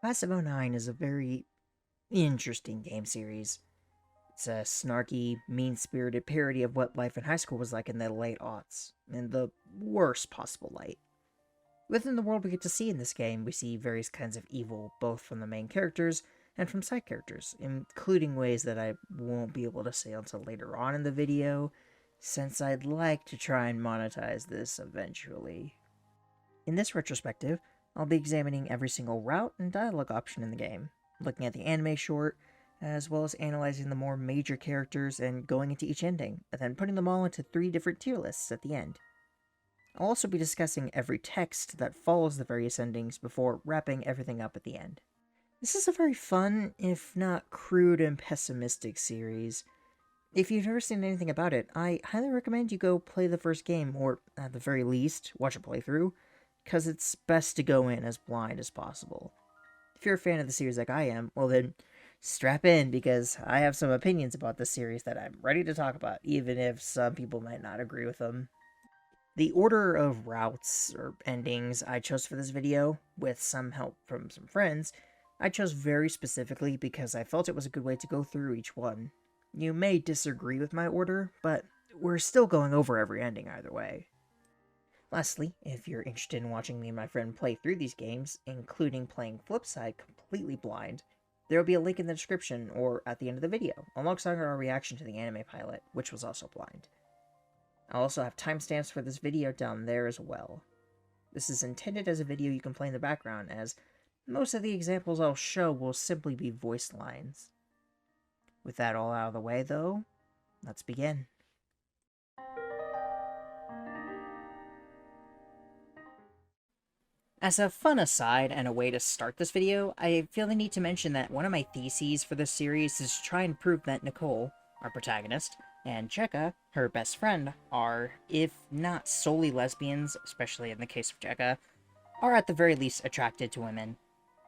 Class of '09 is a very interesting game series. It's a snarky, mean-spirited parody of what life in high school was like in the late aughts, in the worst possible light. Within the world we get to see in this game, we see various kinds of evil, both from the main characters and from side characters, including ways that I won't be able to say until later on in the video, since I'd like to try and monetize this eventually. In this retrospective, I'll be examining every single route and dialogue option in the game, looking at the anime short, as well as analyzing the more major characters and going into each ending, and then putting them all into 3 different tier lists at the end. I'll also be discussing every text that follows the various endings before wrapping everything up at the end. This is a very fun, if not crude and pessimistic series. If you've never seen anything about it, I highly recommend you go play the first game, or at the very least, watch a playthrough, because it's best to go in as blind as possible. If you're a fan of the series like I am, well then, strap in, because I have some opinions about this series that I'm ready to talk about, even if some people might not agree with them. The order of routes or endings I chose for this video, with some help from some friends, I chose very specifically because I felt it was a good way to go through each one. You may disagree with my order, but we're still going over every ending either way. Lastly, if you're interested in watching me and my friend play through these games, including playing Flipside completely blind, there will be a link in the description or at the end of the video, alongside our reaction to the anime pilot, which was also blind. I'll also have timestamps for this video down there as well. This is intended as a video you can play in the background, as most of the examples I'll show will simply be voice lines. With that all out of the way, though, let's begin. As a fun aside and a way to start this video, I feel the need to mention that one of my theses for this series is to try and prove that Nicole, our protagonist, and Jekka, her best friend, are, if not solely lesbians, especially in the case of Jekka, are at the very least attracted to women.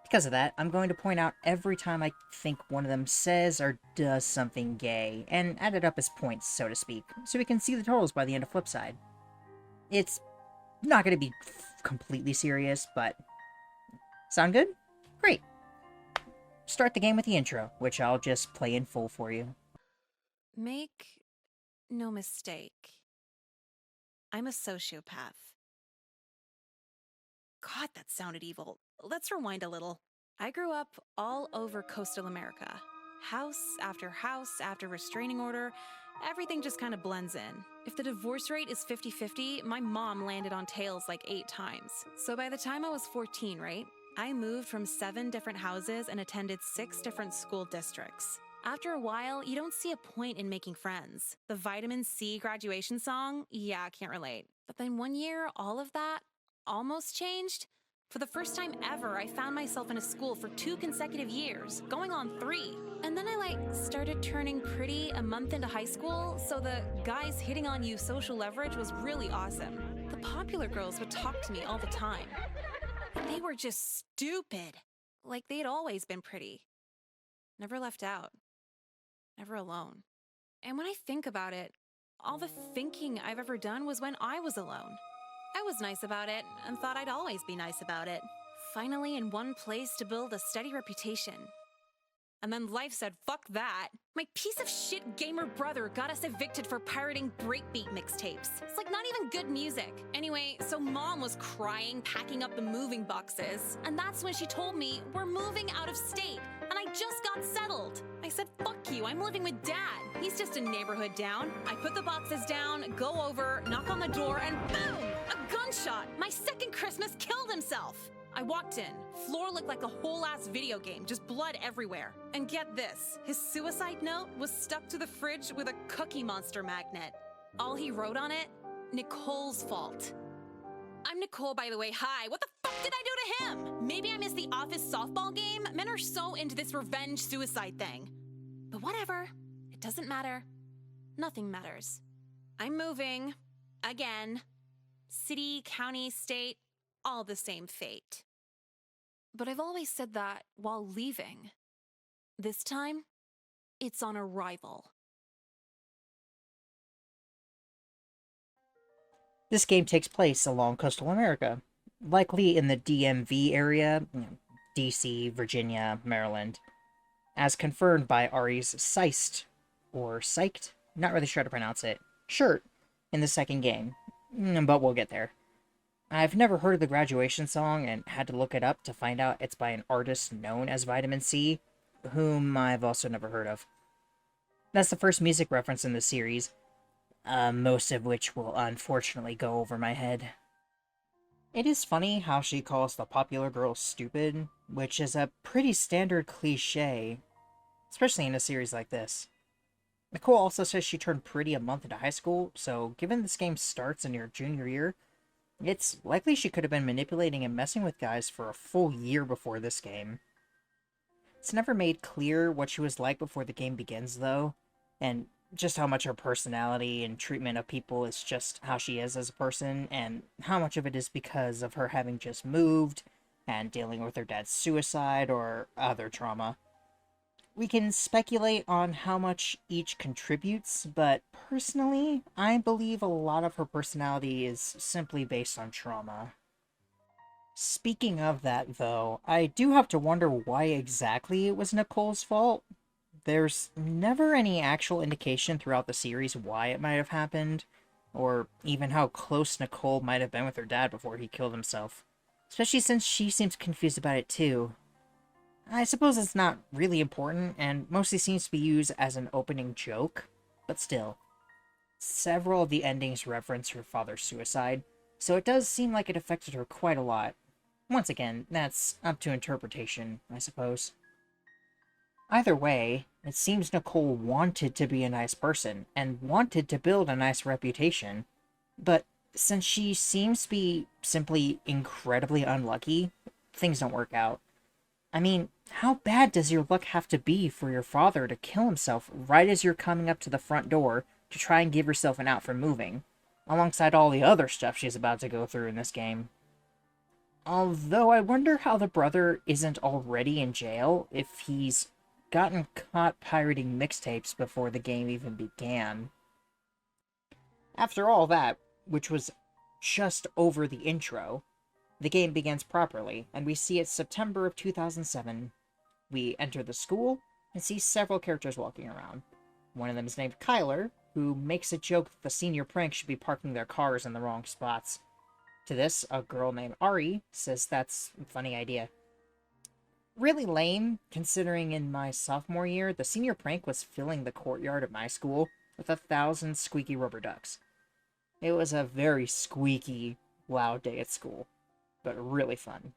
Because of that, I'm going to point out every time I think one of them says or does something gay, and add it up as points, so to speak, so we can see the totals by the end of Flipside. It's not going to be completely serious, but... Sound good? Great. Start the game with the intro, which I'll just play in full for you. Make no mistake, I'm a sociopath. God, that sounded evil. Let's rewind a little. I grew up all over coastal America. House after restraining order, everything just kind of blends in. If the divorce rate is 50-50, my mom landed on tails like 8 times. So by the time I was 14, right, I moved from 7 different houses and attended 6 different school districts. After a while, you don't see a point in making friends. The Vitamin C graduation song? Yeah, I can't relate. But then one year, all of that almost changed. For the first time ever, I found myself in a school for 2 consecutive years, going on 3. And then I started turning pretty a month into high school, so the guys hitting on you social leverage was really awesome. The popular girls would talk to me all the time. They were just stupid. Like they'd always been pretty. Never left out. Never alone. And when I think about it, all the thinking I've ever done was when I was alone. I was nice about it and thought I'd always be nice about it. Finally in one place to build a steady reputation. And then life said, fuck that. My piece of shit gamer brother got us evicted for pirating breakbeat mixtapes. It's like not even good music. Anyway, so mom was crying, packing up the moving boxes. And that's when she told me, we're moving out of state. And I just got settled. I said, fuck you, I'm living with dad. He's just a neighborhood down. I put the boxes down, go over, knock on the door, and boom! A gunshot! My second Christmas killed himself! I walked in. Floor looked like a whole-ass video game, just blood everywhere. And get this, his suicide note was stuck to the fridge with a Cookie Monster magnet. All he wrote on it, Nicole's fault. I'm Nicole, by the way, hi. What the fuck did I do to him? Maybe I missed the office softball game? Men are so into this revenge suicide thing. But whatever, it doesn't matter. Nothing matters. I'm moving. Again. City, county, state, all the same fate. But I've always said that while leaving. This time, it's on arrival. This game takes place along coastal America, likely in the DMV area, DC, Virginia, Maryland, as confirmed by Ari's Seist, or Psyched, not really sure how to pronounce it, shirt in the second game, but we'll get there. I've never heard of the graduation song and had to look it up to find out it's by an artist known as Vitamin C, whom I've also never heard of. That's the first music reference in the series, most of which will unfortunately go over my head. It is funny how she calls the popular girl stupid, which is a pretty standard cliche, especially in a series like this. Nicole also says she turned pretty a month into high school, so given this game starts in your junior year, it's likely she could have been manipulating and messing with guys for a full year before this game. It's never made clear what she was like before the game begins, though, and just how much her personality and treatment of people is just how she is as a person, and how much of it is because of her having just moved and dealing with her dad's suicide or other trauma. We can speculate on how much each contributes, but personally, I believe a lot of her personality is simply based on trauma. Speaking of that, though, I do have to wonder why exactly it was Nicole's fault. There's never any actual indication throughout the series why it might have happened, or even how close Nicole might have been with her dad before he killed himself. Especially since she seems confused about it too. I suppose it's not really important, and mostly seems to be used as an opening joke, but still. Several of the endings reference her father's suicide, so it does seem like it affected her quite a lot. Once again, that's up to interpretation, I suppose. Either way, it seems Nicole wanted to be a nice person, and wanted to build a nice reputation, but since she seems to be simply incredibly unlucky, things don't work out. I mean, how bad does your luck have to be for your father to kill himself right as you're coming up to the front door to try and give yourself an out for moving, alongside all the other stuff she's about to go through in this game? Although I wonder how the brother isn't already in jail if he's gotten caught pirating mixtapes before the game even began. After all that, which was just over the intro, the game begins properly, and we see it's September of 2007. We enter the school and see several characters walking around. One of them is named Kyler, who makes a joke that the senior prank should be parking their cars in the wrong spots. To this, a girl named Ari says that's a funny idea. Really lame, considering in my sophomore year, the senior prank was filling the courtyard of my school with 1,000 squeaky rubber ducks. It was a very squeaky, loud day at school, but really fun.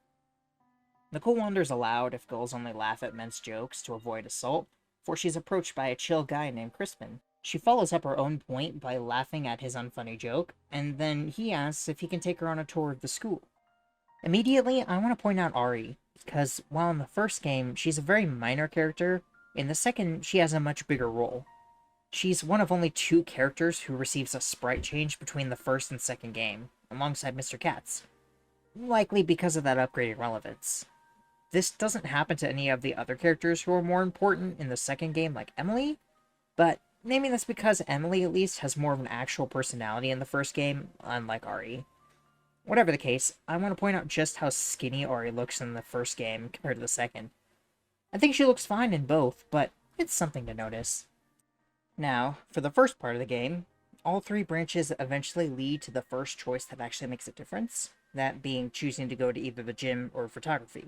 Nicole wonders aloud if girls only laugh at men's jokes to avoid assault, before she's approached by a chill guy named Crispin. She follows up her own point by laughing at his unfunny joke, and then he asks if he can take her on a tour of the school. Immediately, I want to point out Ari, because while in the first game she's a very minor character, in the second she has a much bigger role. She's one of only 2 characters who receives a sprite change between the first and second game, alongside Mr. Katz. Likely because of that upgraded relevance. This doesn't happen to any of the other characters who are more important in the second game, like Emily, but maybe that's because Emily at least has more of an actual personality in the first game, unlike Ari. Whatever the case, I want to point out just how skinny Ari looks in the first game compared to the second. I think she looks fine in both, but it's something to notice. Now, for the first part of the game, all 3 branches eventually lead to the first choice that actually makes a difference, that being choosing to go to either the gym or photography.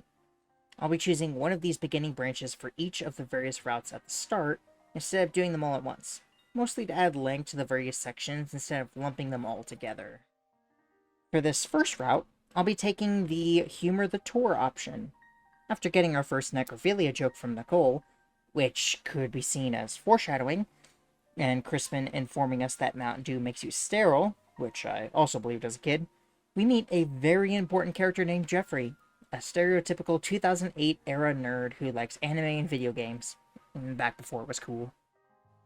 I'll be choosing one of these beginning branches for each of the various routes at the start, instead of doing them all at once, mostly to add length to the various sections instead of lumping them all together. For this first route, I'll be taking the Humor the Tour option. After getting our first necrophilia joke from Nicole, which could be seen as foreshadowing, and Crispin informing us that Mountain Dew makes you sterile, which I also believed as a kid, we meet a very important character named Jeffrey, a stereotypical 2008-era nerd who likes anime and video games, back before it was cool.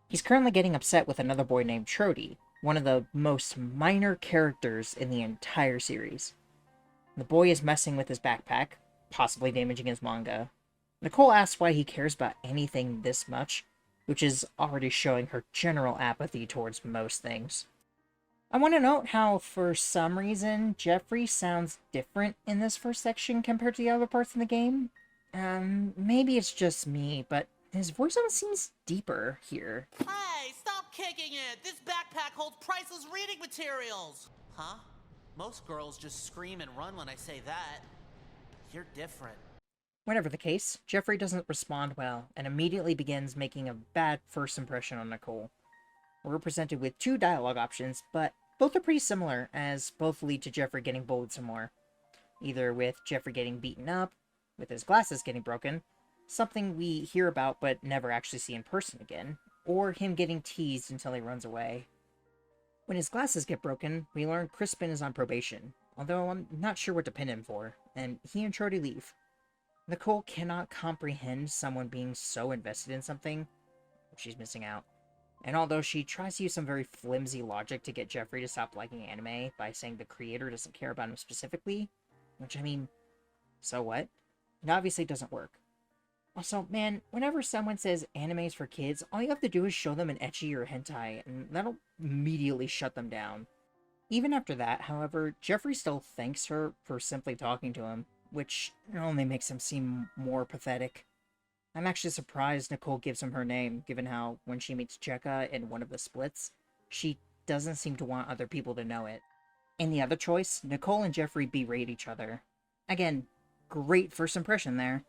He's currently getting upset with another boy named Trody, one of the most minor characters in the entire series. The boy is messing with his backpack, possibly damaging his manga. Nicole asks why he cares about anything this much, which is already showing her general apathy towards most things. I want to note how, for some reason, Jeffrey sounds different in this first section compared to the other parts of the game. Maybe it's just me, but his voice almost seems deeper here. Hey, stop kicking it! This backpack holds priceless reading materials! Huh? Most girls just scream and run when I say that. You're different. Whatever the case, Jeffrey doesn't respond well, and immediately begins making a bad first impression on Nicole. We're presented with two dialogue options, but both are pretty similar, as both lead to Jeffrey getting bullied some more. Either with Jeffrey getting beaten up, with his glasses getting broken, something we hear about but never actually see in person again, or him getting teased until he runs away. When his glasses get broken, we learn Crispin is on probation, although I'm not sure what to pin him for, and he and Shorty leave. Nicole cannot comprehend someone being so invested in something. She's missing out. And although she tries to use some very flimsy logic to get Jeffrey to stop liking anime by saying the creator doesn't care about him specifically, which, I mean, so what? It obviously doesn't work. Also, man, whenever someone says anime is for kids, all you have to do is show them an ecchi or hentai, and that'll immediately shut them down. Even after that, however, Jeffrey still thanks her for simply talking to him, which only makes him seem more pathetic. I'm actually surprised Nicole gives him her name, given how, when she meets Jekka in one of the splits, she doesn't seem to want other people to know it. In the other choice, Nicole and Jeffrey berate each other. Again, great first impression there.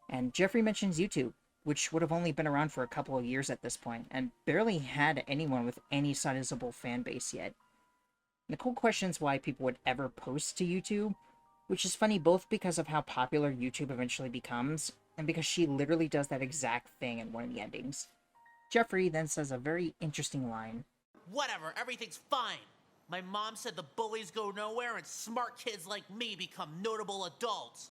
And Jeffrey mentions YouTube, which would have only been around for a couple of years at this point, and barely had anyone with any sizable fan base yet. Nicole questions why people would ever post to YouTube, which is funny both because of how popular YouTube eventually becomes, and because she literally does that exact thing in one of the endings. Jeffrey then says a very interesting line. Whatever, everything's fine. My mom said the bullies go nowhere and smart kids like me become notable adults.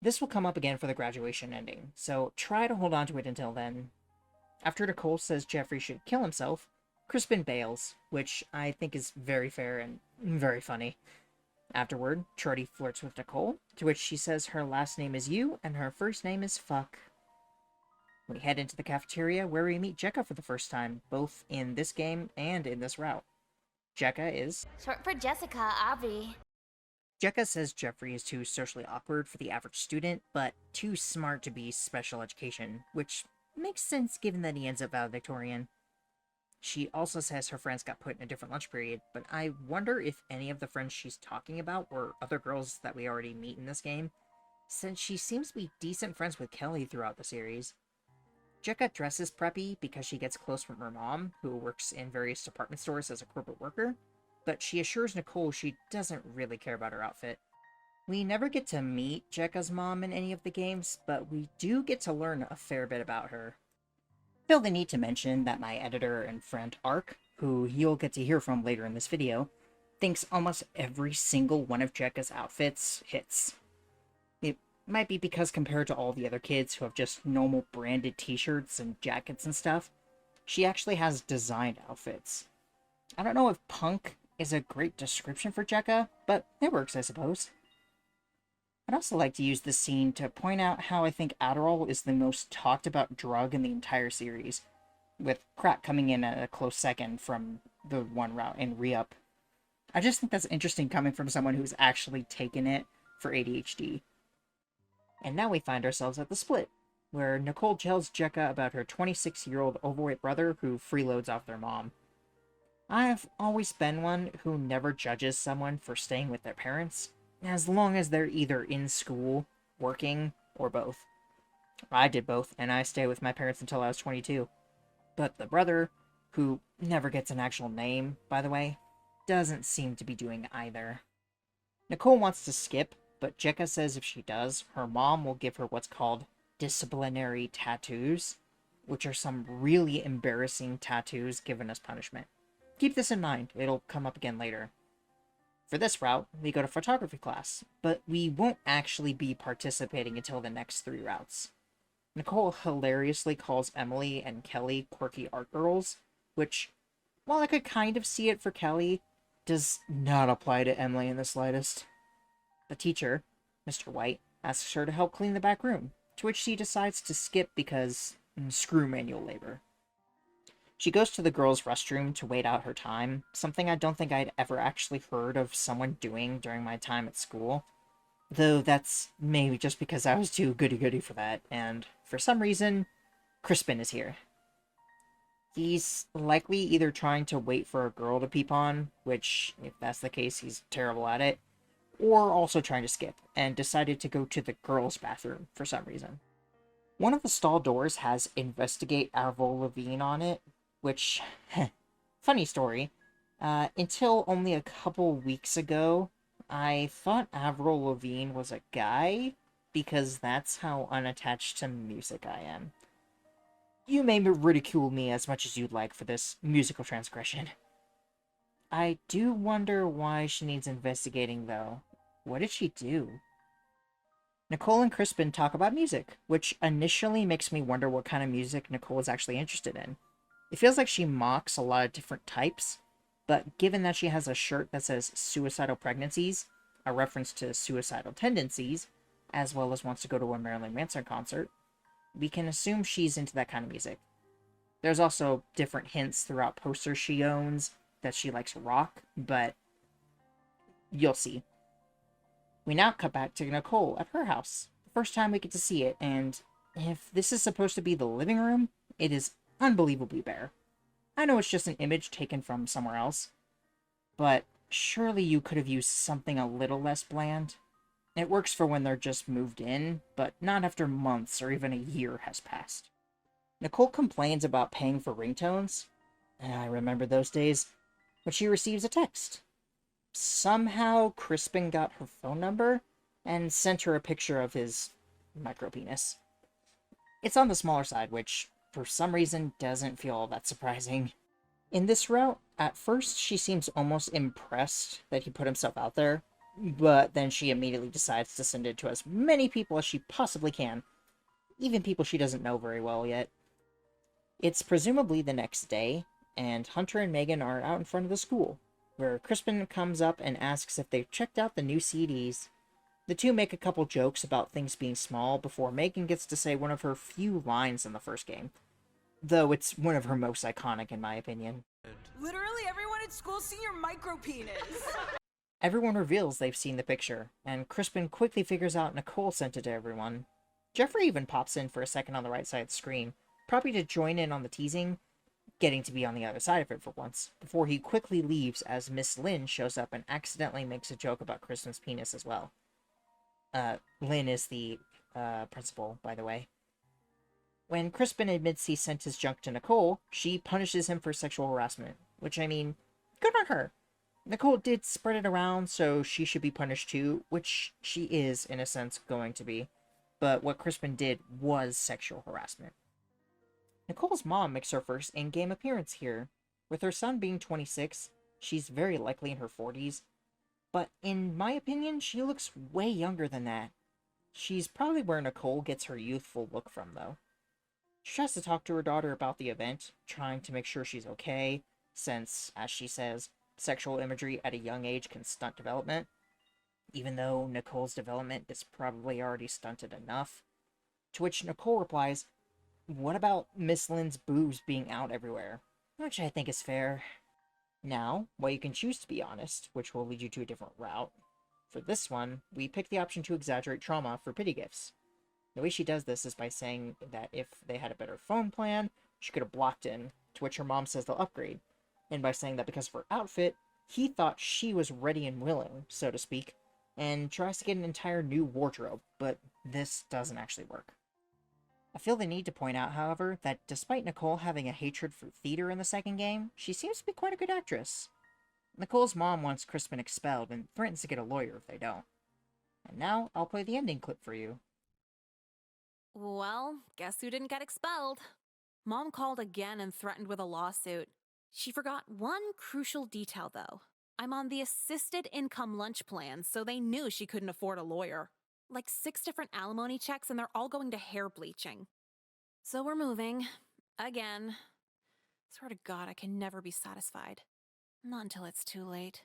This will come up again for the graduation ending, so try to hold on to it until then. After Nicole says Jeffrey should kill himself, Crispin bails, which I think is very fair and very funny. Afterward, Shorty flirts with Nicole, to which she says her last name is You and her first name is Fuck. We head into the cafeteria where we meet Jekka for the first time, both in this game and in this route. Jekka is... short for Jessica, Avi. Jekka says Jeffrey is too socially awkward for the average student, but too smart to be special education, which makes sense given that he ends up valedictorian. She also says her friends got put in a different lunch period, but I wonder if any of the friends she's talking about were other girls that we already meet in this game, since she seems to be decent friends with Kelly throughout the series. Jekka dresses preppy because she gets close from her mom, who works in various department stores as a corporate worker, but she assures Nicole she doesn't really care about her outfit. We never get to meet Jekka's mom in any of the games, but we do get to learn a fair bit about her. Feel the need to mention that my editor and friend Ark, who you'll get to hear from later in this video, thinks almost every single one of Jekka's outfits hits. It might be because compared to all the other kids who have just normal branded t-shirts and jackets and stuff, she actually has designed outfits. I don't know if punk is a great description for Jekka, but it works, I suppose. I'd also like to use this scene to point out how I think Adderall is the most talked about drug in the entire series, with crack coming in at a close second from the one route in Rehab. I just think that's interesting coming from someone who's actually taken it for ADHD. And now we find ourselves at the split, where Nicole tells Jekka about her 26-year-old overweight brother who freeloads off their mom. I've always been one who never judges someone for staying with their parents, as long as they're either in school, working, or both. I did both, and I stayed with my parents until I was 22. But the brother, who never gets an actual name, by the way, doesn't seem to be doing either. Nicole wants to skip, but Jekka says if she does, her mom will give her what's called disciplinary tattoos, which are some really embarrassing tattoos given as punishment. Keep this in mind, it'll come up again later. For this route, we go to photography class, but we won't actually be participating until the next 3 routes. Nicole hilariously calls Emily and Kelly quirky art girls, which, while I could kind of see it for Kelly, does not apply to Emily in the slightest. The teacher, Mr. White, asks her to help clean the back room, to which she decides to skip because screw manual labor. She goes to the girls' restroom to wait out her time, something I don't think I'd ever actually heard of someone doing during my time at school. Though that's maybe just because I was too goody-goody for that, and for some reason, Crispin is here. He's likely either trying to wait for a girl to peep on, which, if that's the case, he's terrible at it, or also trying to skip, and decided to go to the girls' bathroom for some reason. One of the stall doors has Investigate Avril Lavigne on it, which, funny story, until only a couple weeks ago, I thought Avril Lavigne was a guy, because that's how unattached to music I am. You may ridicule me as much as you'd like for this musical transgression. I do wonder why she needs investigating, though. What did she do? Nicole and Crispin talk about music, which initially makes me wonder what kind of music Nicole is actually interested in. It feels like she mocks a lot of different types, but given that she has a shirt that says suicidal pregnancies, a reference to suicidal tendencies, as well as wants to go to a Marilyn Manson concert, we can assume she's into that kind of music. There's also different hints throughout posters she owns that she likes rock, but you'll see. We now cut back to Nicole at her house. The first time we get to see it, and if this is supposed to be the living room, it is unbelievably bare. I know it's just an image taken from somewhere else, but surely you could have used something a little less bland. It works for when they're just moved in, but not after months or even a year has passed. Nicole complains about paying for ringtones. I remember those days when she receives a text. Somehow Crispin got her phone number and sent her a picture of his micropenis. It's on the smaller side, which for some reason doesn't feel all that surprising. In this route, at first she seems almost impressed that he put himself out there, but then she immediately decides to send it to as many people as she possibly can, even people she doesn't know very well yet. It's presumably the next day, and Hunter and Megan are out in front of the school, where Crispin comes up and asks if they've checked out the new CDs. The two make a couple jokes about things being small before Megan gets to say one of her few lines in the first game, though it's one of her most iconic in my opinion. Literally everyone at school's seen your micropenis. Everyone reveals they've seen the picture, and Crispin quickly figures out Nicole sent it to everyone. Jeffrey even pops in for a second on the right side of the screen, probably to join in on the teasing, getting to be on the other side of it for once, before he quickly leaves as Miss Lynn shows up and accidentally makes a joke about Crispin's penis as well. Lynn is the principal, by the way. When Crispin admits he sent his junk to Nicole, she punishes him for sexual harassment, which, I mean, good on her. Nicole did spread it around, so she should be punished too, which she is, in a sense, going to be. But what Crispin did was sexual harassment. Nicole's mom makes her first in-game appearance here. With her son being 26, she's very likely in her 40s. But in my opinion, she looks way younger than that. She's probably where Nicole gets her youthful look from, though. She tries to talk to her daughter about the event, trying to make sure she's okay, since, as she says, sexual imagery at a young age can stunt development, even though Nicole's development is probably already stunted enough. To which Nicole replies, "What about Miss Lynn's boobs being out everywhere?" Which I think is fair. Now, while you can choose to be honest, which will lead you to a different route, for this one, we pick the option to exaggerate trauma for pity gifts. The way she does this is by saying that if they had a better phone plan, she could have blocked in, to which her mom says they'll upgrade, and by saying that because of her outfit, he thought she was ready and willing, so to speak, and tries to get an entire new wardrobe, but this doesn't actually work. I feel the need to point out, however, that despite Nicole having a hatred for theater in the second game, she seems to be quite a good actress. Nicole's mom wants Crispin expelled and threatens to get a lawyer if they don't. And now, I'll play the ending clip for you. Well, guess who didn't get expelled? Mom called again and threatened with a lawsuit. She forgot one crucial detail, though. I'm on the assisted income lunch plan, so they knew she couldn't afford a lawyer. Like 6 different alimony checks, and they're all going to hair bleaching. So we're moving. Again. Swear to God, I can never be satisfied. Not until it's too late.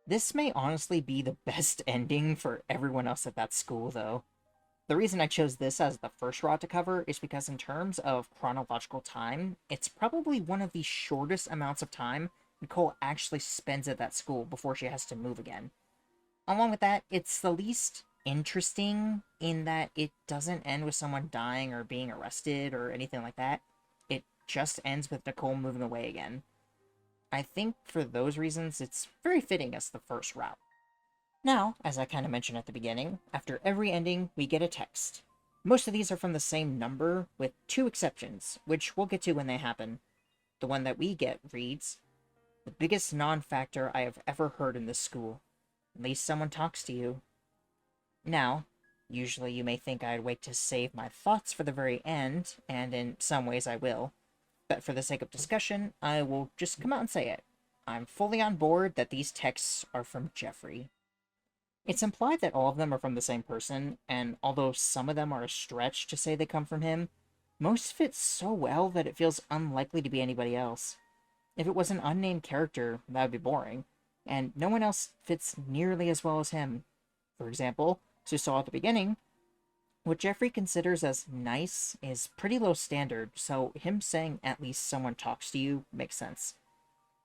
This may honestly be the best ending for everyone else at that school, though. The reason I chose this as the first route to cover is because in terms of chronological time, it's probably one of the shortest amounts of time Nicole actually spends at that school before she has to move again. Along with that, it's the least interesting in that it doesn't end with someone dying or being arrested or anything like that. It just ends with Nicole moving away again. I think for those reasons, it's very fitting as the first route. Now, as I kind of mentioned at the beginning, after every ending, we get a text. Most of these are from the same number, with 2 exceptions, which we'll get to when they happen. The one that we get reads, "The biggest non-factor I have ever heard in this school. At least someone talks to you." Now, usually you may think I'd wait to save my thoughts for the very end, and in some ways I will, but for the sake of discussion, I will just come out and say it. I'm fully on board that these texts are from Jeffrey. It's implied that all of them are from the same person, and although some of them are a stretch to say they come from him, most fit so well that it feels unlikely to be anybody else. If it was an unnamed character, that would be boring, and no one else fits nearly as well as him. For example, as we saw at the beginning, what Jeffrey considers as nice is pretty low standard, so him saying "at least someone talks to you" makes sense.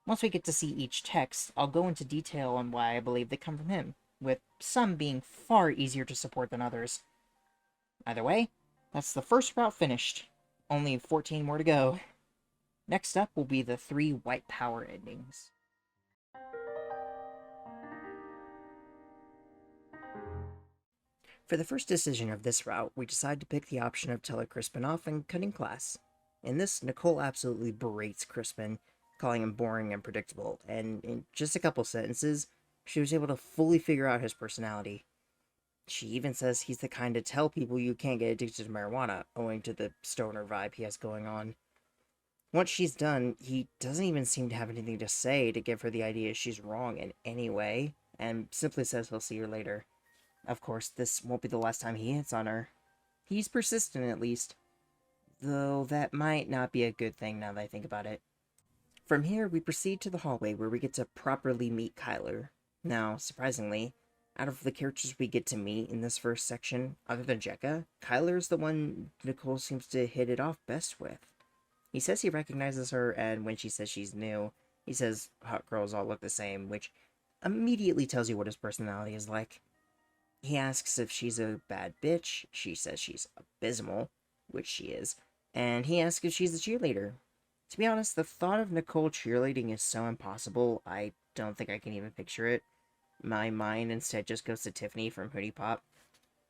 Once we get to see each text, I'll go into detail on why I believe they come from him, with some being far easier to support than others. Either way, that's the first route finished. Only 14 more to go. Next up will be the 3 white power endings. For the first decision of this route, we decide to pick the option of telling Crispin off and cutting class. In this, Nicole absolutely berates Crispin, calling him boring and predictable, and in just a couple sentences, she was able to fully figure out his personality. She even says he's the kind to tell people you can't get addicted to marijuana, owing to the stoner vibe he has going on. Once she's done, he doesn't even seem to have anything to say to give her the idea she's wrong in any way, and simply says he'll see her later. Of course, this won't be the last time he hits on her. He's persistent, at least. Though that might not be a good thing now that I think about it. From here, we proceed to the hallway where we get to properly meet Kyler. Now, surprisingly, out of the characters we get to meet in this first section, other than Jekka, Kyler is the one Nicole seems to hit it off best with. He says he recognizes her, and when she says she's new, he says hot girls all look the same, which immediately tells you what his personality is like. He asks if she's a bad bitch, she says she's abysmal, which she is, and he asks if she's a cheerleader. To be honest, the thought of Nicole cheerleading is so impossible, I don't think I can even picture it. My mind instead just goes to Tiffany from Hootie Pop.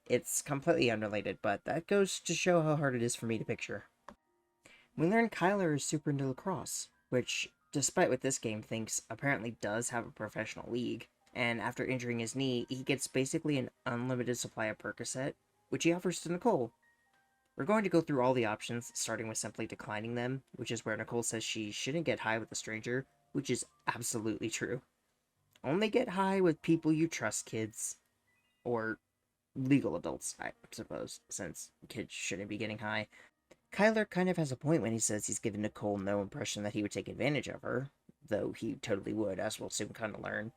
It's completely unrelated, but that goes to show how hard it is for me to picture. We learn Kyler is super into lacrosse, which, despite what this game thinks, apparently does have a professional league, and after injuring his knee, he gets basically an unlimited supply of Percocet, which he offers to Nicole. We're going to go through all the options, starting with simply declining them, which is where Nicole says she shouldn't get high with a stranger, which is absolutely true. Only get high with people you trust, kids. Or legal adults, I suppose, since kids shouldn't be getting high. Kyler kind of has a point when he says he's given Nicole no impression that he would take advantage of her, though he totally would, as we'll soon kind of learn.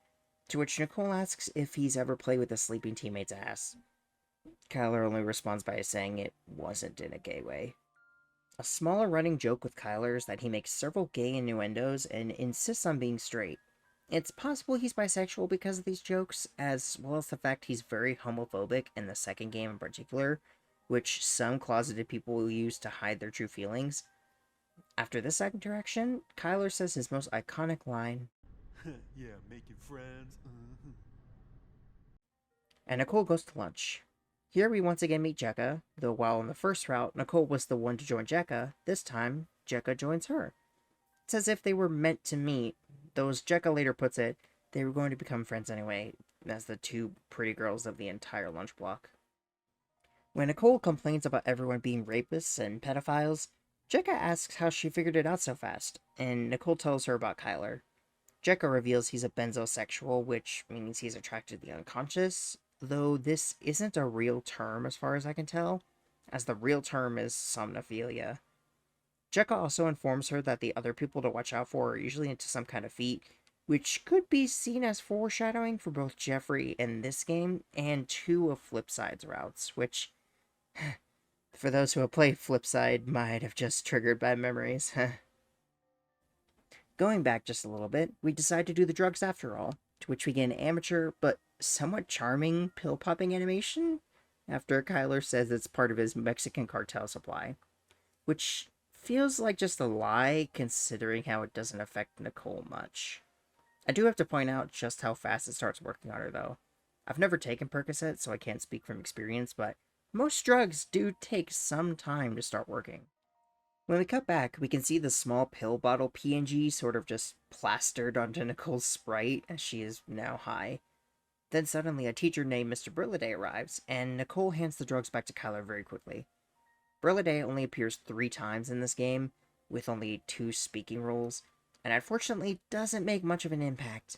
To which Nicole asks if he's ever played with a sleeping teammate's ass. Kyler only responds by saying it wasn't in a gay way. A smaller running joke with Kyler is that he makes several gay innuendos and insists on being straight. It's possible he's bisexual because of these jokes, as well as the fact he's very homophobic in the second game in particular, which some closeted people will use to hide their true feelings. After this interaction, Kyler says his most iconic line, "Yeah, making friends. and Nicole goes to lunch. Here we once again meet Jekka, though while in the first route, Nicole was the one to join Jekka, this time, Jekka joins her. It's as if they were meant to meet, though as Jekka later puts it, they were going to become friends anyway, as the 2 pretty girls of the entire lunch block. When Nicole complains about everyone being rapists and pedophiles, Jekka asks how she figured it out so fast, and Nicole tells her about Kyler. Jekka reveals he's a benzosexual, which means he's attracted to the unconscious, though this isn't a real term as far as I can tell, as the real term is somnophilia. Jekka also informs her that the other people to watch out for are usually into some kind of feat, which could be seen as foreshadowing for both Jeffrey in this game and 2 of Flipside's routes, which, for those who have played Flipside, might have just triggered bad memories. Going back just a little bit, we decide to do the drugs after all, to which we get an amateur but somewhat charming pill-popping animation after Kyler says it's part of his Mexican cartel supply, which feels like just a lie considering how it doesn't affect Nicole much. I do have to point out just how fast it starts working on her, though. I've never taken Percocet, so I can't speak from experience, but most drugs do take some time to start working. When we cut back, we can see the small pill bottle PNG sort of just plastered onto Nicole's sprite as she is now high. Then suddenly a teacher named Mr. Burliday arrives, and Nicole hands the drugs back to Kyler very quickly. Burliday only appears 3 times in this game, with only 2 speaking roles, and unfortunately doesn't make much of an impact.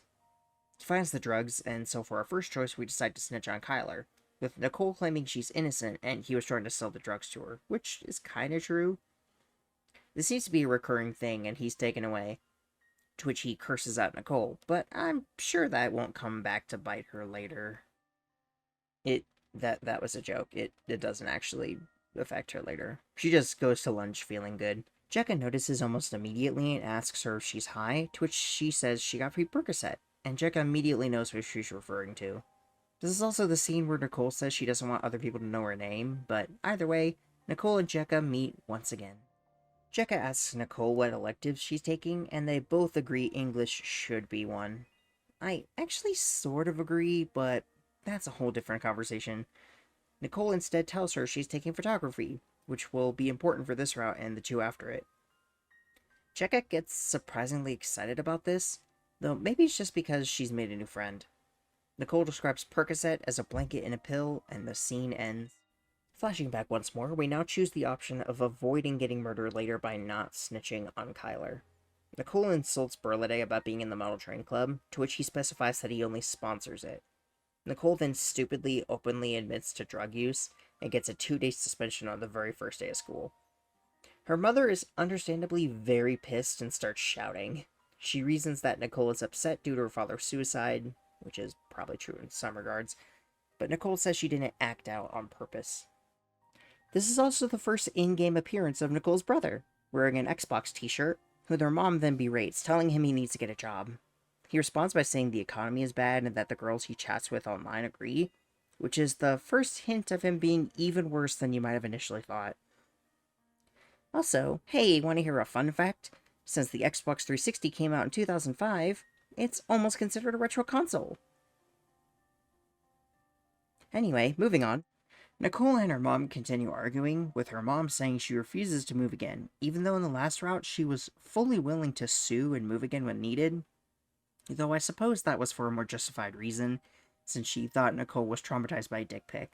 He finds the drugs, and so for our first choice we decide to snitch on Kyler, with Nicole claiming she's innocent and he was trying to sell the drugs to her, which is kinda true. This seems to be a recurring thing, and he's taken away, to which he curses out Nicole, but I'm sure that won't come back to bite her later. That was a joke. It doesn't actually affect her later. She just goes to lunch feeling good. Jekka notices almost immediately and asks her if she's high, to which she says she got free Percocet, and Jekka immediately knows what she's referring to. This is also the scene where Nicole says she doesn't want other people to know her name, but either way, Nicole and Jekka meet once again. Jekka asks Nicole what electives she's taking, and they both agree English should be one. I actually sort of agree, but that's a whole different conversation. Nicole instead tells her she's taking photography, which will be important for this route and the 2 after it. Jekka gets surprisingly excited about this, though maybe it's just because she's made a new friend. Nicole describes Percocet as a blanket and a pill, and the scene ends. Flashing back once more, we now choose the option of avoiding getting murdered later by not snitching on Kyler. Nicole insults Burliday about being in the model train club, to which he specifies that he only sponsors it. Nicole then stupidly, openly admits to drug use, and gets a 2-day suspension on the very first day of school. Her mother is understandably very pissed and starts shouting. She reasons that Nicole is upset due to her father's suicide, which is probably true in some regards, but Nicole says she didn't act out on purpose. This is also the first in-game appearance of Nicole's brother, wearing an Xbox t-shirt, who their mom then berates, telling him he needs to get a job. He responds by saying the economy is bad and that the girls he chats with online agree, which is the first hint of him being even worse than you might have initially thought. Also, hey, want to hear a fun fact? Since the Xbox 360 came out in 2005, it's almost considered a retro console. Anyway, moving on. Nicole and her mom continue arguing, with her mom saying she refuses to move again, even though in the last route she was fully willing to sue and move again when needed. Though I suppose that was for a more justified reason, since she thought Nicole was traumatized by a dick pic.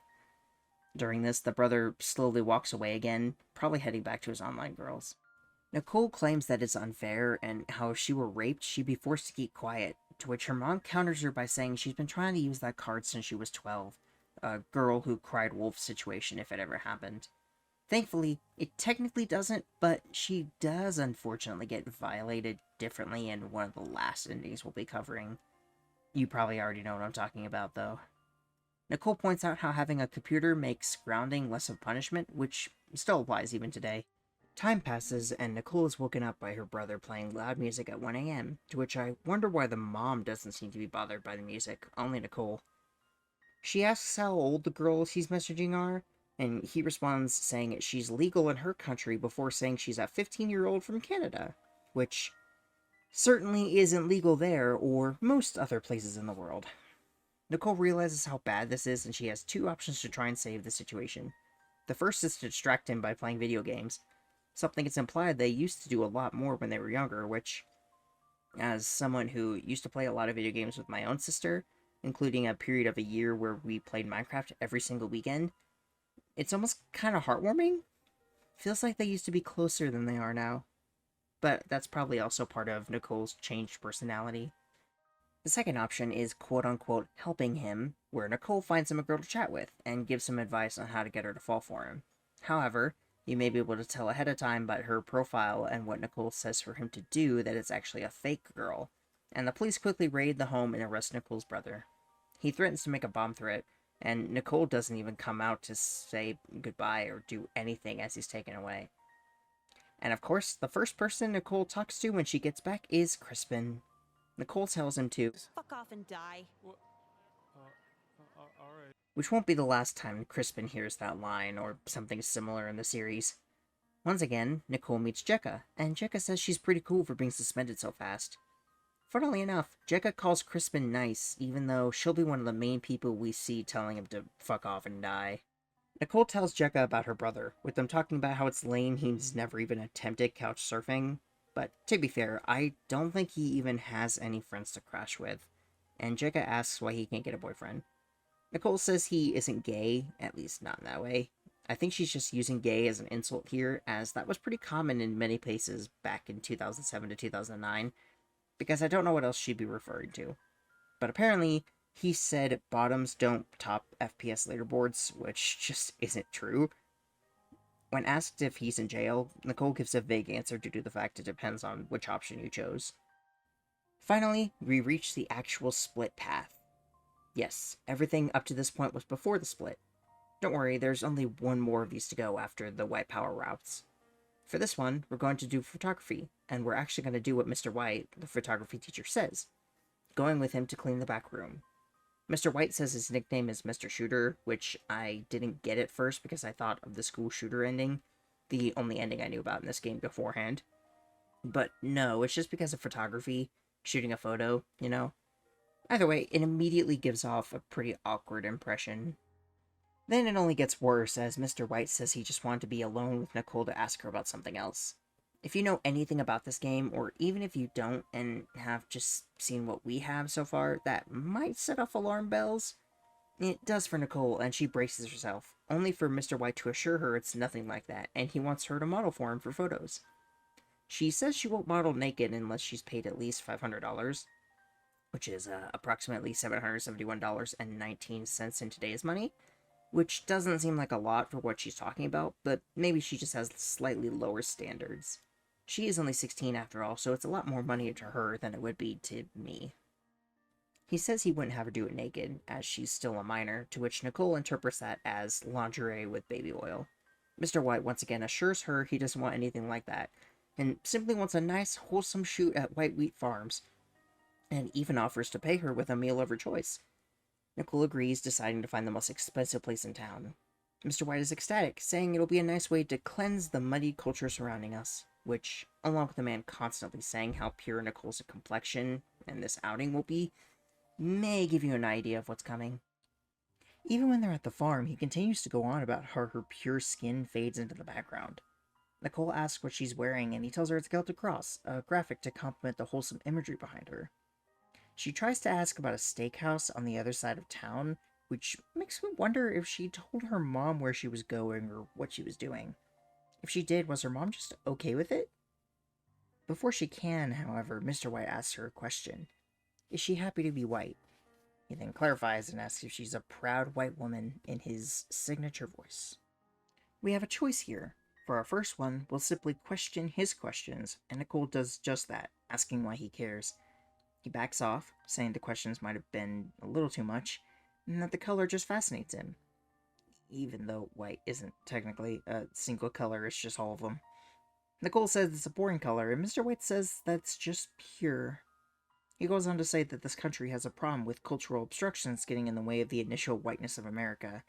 During this, the brother slowly walks away again, probably heading back to his online girls. Nicole claims that it's unfair, and how if she were raped, she'd be forced to keep quiet, to which her mom counters her by saying she's been trying to use that card since she was 12. A girl who cried wolf situation if it ever happened. Thankfully, it technically doesn't, but she does unfortunately get violated differently in one of the last endings we'll be covering. You probably already know what I'm talking about, though. Nicole points out how having a computer makes grounding less of a punishment, which still applies even today. Time passes, and Nicole is woken up by her brother playing loud music at 1 a.m., to which I wonder why the mom doesn't seem to be bothered by the music, only Nicole. She asks how old the girls he's messaging are, and he responds saying she's legal in her country before saying she's a 15-year-old from Canada, which certainly isn't legal there or most other places in the world. Nicole realizes how bad this is, and she has 2 options to try and save the situation. The first is to distract him by playing video games, something it's implied they used to do a lot more when they were younger, which, as someone who used to play a lot of video games with my own sister, including a period of a year where we played Minecraft every single weekend, it's almost kind of heartwarming. Feels like they used to be closer than they are now. But that's probably also part of Nicole's changed personality. The second option is quote-unquote helping him, where Nicole finds him a girl to chat with, and gives him advice on how to get her to fall for him. However, you may be able to tell ahead of time by her profile and what Nicole says for him to do that it's actually a fake girl, and the police quickly raid the home and arrest Nicole's brother. He threatens to make a bomb threat, and Nicole doesn't even come out to say goodbye or do anything as he's taken away. And of course, the first person Nicole talks to when she gets back is Crispin. Nicole tells him to Fuck off and die. Alright. Which won't be the last time Crispin hears that line or something similar in the series. Once again, Nicole meets Jekka, and Jekka says she's pretty cool for being suspended so fast. Funnily enough, Jekka calls Crispin nice, even though she'll be one of the main people we see telling him to fuck off and die. Nicole tells Jekka about her brother, with them talking about how it's lame he's never even attempted couch surfing. But to be fair, I don't think he even has any friends to crash with, and Jekka asks why he can't get a boyfriend. Nicole says he isn't gay, at least not in that way. I think she's just using gay as an insult here, as that was pretty common in many places back in 2007 to 2009, because I don't know what else she'd be referring to. But apparently, he said bottoms don't top FPS leaderboards, which just isn't true. When asked if he's in jail, Nicole gives a vague answer due to the fact it depends on which option you chose. Finally, we reach the actual split path. Yes, everything up to this point was before the split. Don't worry, there's only one more of these to go after the White Power routes. For this one, we're going to do photography, and we're actually going to do what Mr. White, the photography teacher, says, going with him to clean the back room. Mr. White says his nickname is Mr. Shooter, which I didn't get at first because I thought of the school shooter ending, the only ending I knew about in this game beforehand. But no, it's just because of photography, shooting a photo, you know? Either way, it immediately gives off a pretty awkward impression. Then it only gets worse, as Mr. White says he just wanted to be alone with Nicole to ask her about something else. If you know anything about this game, or even if you don't and have just seen what we have so far, that might set off alarm bells. It does for Nicole, and she braces herself, only for Mr. White to assure her it's nothing like that, and he wants her to model for him for photos. She says she won't model naked unless she's paid at least $500, which is approximately $771.19 in today's money, which doesn't seem like a lot for what she's talking about, but maybe she just has slightly lower standards. She is only 16 after all, so it's a lot more money to her than it would be to me. He says he wouldn't have her do it naked, as she's still a minor, to which Nicole interprets that as lingerie with baby oil. Mr. White once again assures her he doesn't want anything like that, and simply wants a nice, wholesome shoot at White Wheat Farms, and even offers to pay her with a meal of her choice. Nicole agrees, deciding to find the most expensive place in town. Mr. White is ecstatic, saying it'll be a nice way to cleanse the muddy culture surrounding us, which, along with the man constantly saying how pure Nicole's complexion and this outing will be, may give you an idea of what's coming. Even when they're at the farm, he continues to go on about how her pure skin fades into the background. Nicole asks what she's wearing, and he tells her it's a Celtic cross, a graphic to complement the wholesome imagery behind her. She tries to ask about a steakhouse on the other side of town, which makes me wonder if she told her mom where she was going or what she was doing. If she did, was her mom just okay with it? Before she can, however, Mr. White asks her a question. Is she happy to be white? He then clarifies and asks if she's a proud white woman in his signature voice. We have a choice here. For our first one, we'll simply question his questions, and Nicole does just that, asking why he cares. He backs off, saying the questions might have been a little too much, and that the color just fascinates him. Even though white isn't technically a single color, it's just all of them. Nicole says it's a boring color, and Mr. White says that's just pure. He goes on to say that this country has a problem with cultural obstructions getting in the way of the initial whiteness of America.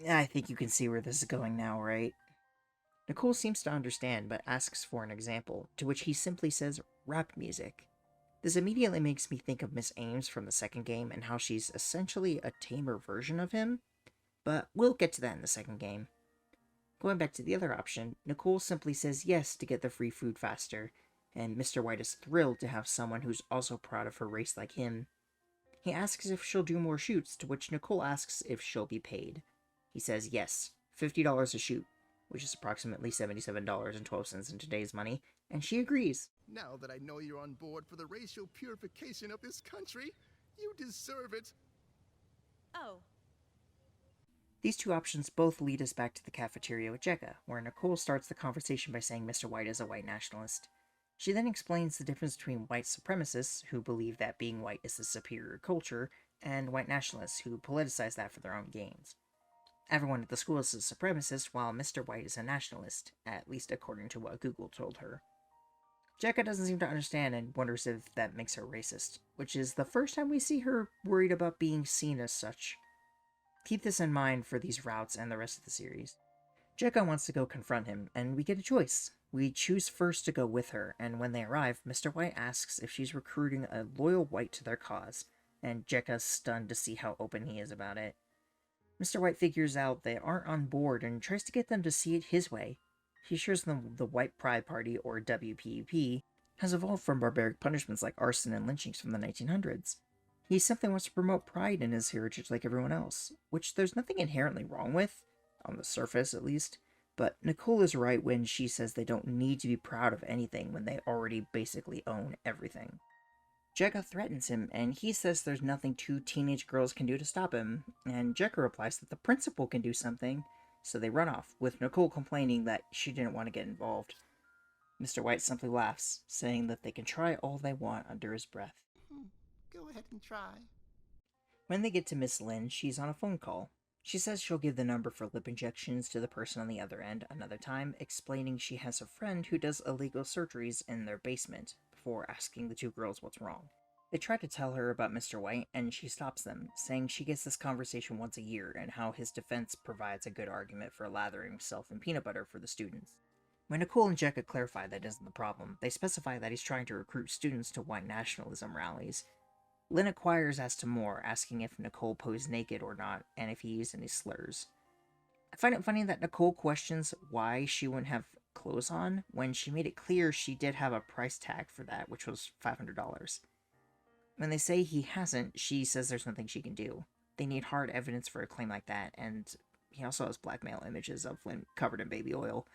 I think you can see where this is going now, right? Nicole seems to understand, but asks for an example, to which he simply says rap music. This immediately makes me think of Miss Ames from the second game and how she's essentially a tamer version of him, but we'll get to that in the second game. Going back to the other option, Nicole simply says yes to get the free food faster, and Mr. White is thrilled to have someone who's also proud of her race like him. He asks if she'll do more shoots, to which Nicole asks if she'll be paid. He says yes, $50 a shoot, which is approximately $77.12 in today's money, and she agrees. Now that I know you're on board for the racial purification of this country, you deserve it. Oh. These two options both lead us back to the cafeteria with Jekka, where Nicole starts the conversation by saying Mr. White is a white nationalist. She then explains the difference between white supremacists, who believe that being white is the superior culture, and white nationalists, who politicize that for their own gains. Everyone at the school is a supremacist, while Mr. White is a nationalist, at least according to what Google told her. Jekka doesn't seem to understand and wonders if that makes her racist, which is the first time we see her worried about being seen as such. Keep this in mind for these routes and the rest of the series. Jekka wants to go confront him, and we get a choice. We choose first to go with her, and when they arrive, Mr. White asks if she's recruiting a loyal white to their cause, and Jekka's stunned to see how open he is about it. Mr. White figures out they aren't on board and tries to get them to see it his way. He assures them the White Pride Party, or WPP, has evolved from barbaric punishments like arson and lynchings from the 1900s. He simply wants to promote pride in his heritage like everyone else, which there's nothing inherently wrong with, on the surface at least, but Nicole is right when she says they don't need to be proud of anything when they already basically own everything. Jekka threatens him, and he says there's nothing two teenage girls can do to stop him, and Jekka replies that the principal can do something, so they run off, with Nicole complaining that she didn't want to get involved. Mr. White simply laughs, saying that they can try all they want under his breath. Go ahead and try. When they get to Miss Lynn, she's on a phone call. She says she'll give the number for lip injections to the person on the other end another time, explaining she has a friend who does illegal surgeries in their basement, before asking the two girls what's wrong. They try to tell her about Mr. White, and she stops them, saying she gets this conversation once a year, and how his defense provides a good argument for lathering himself in peanut butter for the students. When Nicole and Jekka clarify that isn't the problem, they specify that he's trying to recruit students to white nationalism rallies. Lynn inquires as to more, asking if Nicole posed naked or not, and if he used any slurs. I find it funny that Nicole questions why she wouldn't have clothes on, when she made it clear she did have a price tag for that, which was $500. When they say he hasn't, she says there's nothing she can do. They need hard evidence for a claim like that, and he also has blackmail images of Lynn covered in baby oil.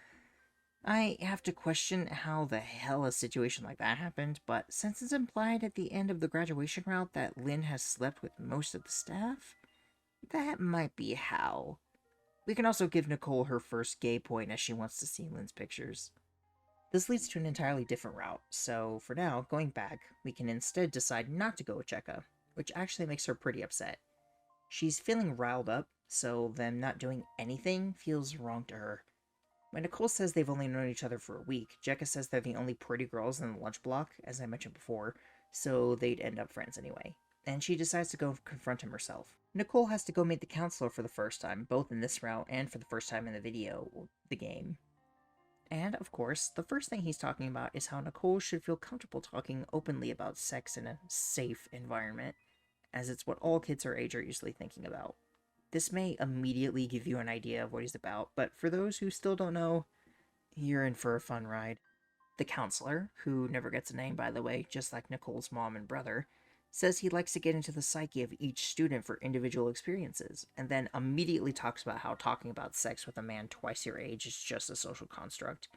I have to question how the hell a situation like that happened, but since it's implied at the end of the graduation route that Lynn has slept with most of the staff, that might be how. We can also give Nicole her first gay point as she wants to see Lynn's pictures. This leads to an entirely different route, so for now, going back, we can instead decide not to go with Jekka, which actually makes her pretty upset. She's feeling riled up, so them not doing anything feels wrong to her. When Nicole says they've only known each other for a week, Jekka says they're the only pretty girls in the lunch block, as I mentioned before, so they'd end up friends anyway. And she decides to go confront him herself. Nicole has to go meet the counselor for the first time, both in this route and for the first time in the video, or the game. And, of course, the first thing he's talking about is how Nicole should feel comfortable talking openly about sex in a safe environment, as it's what all kids her age are usually thinking about. This may immediately give you an idea of what he's about, but for those who still don't know, you're in for a fun ride. The counselor, who never gets a name by the way, just like Nicole's mom and brother, says he likes to get into the psyche of each student for individual experiences, and then immediately talks about how talking about sex with a man twice your age is just a social construct.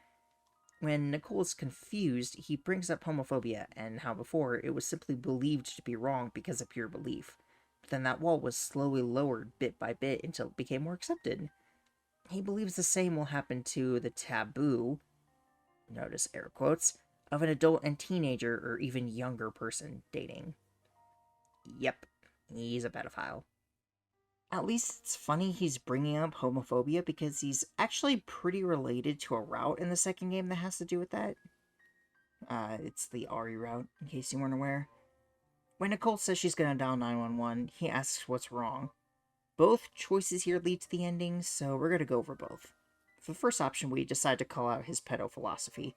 When Nicole is confused, he brings up homophobia, and how before it was simply believed to be wrong because of pure belief. But then that wall was slowly lowered bit by bit until it became more accepted. He believes the same will happen to the taboo, notice air quotes, of an adult and teenager or even younger person dating. Yep, he's a pedophile. At least it's funny he's bringing up homophobia because he's actually pretty related to a route in the second game that has to do with that. It's the Ari route, in case you weren't aware. When Nicole says she's gonna dial 911, he asks what's wrong. Both choices here lead to the ending, so we're gonna go over both. For the first option, we decide to call out his pedo philosophy.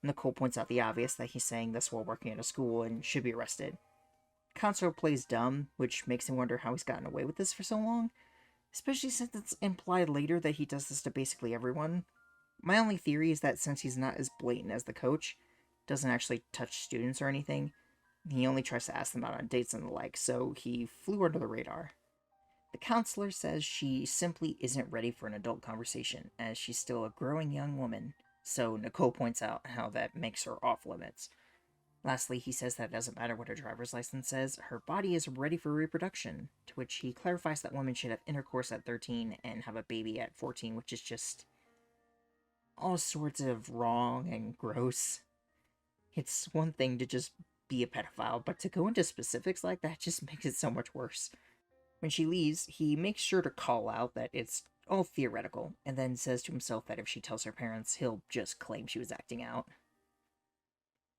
Nicole points out the obvious that he's saying this while working at a school and should be arrested. Counselor plays dumb, which makes him wonder how he's gotten away with this for so long, especially since it's implied later that he does this to basically everyone. My only theory is that since he's not as blatant as the coach, doesn't actually touch students or anything, he only tries to ask them out on dates and the like, so he flew under the radar. The counselor says she simply isn't ready for an adult conversation, as she's still a growing young woman, so Nicole points out how that makes her off limits. Lastly, he says that it doesn't matter what her driver's license says, her body is ready for reproduction, to which he clarifies that women should have intercourse at 13 and have a baby at 14, which is just all sorts of wrong and gross. It's one thing to just be a pedophile, but to go into specifics like that just makes it so much worse. When she leaves, he makes sure to call out that it's all theoretical, and then says to himself that if she tells her parents, he'll just claim she was acting out.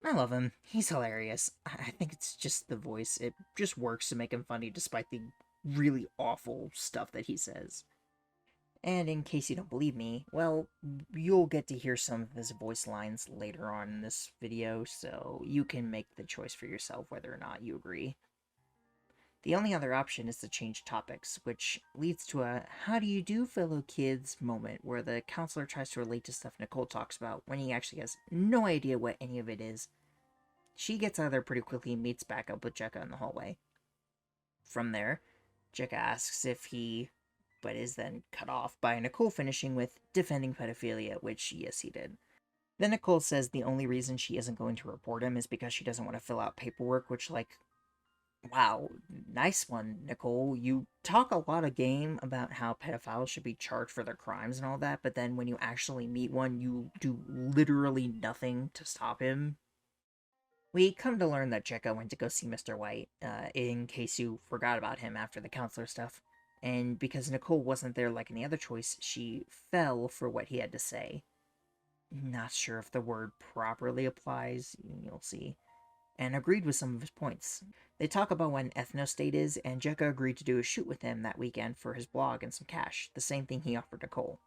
I love him. He's hilarious. I think it's just the voice. It just works to make him funny despite the really awful stuff that he says. And in case you don't believe me, well, you'll get to hear some of his voice lines later on in this video, so you can make the choice for yourself whether or not you agree. The only other option is to change topics, which leads to a "how do you do, fellow kids" moment where the counselor tries to relate to stuff Nicole talks about when he actually has no idea what any of it is. She gets out of there pretty quickly and meets back up with Jekka in the hallway. From there, Jekka asks if he, but is then cut off by Nicole finishing with defending pedophilia, which yes, he did. Then Nicole says the only reason she isn't going to report him is because she doesn't want to fill out paperwork, which, like, wow, nice one, Nicole. You talk a lot of game about how pedophiles should be charged for their crimes and all that, but then when you actually meet one, you do literally nothing to stop him. We come to learn that Jekka went to go see Mr. White, in case you forgot about him after the counselor stuff. And because Nicole wasn't there like any other choice, she fell for what he had to say. Not sure if the word properly applies, you'll see. And agreed with some of his points. They talk about when Ethnostate is, and Jekka agreed to do a shoot with him that weekend for his blog and some cash, the same thing he offered Nicole.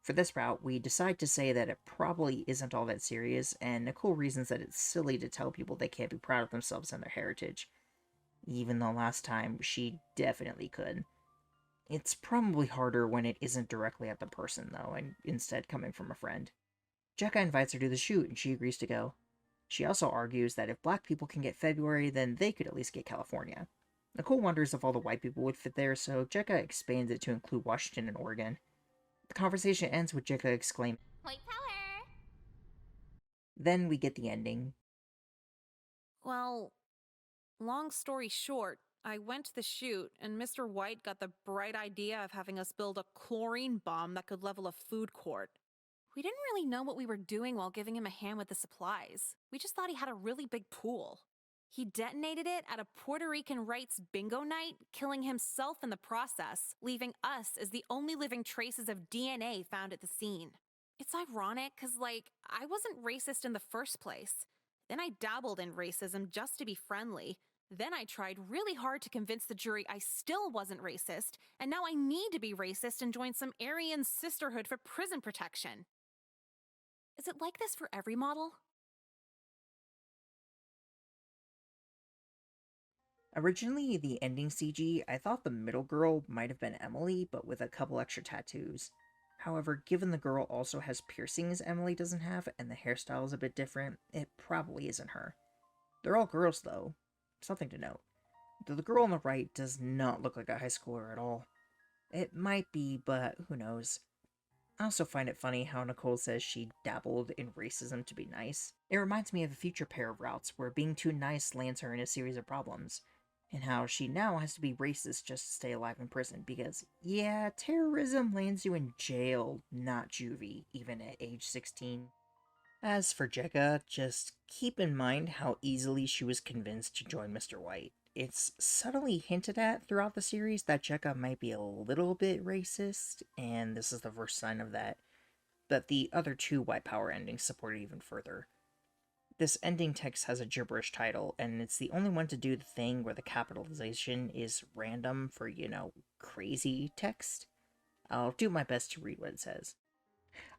For this route, we decide to say that it probably isn't all that serious, and Nicole reasons that it's silly to tell people they can't be proud of themselves and their heritage. Even though last time, she definitely could. It's probably harder when it isn't directly at the person, though, and instead coming from a friend. Jekka invites her to the shoot, and she agrees to go. She also argues that if black people can get February, then they could at least get California. Nicole wonders if all the white people would fit there, so Jekka expands it to include Washington and Oregon. The conversation ends with Jekka exclaiming, White power! Then we get the ending. Well, long story short, I went to the shoot, and Mr. White got the bright idea of having us build a chlorine bomb that could level a food court. We didn't really know what we were doing while giving him a hand with the supplies. We just thought he had a really big pool. He detonated it at a Puerto Rican rights bingo night, killing himself in the process, leaving us as the only living traces of DNA found at the scene. It's ironic because, I wasn't racist in the first place. Then I dabbled in racism just to be friendly. Then I tried really hard to convince the jury I still wasn't racist, and now I need to be racist and join some Aryan sisterhood for prison protection. Is it like this for every model? Originally, the ending CG, I thought the middle girl might have been Emily, but with a couple extra tattoos. However, given the girl also has piercings Emily doesn't have, and the hairstyle is a bit different, it probably isn't her. They're all girls, though. Something to note. Though the girl on the right does not look like a high schooler at all. It might be, but who knows. I also find it funny how Nicole says she dabbled in racism to be nice. It reminds me of a future pair of routes where being too nice lands her in a series of problems, and how she now has to be racist just to stay alive in prison because, yeah, terrorism lands you in jail, not juvie, even at age 16. As for Jekka, just keep in mind how easily she was convinced to join Mr. White. It's subtly hinted at throughout the series that Jekka might be a little bit racist, and this is the first sign of that. But the other two white power endings support it even further. This ending text has a gibberish title, and it's the only one to do the thing where the capitalization is random for, crazy text. I'll do my best to read what it says.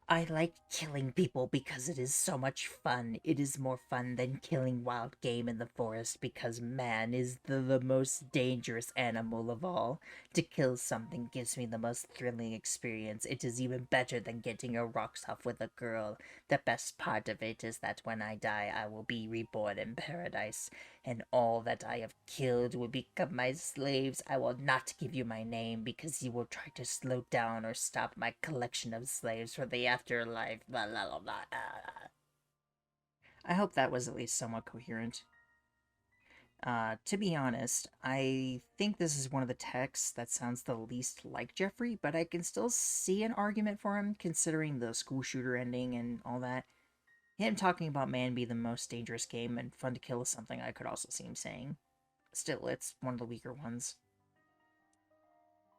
I like killing people because it is so much fun. It is more fun than killing wild game in the forest because man is the most dangerous animal of all. To kill something gives me the most thrilling experience. It is even better than getting a rocks off with a girl. The best part of it is that when I die, I will be reborn in paradise, and all that I have killed will become my slaves. I will not give you my name because you will try to slow down or stop my collection of slaves for the afterlife. Blah, blah, blah, blah. I hope that was at least somewhat coherent. To be honest, I think this is one of the texts that sounds the least like Jeffrey, but I can still see an argument for him considering the school shooter ending and all that. Him talking about man being the most dangerous game and fun to kill is something I could also see him saying. Still, it's one of the weaker ones.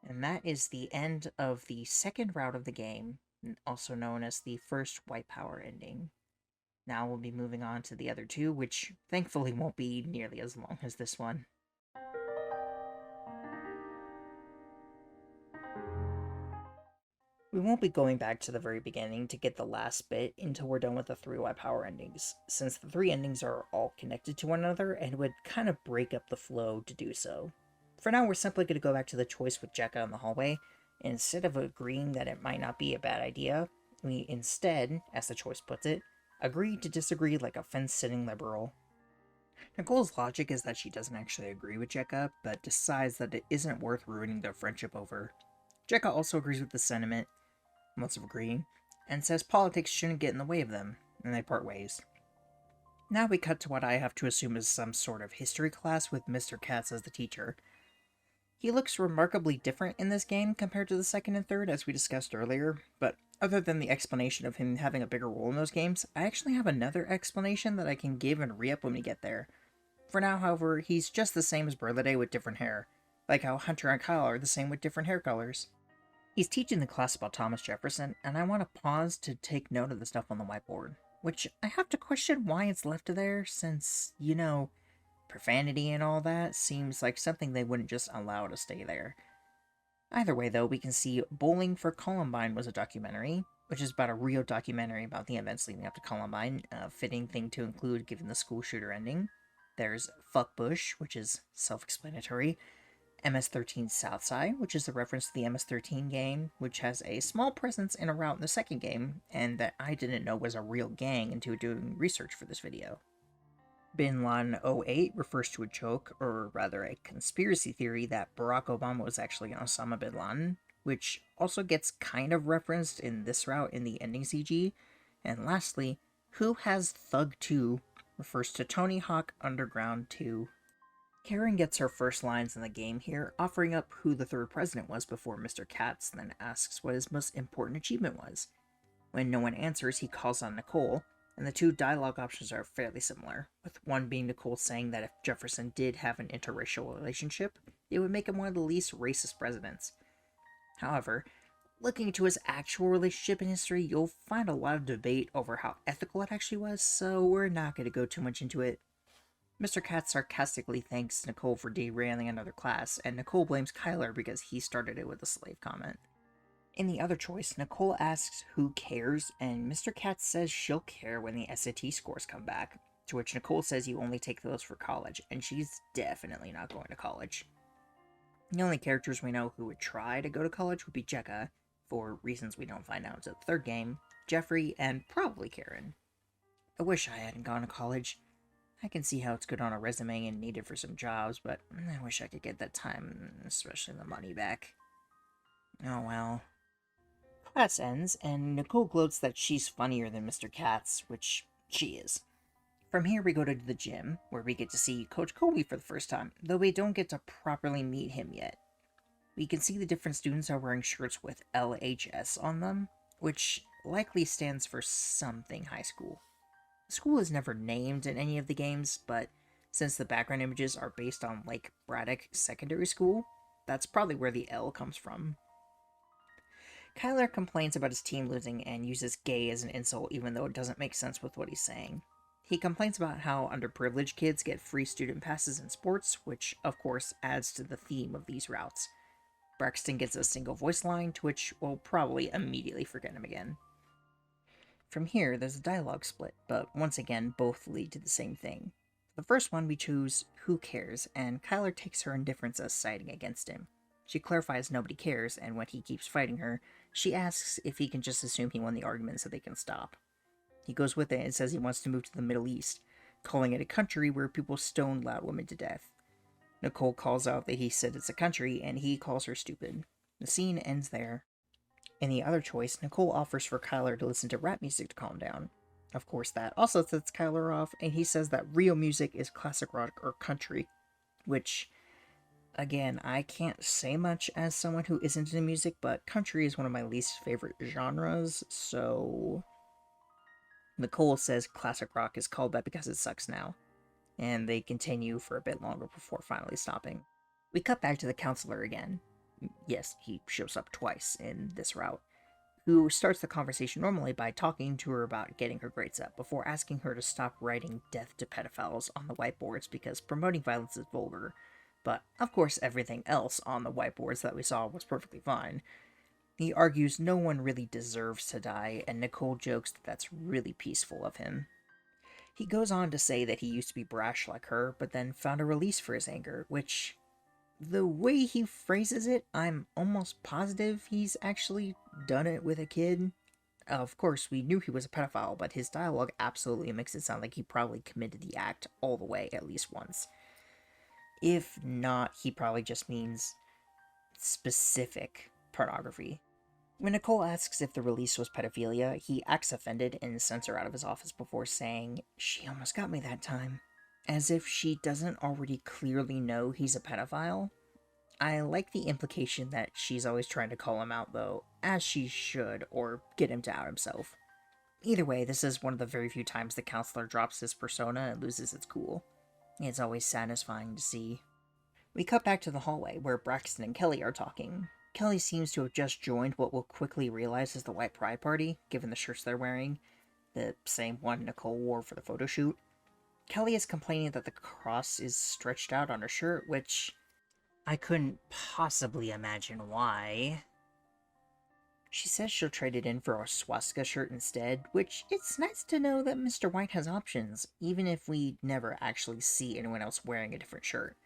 And that is the end of the second route of the game, also known as the first white power ending. Now we'll be moving on to the other two, which thankfully won't be nearly as long as this one. We won't be going back to the very beginning to get the last bit until we're done with the 3Y power endings, since the 3 endings are all connected to one another and it would kind of break up the flow to do so. For now, we're simply going to go back to the choice with Jekka in the hallway, and instead of agreeing that it might not be a bad idea, we instead, as the choice puts it, agree to disagree like a fence-sitting liberal. Nicole's logic is that she doesn't actually agree with Jekka, but decides that it isn't worth ruining their friendship over. Jekka also agrees with the sentiment, most of agreeing, and says politics shouldn't get in the way of them, and they part ways. Now we cut to what I have to assume is some sort of history class with Mr. Katz as the teacher. He looks remarkably different in this game compared to the second and third, as we discussed earlier, but other than the explanation of him having a bigger role in those games, I actually have another explanation that I can give and re-up when we get there. For now, however, he's just the same as Berladay with different hair, like how Hunter and Kyle are the same with different hair colors. He's teaching the class about Thomas Jefferson, and I want to pause to take note of the stuff on the whiteboard, which I have to question why it's left there, since, profanity and all that seems like something they wouldn't just allow to stay there. Either way, though, we can see Bowling for Columbine was a documentary, which is about a real documentary about the events leading up to Columbine, a fitting thing to include given the school shooter ending. There's Fuck Bush, which is self-explanatory, MS-13 Southside, which is a reference to the MS-13 game, which has a small presence in a route in the second game, and that I didn't know was a real gang until doing research for this video. Bin Laden 08 refers to a joke, or rather a conspiracy theory, that Barack Obama was actually Osama bin Laden, which also gets kind of referenced in this route in the ending CG. And lastly, Who Has Thug 2 refers to Tony Hawk Underground 2. Karen gets her first lines in the game here, offering up who the third president was before Mr. Katz then asks what his most important achievement was. When no one answers, he calls on Nicole, and the two dialogue options are fairly similar, with one being Nicole saying that if Jefferson did have an interracial relationship, it would make him one of the least racist presidents. However, looking into his actual relationship in history, you'll find a lot of debate over how ethical it actually was, so we're not going to go too much into it. Mr. Katz sarcastically thanks Nicole for derailing another class, and Nicole blames Kyler because he started it with a slave comment. In the other choice, Nicole asks who cares, and Mr. Katz says she'll care when the SAT scores come back, to which Nicole says you only take those for college, and she's definitely not going to college. The only characters we know who would try to go to college would be Jekka, for reasons we don't find out until the third game, Jeffrey, and probably Karen. I wish I hadn't gone to college. I can see how it's good on a resume and needed for some jobs, but I wish I could get that time, especially the money, back. Oh well. Class ends, and Nicole gloats that she's funnier than Mr. Katz, which she is. From here we go to the gym, where we get to see Coach Colby for the first time, though we don't get to properly meet him yet. We can see the different students are wearing shirts with LHS on them, which likely stands for something high school. The school is never named in any of the games, but since the background images are based on Lake Braddock Secondary School, that's probably where the L comes from. Kyler complains about his team losing and uses gay as an insult even though it doesn't make sense with what he's saying. He complains about how underprivileged kids get free student passes in sports, which of course adds to the theme of these routes. Braxton gets a single voice line, to which we'll probably immediately forget him again. From here, there's a dialogue split, but once again, both lead to the same thing. For the first one, we choose Who Cares, and Kyler takes her indifference as siding against him. She clarifies nobody cares, and when he keeps fighting her, she asks if he can just assume he won the argument so they can stop. He goes with it and says he wants to move to the Middle East, calling it a country where people stone loud women to death. Nicole calls out that he said it's a country, and he calls her stupid. The scene ends there. In the other choice, Nicole offers for Kyler to listen to rap music to calm down. Of course, that also sets Kyler off, and he says that real music is classic rock or country, which, again, I can't say much as someone who isn't into music, but country is one of my least favorite genres, so Nicole says classic rock is called that because it sucks now, and they continue for a bit longer before finally stopping. We cut back to the counselor again. Yes, he shows up twice in this route, who starts the conversation normally by talking to her about getting her grades up, before asking her to stop writing death to pedophiles on the whiteboards because promoting violence is vulgar. But, of course, everything else on the whiteboards that we saw was perfectly fine. He argues no one really deserves to die, and Nicole jokes that that's really peaceful of him. He goes on to say that he used to be brash like her, but then found a release for his anger, which, the way he phrases it, I'm almost positive he's actually done it with a kid. Of course, we knew he was a pedophile, but his dialogue absolutely makes it sound like he probably committed the act all the way at least once. If not, he probably just means specific pornography. When Nicole asks if the release was pedophilia, he acts offended and sends her out of his office before saying, "She almost got me that time," as if she doesn't already clearly know he's a pedophile. I like the implication that she's always trying to call him out, though, as she should, or get him to out himself. Either way, this is one of the very few times the counselor drops his persona and loses its cool. It's always satisfying to see. We cut back to the hallway, where Braxton and Kelly are talking. Kelly seems to have just joined what we'll quickly realize is the White Pride Party, given the shirts they're wearing, the same one Nicole wore for the photo shoot. Kelly is complaining that the cross is stretched out on her shirt, which I couldn't possibly imagine why. She says she'll trade it in for a swastika shirt instead, which it's nice to know that Mr. White has options, even if we never actually see anyone else wearing a different shirt.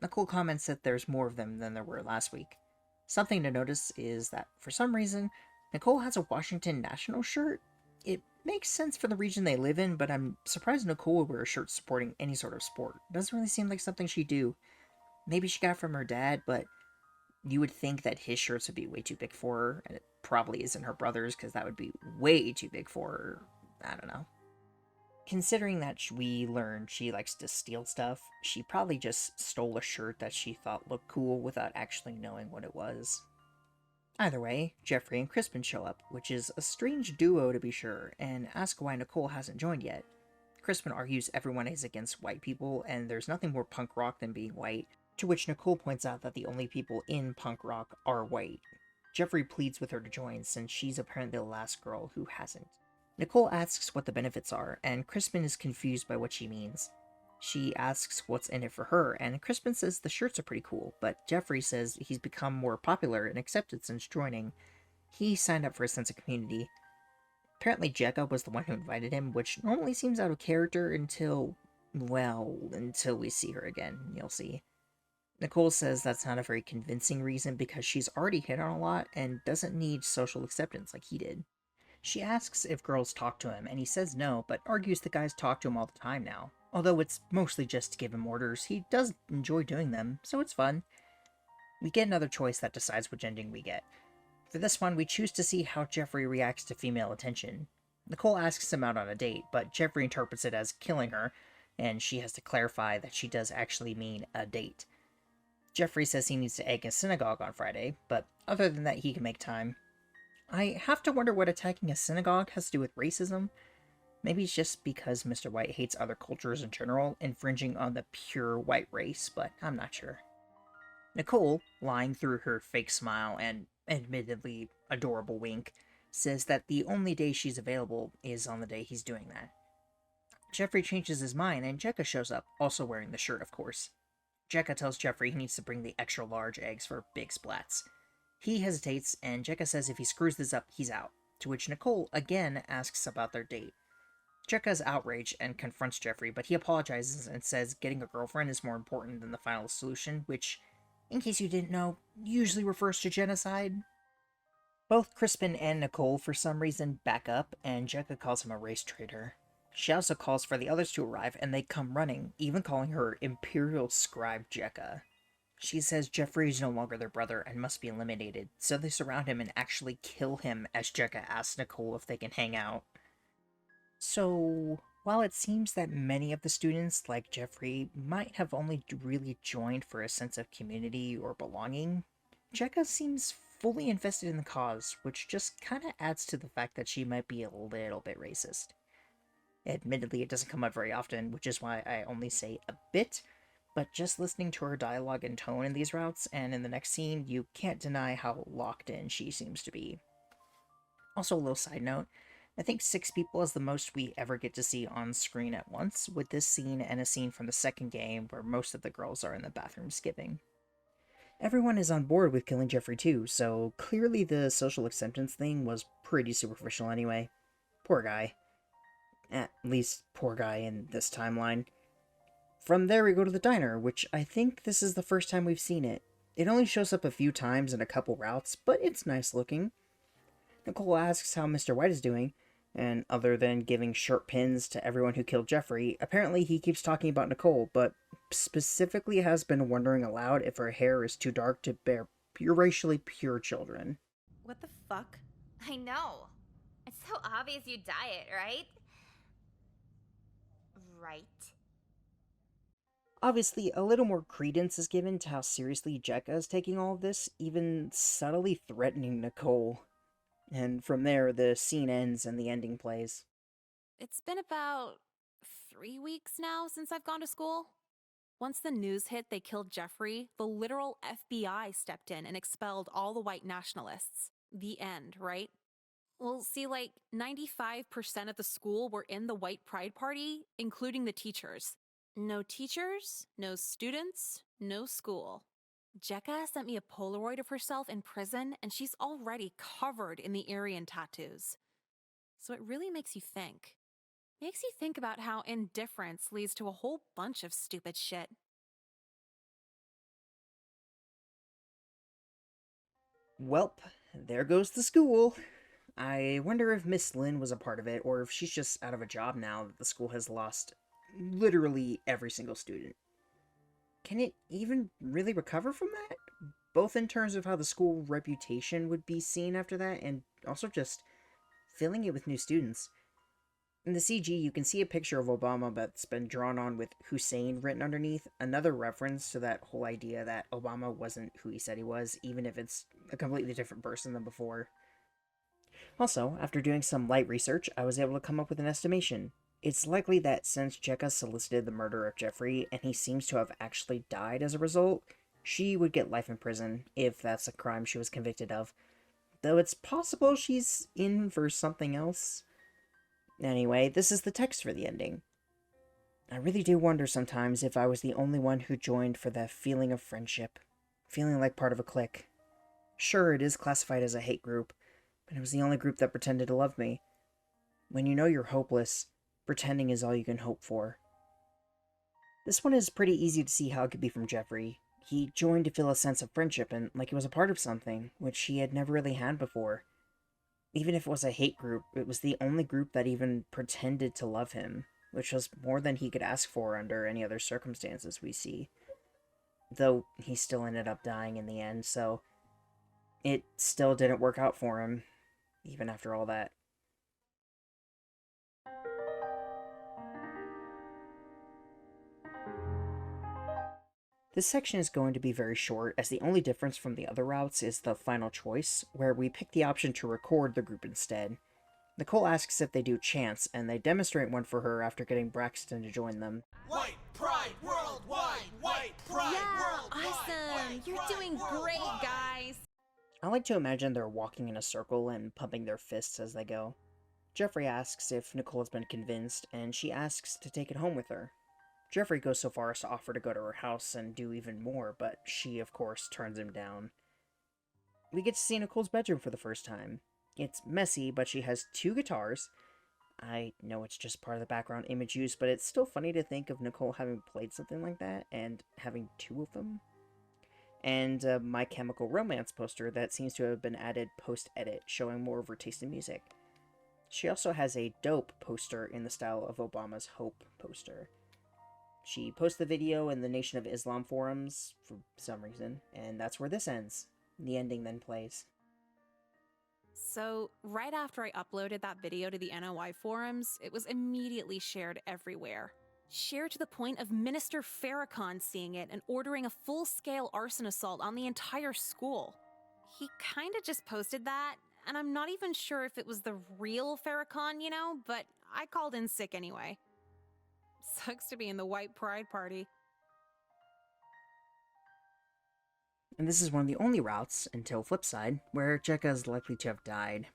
Nicole comments that there's more of them than there were last week. Something to notice is that, for some reason, Nicole has a Washington National shirt. It makes sense for the region they live in, but I'm surprised Nicole would wear a shirt supporting any sort of sport. Doesn't really seem like something she'd do. Maybe she got it from her dad, but you would think that his shirts would be way too big for her, and it probably isn't her brother's, because that would be way too big for her. I don't know. Considering that we learned she likes to steal stuff, she probably just stole a shirt that she thought looked cool without actually knowing what it was. Either way, Jeffrey and Crispin show up, which is a strange duo to be sure, and ask why Nicole hasn't joined yet. Crispin argues everyone is against white people, and there's nothing more punk rock than being white, to which Nicole points out that the only people in punk rock are white. Jeffrey pleads with her to join, since she's apparently the last girl who hasn't. Nicole asks what the benefits are, and Crispin is confused by what she means. She asks what's in it for her, and Crispin says the shirts are pretty cool, but Jeffrey says he's become more popular and accepted since joining. He signed up for a sense of community. Apparently Jekka was the one who invited him, which normally seems out of character until we see her again, you'll see. Nicole says that's not a very convincing reason because she's already hit on a lot and doesn't need social acceptance like he did. She asks if girls talk to him, and he says no, but argues the guys talk to him all the time now. Although it's mostly just to give him orders, he does enjoy doing them, so it's fun. We get another choice that decides which ending we get. For this one, we choose to see how Jeffrey reacts to female attention. Nicole asks him out on a date, but Jeffrey interprets it as killing her, and she has to clarify that she does actually mean a date. Jeffrey says he needs to egg a synagogue on Friday, but other than that he can make time. I have to wonder what attacking a synagogue has to do with racism. Maybe it's just because Mr. White hates other cultures in general, infringing on the pure white race, but I'm not sure. Nicole, lying through her fake smile and admittedly adorable wink, says that the only day she's available is on the day he's doing that. Jeffrey changes his mind and Jekka shows up, also wearing the shirt, of course. Jekka tells Jeffrey he needs to bring the extra large eggs for big splats. He hesitates, and Jekka says if he screws this up, he's out, to which Nicole again asks about their date. Jekka is outraged and confronts Jeffrey, but he apologizes and says getting a girlfriend is more important than the final solution, which, in case you didn't know, usually refers to genocide. Both Crispin and Nicole, for some reason, back up, and Jekka calls him a race traitor. She also calls for the others to arrive, and they come running, even calling her Imperial Scribe Jekka. She says Jeffrey is no longer their brother and must be eliminated, so they surround him and actually kill him as Jekka asks Nicole if they can hang out. So, while it seems that many of the students, like Jeffrey, might have only really joined for a sense of community or belonging, Jekka seems fully invested in the cause, which just kinda adds to the fact that she might be a little bit racist. Admittedly, it doesn't come up very often, which is why I only say a bit, but just listening to her dialogue and tone in these routes, and in the next scene, you can't deny how locked in she seems to be. Also, a little side note, I think 6 people is the most we ever get to see on screen at once, with this scene and a scene from the second game where most of the girls are in the bathroom skipping. Everyone is on board with killing Jeffrey too, so clearly the social acceptance thing was pretty superficial anyway. Poor guy. At least, poor guy in this timeline. From there we go to the diner, which I think this is the first time we've seen it. It only shows up a few times in a couple routes, but it's nice looking. Nicole asks how Mr. White is doing, and other than giving shirt pins to everyone who killed Jeffrey, apparently he keeps talking about Nicole, but specifically has been wondering aloud if her hair is too dark to bear racially pure children. What the fuck? I know. It's so obvious you dye it, right? Right. Obviously, a little more credence is given to how seriously Jekka is taking all of this, even subtly threatening Nicole. And from there, the scene ends and the ending plays. It's been about 3 weeks now since I've gone to school. Once the news hit they killed Jeffrey, the literal FBI stepped in and expelled all the white nationalists. The end, right? Well, see, like 95% of the school were in the white pride party, including the teachers. No teachers, no students, no school. Jekka sent me a Polaroid of herself in prison, and she's already covered in the Aryan tattoos. So it really makes you think. Makes you think about how indifference leads to a whole bunch of stupid shit. Welp, there goes the school. I wonder if Miss Lynn was a part of it, or if she's just out of a job now that the school has lost literally every single student. Can it even really recover from that? Both in terms of how the school reputation would be seen after that, and also just filling it with new students. In the CG, you can see a picture of Obama that's been drawn on with Hussein written underneath, another reference to that whole idea that Obama wasn't who he said he was, even if it's a completely different person than before. Also, after doing some light research, I was able to come up with an estimation. It's likely that since Jekka solicited the murder of Jeffrey, and he seems to have actually died as a result, she would get life in prison, if that's a crime she was convicted of. Though it's possible she's in for something else. Anyway, this is the text for the ending. I really do wonder sometimes if I was the only one who joined for the feeling of friendship. Feeling like part of a clique. Sure, it is classified as a hate group, but it was the only group that pretended to love me. When you know you're hopeless, pretending is all you can hope for. This one is pretty easy to see how it could be from Jeffrey. He joined to feel a sense of friendship and like he was a part of something, which he had never really had before. Even if it was a hate group, it was the only group that even pretended to love him, which was more than he could ask for under any other circumstances we see. Though he still ended up dying in the end, so it still didn't work out for him, even after all that. This section is going to be very short, as the only difference from the other routes is the final choice, where we pick the option to record the group instead. Nicole asks if they do chants, and they demonstrate one for her after getting Braxton to join them. White pride worldwide! White pride worldwide! Awesome! You're doing great, guys! I like to imagine they're walking in a circle and pumping their fists as they go. Jeffrey asks if Nicole has been convinced, and she asks to take it home with her. Jeffrey goes so far as to offer to go to her house and do even more, but she, of course, turns him down. We get to see Nicole's bedroom for the first time. It's messy, but she has 2 guitars. I know it's just part of the background image use, but it's still funny to think of Nicole having played something like that and having 2 of them. And a My Chemical Romance poster that seems to have been added post-edit, showing more of her taste in music. She also has a Dope poster in the style of Obama's Hope poster. She posts the video in the Nation of Islam forums, for some reason, and that's where this ends. The ending then plays. So, right after I uploaded that video to the NOI forums, it was immediately shared everywhere. Shared to the point of Minister Farrakhan seeing it and ordering a full-scale arson assault on the entire school. He kinda just posted that, and I'm not even sure if it was the real Farrakhan, but I called in sick anyway. Sucks to be in the white pride party. And this is one of the only routes, until Flipside, where Jekka is likely to have died.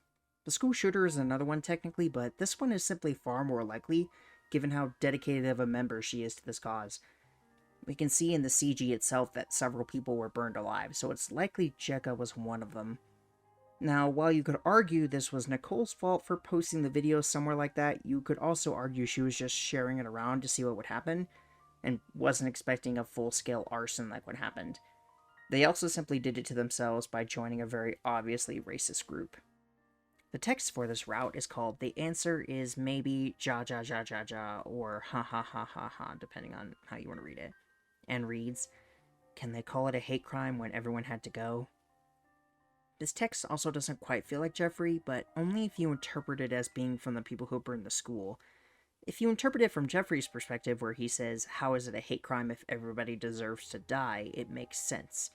The school shooter is another one technically, but this one is simply far more likely, given how dedicated of a member she is to this cause. We can see in the CG itself that several people were burned alive, so it's likely Jekka was one of them. Now, while you could argue this was Nicole's fault for posting the video somewhere like that, you could also argue she was just sharing it around to see what would happen, and wasn't expecting a full-scale arson like what happened. They also simply did it to themselves by joining a very obviously racist group. The text for this route is called "The answer is maybe ja ja ja ja ja" or "ha ha ha ha ha," depending on how you want to read it, and reads, "Can they call it a hate crime when everyone had to go?" This text also doesn't quite feel like Jeffrey, but only if you interpret it as being from the people who burned the school. If you interpret it from Jeffrey's perspective, where he says, "How is it a hate crime if everybody deserves to die?" it makes sense.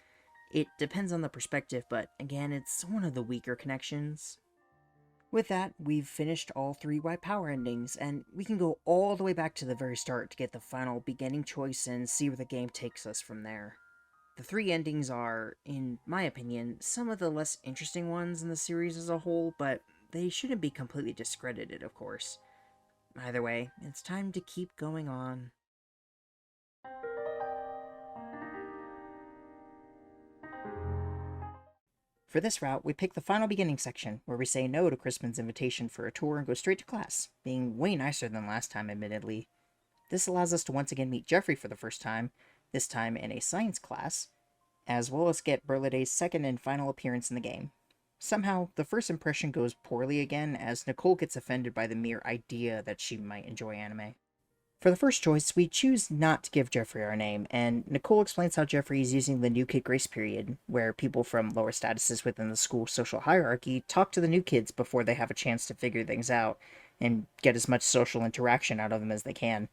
It depends on the perspective, but again, it's one of the weaker connections. With that, we've finished all 3 white power endings, and we can go all the way back to the very start to get the final beginning choice and see where the game takes us from there. The 3 endings are, in my opinion, some of the less interesting ones in the series as a whole, but they shouldn't be completely discredited, of course. Either way, it's time to keep going on. For this route, we pick the final beginning section, where we say no to Crispin's invitation for a tour and go straight to class, being way nicer than last time, admittedly. This allows us to once again meet Jeffrey for the first time, this time in a science class, as well as get Berladay's second and final appearance in the game. Somehow, the first impression goes poorly again, as Nicole gets offended by the mere idea that she might enjoy anime. For the first choice, we choose not to give Jeffrey our name, and Nicole explains how Jeffrey is using the new kid grace period, where people from lower statuses within the school social hierarchy talk to the new kids before they have a chance to figure things out, and get as much social interaction out of them as they can.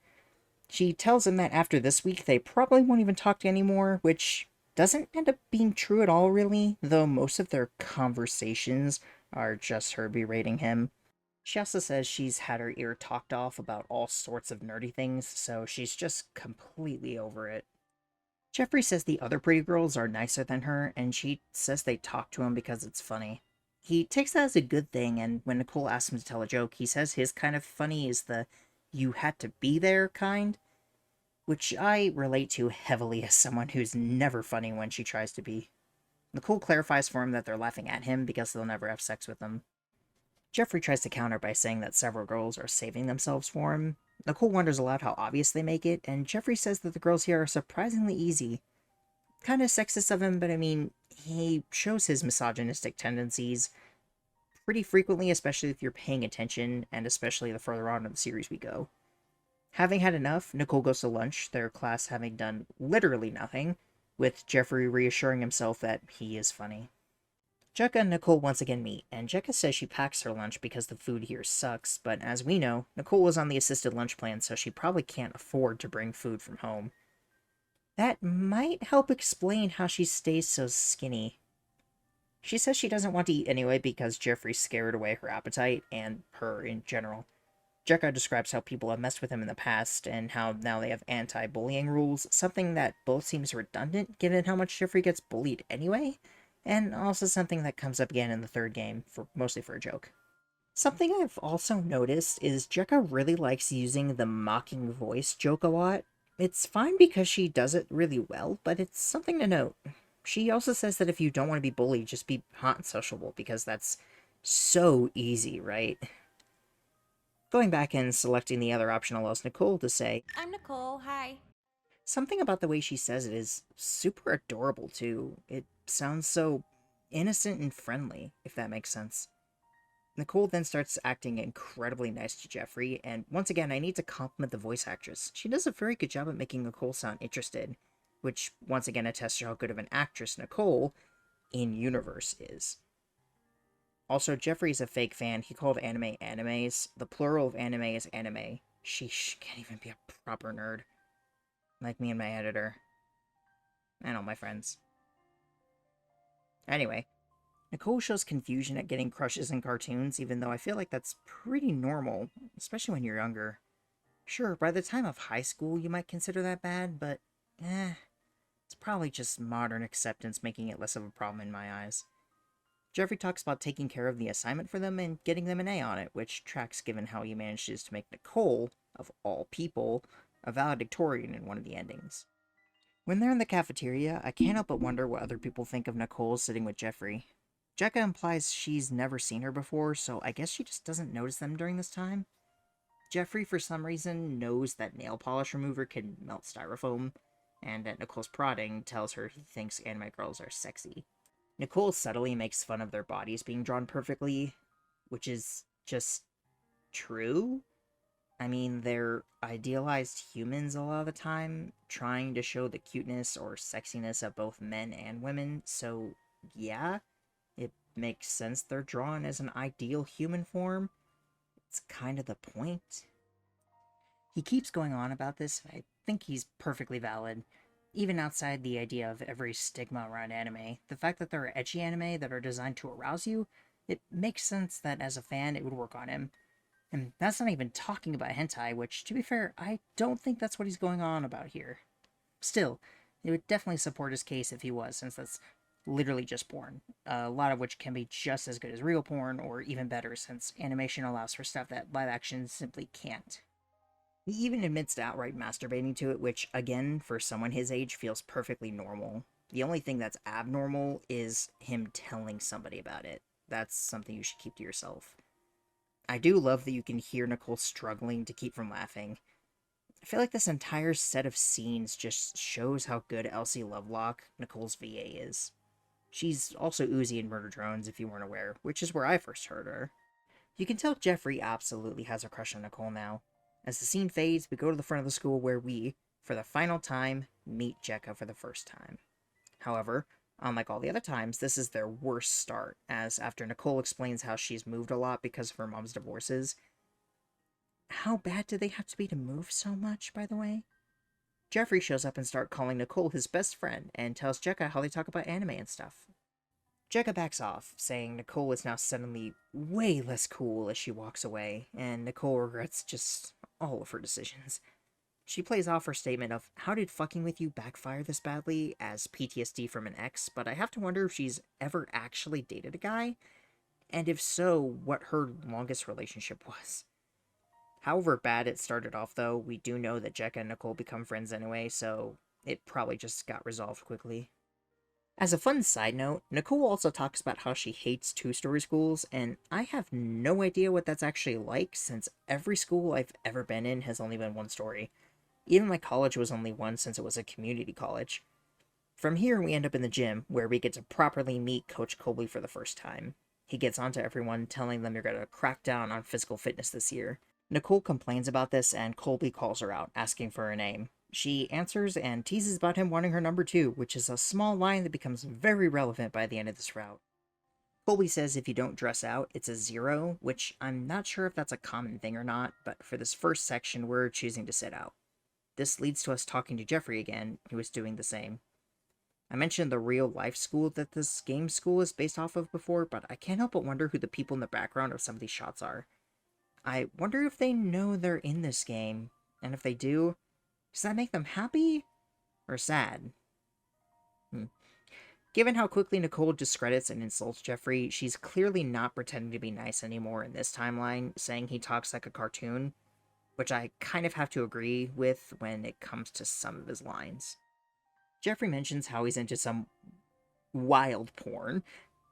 She tells him that after this week, they probably won't even talk anymore, which doesn't end up being true at all, really, though most of their conversations are just her berating him. She also says she's had her ear talked off about all sorts of nerdy things, so she's just completely over it. Jeffrey says the other pretty girls are nicer than her, and she says they talk to him because it's funny. He takes that as a good thing, and when Nicole asks him to tell a joke, he says his kind of funny is the "you had to be there" kind, which I relate to heavily as someone who's never funny when she tries to be. Nicole clarifies for him that they're laughing at him because they'll never have sex with him. Jeffrey tries to counter by saying that several girls are saving themselves for him. Nicole wonders aloud how obvious they make it, and Jeffrey says that the girls here are surprisingly easy. Kinda sexist of him, but I mean, he shows his misogynistic tendencies pretty frequently, especially if you're paying attention, and especially the further on in the series we go. Having had enough, Nicole goes to lunch, their class having done literally nothing, with Jeffrey reassuring himself that he is funny. Jekka and Nicole once again meet, and Jekka says she packs her lunch because the food here sucks, but as we know, Nicole was on the assisted lunch plan, so she probably can't afford to bring food from home. That might help explain how she stays so skinny. She says she doesn't want to eat anyway because Jeffrey scared away her appetite, and her in general. Jekka describes how people have messed with him in the past, and how now they have anti-bullying rules, something that both seems redundant given how much Jeffrey gets bullied anyway, and also something that comes up again in the third game, mostly for a joke. Something I've also noticed is Jekka really likes using the mocking voice joke a lot. It's fine because she does it really well, but it's something to note. She also says that if you don't want to be bullied, just be hot and sociable, because that's so easy, right? Going back and selecting the other option allows Nicole to say, I'm Nicole, hi. something about the way she says it is super adorable, too. It sounds so innocent and friendly, if that makes sense. Nicole then starts acting incredibly nice to Jeffrey, and once again, I need to compliment the voice actress. She does a very good job at making Nicole sound interested, which once again attests to how good of an actress Nicole, in-universe, is. Also, Jeffrey's a fake fan. He called anime animes. The plural of anime is anime. Sheesh, can't even be a proper nerd. Like me and my editor. And all my friends. Anyway, Nicole shows confusion at getting crushes in cartoons, even though I feel like that's pretty normal, especially when you're younger. Sure, by the time of high school you might consider that bad, but it's probably just modern acceptance making it less of a problem in my eyes. Jeffrey talks about taking care of the assignment for them and getting them an A on it, which tracks given how he manages to make Nicole, of all people, a valedictorian in one of the endings. When they're in the cafeteria, I can't help but wonder what other people think of Nicole sitting with Jeffrey. Jekka implies she's never seen her before, so I guess she just doesn't notice them during this time. Jeffrey, for some reason, knows that nail polish remover can melt styrofoam, and at Nicole's prodding, tells her he thinks anime girls are sexy. Nicole subtly makes fun of their bodies being drawn perfectly, which is just true. I mean, they're idealized humans a lot of the time, trying to show the cuteness or sexiness of both men and women, so yeah, it makes sense they're drawn as an ideal human form. It's kind of the point. He keeps going on about this, and I think he's perfectly valid. Even outside the idea of every stigma around anime, the fact that there are ecchi anime that are designed to arouse you, it makes sense that as a fan it would work on him. And that's not even talking about hentai, which, to be fair, I don't think that's what he's going on about here. Still, it would definitely support his case if he was, since that's literally just porn. A lot of which can be just as good as real porn, or even better, since animation allows for stuff that live action simply can't. He even admits to outright masturbating to it, which, again, for someone his age, feels perfectly normal. The only thing that's abnormal is him telling somebody about it. That's something you should keep to yourself. I do love that you can hear Nicole struggling to keep from laughing. I feel like this entire set of scenes just shows how good Elsie Lovelock, Nicole's VA, is. She's also Uzi in Murder Drones, if you weren't aware, which is where I first heard her. You can tell Jeffrey absolutely has a crush on Nicole now. As the scene fades, we go to the front of the school where we, for the final time, meet Jekka for the first time. However, unlike all the other times, this is their worst start, as after Nicole explains how she's moved a lot because of her mom's divorces. How bad do they have to be to move so much, by the way? Jeffrey shows up and starts calling Nicole his best friend, and tells Jekka how they talk about anime and stuff. Jekka backs off, saying Nicole is now suddenly way less cool as she walks away, and Nicole regrets just all of her decisions. She plays off her statement of, how did fucking with you backfire this badly, as PTSD from an ex, but I have to wonder if she's ever actually dated a guy, and if so, what her longest relationship was. However bad it started off though, we do know that Jekka and Nicole become friends anyway, so it probably just got resolved quickly. As a fun side note, Nicole also talks about how she hates two-story schools, and I have no idea what that's actually like, since every school I've ever been in has only been one story. Even my college was only one since it was a community college. From here, we end up in the gym, where we get to properly meet Coach Colby for the first time. He gets onto everyone, telling them you're going to crack down on physical fitness this year. Nicole complains about this, and Colby calls her out, asking for her name. She answers and teases about him wanting her number 2, which is a small line that becomes very relevant by the end of this route. Colby says if you don't dress out, it's a 0, which I'm not sure if that's a common thing or not, but for this first section, we're choosing to sit out. This leads to us talking to Jeffrey again, who is doing the same. I mentioned the real-life school that this game school is based off of before, but I can't help but wonder who the people in the background of some of these shots are. I wonder if they know they're in this game, and if they do, does that make them happy or sad? Given how quickly Nicole discredits and insults Jeffrey, she's clearly not pretending to be nice anymore in this timeline, saying he talks like a cartoon, which I kind of have to agree with when it comes to some of his lines. Jeffrey mentions how he's into some wild porn,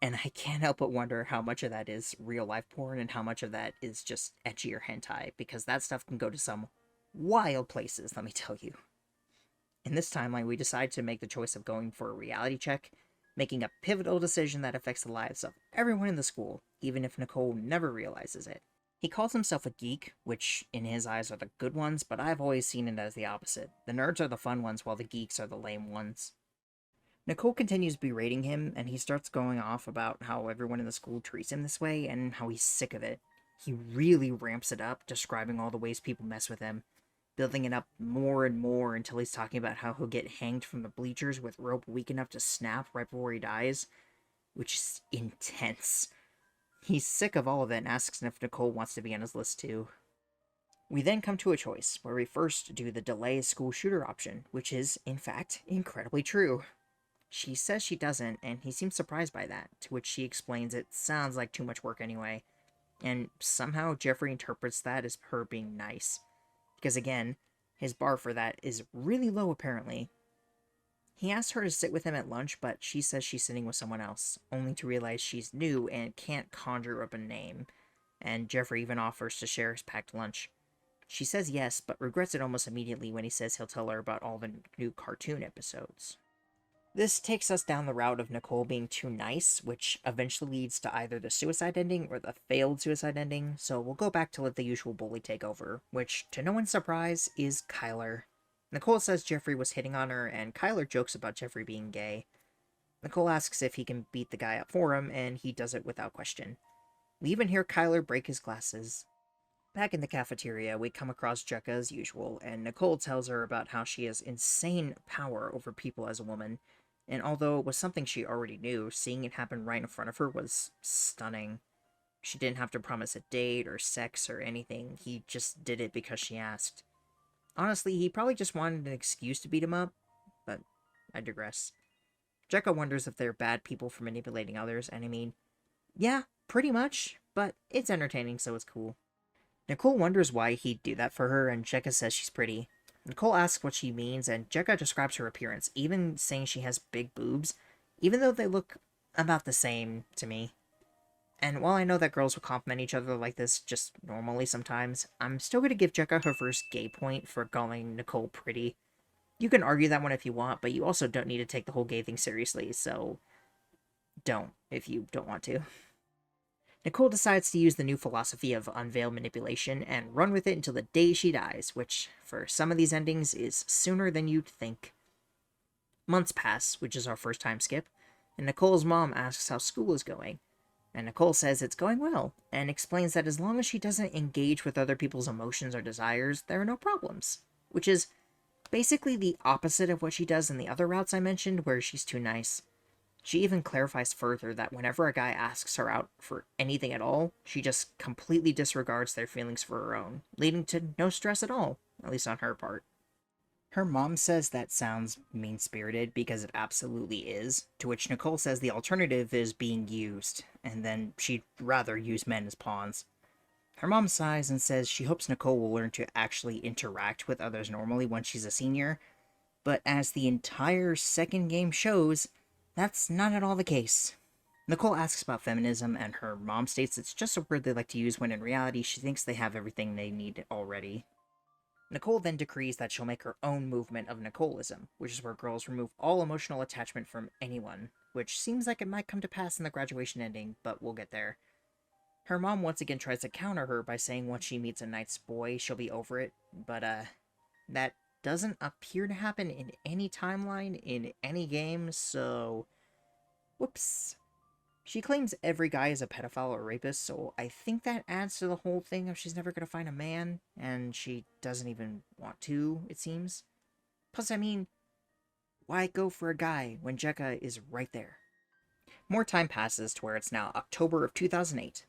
and I can't help but wonder how much of that is real-life porn and how much of that is just ecchi or hentai, because that stuff can go to some wild places, let me tell you. In this timeline, we decide to make the choice of going for a reality check, making a pivotal decision that affects the lives of everyone in the school, even if Nicole never realizes it. He calls himself a geek, which in his eyes are the good ones, but I've always seen it as the opposite. The nerds are the fun ones, while the geeks are the lame ones. Nicole continues berating him, and he starts going off about how everyone in the school treats him this way, and how he's sick of it. He really ramps it up, describing all the ways people mess with him, building it up more and more until he's talking about how he'll get hanged from the bleachers with rope weak enough to snap right before he dies, which is intense. He's sick of all of it and asks if Nicole wants to be on his list too. We then come to a choice, where we first do the delay school shooter option, which is, in fact, incredibly true. She says she doesn't, and he seems surprised by that, to which she explains it sounds like too much work anyway, and somehow Jeffrey interprets that as her being nice. Because again, his bar for that is really low apparently. He asks her to sit with him at lunch, but she says she's sitting with someone else, only to realize she's new and can't conjure up a name, and Jeffrey even offers to share his packed lunch. She says yes, but regrets it almost immediately when he says he'll tell her about all the new cartoon episodes. This takes us down the route of Nicole being too nice, which eventually leads to either the suicide ending or the failed suicide ending, so we'll go back to let the usual bully take over, which, to no one's surprise, is Kyler. Nicole says Jeffrey was hitting on her, and Kyler jokes about Jeffrey being gay. Nicole asks if he can beat the guy up for him, and he does it without question. We even hear Kyler break his glasses. Back in the cafeteria, we come across Jekka as usual, and Nicole tells her about how she has insane power over people as a woman, and although it was something she already knew, seeing it happen right in front of her was stunning. She didn't have to promise a date or sex or anything, he just did it because she asked. Honestly, he probably just wanted an excuse to beat him up, but I digress. Jekka wonders if they're bad people for manipulating others, and I mean, yeah, pretty much, but it's entertaining, so it's cool. Nicole wonders why he'd do that for her, and Jekka says she's pretty. Nicole asks what she means, and Jekka describes her appearance, even saying she has big boobs, even though they look about the same to me. And while I know that girls will compliment each other like this just normally sometimes, I'm still going to give Jekka her first gay point for calling Nicole pretty. You can argue that one if you want, but you also don't need to take the whole gay thing seriously, so don't if you don't want to. Nicole decides to use the new philosophy of unveil manipulation and run with it until the day she dies, which, for some of these endings, is sooner than you'd think. Months pass, which is our first time skip, and Nicole's mom asks how school is going. And Nicole says it's going well, and explains that as long as she doesn't engage with other people's emotions or desires, there are no problems. Which is basically the opposite of what she does in the other routes I mentioned, where she's too nice. She even clarifies further that whenever a guy asks her out for anything at all, she just completely disregards their feelings for her own, leading to no stress at all, at least on her part. Her mom says that sounds mean-spirited because it absolutely is, to which Nicole says the alternative is being used, and then she'd rather use men as pawns. Her mom sighs and says she hopes Nicole will learn to actually interact with others normally once she's a senior, but as the entire second game shows, that's not at all the case. Nicole asks about feminism, and her mom states it's just a word they like to use when in reality she thinks they have everything they need already. Nicole then decrees that she'll make her own movement of Nicolism, which is where girls remove all emotional attachment from anyone, which seems like it might come to pass in the graduation ending, but we'll get there. Her mom once again tries to counter her by saying once she meets a nice boy, she'll be over it, but that doesn't appear to happen in any timeline, in any game, so whoops. She claims every guy is a pedophile or rapist, so I think that adds to the whole thing of she's never going to find a man, and she doesn't even want to, it seems. Plus, I mean, why go for a guy when Jekka is right there? More time passes to where it's now October of 2008.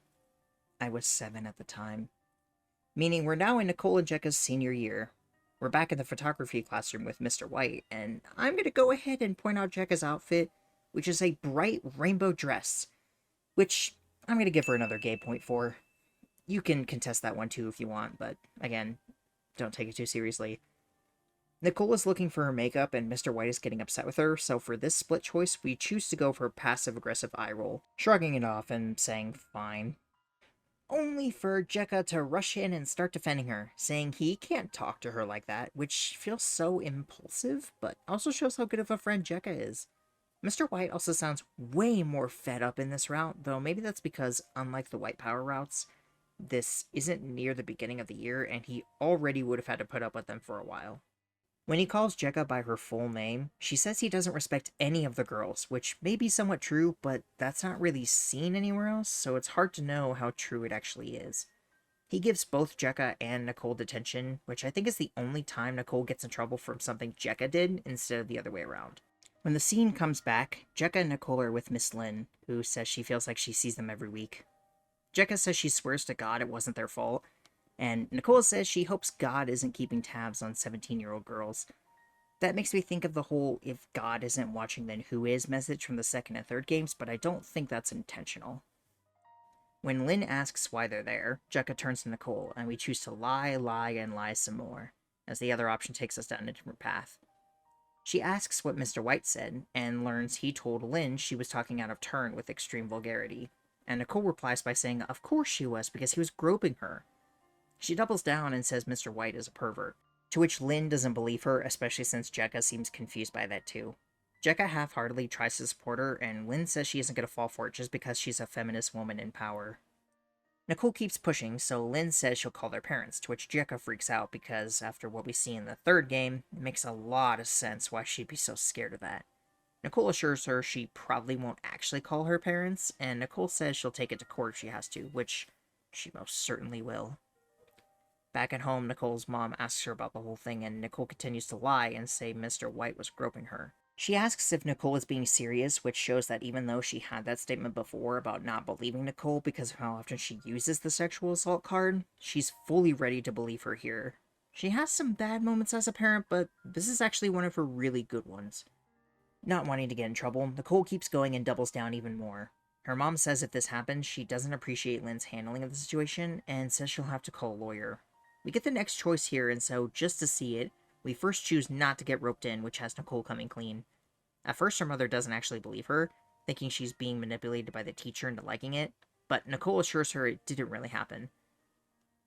I was 7 at the time. Meaning we're now in Nicole and Jekka's senior year. We're back in the photography classroom with Mr. White, and I'm going to go ahead and point out Jekka's outfit, which is a bright rainbow dress, which I'm going to give her another gay point for. You can contest that one too if you want, but again, don't take it too seriously. Nicole is looking for her makeup, and Mr. White is getting upset with her, so for this split choice, we choose to go for passive-aggressive eye roll, shrugging it off and saying fine. Only for Jekka to rush in and start defending her, saying he can't talk to her like that, which feels so impulsive, but also shows how good of a friend Jekka is. Mr. White also sounds way more fed up in this route, though maybe that's because, unlike the White Power routes, this isn't near the beginning of the year, and he already would have had to put up with them for a while. When he calls Jekka by her full name, she says he doesn't respect any of the girls, which may be somewhat true, but that's not really seen anywhere else, so it's hard to know how true it actually is. He gives both Jekka and Nicole detention, which I think is the only time Nicole gets in trouble from something Jekka did, instead of the other way around. When the scene comes back, Jekka and Nicole are with Miss Lynn, who says she feels like she sees them every week. Jekka says she swears to God it wasn't their fault, and Nicole says she hopes God isn't keeping tabs on 17-year-old girls. That makes me think of the whole if God isn't watching then who is message from the second and third games, but I don't think that's intentional. When Lynn asks why they're there, Jekka turns to Nicole, and we choose to lie, and lie some more, as the other option takes us down a different path. She asks what Mr. White said, and learns he told Lynn she was talking out of turn with extreme vulgarity. And Nicole replies by saying of course she was, because he was groping her. She doubles down and says Mr. White is a pervert, to which Lynn doesn't believe her, especially since Jekka seems confused by that too. Jekka half-heartedly tries to support her, and Lynn says she isn't going to fall for it just because she's a feminist woman in power. Nicole keeps pushing, so Lynn says she'll call their parents, to which Jekka freaks out because, after what we see in the third game, it makes a lot of sense why she'd be so scared of that. Nicole assures her she probably won't actually call her parents, and Nicole says she'll take it to court if she has to, which she most certainly will. Back at home, Nicole's mom asks her about the whole thing, and Nicole continues to lie and say Mr. White was groping her. She asks if Nicole is being serious, which shows that even though she had that statement before about not believing Nicole because of how often she uses the sexual assault card, she's fully ready to believe her here. She has some bad moments as a parent, but this is actually one of her really good ones. Not wanting to get in trouble, Nicole keeps going and doubles down even more. Her mom says if this happens, she doesn't appreciate Lynn's handling of the situation, and says she'll have to call a lawyer. We get the next choice here, and so, just to see it, we first choose not to get roped in, which has Nicole coming clean. At first, her mother doesn't actually believe her, thinking she's being manipulated by the teacher into liking it, but Nicole assures her it didn't really happen.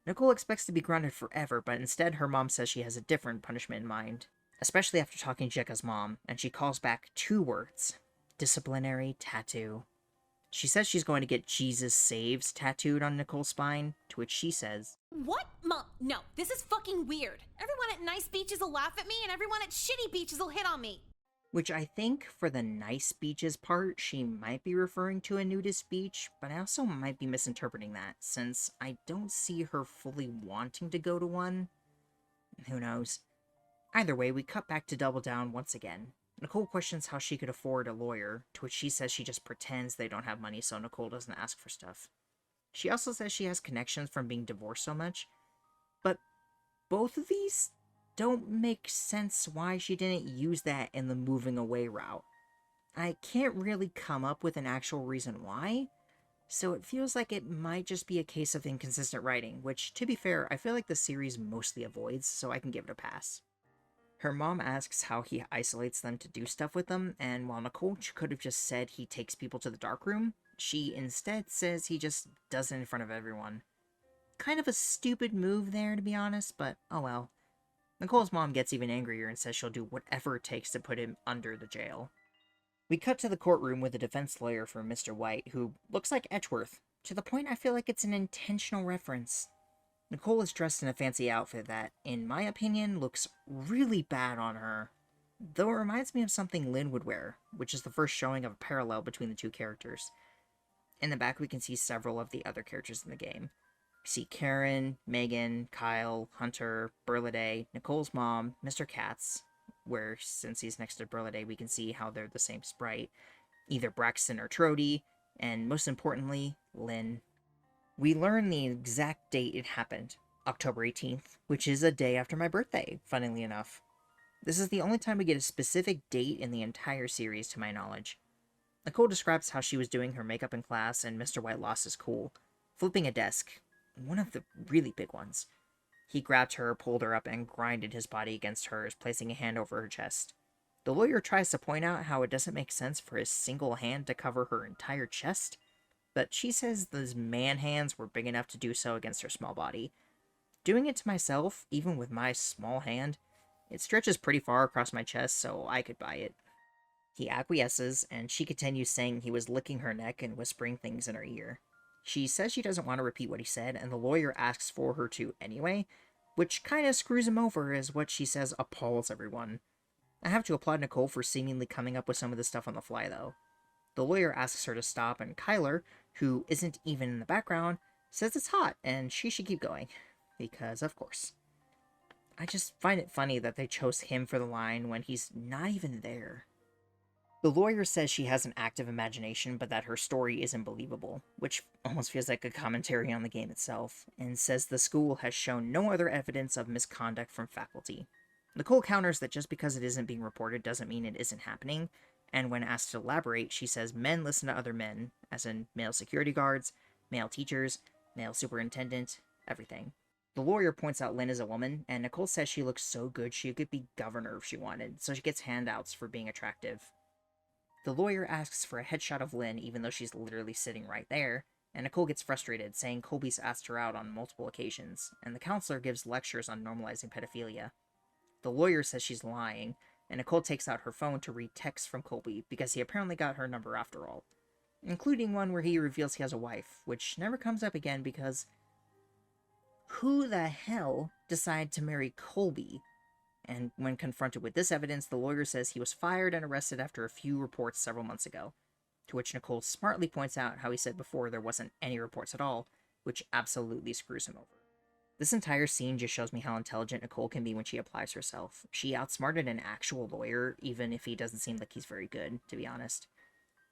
Nicole expects to be grounded forever, but instead her mom says she has a different punishment in mind, especially after talking to Jekka's mom, and she calls back 2 words: disciplinary tattoo. She says she's going to get Jesus Saves tattooed on Nicole's spine, to which she says, What? Mom, no, this is fucking weird. Everyone at nice beaches will laugh at me, and everyone at shitty beaches will hit on me. which I think for the nice beaches part, she might be referring to a nudist beach, but I also might be misinterpreting that, since I don't see her fully wanting to go to one. Who knows? Either way, we cut back to Double Down once again. Nicole questions how she could afford a lawyer, to which she says she just pretends they don't have money so Nicole doesn't ask for stuff. She also says she has connections from being divorced so much, but both of these don't make sense why she didn't use that in the moving away route. I can't really come up with an actual reason why, so it feels like it might just be a case of inconsistent writing, which, to be fair, I feel like the series mostly avoids, so I can give it a pass. Her mom asks how he isolates them to do stuff with them, and while Nicole could have just said he takes people to the dark room, she instead says he just does it in front of everyone. Kind of a stupid move there, to be honest, but oh well. Nicole's mom gets even angrier and says she'll do whatever it takes to put him under the jail. We cut to the courtroom with a defense lawyer for Mr. White, who looks like Edgeworth, to the point I feel like it's an intentional reference. Nicole is dressed in a fancy outfit that, in my opinion, looks really bad on her, though it reminds me of something Lynn would wear, which is the first showing of a parallel between the two characters. In the back we can see several of the other characters in the game. We see Karen, Megan, Kyle, Hunter, Burladay, Nicole's mom, Mr. Katz, where since he's next to Burladay we can see how they're the same sprite, either Braxton or Trody, and most importantly, Lynn. We learn the exact date it happened, October 18th, which is a day after my birthday, funnily enough. This is the only time we get a specific date in the entire series, to my knowledge. Nicole describes how she was doing her makeup in class and Mr. White lost his cool, flipping a desk, one of the really big ones. He grabbed her, pulled her up, and grinded his body against hers, placing a hand over her chest. The lawyer tries to point out how it doesn't make sense for his single hand to cover her entire chest, but she says those man hands were big enough to do so against her small body. Doing it to myself, even with my small hand, it stretches pretty far across my chest, so I could buy it. He acquiesces, and she continues saying he was licking her neck and whispering things in her ear. She says she doesn't want to repeat what he said, and the lawyer asks for her to anyway, which kinda screws him over as what she says appalls everyone. I have to applaud Nicole for seemingly coming up with some of this stuff on the fly, though. The lawyer asks her to stop, and Kyler, who isn't even in the background, says it's hot, and she should keep going. Because, of course. I just find it funny that they chose him for the line when he's not even there. The lawyer says she has an active imagination, but that her story isn't believable, which almost feels like a commentary on the game itself, and says the school has shown no other evidence of misconduct from faculty. Nicole counters that just because it isn't being reported doesn't mean it isn't happening, and when asked to elaborate, she says men listen to other men, as in male security guards, male teachers, male superintendent, everything. The lawyer points out Lynn is a woman, and Nicole says she looks so good she could be governor if she wanted, so she gets handouts for being attractive. The lawyer asks for a headshot of Lynn even though she's literally sitting right there, and Nicole gets frustrated, saying Colby's asked her out on multiple occasions, and the counselor gives lectures on normalizing pedophilia. The lawyer says she's lying, and Nicole takes out her phone to read texts from Colby because he apparently got her number after all, including one where he reveals he has a wife, which never comes up again because who the hell decided to marry Colby? And when confronted with this evidence, the lawyer says he was fired and arrested after a few reports several months ago, to which Nicole smartly points out how he said before there wasn't any reports at all, which absolutely screws him over. This entire scene just shows me how intelligent Nicole can be when she applies herself. She outsmarted an actual lawyer, even if he doesn't seem like he's very good, to be honest.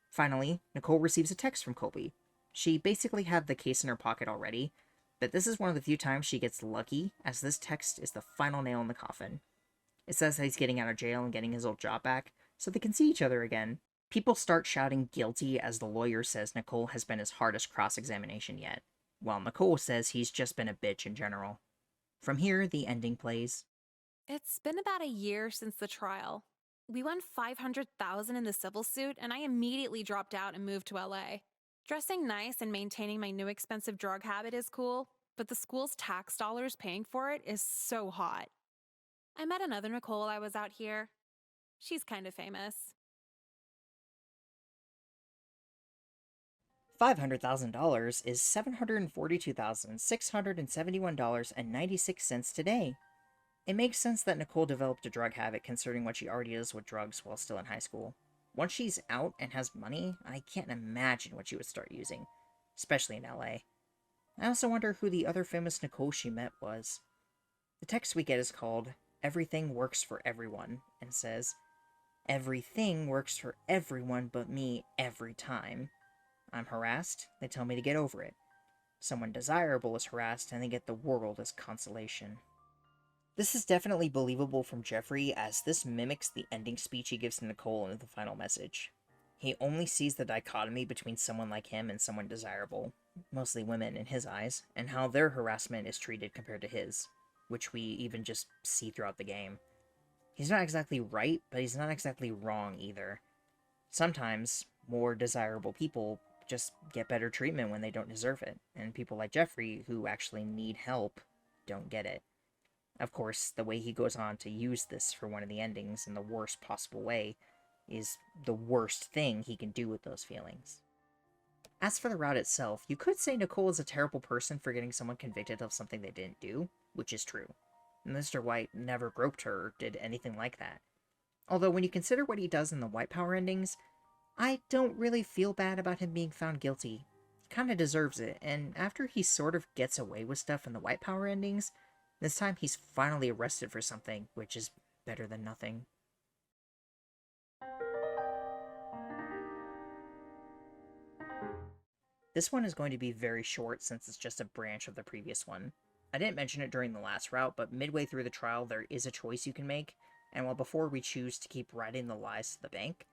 Finally, Nicole receives a text from Colby. She basically had the case in her pocket already, but this is one of the few times she gets lucky, as this text is the final nail in the coffin. It says that he's getting out of jail and getting his old job back, so they can see each other again. People start shouting guilty as the lawyer says Nicole has been his hardest cross-examination yet, while Nicole says he's just been a bitch in general. From here, the ending plays. It's been about a year since the trial. We won $500,000 in the civil suit, and I immediately dropped out and moved to LA. Dressing nice and maintaining my new expensive drug habit is cool, but the school's tax dollars paying for it is so hot. I met another Nicole while I was out here. She's kind of famous. $500,000 is $742,671.96 today. It makes sense that Nicole developed a drug habit considering what she already does with drugs while still in high school. Once she's out and has money, I can't imagine what she would start using, especially in LA. I also wonder who the other famous Nicole she met was. The text we get is called "Everything Works for Everyone" and says, "Everything works for everyone but me every time. I'm harassed, they tell me to get over it. Someone desirable is harassed, and they get the world as consolation." This is definitely believable from Jeffrey, as this mimics the ending speech he gives to Nicole in the final message. He only sees the dichotomy between someone like him and someone desirable, mostly women in his eyes, and how their harassment is treated compared to his, which we even just see throughout the game. He's not exactly right, but he's not exactly wrong either. Sometimes, more desirable people just get better treatment when they don't deserve it, and people like Jeffrey, who actually need help, don't get it. Of course, the way he goes on to use this for one of the endings in the worst possible way is the worst thing he can do with those feelings. As for the route itself, you could say Nicole is a terrible person for getting someone convicted of something they didn't do, which is true. Mr. White never groped her or did anything like that. Although when you consider what he does in the White Power endings, I don't really feel bad about him being found guilty. He kinda deserves it, and after he sort of gets away with stuff in the White Power endings, this time he's finally arrested for something, which is better than nothing. This one is going to be very short since it's just a branch of the previous one. I didn't mention it during the last route, but midway through the trial there is a choice you can make, and while before we choose to keep writing the lies to the bank,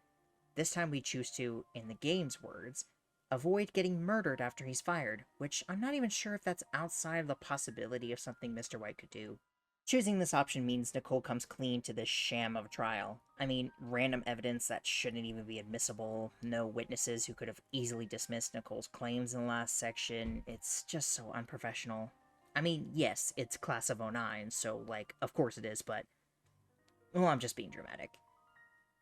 this time we choose to, in the game's words, avoid getting murdered after he's fired, which I'm not even sure if that's outside of the possibility of something Mr. White could do. Choosing this option means Nicole comes clean to this sham of trial. I mean, random evidence that shouldn't even be admissible, no witnesses who could have easily dismissed Nicole's claims in the last section. It's just so unprofessional. I mean, yes, it's class of 09, so, of course it is, but... well, I'm just being dramatic.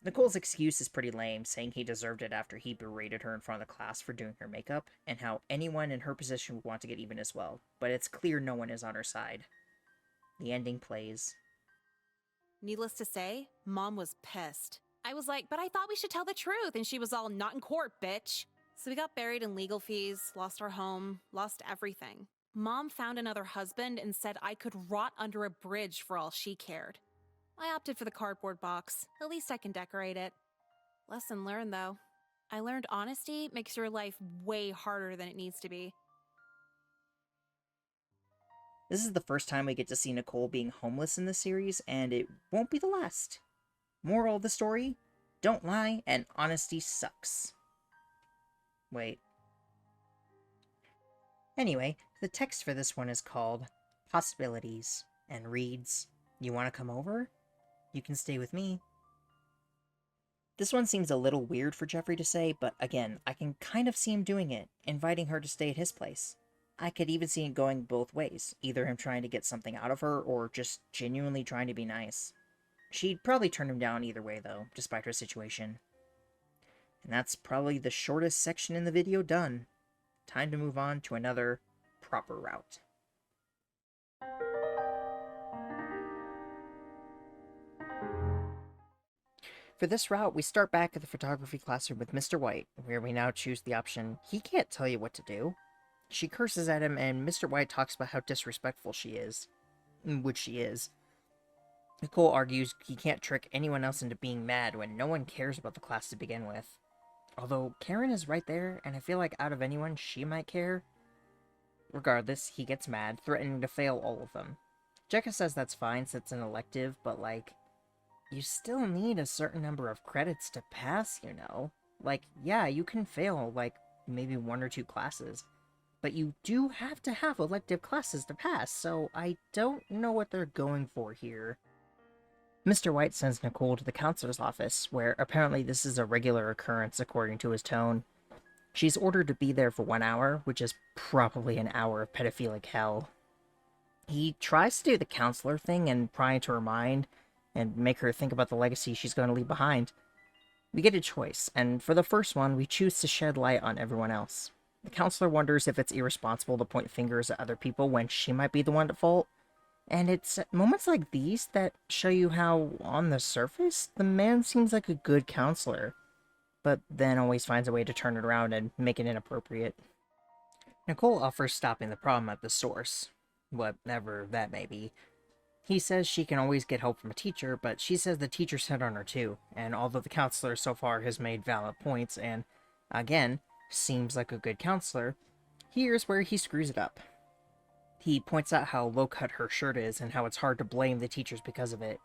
Nicole's excuse is pretty lame, saying he deserved it after he berated her in front of the class for doing her makeup, and how anyone in her position would want to get even as well, but it's clear no one is on her side. The ending plays. Needless to say, Mom was pissed. I was like, but I thought we should tell the truth, and she was all, not in court, bitch. So we got buried in legal fees, lost our home, lost everything. Mom found another husband and said I could rot under a bridge for all she cared. I opted for the cardboard box. At least I can decorate it. Lesson learned, though. I learned honesty makes your life way harder than it needs to be. This is the first time we get to see Nicole being homeless in this series, and it won't be the last. Moral of the story? Don't lie, and honesty sucks. Wait. Anyway, the text for this one is called possibilities, and reads, "You want to come over? You can stay with me." This one seems a little weird for Jeffrey to say, but again, I can kind of see him doing it, inviting her to stay at his place. I could even see it going both ways, either him trying to get something out of her, or just genuinely trying to be nice. She'd probably turn him down either way, though, despite her situation. And that's probably the shortest section in the video done. Time to move on to another proper route. For this route, we start back at the photography classroom with Mr. White, where we now choose the option, "He can't tell you what to do." She curses at him, and Mr. White talks about how disrespectful she is. Which she is. Nicole argues he can't trick anyone else into being mad when no one cares about the class to begin with. Although Karen is right there, and I feel like out of anyone, she might care. Regardless, he gets mad, threatening to fail all of them. Jekka says that's fine since it's an elective, but like, you still need a certain number of credits to pass, you know? Like, yeah, you can fail, like, maybe 1 or 2 classes, but you do have to have elective classes to pass, so I don't know what they're going for here. Mr. White sends Nicole to the counselor's office, where apparently this is a regular occurrence according to his tone. She's ordered to be there for 1 hour, which is probably an hour of pedophilic hell. He tries to do the counselor thing and pry into her mind, and make her think about the legacy she's going to leave behind. We get a choice, and for the first one, we choose to shed light on everyone else. The counselor wonders if it's irresponsible to point fingers at other people when she might be the one at fault, and it's at moments like these that show you how, on the surface, the man seems like a good counselor, but then always finds a way to turn it around and make it inappropriate. Nicole offers stopping the problem at the source, whatever that may be. He says she can always get help from a teacher, but she says the teacher's hit on her too, and although the counselor so far has made valid points and, again, seems like a good counselor, here's where he screws it up. He points out how low-cut her shirt is and how it's hard to blame the teachers because of it.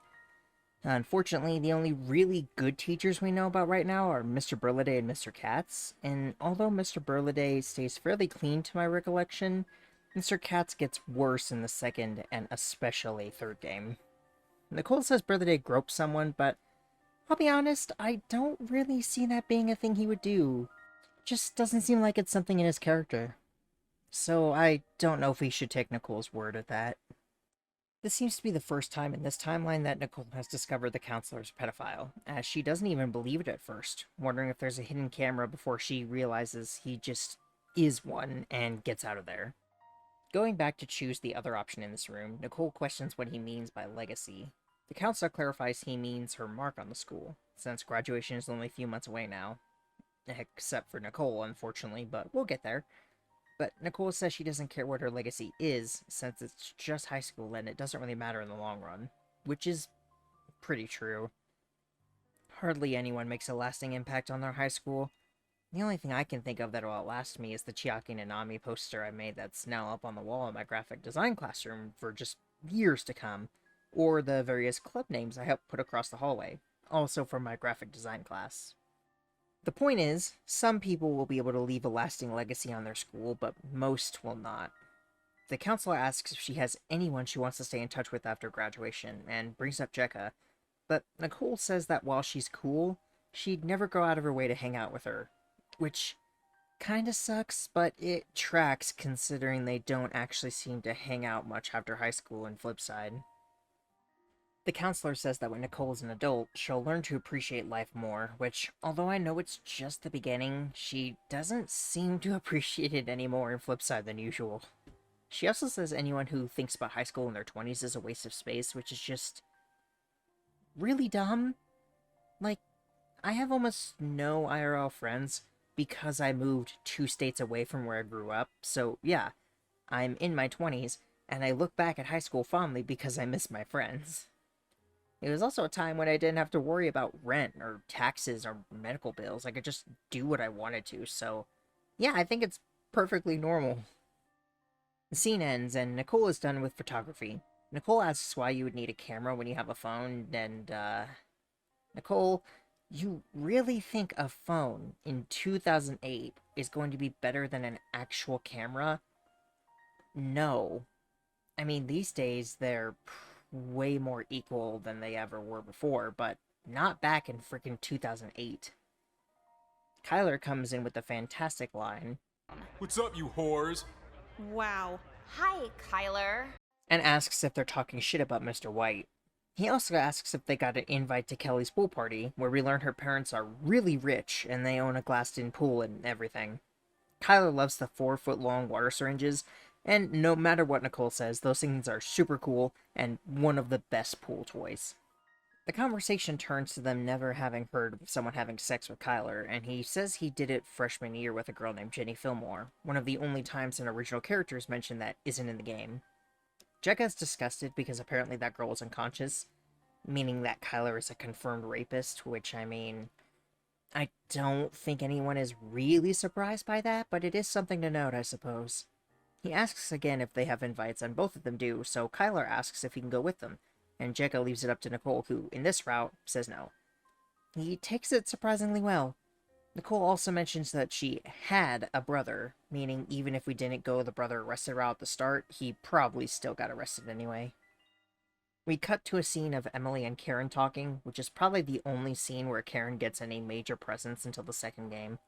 Unfortunately, the only really good teachers we know about right now are Mr. Burliday and Mr. Katz, and although Mr. Burliday stays fairly clean to my recollection, Mr. Katz gets worse in the second and especially third game. Nicole says Burliday groped someone, but I'll be honest, I don't really see that being a thing he would do. Just doesn't seem like it's something in his character. So I don't know if we should take Nicole's word at that. This seems to be the first time in this timeline that Nicole has discovered the counselor's a pedophile, as she doesn't even believe it at first, wondering if there's a hidden camera before she realizes he just is one and gets out of there. Going back to choose the other option in this room, Nicole questions what he means by legacy. The counselor clarifies he means her mark on the school, since graduation is only a few months away now. Except for Nicole, unfortunately, but we'll get there. But Nicole says she doesn't care what her legacy is, since it's just high school and it doesn't really matter in the long run. Which is pretty true. Hardly anyone makes a lasting impact on their high school. The only thing I can think of that'll outlast me is the Chiaki Nanami poster I made that's now up on the wall in my graphic design classroom for just years to come, or the various club names I helped put across the hallway, also from my graphic design class. The point is, some people will be able to leave a lasting legacy on their school, but most will not. The counselor asks if she has anyone she wants to stay in touch with after graduation, and brings up Jekka, but Nicole says that while she's cool, she'd never go out of her way to hang out with her. Which kinda sucks, but it tracks considering they don't actually seem to hang out much after high school in Flipside. The counselor says that when Nicole is an adult, she'll learn to appreciate life more, which, although I know it's just the beginning, she doesn't seem to appreciate it any more in Flipside than usual. She also says anyone who thinks about high school in their 20s is a waste of space, which is just really dumb. Like, I have almost no IRL friends because I moved 2 states away from where I grew up, so yeah, I'm in my 20s, and I look back at high school fondly because I miss my friends. It was also a time when I didn't have to worry about rent, or taxes, or medical bills. I could just do what I wanted to, so yeah, I think it's perfectly normal. The scene ends, and Nicole is done with photography. Nicole asks why you would need a camera when you have a phone, and, Nicole, you really think a phone in 2008 is going to be better than an actual camera? No. I mean, these days they're way more equal than they ever were before, but not back in freaking 2008. Kyler comes in with a fantastic line. What's up, you whores? Wow. Hi, Kyler. And asks if they're talking shit about Mr. White. He also asks if they got an invite to Kelly's pool party, where we learn her parents are really rich and they own a glassed-in pool and everything. Kyler loves the 4-foot-long water syringes, and no matter what Nicole says, those things are super cool and one of the best pool toys. The conversation turns to them never having heard of someone having sex with Kyler, and he says he did it freshman year with a girl named Jenny Fillmore, one of the only times an original character is mentioned that isn't in the game. Jekka's disgusted because apparently that girl was unconscious, meaning that Kyler is a confirmed rapist, which, I mean, I don't think anyone is really surprised by that, but it is something to note, I suppose. He asks again if they have invites, and both of them do, so Kyler asks if he can go with them, and Jekka leaves it up to Nicole, who, in this route, says no. He takes it surprisingly well. Nicole also mentions that she had a brother, meaning even if we didn't go the brother arrested route at the start, he probably still got arrested anyway. We cut to a scene of Emily and Karen talking, which is probably the only scene where Karen gets any major presence until the second game.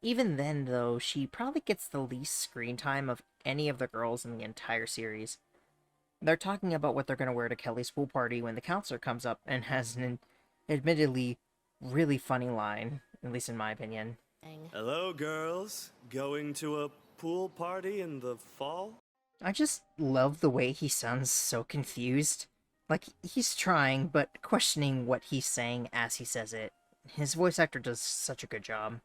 Even then, though, she probably gets the least screen time of any of the girls in the entire series. They're talking about what they're going to wear to Kelly's pool party when the counselor comes up and has an admittedly really funny line, at least in my opinion. Hello, girls. Going to a pool party in the fall? I just love the way he sounds so confused. Like, he's trying, but questioning what he's saying as he says it. His voice actor does such a good job.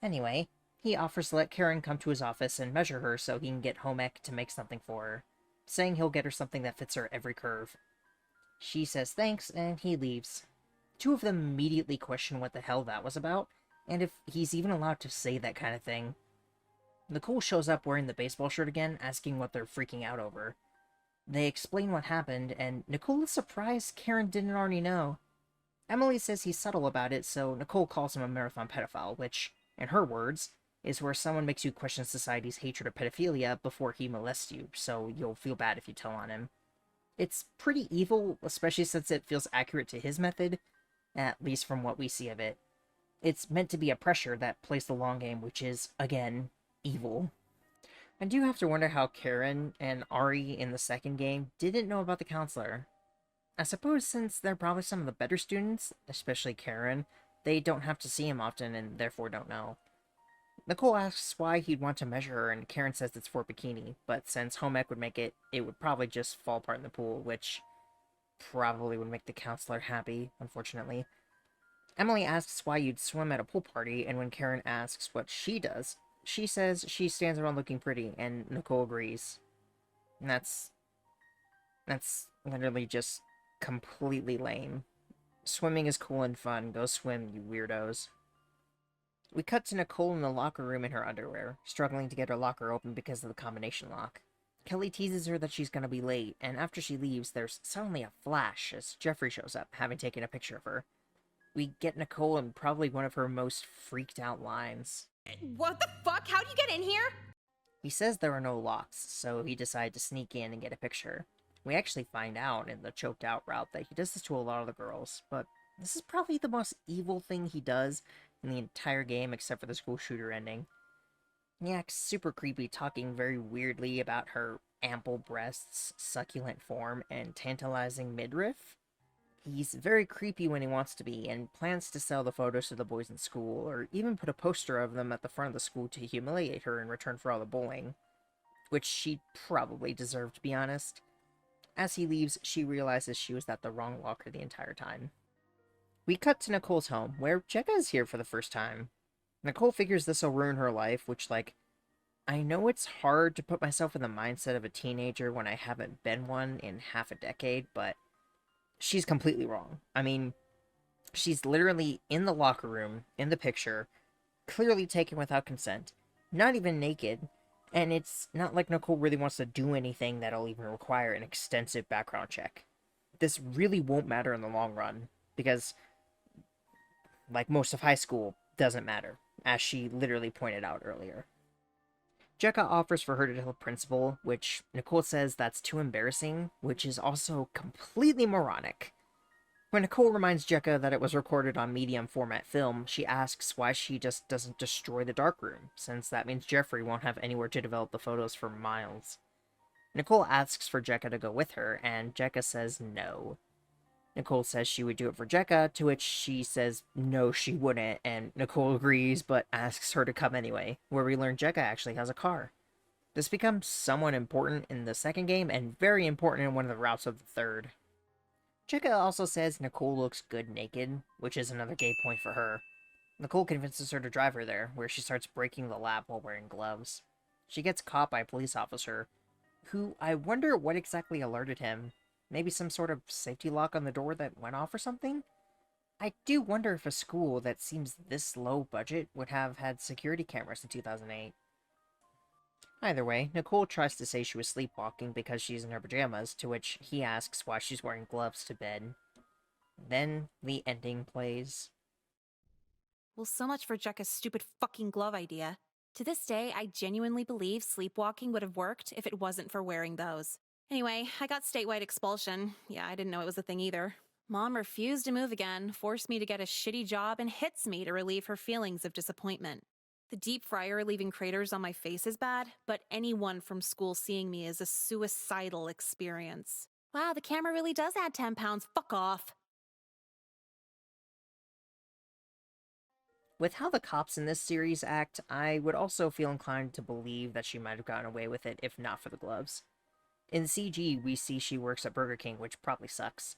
Anyway, he offers to let Karen come to his office and measure her so he can get home ec to make something for her, saying he'll get her something that fits her every curve. She says thanks, and he leaves. Two of them immediately question what the hell that was about, and if he's even allowed to say that kind of thing. Nicole shows up wearing the baseball shirt again, asking what they're freaking out over. They explain what happened, and Nicole is surprised Karen didn't already know. Emily says he's subtle about it, so Nicole calls him a marathon pedophile, which, in her words, is where someone makes you question society's hatred of pedophilia before he molests you, so you'll feel bad if you tell on him. It's pretty evil, especially since it feels accurate to his method, at least from what we see of it. It's meant to be a pressure that plays the long game, which is, again, evil. I do have to wonder how Karen and Ari in the second game didn't know about the counselor. I suppose since they're probably some of the better students, especially Karen, they don't have to see him often and therefore don't know. Nicole asks why he'd want to measure her, and Karen says it's for bikini, but since home ec would make it, it would probably just fall apart in the pool, which probably would make the counselor happy, unfortunately. Emily asks why you'd swim at a pool party, and when Karen asks what she does, she says she stands around looking pretty, and Nicole agrees. And that's literally just completely lame. Swimming is cool and fun. Go swim, you weirdos. We cut to Nicole in the locker room in her underwear, struggling to get her locker open because of the combination lock. Kelly teases her that she's gonna be late, and after she leaves, there's suddenly a flash as Jeffrey shows up, having taken a picture of her. We get Nicole in probably one of her most freaked out lines. What the fuck? How'd you get in here? He says there are no locks, so he decided to sneak in and get a picture. We actually find out in the choked out route that he does this to a lot of the girls, but this is probably the most evil thing he does in the entire game except for the school shooter ending. He acts super creepy, talking very weirdly about her ample breasts, succulent form, and tantalizing midriff. He's very creepy when he wants to be, and plans to sell the photos to the boys in school, or even put a poster of them at the front of the school to humiliate her in return for all the bullying. Which she probably deserved, to be honest. As he leaves, she realizes she was at the wrong locker the entire time. We cut to Nicole's home, where Jekka is here for the first time. Nicole figures this will ruin her life, which, like, I know it's hard to put myself in the mindset of a teenager when I haven't been one in half a decade, but she's completely wrong. I mean, she's literally in the locker room, in the picture, clearly taken without consent, not even naked, and it's not like Nicole really wants to do anything that'll even require an extensive background check. This really won't matter in the long run, because, like most of high school, doesn't matter, as she literally pointed out earlier. Jekka offers for her to tell the principal, which Nicole says that's too embarrassing, which is also completely moronic. When Nicole reminds Jekka that it was recorded on medium format film, she asks why she just doesn't destroy the darkroom, since that means Jeffrey won't have anywhere to develop the photos for miles. Nicole asks for Jekka to go with her, and Jekka says no. Nicole says she would do it for Jekka, to which she says no she wouldn't, and Nicole agrees but asks her to come anyway, where we learn Jekka actually has a car. This becomes somewhat important in the second game, and very important in one of the routes of the third. Jekka also says Nicole looks good naked, which is another gay point for her. Nicole convinces her to drive her there, where she starts breaking the lab while wearing gloves. She gets caught by a police officer, who I wonder what exactly alerted him. Maybe some sort of safety lock on the door that went off or something? I do wonder if a school that seems this low budget would have had security cameras in 2008. Either way, Nicole tries to say she was sleepwalking because she's in her pajamas, to which he asks why she's wearing gloves to bed. Then the ending plays. Well, so much for Jekka's stupid fucking glove idea. To this day, I genuinely believe sleepwalking would have worked if it wasn't for wearing those. Anyway, I got statewide expulsion. Yeah, I didn't know it was a thing either. Mom refused to move again, forced me to get a shitty job, and hits me to relieve her feelings of disappointment. The deep fryer leaving craters on my face is bad, but anyone from school seeing me is a suicidal experience. Wow, the camera really does add 10 pounds. Fuck off. With how the cops in this series act, I would also feel inclined to believe that she might have gotten away with it if not for the gloves. In CG, we see she works at Burger King, which probably sucks.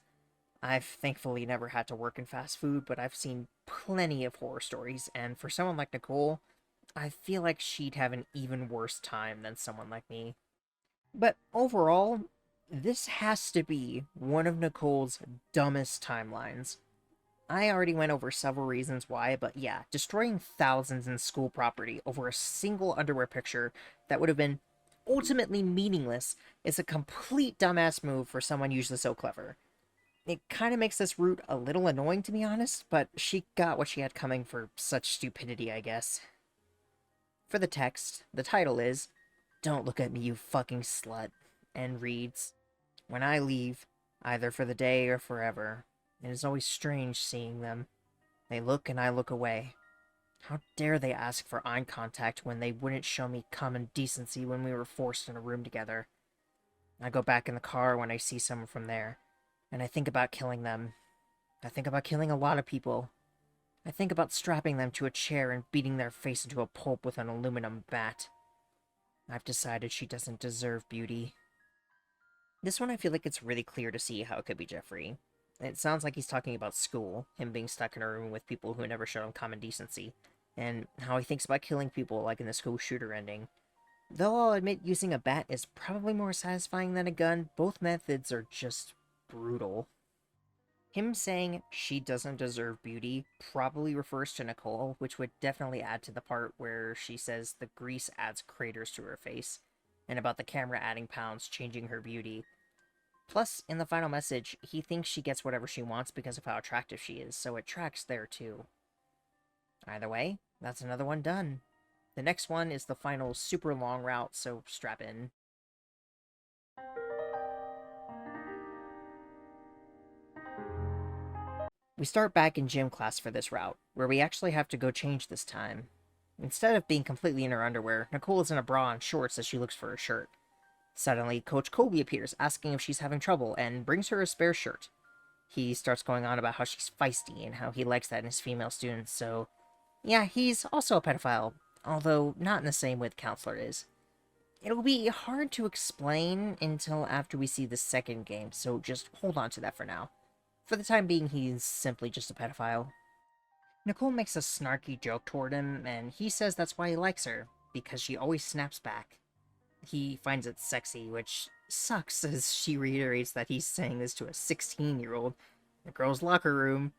I've thankfully never had to work in fast food, but I've seen plenty of horror stories, and for someone like Nicole, I feel like she'd have an even worse time than someone like me. But overall, this has to be one of Nicole's dumbest timelines. I already went over several reasons why, but yeah, destroying thousands in school property over a single underwear picture that would have been ultimately meaningless is a complete dumbass move for someone usually so clever. It kind of makes this route a little annoying, to be honest, but she got what she had coming for such stupidity, I guess. For the text, the title is, "Don't Look at Me, You Fucking Slut," and reads, "When I leave, either for the day or forever, it is always strange seeing them. They look and I look away. How dare they ask for eye contact when they wouldn't show me common decency when we were forced in a room together. I go back in the car when I see someone from there, and I think about killing them. I think about killing a lot of people. I think about strapping them to a chair and beating their face into a pulp with an aluminum bat. I've decided she doesn't deserve beauty." This one I feel like it's really clear to see how it could be Jeffrey. It sounds like he's talking about school, him being stuck in a room with people who never showed him common decency, and how he thinks about killing people like in the school shooter ending. Though I'll admit using a bat is probably more satisfying than a gun, both methods are just brutal. Him saying she doesn't deserve beauty probably refers to Nicole, which would definitely add to the part where she says the grease adds craters to her face, and about the camera adding pounds changing her beauty. Plus, in the final message, he thinks she gets whatever she wants because of how attractive she is, so it tracks there too. Either way, that's another one done. The next one is the final super long route, so strap in. We start back in gym class for this route, where we actually have to go change this time. Instead of being completely in her underwear, Nicole is in a bra and shorts as she looks for her shirt. Suddenly, Coach Colby appears, asking if she's having trouble, and brings her a spare shirt. He starts going on about how she's feisty and how he likes that in his female students, so yeah, he's also a pedophile, although not in the same way the counselor is. It'll be hard to explain until after we see the second game, so just hold on to that for now. For the time being, he's simply just a pedophile. Nicole makes a snarky joke toward him, and he says that's why he likes her, because she always snaps back. He finds it sexy, which sucks as she reiterates that he's saying this to a 16-year-old in a girl's locker room.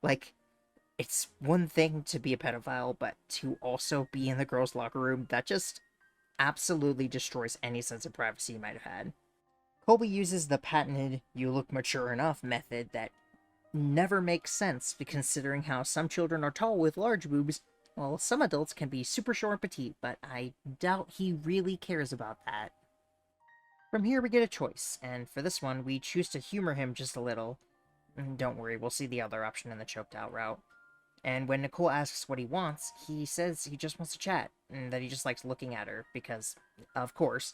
Like, it's one thing to be a pedophile, but to also be in the girl's locker room, that just absolutely destroys any sense of privacy you might have had. Colby uses the patented "you look mature enough" method that never makes sense, considering how some children are tall with large boobs, Well, some adults can be super short and petite, but I doubt he really cares about that. From here we get a choice, and for this one, we choose to humor him just a little. Don't worry, we'll see the other option in the choked out route. And when Nicole asks what he wants, he says he just wants to chat, and that he just likes looking at her, because, of course.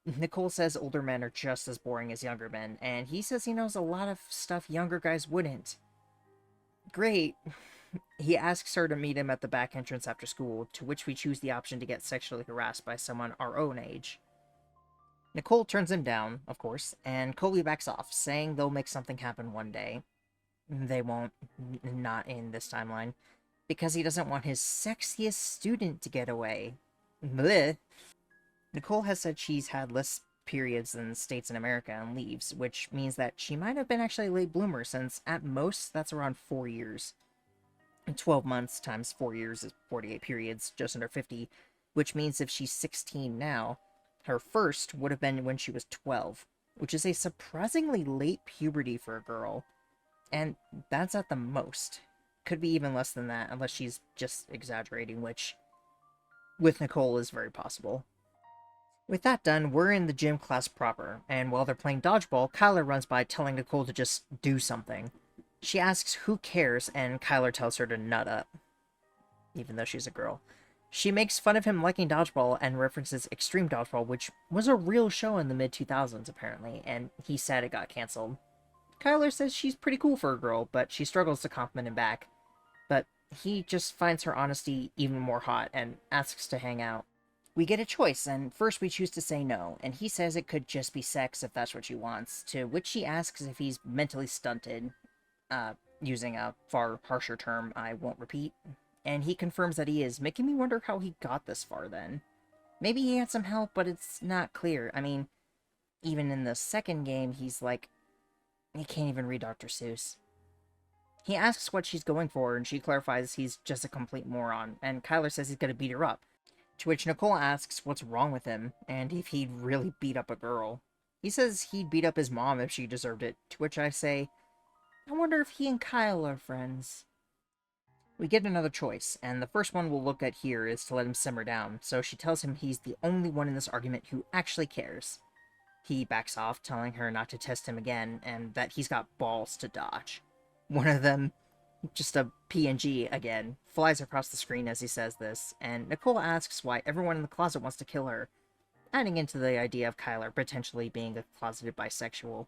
Nicole says older men are just as boring as younger men, and he says he knows a lot of stuff younger guys wouldn't. Great. He asks her to meet him at the back entrance after school, to which we choose the option to get sexually harassed by someone our own age. Nicole turns him down, of course, and Colby backs off, saying they'll make something happen one day. They won't, not in this timeline, because he doesn't want his sexiest student to get away. Blech. Nicole has said she's had less periods than states in America and leaves, which means that she might have been actually a late bloomer, since at most that's around 4 years. 12 months times 4 years is 48 periods, just under 50, which means if she's 16 now, her first would have been when she was 12, which is a surprisingly late puberty for a girl. And that's at the most. Could be even less than that, unless she's just exaggerating, which, with Nicole, is very possible. With that done, we're in the gym class proper, and while they're playing dodgeball, Kyler runs by telling Nicole to just do something. She asks who cares, and Kyler tells her to nut up, even though she's a girl. She makes fun of him liking dodgeball and references Extreme Dodgeball, which was a real show in the mid-2000s, apparently, and he said it got cancelled. Kyler says she's pretty cool for a girl, but she struggles to compliment him back. But he just finds her honesty even more hot and asks to hang out. We get a choice, and first we choose to say no, and he says it could just be sex if that's what she wants, to which she asks if he's mentally stunted, using a far harsher term I won't repeat, and he confirms that he is, making me wonder how he got this far then. Maybe he had some help, but it's not clear. I mean, even in the second game, he's like, he can't even read Dr. Seuss. He asks what she's going for, and she clarifies he's just a complete moron, and Kyler says he's gonna beat her up. To which Nicole asks what's wrong with him, and if he'd really beat up a girl. He says he'd beat up his mom if she deserved it, to which I say, I wonder if he and Kyle are friends. We get another choice, and the first one we'll look at here is to let him simmer down, so she tells him he's the only one in this argument who actually cares. He backs off, telling her not to test him again, and that he's got balls to dodge. One of them, just a PNG again, flies across the screen as he says this, and Nicole asks why everyone in the closet wants to kill her, adding into the idea of Kyler potentially being a closeted bisexual.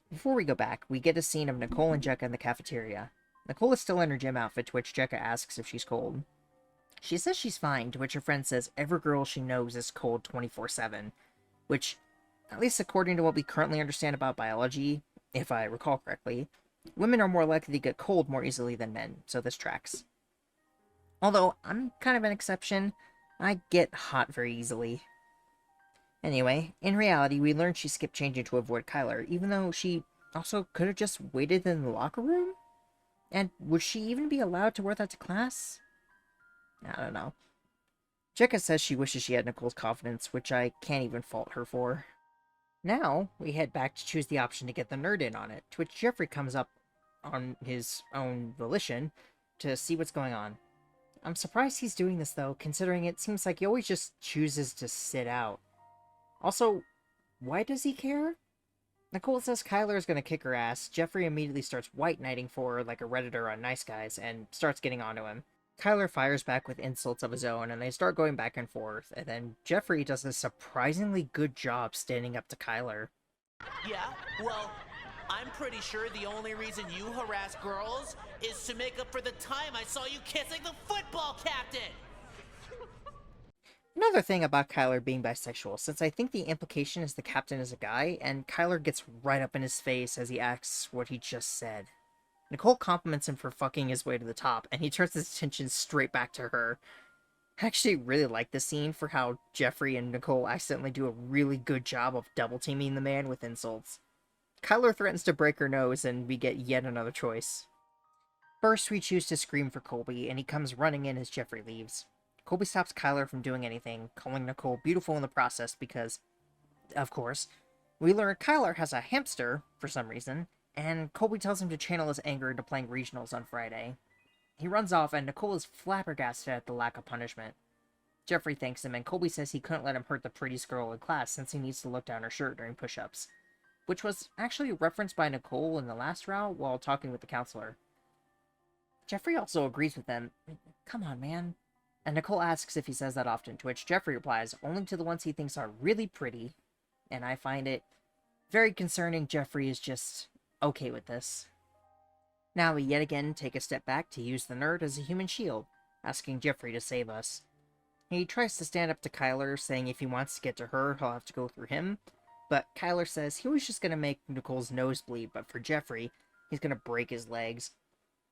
Before we go back, we get a scene of Nicole and Jekka in the cafeteria. Nicole is still in her gym outfit, to which Jekka asks if she's cold. She says she's fine, to which her friend says every girl she knows is cold 24/7, which, at least according to what we currently understand about biology, if I recall correctly, women are more likely to get cold more easily than men, so this tracks. Although, I'm kind of an exception. I get hot very easily. Anyway, in reality, we learn she skipped changing to avoid Kyler, even though she also could have just waited in the locker room? And would she even be allowed to wear that to class? I don't know. Jekka says she wishes she had Nicole's confidence, which I can't even fault her for. Now, we head back to choose the option to get the nerd in on it, to which Jeffrey comes up on his own volition to see what's going on. I'm surprised he's doing this, though, considering it seems like he always just chooses to sit out. Also, why does he care? Nicole says Kyler is going to kick her ass. Jeffrey immediately starts white knighting for her like a Redditor on Nice Guys and starts getting onto him. Kyler fires back with insults of his own, and they start going back and forth, and then Jeffrey does a surprisingly good job standing up to Kyler. Yeah, well, I'm pretty sure the only reason you harass girls is to make up for the time I saw you kissing the football captain! Another thing about Kyler being bisexual, since I think the implication is the captain is a guy, and Kyler gets right up in his face as he asks what he just said. Nicole compliments him for fucking his way to the top, and he turns his attention straight back to her. I actually really like this scene for how Jeffrey and Nicole accidentally do a really good job of double-teaming the man with insults. Kyler threatens to break her nose, and we get yet another choice. First, we choose to scream for Colby, and he comes running in as Jeffrey leaves. Colby stops Kyler from doing anything, calling Nicole beautiful in the process because, of course, we learn Kyler has a hamster, for some reason, and Colby tells him to channel his anger into playing regionals on Friday. He runs off, and Nicole is flabbergasted at the lack of punishment. Jeffrey thanks him, and Colby says he couldn't let him hurt the prettiest girl in class since he needs to look down her shirt during push-ups, which was actually referenced by Nicole in the last round while talking with the counselor. Jeffrey also agrees with them. Come on, man. And Nicole asks if he says that often, to which Jeffrey replies, only to the ones he thinks are really pretty. And I find it very concerning Jeffrey is just okay with this. Now we yet again take a step back to use the nerd as a human shield, asking Jeffrey to save us. He tries to stand up to Kyler, saying if he wants to get to her, he'll have to go through him. But Kyler says he was just going to make Nicole's nose bleed, but for Jeffrey, he's going to break his legs.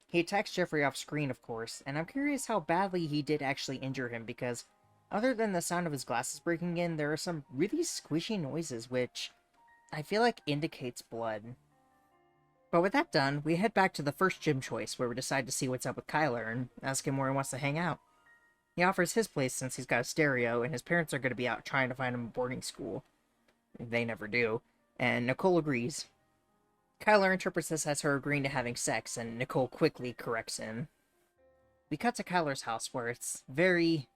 He attacks Jeffrey off screen, of course, and I'm curious how badly he did actually injure him, because other than the sound of his glasses breaking in, there are some really squishy noises, which I feel like indicates blood. But with that done, we head back to the first gym choice, where we decide to see what's up with Kyler and ask him where he wants to hang out. He offers his place since he's got a stereo, and his parents are going to be out trying to find him a boarding school. They never do, and Nicole agrees. Kyler interprets this as her agreeing to having sex, and Nicole quickly corrects him. We cut to Kyler's house, where it's very,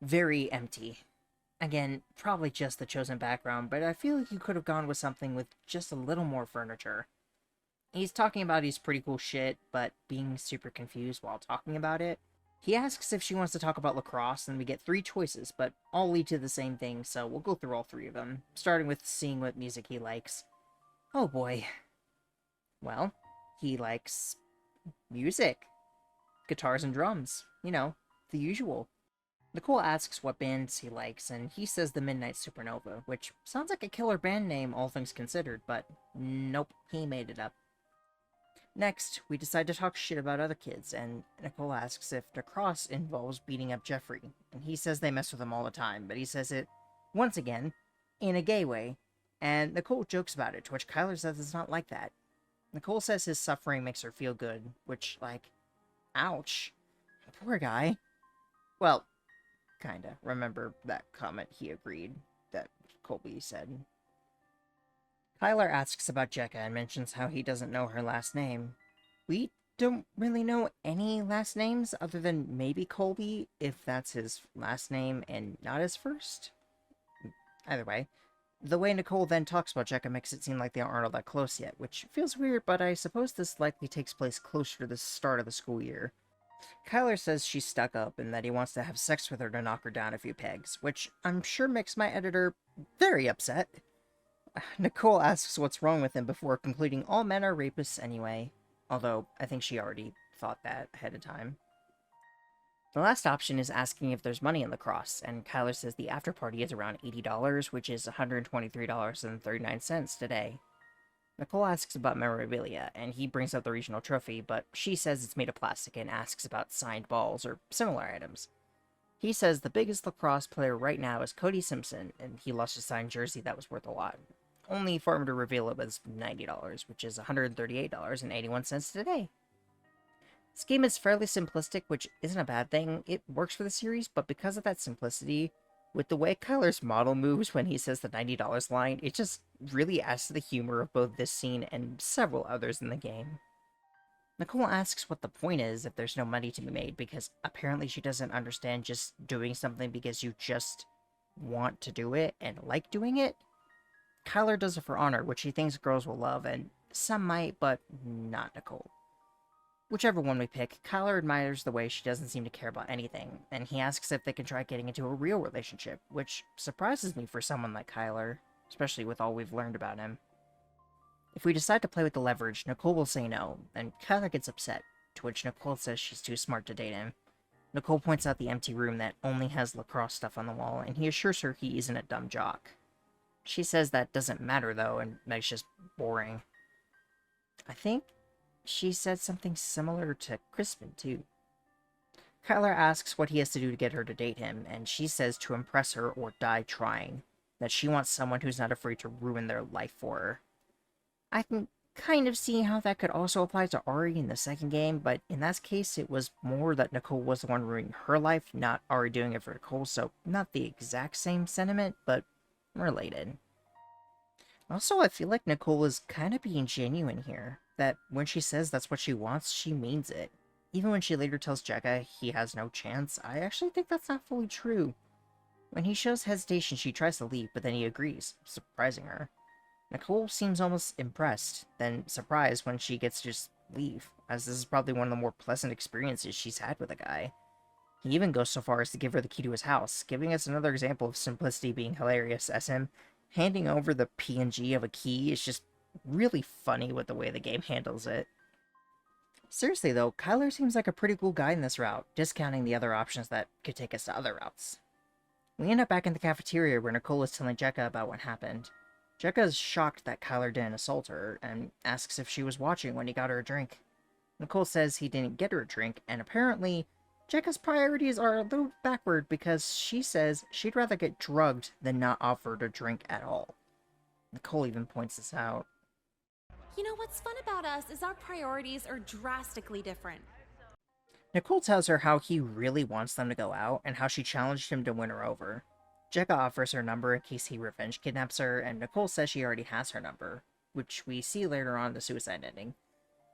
very empty. Again, probably just the chosen background, but I feel like you could have gone with something with just a little more furniture. He's talking about his pretty cool shit, but being super confused while talking about it. He asks if she wants to talk about lacrosse, and we get 3 choices, but all lead to the same thing, so we'll go through all 3 of them, starting with seeing what music he likes. Oh boy. Well, he likes music. Guitars and drums. You know, the usual. Nicole asks what bands he likes, and he says the Midnight Supernova, which sounds like a killer band name, all things considered, but nope, he made it up. Next, we decide to talk shit about other kids, and Nicole asks if lacrosse involves beating up Jeffrey, and he says they mess with him all the time, but he says it, once again, in a gay way, and Nicole jokes about it, to which Kyler says it's not like that. Nicole says his suffering makes her feel good, which, like, ouch. Poor guy. Well, kinda. Remember that comment he agreed that Colby said. Kyler asks about Jekka and mentions how he doesn't know her last name. We don't really know any last names other than maybe Colby, if that's his last name and not his first. Either way, the way Nicole then talks about Jekka makes it seem like they aren't all that close yet, which feels weird, but I suppose this likely takes place closer to the start of the school year. Kyler says she's stuck up and that he wants to have sex with her to knock her down a few pegs, which I'm sure makes my editor very upset. Nicole asks what's wrong with him before concluding all men are rapists anyway, although I think she already thought that ahead of time. The last option is asking if there's money in lacrosse, and Kyler says the after party is around $80, which is $123.39 today. Nicole asks about memorabilia, and he brings up the regional trophy, but she says it's made of plastic and asks about signed balls or similar items. He says the biggest lacrosse player right now is Cody Simpson, and he lost a signed jersey that was worth a lot. Only for him to reveal it was $90, which is $138.81 today. This game is fairly simplistic, which isn't a bad thing. It works for the series, but because of that simplicity, with the way Kyler's model moves when he says the $90 line, it just really adds to the humor of both this scene and several others in the game. Nicole asks what the point is if there's no money to be made, because apparently she doesn't understand just doing something because you just want to do it and like doing it. Kyler does it for honor, which he thinks girls will love, and some might, but not Nicole. Whichever one we pick, Kyler admires the way she doesn't seem to care about anything, and he asks if they can try getting into a real relationship, which surprises me for someone like Kyler, especially with all we've learned about him. If we decide to play with the leverage, Nicole will say no, and Kyler gets upset, to which Nicole says she's too smart to date him. Nicole points out the empty room that only has lacrosse stuff on the wall, and he assures her he isn't a dumb jock. She says that doesn't matter, though, and that it's just boring. I think she said something similar to Crispin, too. Kyler asks what he has to do to get her to date him, and she says to impress her or die trying, that she wants someone who's not afraid to ruin their life for her. I can kind of see how that could also apply to Ari in the second game, but in that case it was more that Nicole was the one ruining her life, not Ari doing it for Nicole, so not the exact same sentiment, but related. Also, I feel like Nicole is kind of being genuine here, that when she says that's what she wants, she means it. Even when she later tells Jekka he has no chance, I actually think that's not fully true. When he shows hesitation, she tries to leave, but then he agrees, surprising her. Nicole seems almost impressed, then surprised when she gets to just leave, as this is probably one of the more pleasant experiences she's had with a guy. He even goes so far as to give her the key to his house, giving us another example of simplicity being hilarious, as him handing over the PNG of a key is just really funny with the way the game handles it. Seriously though, Kyler seems like a pretty cool guy in this route, discounting the other options that could take us to other routes. We end up back in the cafeteria where Nicole is telling Jekka about what happened. Jekka is shocked that Kyler didn't assault her, and asks if she was watching when he got her a drink. Nicole says he didn't get her a drink, and apparently, Jekka's priorities are a little backward because she says she'd rather get drugged than not offered a drink at all. Nicole even points this out. You know what's fun about us is our priorities are drastically different. Nicole tells her how he really wants them to go out, and how she challenged him to win her over. Jekka offers her number in case he revenge kidnaps her, and Nicole says she already has her number, which we see later on in the suicide ending.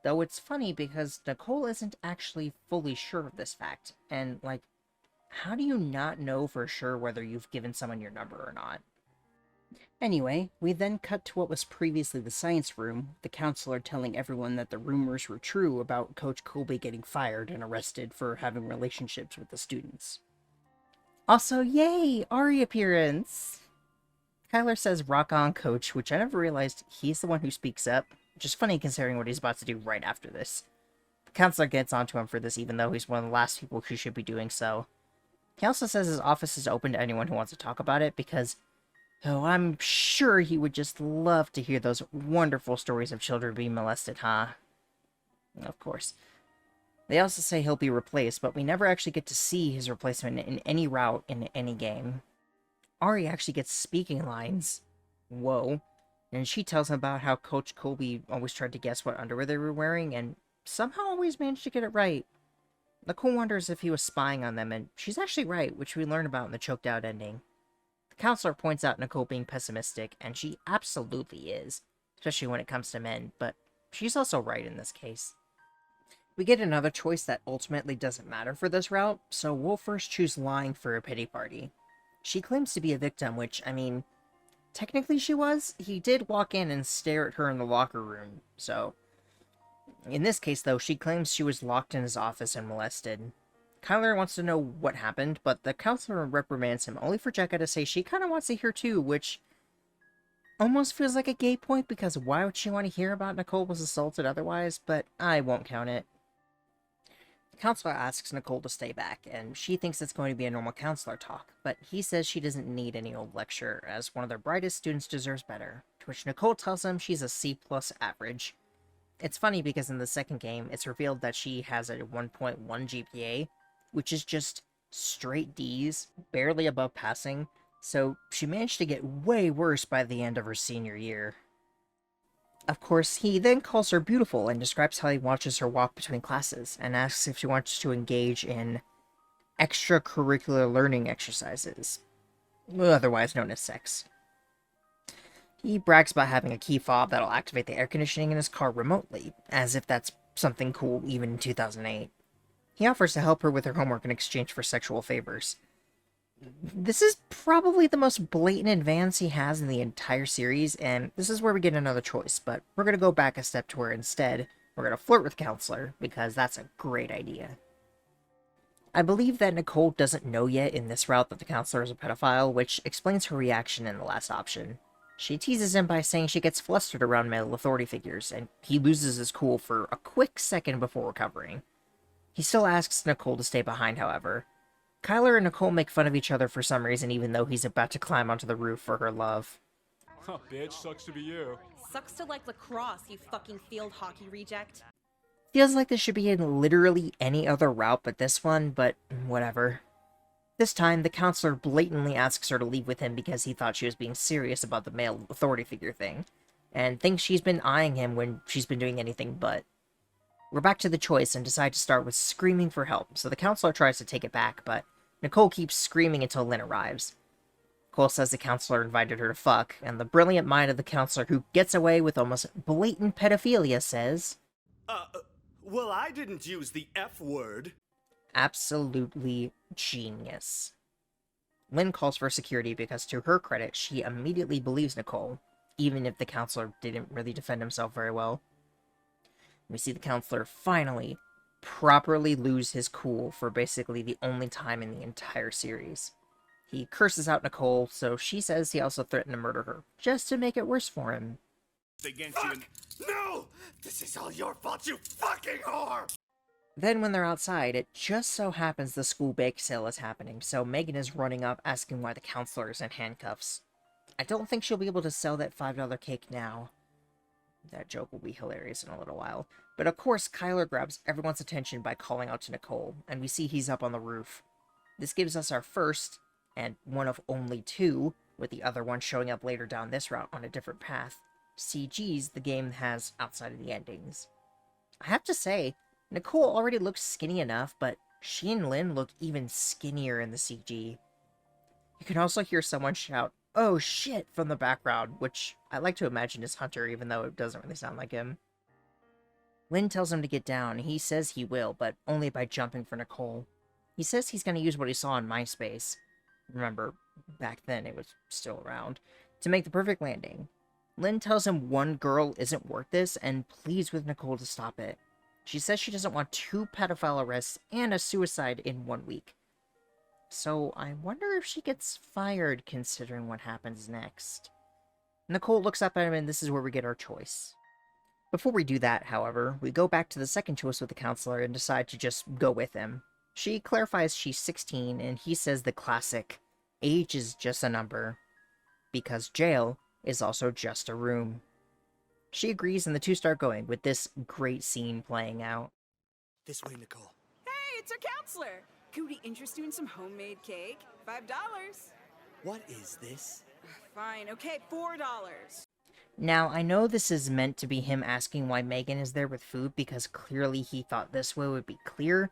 Though it's funny because Nicole isn't actually fully sure of this fact, and like, how do you not know for sure whether you've given someone your number or not? Anyway, we then cut to what was previously the science room, the counselor telling everyone that the rumors were true about Coach Colby getting fired and arrested for having relationships with the students. Also, yay! Ari appearance! Kyler says rock on, Coach, which I never realized he's the one who speaks up, which is funny considering what he's about to do right after this. The counselor gets onto him for this even though he's one of the last people who should be doing so. He also says his office is open to anyone who wants to talk about it because, oh, I'm sure he would just love to hear those wonderful stories of children being molested, huh? Of course. They also say he'll be replaced, but we never actually get to see his replacement in any route in any game. Ari actually gets speaking lines. Whoa. And she tells him about how Coach Colby always tried to guess what underwear they were wearing, and somehow always managed to get it right. Nicole wonders if he was spying on them, and she's actually right, which we learn about in the choked out ending. The counselor points out Nicole being pessimistic, and she absolutely is, especially when it comes to men, but she's also right in this case. We get another choice that ultimately doesn't matter for this route, so we'll first choose lying for a pity party. She claims to be a victim, which, I mean, technically she was. He did walk in and stare at her in the locker room, so... In this case, though, she claims she was locked in his office and molested. Kyler wants to know what happened, but the counselor reprimands him, only for Jekka to say she kind of wants to hear too, which almost feels like a gay point, because why would she want to hear about Nicole was assaulted otherwise, but I won't count it. The counselor asks Nicole to stay back, and she thinks it's going to be a normal counselor talk, but he says she doesn't need any old lecture, as one of their brightest students deserves better, to which Nicole tells him she's a C+ average. It's funny because in the second game, it's revealed that she has a 1.1 GPA, which is just straight D's, barely above passing, so she managed to get way worse by the end of her senior year. Of course, he then calls her beautiful and describes how he watches her walk between classes, and asks if she wants to engage in extracurricular learning exercises, otherwise known as sex. He brags about having a key fob that'll activate the air conditioning in his car remotely, as if that's something cool even in 2008. He offers to help her with her homework in exchange for sexual favors. This is probably the most blatant advance he has in the entire series, and this is where we get another choice, but we're going to go back a step to where instead, we're going to flirt with Counselor, because that's a great idea. I believe that Nicole doesn't know yet in this route that the Counselor is a pedophile, which explains her reaction in the last option. She teases him by saying she gets flustered around male authority figures, and he loses his cool for a quick second before recovering. He still asks Nicole to stay behind, however. Kyler and Nicole make fun of each other for some reason, even though he's about to climb onto the roof for her love. Huh, bitch, sucks to be you. Sucks to like lacrosse, you fucking field hockey reject. Feels like this should be in literally any other route but this one, but whatever. This time, the counselor blatantly asks her to leave with him because he thought she was being serious about the male authority figure thing, and thinks she's been eyeing him when she's been doing anything but. We're back to the choice and decide to start with screaming for help, so the counselor tries to take it back, but Nicole keeps screaming until Lynn arrives. Nicole says the counselor invited her to fuck, and the brilliant mind of the counselor who gets away with almost blatant pedophilia says, Well, I didn't use the F word. Absolutely genius. Lynn calls for security because, to her credit, she immediately believes Nicole, even if the counselor didn't really defend himself very well. We see the counselor finally properly lose his cool for basically the only time in the entire series. He curses out Nicole, so she says he also threatened to murder her, just to make it worse for him. Fuck! No! This is all your fault, you fucking whore! Then when they're outside, it just so happens the school bake sale is happening, so Megan is running up asking why the counselor is in handcuffs. I don't think she'll be able to sell that $5 cake now. That joke will be hilarious in a little while. But of course, Kyler grabs everyone's attention by calling out to Nicole, and we see he's up on the roof. This gives us our first, and one of only two, with the other one showing up later down this route on a different path, CGs the game has outside of the endings. I have to say, Nicole already looks skinny enough, but she and Lynn look even skinnier in the CG. You can also hear someone shout, "Oh shit," from the background, which I like to imagine is Hunter, even though it doesn't really sound like him. Lynn tells him to get down. He says he will, but only by jumping for Nicole. He says he's going to use what he saw on MySpace. Remember, back then it was still around. To make the perfect landing. Lynn tells him one girl isn't worth this and pleads with Nicole to stop it. She says she doesn't want 2 pedophile arrests and a suicide in 1 week. So I wonder if she gets fired considering what happens next. Nicole looks up at him and this is where we get our choice. Before we do that, however, we go back to the second choice with the counselor and decide to just go with him. She clarifies she's 16 and he says the classic, age is just a number, because jail is also just a room. She agrees and the two start going, with this great scene playing out. This way, Nicole. Hey, it's our counselor. Could we interest you in some homemade cake? $5. What is this? Fine, okay, $4. Now, I know this is meant to be him asking why Megan is there with food, because clearly he thought this way would be clear,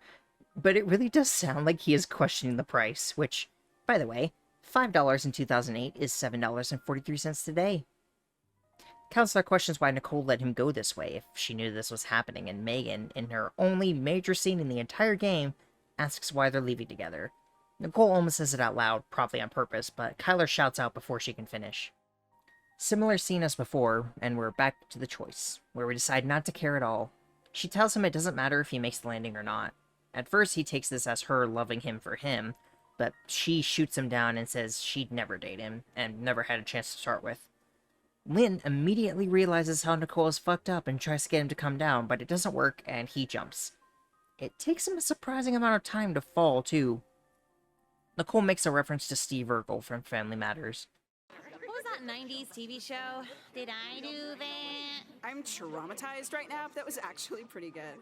but it really does sound like he is questioning the price, which, by the way, $5 in 2008 is $7.43 today. Counselor questions why Nicole let him go this way if she knew this was happening, and Megan, in her only major scene in the entire game, asks why they're leaving together. Nicole almost says it out loud, probably on purpose, but Kyler shouts out before she can finish. Similar scene as before, and we're back to the choice, where we decide not to care at all. She tells him it doesn't matter if he makes the landing or not. At first, he takes this as her loving him for him, but she shoots him down and says she'd never date him, and never had a chance to start with. Lynn immediately realizes how Nicole is fucked up and tries to get him to come down, but it doesn't work, and he jumps. It takes him a surprising amount of time to fall, too. Nicole makes a reference to Steve Urkel from Family Matters. What was that 90s TV show? Did I do that? I'm traumatized right now, but that was actually pretty good.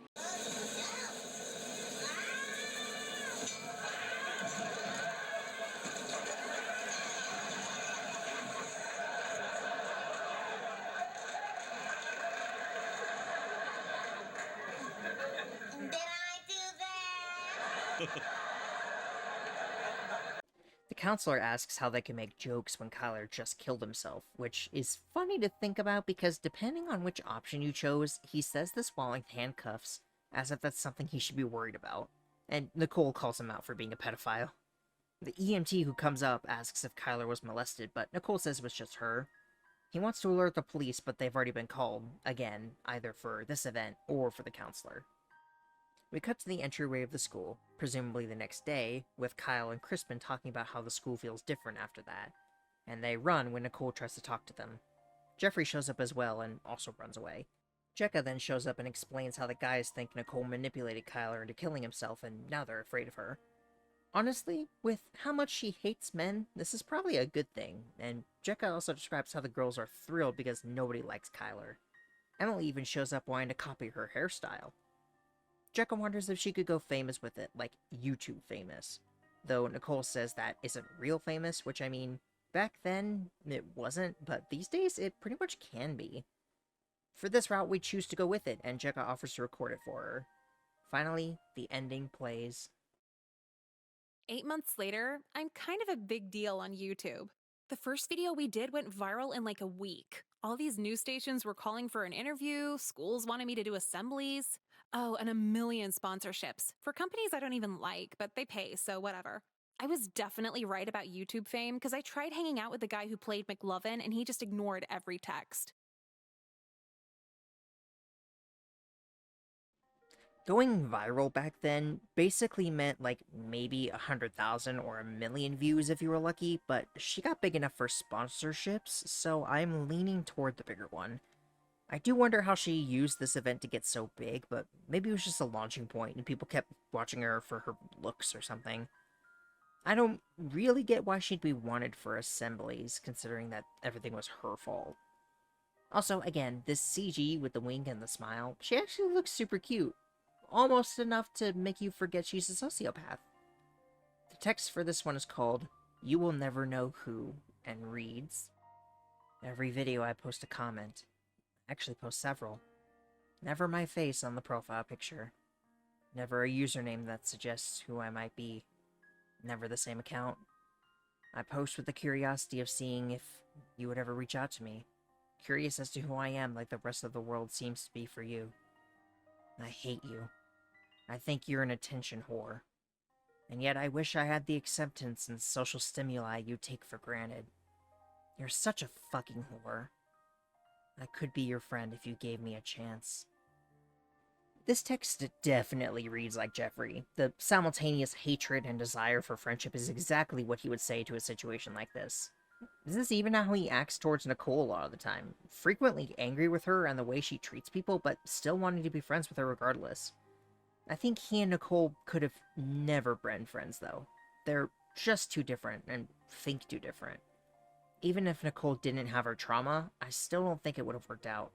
The counselor asks how they can make jokes when Kyler just killed himself, which is funny to think about because depending on which option you chose, he says this while in handcuffs, as if that's something he should be worried about. And Nicole calls him out for being a pedophile. The EMT who comes up asks if Kyler was molested, but Nicole says it was just her. He wants to alert the police, but they've already been called, again, either for this event or for the counselor. We cut to the entryway of the school, presumably the next day, with Kyle and Crispin talking about how the school feels different after that, and they run when Nicole tries to talk to them. Jeffrey shows up as well and also runs away. Jekka then shows up and explains how the guys think Nicole manipulated Kyler into killing himself and now they're afraid of her. Honestly, with how much she hates men, this is probably a good thing, and Jekka also describes how the girls are thrilled because nobody likes Kyler. Emily even shows up wanting to copy her hairstyle. Jekka wonders if she could go famous with it, like YouTube famous. Though Nicole says that isn't real famous, which I mean, back then it wasn't, but these days it pretty much can be. For this route, we choose to go with it, and Jekka offers to record it for her. Finally, the ending plays. 8 months later, I'm kind of a big deal on YouTube. The first video we did went viral in like a week. All these news stations were calling for an interview, schools wanted me to do assemblies. Oh, and a million sponsorships for companies I don't even like, but they pay, so whatever. I was definitely right about YouTube fame because I tried hanging out with the guy who played McLovin and he just ignored every text. Going viral back then basically meant like maybe 100,000 or 1,000,000 views if you were lucky, but she got big enough for sponsorships, so I'm leaning toward the bigger one. I do wonder how she used this event to get so big, but maybe it was just a launching point and people kept watching her for her looks or something. I don't really get why she'd be wanted for assemblies, considering that everything was her fault. Also, again, this CG with the wink and the smile, she actually looks super cute. Almost enough to make you forget she's a sociopath. The text for this one is called "You Will Never Know Who" and reads, "Every video I post a comment. Actually post several. Never my face on the profile picture. Never a username that suggests who I might be. Never the same account. I post with the curiosity of seeing if you would ever reach out to me. Curious as to who I am like the rest of the world seems to be for you. I hate you. I think you're an attention whore. And yet I wish I had the acceptance and social stimuli you take for granted. You're such a fucking whore. I could be your friend if you gave me a chance." This text definitely reads like Jeffrey. The simultaneous hatred and desire for friendship is exactly what he would say to a situation like this. Is this even how he acts towards Nicole a lot of the time? Frequently angry with her and the way she treats people, but still wanting to be friends with her regardless. I think he and Nicole could have never been friends, though. They're just too different, and think too different. Even if Nicole didn't have her trauma, I still don't think it would have worked out.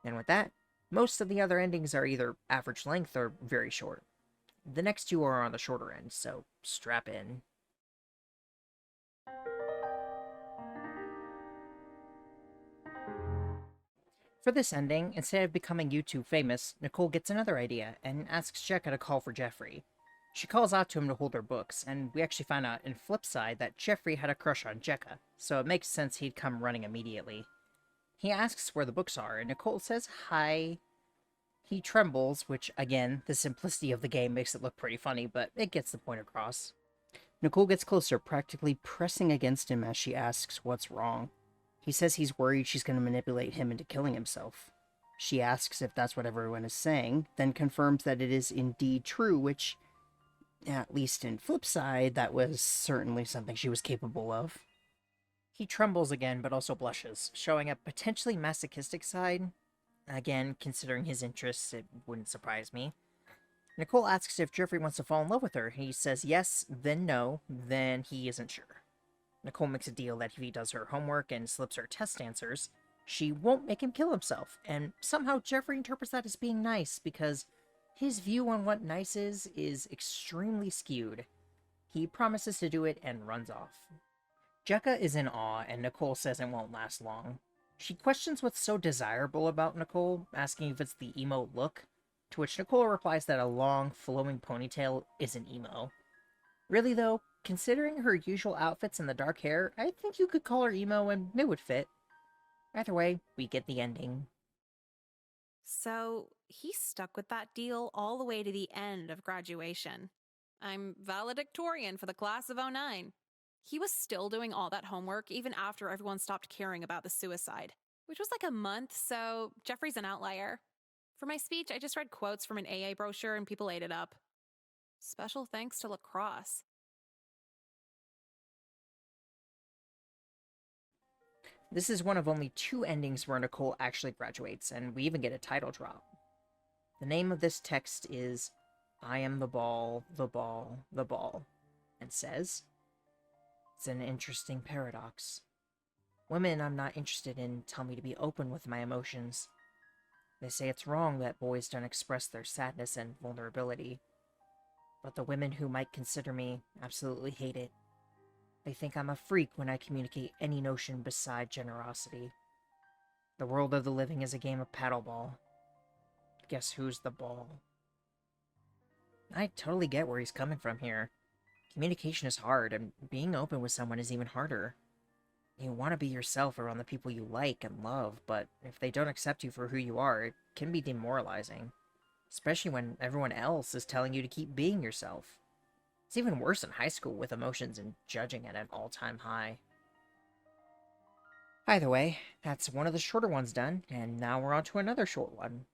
And with that, most of the other endings are either average length or very short. The next two are on the shorter end, so strap in. For this ending, instead of becoming YouTube famous, Nicole gets another idea and asks Jekka to call for Jeffrey. She calls out to him to hold her books, and we actually find out in Flipside that Jeffrey had a crush on Jekka, so it makes sense he'd come running immediately. He asks where the books are, and Nicole says hi. He trembles, which, again, the simplicity of the game makes it look pretty funny, but it gets the point across. Nicole gets closer, practically pressing against him as she asks what's wrong. He says he's worried she's going to manipulate him into killing himself. She asks if that's what everyone is saying, then confirms that it is indeed true, which, at least in Flipside, that was certainly something she was capable of. He trembles again, but also blushes, showing a potentially masochistic side. Again, considering his interests, it wouldn't surprise me. Nicole asks if Jeffrey wants to fall in love with her. He says yes, then no, then he isn't sure. Nicole makes a deal that if he does her homework and slips her test answers, she won't make him kill himself, and somehow Jeffrey interprets that as being nice, because his view on what nice is extremely skewed. He promises to do it and runs off. Jekka is in awe, and Nicole says it won't last long. She questions what's so desirable about Nicole, asking if it's the emo look, to which Nicole replies that a long, flowing ponytail isn't emo. Really though, considering her usual outfits and the dark hair, I think you could call her emo and it would fit. Either way, we get the ending. So, he stuck with that deal all the way to the end of graduation. I'm valedictorian for the class of '09. He was still doing all that homework even after everyone stopped caring about the suicide, which was like a month, so Jeffrey's an outlier. For my speech, I just read quotes from an AA brochure and people ate it up. Special thanks to lacrosse. This is one of only 2 endings where Nicole actually graduates, and we even get a title drop. The name of this text is "I am the ball, the ball, the ball," and says, "It's an interesting paradox. Women I'm not interested in tell me to be open with my emotions. They say it's wrong that boys don't express their sadness and vulnerability. But the women who might consider me absolutely hate it. They think I'm a freak when I communicate any notion beside generosity. The world of the living is a game of paddleball. Guess who's the ball?" I totally get where he's coming from here. Communication is hard, and being open with someone is even harder. You want to be yourself around the people you like and love, but if they don't accept you for who you are, it can be demoralizing. especially when everyone else is telling you to keep being yourself. It's even worse in high school with emotions and judging at an all-time high. Either way, that's one of the shorter ones done, and now we're on to another short one.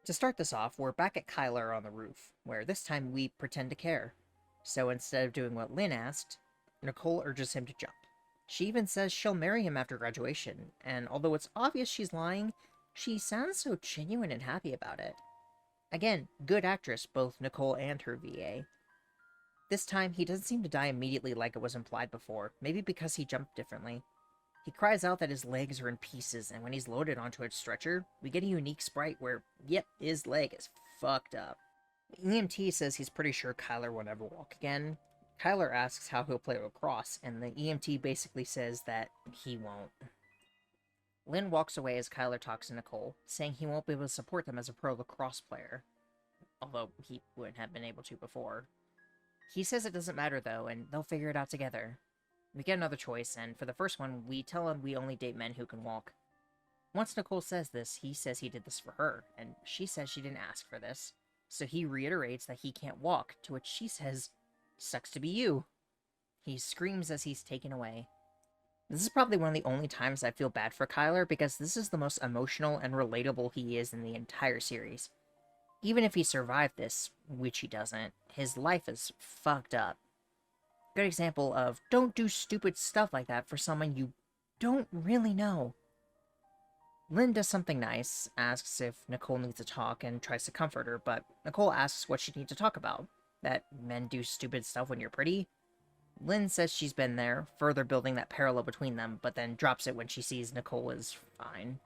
To start this off, we're back at Kyler on the roof, where this time we pretend to care. So instead of doing what Lynn asked, Nicole urges him to jump. She even says she'll marry him after graduation, and although it's obvious she's lying, she sounds so genuine and happy about it. Again, good actress, both Nicole and her VA. This time, he doesn't seem to die immediately like it was implied before, maybe because he jumped differently. He cries out that his legs are in pieces, and when he's loaded onto a stretcher, we get a unique sprite where, yep, his leg is fucked up. The EMT says he's pretty sure Kyler will never walk again. Kyler asks how he'll play lacrosse, and the EMT basically says that he won't. Lynn walks away as Kyler talks to Nicole, saying he won't be able to support them as a pro lacrosse player, although he wouldn't have been able to before. He says it doesn't matter though, and they'll figure it out together. We get another choice, and for the first one, we tell him we only date men who can walk. Once Nicole says this, he says he did this for her, and she says she didn't ask for this. So he reiterates that he can't walk, to which she says, "Sucks to be you." He screams as he's taken away. This is probably one of the only times I feel bad for Kyler, because this is the most emotional and relatable he is in the entire series. Even if he survived this, which he doesn't, his life is fucked up. Good example of don't do stupid stuff like that for someone you don't really know. Lynn does something nice, asks if Nicole needs to talk, and tries to comfort her, but Nicole asks what she needs to talk about. That men do stupid stuff when you're pretty? Lynn says she's been there, further building that parallel between them, but then drops it when she sees Nicole is fine.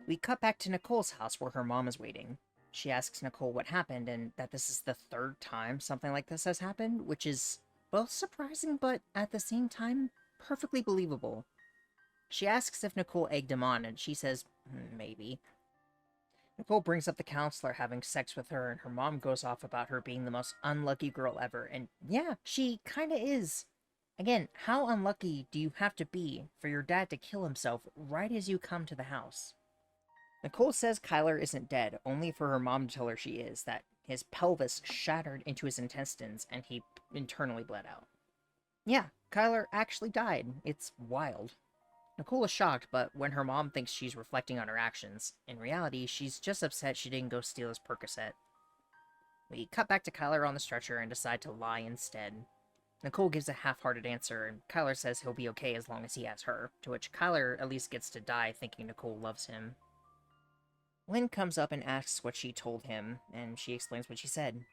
We cut back to Nicole's house where her mom is waiting. She asks Nicole what happened, and that this is the third time something like this has happened, which is both surprising, but at the same time, perfectly believable. She asks if Nicole egged him on, and she says, maybe. Nicole brings up the counselor having sex with her, and her mom goes off about her being the most unlucky girl ever, and yeah, she kinda is. Again, how unlucky do you have to be for your dad to kill himself right as you come to the house? Nicole says Kyler isn't dead, only for her mom to tell her she is, that his pelvis shattered into his intestines and he internally bled out. Yeah, Kyler actually died. It's wild. Nicole is shocked, but when her mom thinks she's reflecting on her actions, in reality, she's just upset she didn't go steal his Percocet. We cut back to Kyler on the stretcher and decide to lie instead. Nicole gives a half-hearted answer, and Kyler says he'll be okay as long as he has her, to which Kyler at least gets to die thinking Nicole loves him. Lynn comes up and asks what she told him, and she explains what she said.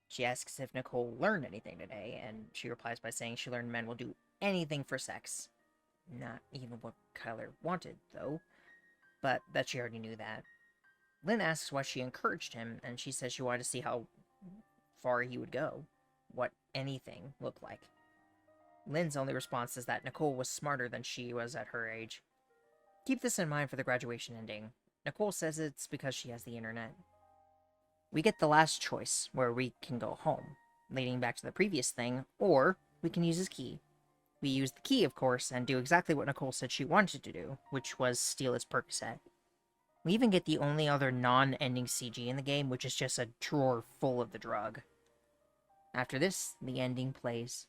She asks if Nicole learned anything today, and she replies by saying she learned men will do anything for sex. Not even what Kyler wanted, though, but that she already knew that. Lynn asks why she encouraged him, and she says she wanted to see how far he would go, what anything looked like. Lynn's only response is that Nicole was smarter than she was at her age. Keep this in mind for the graduation ending. Nicole says it's because she has the internet. We get the last choice, where we can go home, leading back to the previous thing, or we can use his key. We use the key, of course, and do exactly what Nicole said she wanted to do, which was steal his Percocet. We even get the only other non-ending CG in the game, which is just a drawer full of the drug. After this, the ending plays.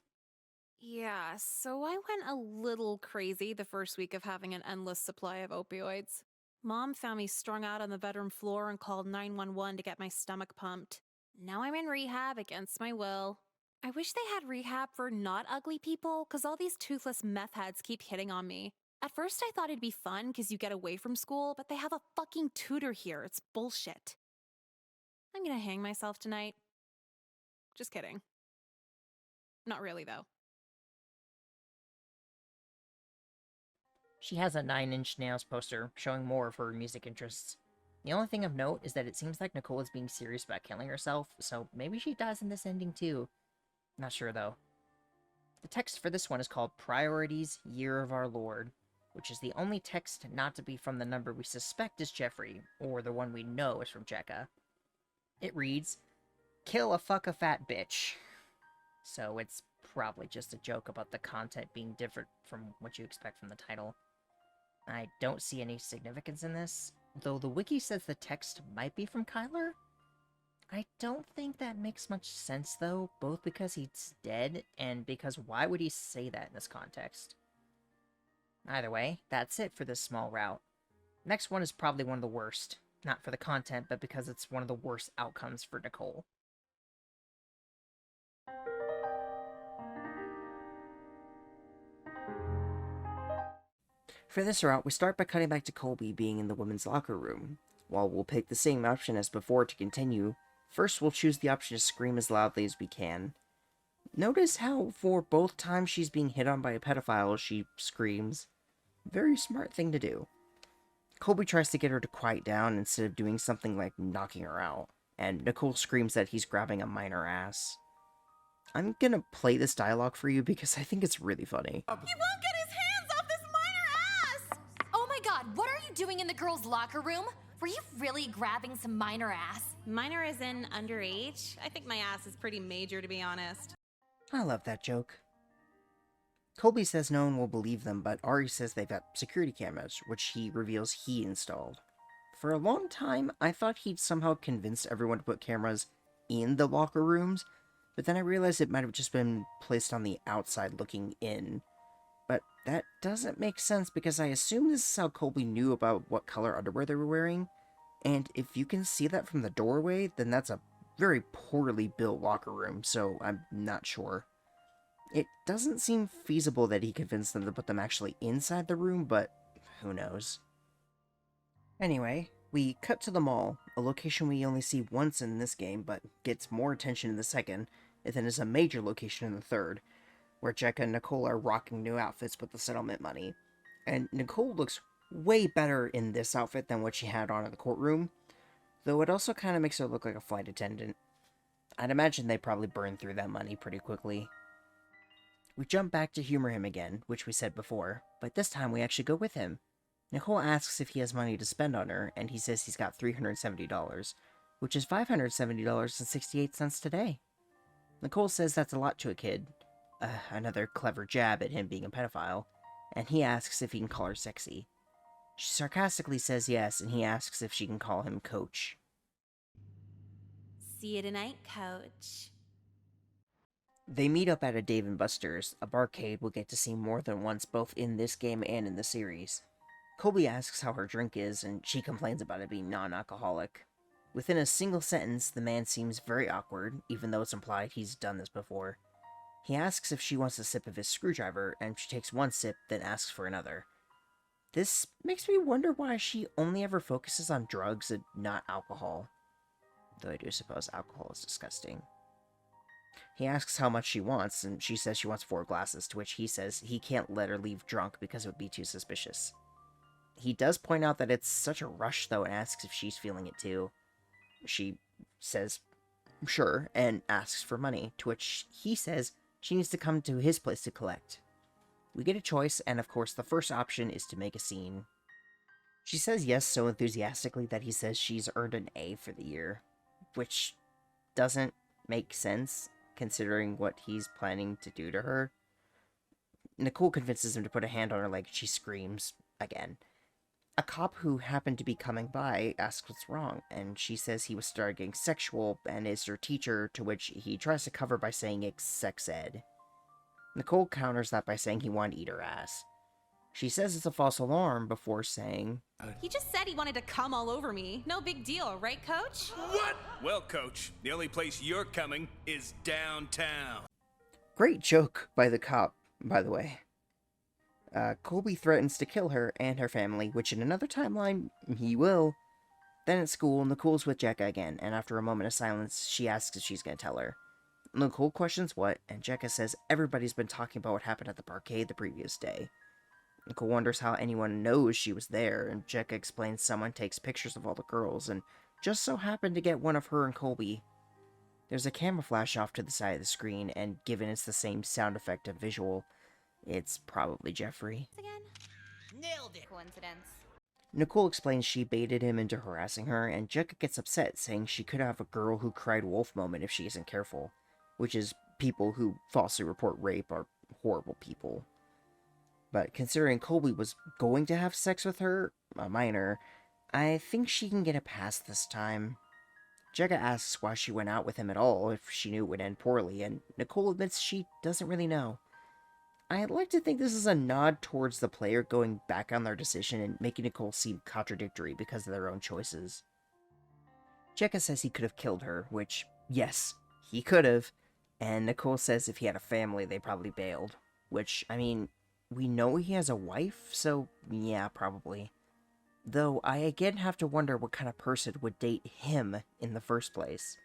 Yeah, so I went a little crazy the first week of having an endless supply of opioids. Mom found me strung out on the bedroom floor and called 911 to get my stomach pumped. Now I'm in rehab against my will. I wish they had rehab for not ugly people, because all these toothless meth heads keep hitting on me. At first I thought it'd be fun because you get away from school, but they have a fucking tutor here. It's bullshit. I'm gonna hang myself tonight. Just kidding. Not really, though. She has a 9 Inch Nails poster showing more of her music interests. The only thing of note is that it seems like Nicole is being serious about killing herself, so maybe she dies in this ending too. Not sure though. The text for this one is called Priorities, Year of Our Lord, which is the only text not to be from the number we suspect is Jeffrey, or the one we know is from Jekka. It reads, "Kill a fuck a fat bitch." So it's probably just a joke about the content being different from what you expect from the title. I don't see any significance in this, though the wiki says the text might be from Kyler. I don't think that makes much sense though, both because he's dead, and because why would he say that in this context? Either way, that's it for this small route. Next one is probably one of the worst. Not for the content, but because it's one of the worst outcomes for Nicole. For this route, we start by cutting back to Colby being in the women's locker room. While we'll pick the same option as before to continue, first we'll choose the option to scream as loudly as we can. Notice how for both times she's being hit on by a pedophile, she screams. Very smart thing to do. Colby tries to get her to quiet down instead of doing something like knocking her out, and Nicole screams that he's grabbing a minor ass. I'm gonna play this dialogue for you because I think it's really funny. He won't get his hands off this minor ass! Oh my god, what are you doing in the girls' locker room? Were you really grabbing some minor ass? Minor is in underage? I think my ass is pretty major, to be honest. I love that joke. Colby says no one will believe them, but Ari says they've got security cameras, which he reveals he installed. For a long time, I thought he'd somehow convinced everyone to put cameras in the locker rooms, but then I realized it might have just been placed on the outside looking in. But that doesn't make sense because I assume this is how Colby knew about what color underwear they were wearing, and if you can see that from the doorway, then that's a very poorly built locker room, so I'm not sure. It doesn't seem feasible that he convinced them to put them actually inside the room, but who knows. Anyway, we cut to the mall, a location we only see once in this game, but gets more attention in the second, and then is a major location in the third, where Jekka and Nicole are rocking new outfits with the settlement money. And Nicole looks way better in this outfit than what she had on in the courtroom, though it also kind of makes her look like a flight attendant. I'd imagine they probably burned through that money pretty quickly. We jump back to humor him again, which we said before, but this time we actually go with him. Nicole asks if he has money to spend on her, and he says he's got $370, which is $570.68 today. Nicole says that's a lot to a kid, another clever jab at him being a pedophile, and he asks if he can call her sexy. She sarcastically says yes, and he asks if she can call him Coach. See you tonight, Coach. They meet up at a Dave & Buster's, a barcade we'll get to see more than once both in this game and in the series. Colby asks how her drink is, and she complains about it being non-alcoholic. Within a single sentence, the man seems very awkward, even though it's implied he's done this before. He asks if she wants a sip of his screwdriver, and she takes one sip, then asks for another. This makes me wonder why she only ever focuses on drugs and not alcohol. Though I do suppose alcohol is disgusting. He asks how much she wants, and she says she wants 4 glasses, to which he says he can't let her leave drunk because it would be too suspicious. He does point out that it's such a rush, though, and asks if she's feeling it too. She says, sure, and asks for money, to which he says she needs to come to his place to collect. We get a choice, and of course the first option is to make a scene. She says yes so enthusiastically that he says she's earned an A for the year, which doesn't make sense, considering what he's planning to do to her. Nicole convinces him to put a hand on her leg, and she screams again. A cop who happened to be coming by asks what's wrong, and she says he was started getting sexual and is her teacher, to which he tries to cover by saying it's sex ed. Nicole counters that by saying he wanted to eat her ass. She says it's a false alarm before saying, He just said he wanted to come all over me. No big deal, right, Coach? What? Well, Coach, the only place you're coming is downtown. Great joke by the cop, by the way. Colby threatens to kill her and her family, which in another timeline, he will. Then at school, Nicole's with Jekka again, and after a moment of silence, she asks if she's going to tell her. Nicole questions what, and Jekka says everybody's been talking about what happened at the barcade the previous day. Nicole wonders how anyone knows she was there, and Jekka explains someone takes pictures of all the girls, and just so happened to get one of her and Colby. There's a camera flash off to the side of the screen, and given it's the same sound effect and visual, it's probably Jeffrey. Again? Nailed it. Coincidence. Nicole explains she baited him into harassing her, and Jekka gets upset, saying she could have a girl who cried wolf moment if she isn't careful, which is people who falsely report rape are horrible people. But considering Colby was going to have sex with her, a minor, I think she can get a pass this time. Jekka asks why she went out with him at all, if she knew it would end poorly, and Nicole admits she doesn't really know. I'd like to think this is a nod towards the player going back on their decision and making Nicole seem contradictory because of their own choices. Jekka says he could have killed her, which, yes, he could have, and Nicole says if he had a family, they probably bailed. Which, I mean, we know he has a wife, so yeah, probably. Though I again have to wonder what kind of person would date him in the first place.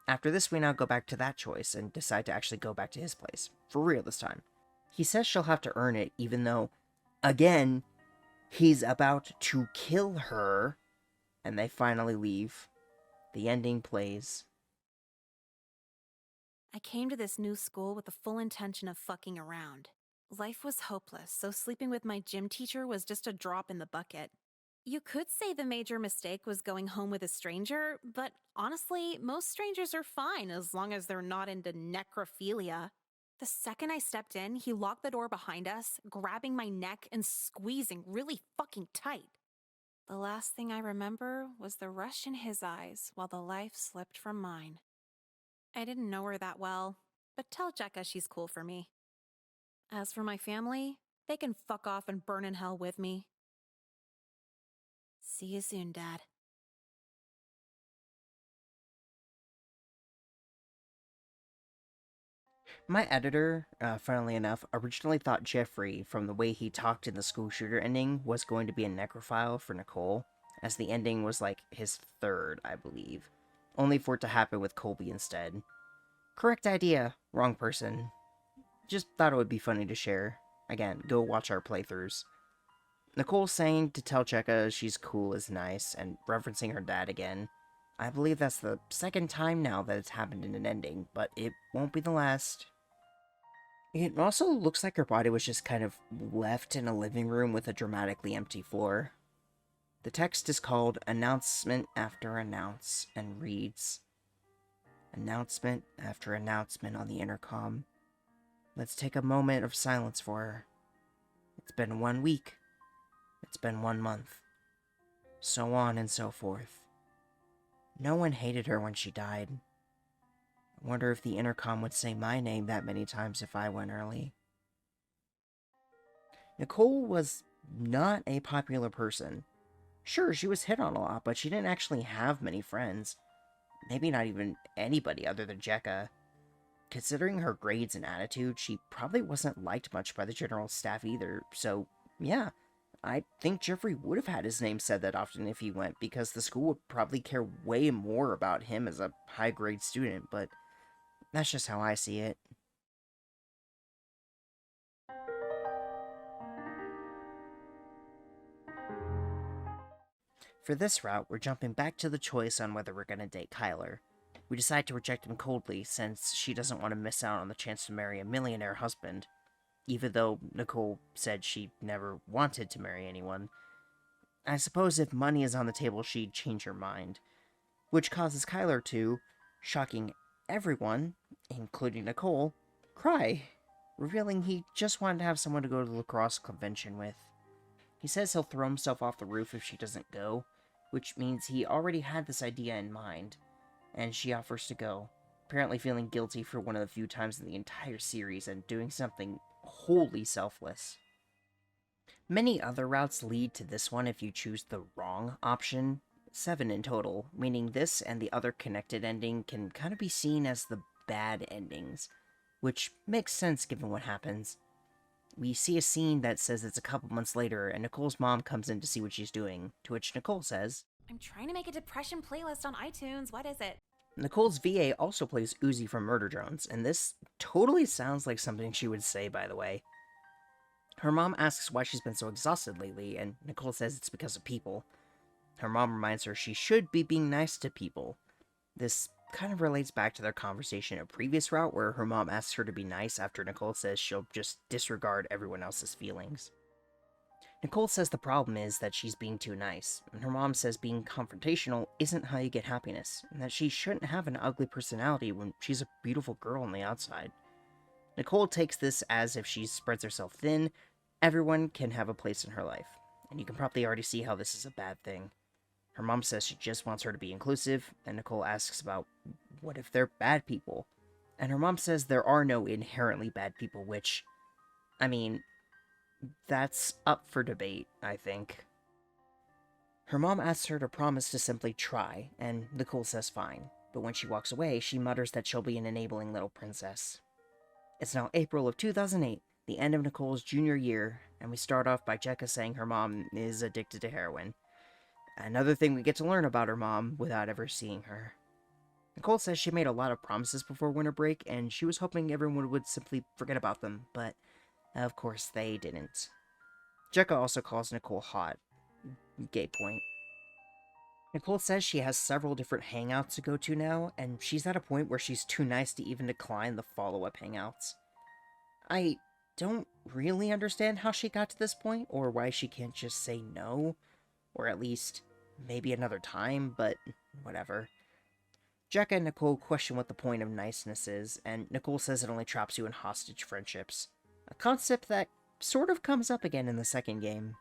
After this, we now go back to that choice and decide to actually go back to his place. For real this time. He says she'll have to earn it, even though, again, he's about to kill her, and they finally leave. The ending plays. I came to this new school with the full intention of fucking around. Life was hopeless, so sleeping with my gym teacher was just a drop in the bucket. You could say the major mistake was going home with a stranger, but honestly, most strangers are fine as long as they're not into necrophilia. The second I stepped in, he locked the door behind us, grabbing my neck and squeezing really fucking tight. The last thing I remember was the rush in his eyes while the life slipped from mine. I didn't know her that well, but tell Jekka she's cool for me. As for my family, they can fuck off and burn in hell with me. See you soon, Dad. My editor, funnily enough, originally thought Jeffrey, from the way he talked in the school shooter ending, was going to be a necrophile for Nicole, as the ending was like his third, I believe, only for it to happen with Colby instead. Correct idea, wrong person. Just thought it would be funny to share. Again, go watch our playthroughs. Nicole saying to tell Jekka she's cool is nice, and referencing her dad again. I believe that's the second time now that it's happened in an ending, but it won't be the last. It also looks like her body was just kind of left in a living room with a dramatically empty floor. The text is called Announcement After Announce and reads, Announcement after announcement on the intercom. Let's take a moment of silence for her. It's been 1 week. It's been 1 month. So on and so forth. No one hated her when she died. I wonder if the intercom would say my name that many times if I went early. Nicole was not a popular person. Sure, she was hit on a lot, but she didn't actually have many friends. Maybe not even anybody other than Jekka. Considering her grades and attitude, she probably wasn't liked much by the general staff either, so yeah, I think Jeffrey would have had his name said that often if he went, because the school would probably care way more about him as a high-grade student, but that's just how I see it. For this route, we're jumping back to the choice on whether we're going to date Kyler. We decide to reject him coldly, since she doesn't want to miss out on the chance to marry a millionaire husband, even though Nicole said she never wanted to marry anyone. I suppose if money is on the table, she'd change her mind, which causes Kyler to, shocking everyone, including Nicole, cry, revealing he just wanted to have someone to go to the lacrosse convention with. He says he'll throw himself off the roof if she doesn't go, which means he already had this idea in mind, and she offers to go, apparently feeling guilty for one of the few times in the entire series and doing something wholly selfless. Many other routes lead to this one if you choose the wrong option, 7 in total, meaning this and the other connected ending can kind of be seen as the bad endings, which makes sense given what happens. We see a scene that says it's a couple months later, and Nicole's mom comes in to see what she's doing, to which Nicole says, I'm trying to make a depression playlist on iTunes. What is it? Nicole's VA also plays Uzi from Murder Drones, and this totally sounds like something she would say, by the way. Her mom asks why she's been so exhausted lately, and Nicole says it's because of people. Her mom reminds her she should be being nice to people. This kind of relates back to their conversation in a previous route where her mom asks her to be nice after Nicole says she'll just disregard everyone else's feelings. Nicole says the problem is that she's being too nice, and her mom says being confrontational isn't how you get happiness, and that she shouldn't have an ugly personality when she's a beautiful girl on the outside. Nicole takes this as if she spreads herself thin, everyone can have a place in her life, and you can probably already see how this is a bad thing. Her mom says she just wants her to be inclusive, and Nicole asks about what if they're bad people, and her mom says there are no inherently bad people, which, I mean, that's up for debate, I think. Her mom asks her to promise to simply try, and Nicole says fine, but when she walks away, she mutters that she'll be an enabling little princess. It's now April of 2008, the end of Nicole's junior year, and we start off by Jekka saying her mom is addicted to heroin. Another thing we get to learn about her mom without ever seeing her. Nicole says she made a lot of promises before winter break, and she was hoping everyone would simply forget about them, but of course they didn't. Jekka also calls Nicole hot. Gay point. Nicole says she has several different hangouts to go to now, and she's at a point where she's too nice to even decline the follow-up hangouts. I don't really understand how she got to this point, or why she can't just say no, or at least maybe another time, but whatever. Jekka and Nicole question what the point of niceness is, and Nicole says it only traps you in hostage friendships, a concept that sort of comes up again in the second game.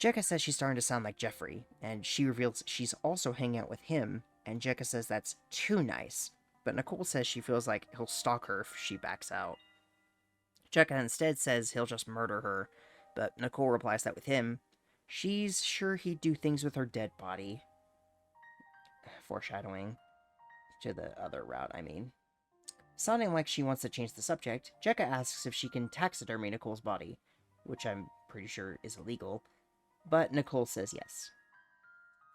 Jekka says she's starting to sound like Jeffrey, and she reveals she's also hanging out with him, and Jekka says that's too nice, but Nicole says she feels like he'll stalk her if she backs out. Jekka instead says he'll just murder her, but Nicole replies that with him, she's sure he'd do things with her dead body. Foreshadowing to the other route, I mean. Sounding like she wants to change the subject, Jekka asks if she can taxidermy Nicole's body, which I'm pretty sure is illegal, but Nicole says yes.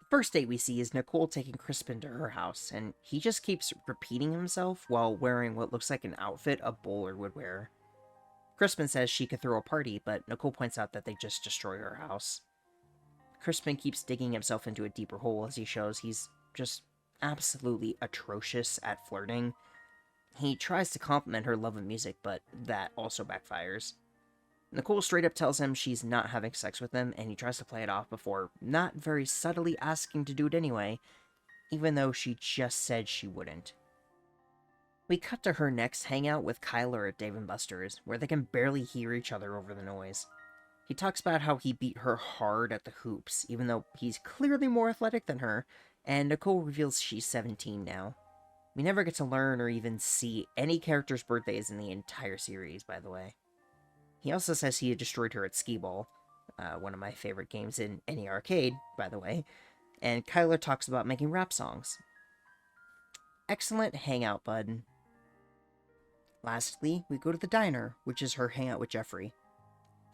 The first date we see is Nicole taking Crispin to her house, and he just keeps repeating himself while wearing what looks like an outfit a bowler would wear. Crispin says she could throw a party, but Nicole points out that they just destroy her house. Crispin keeps digging himself into a deeper hole as he shows he's just absolutely atrocious at flirting. He tries to compliment her love of music, but that also backfires. Nicole straight up tells him she's not having sex with him, and he tries to play it off before not very subtly asking to do it anyway, even though she just said she wouldn't. We cut to her next hangout with Kyler at Dave & Buster's, where they can barely hear each other over the noise. He talks about how he beat her hard at the hoops, even though he's clearly more athletic than her, and Nicole reveals she's 17 now. We never get to learn or even see any character's birthdays in the entire series, by the way. He also says he had destroyed her at Skee-Ball, one of my favorite games in any arcade, by the way, and Kyler talks about making rap songs. Excellent hangout, bud. Lastly, we go to the diner, which is her hangout with Jeffrey.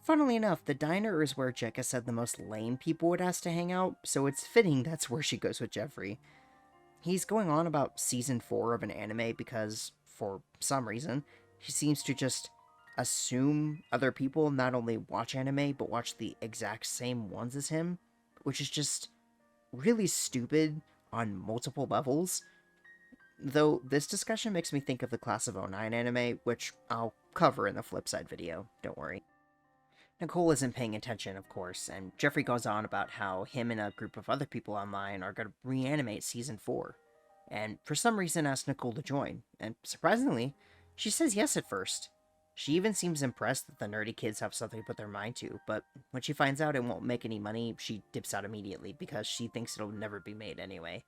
Funnily enough, the diner is where Jekka said the most lame people would ask to hang out, so it's fitting that's where she goes with Jeffrey. He's going on about season 4 of an anime because, for some reason, he seems to just assume other people not only watch anime, but watch the exact same ones as him, which is just really stupid on multiple levels. Though this discussion makes me think of the Class of '09 anime, which I'll cover in the flipside video, don't worry. Nicole isn't paying attention, of course, and Jeffrey goes on about how him and a group of other people online are going to reanimate Season 4, and for some reason asks Nicole to join, and surprisingly, she says yes at first. She even seems impressed that the nerdy kids have something to put their mind to, but when she finds out it won't make any money, she dips out immediately because she thinks it'll never be made anyway.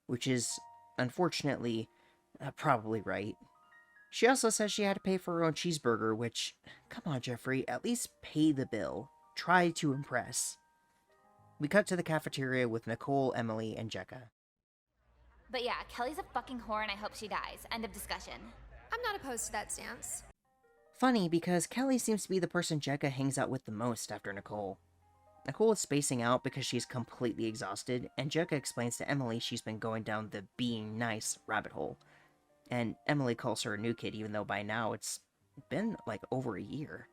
Which is, unfortunately, probably right. She also says she had to pay for her own cheeseburger, which, come on Jeffrey, at least pay the bill. Try to impress. We cut to the cafeteria with Nicole, Emily, and Jekka. But yeah, Kelly's a fucking whore and I hope she dies. End of discussion. I'm not opposed to that stance. Funny, because Kelly seems to be the person Jekka hangs out with the most after Nicole. Nicole is spacing out because she's completely exhausted, and Jekka explains to Emily she's been going down the being nice rabbit hole. And Emily calls her a new kid, even though by now it's been like over a year.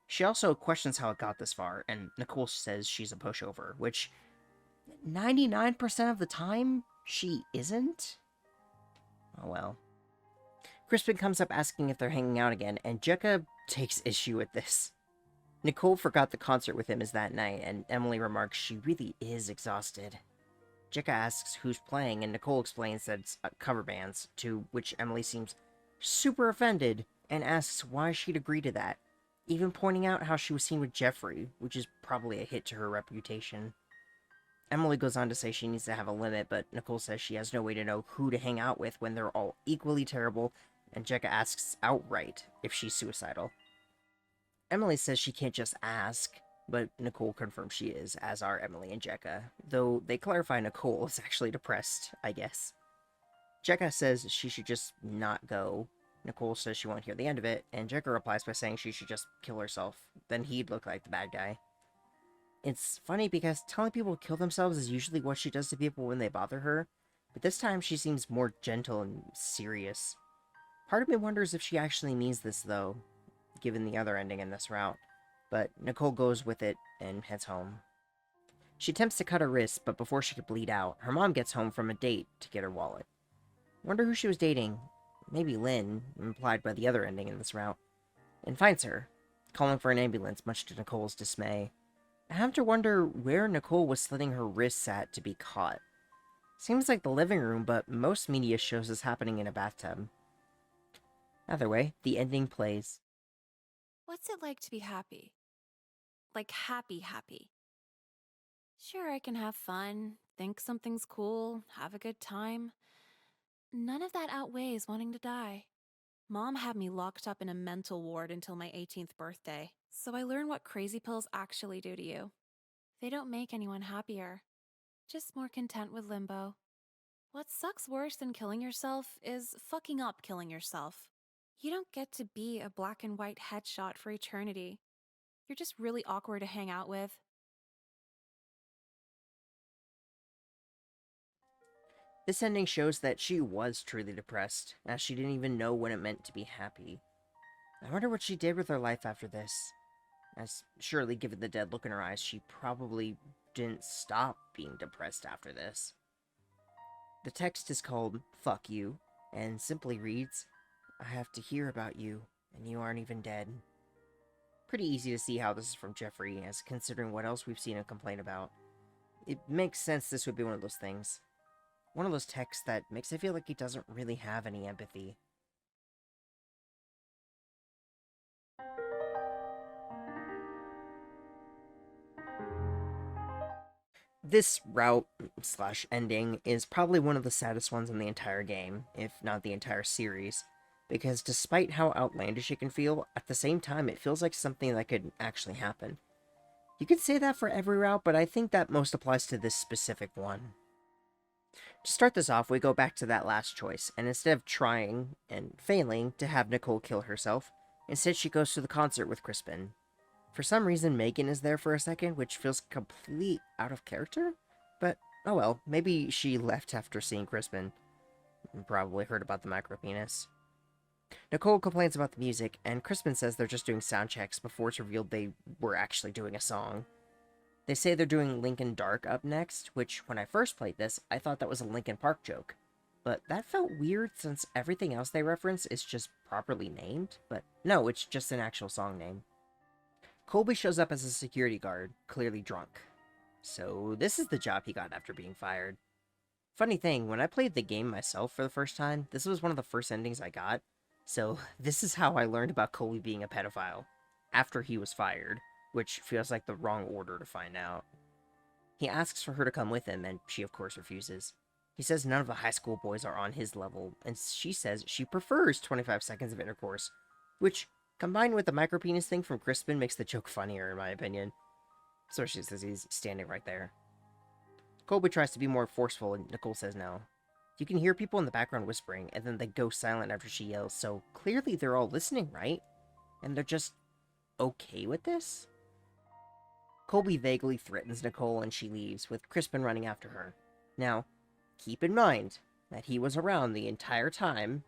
She also questions how it got this far, and Nicole says she's a pushover, which 99% of the time, she isn't? Oh well. Crispin comes up asking if they're hanging out again, and Jekka takes issue with this. Nicole forgot the concert with him is that night, and Emily remarks she really is exhausted. Jekka asks who's playing, and Nicole explains that it's cover bands, to which Emily seems super offended and asks why she'd agree to that, even pointing out how she was seen with Jeffrey, which is probably a hit to her reputation. Emily goes on to say she needs to have a limit, but Nicole says she has no way to know who to hang out with when they're all equally terrible, and Jekka asks outright if she's suicidal. Emily says she can't just ask, but Nicole confirms she is, as are Emily and Jekka, though they clarify Nicole is actually depressed, I guess. Jekka says she should just not go. Nicole says she won't hear the end of it, and Jekka replies by saying she should just kill herself. Then he'd look like the bad guy. It's funny because telling people to kill themselves is usually what she does to people when they bother her, but this time she seems more gentle and serious. Part of me wonders if she actually means this, though, given the other ending in this route, but Nicole goes with it and heads home. She attempts to cut her wrist, but before she could bleed out, her mom gets home from a date to get her wallet. Wonder who she was dating, maybe Lynn, implied by the other ending in this route, and finds her, calling for an ambulance much to Nicole's dismay. I have to wonder where Nicole was slitting her wrists at to be caught. Seems like the living room, but most media shows this happening in a bathtub. Either way, the ending plays. What's it like to be happy? Like happy. Sure, I can have fun, think something's cool, have a good time. None of that outweighs wanting to die. Mom had me locked up in a mental ward until my 18th birthday, so I learned what crazy pills actually do to you. They don't make anyone happier, just more content with limbo. What sucks worse than killing yourself is fucking up killing yourself. You don't get to be a black and white headshot for eternity. You're just really awkward to hang out with. This ending shows that she was truly depressed, as she didn't even know what it meant to be happy. I wonder what she did with her life after this, as surely given the dead look in her eyes, she probably didn't stop being depressed after this. The text is called Fuck You, and simply reads, I have to hear about you, and you aren't even dead. Pretty easy to see how this is from Jeffrey, as considering what else we've seen him complain about. It makes sense this would be one of those things. One of those texts that makes it feel like he doesn't really have any empathy. This route / ending is probably one of the saddest ones in the entire game, if not the entire series, because despite how outlandish it can feel, at the same time it feels like something that could actually happen. You could say that for every route, but I think that most applies to this specific one. To start this off, we go back to that last choice, and instead of trying, and failing, to have Nicole kill herself, instead she goes to the concert with Crispin. For some reason, Megan is there for a second, which feels complete out of character, but oh well, maybe she left after seeing Crispin. Probably heard about the micropenis. Nicole complains about the music, and Crispin says they're just doing sound checks before it's revealed they were actually doing a song. They say they're doing Linkin Dark up next, which, when I first played this, I thought that was a Linkin Park joke. But that felt weird since everything else they reference is just properly named, but no, it's just an actual song name. Colby shows up as a security guard, clearly drunk. So this is the job he got after being fired. Funny thing, when I played the game myself for the first time, this was one of the first endings I got, so this is how I learned about Colby being a pedophile, after he was fired, which feels like the wrong order to find out. He asks for her to come with him, and she of course refuses. He says none of the high school boys are on his level, and she says she prefers 25 seconds of intercourse, which, combined with the micropenis thing from Crispin, makes the joke funnier in my opinion. Especially since he's standing right there. Colby tries to be more forceful, and Nicole says no. You can hear people in the background whispering, and then they go silent after she yells, so clearly they're all listening, right? And they're just okay with this? Colby vaguely threatens Nicole and she leaves, with Crispin running after her. Now, keep in mind that he was around the entire time,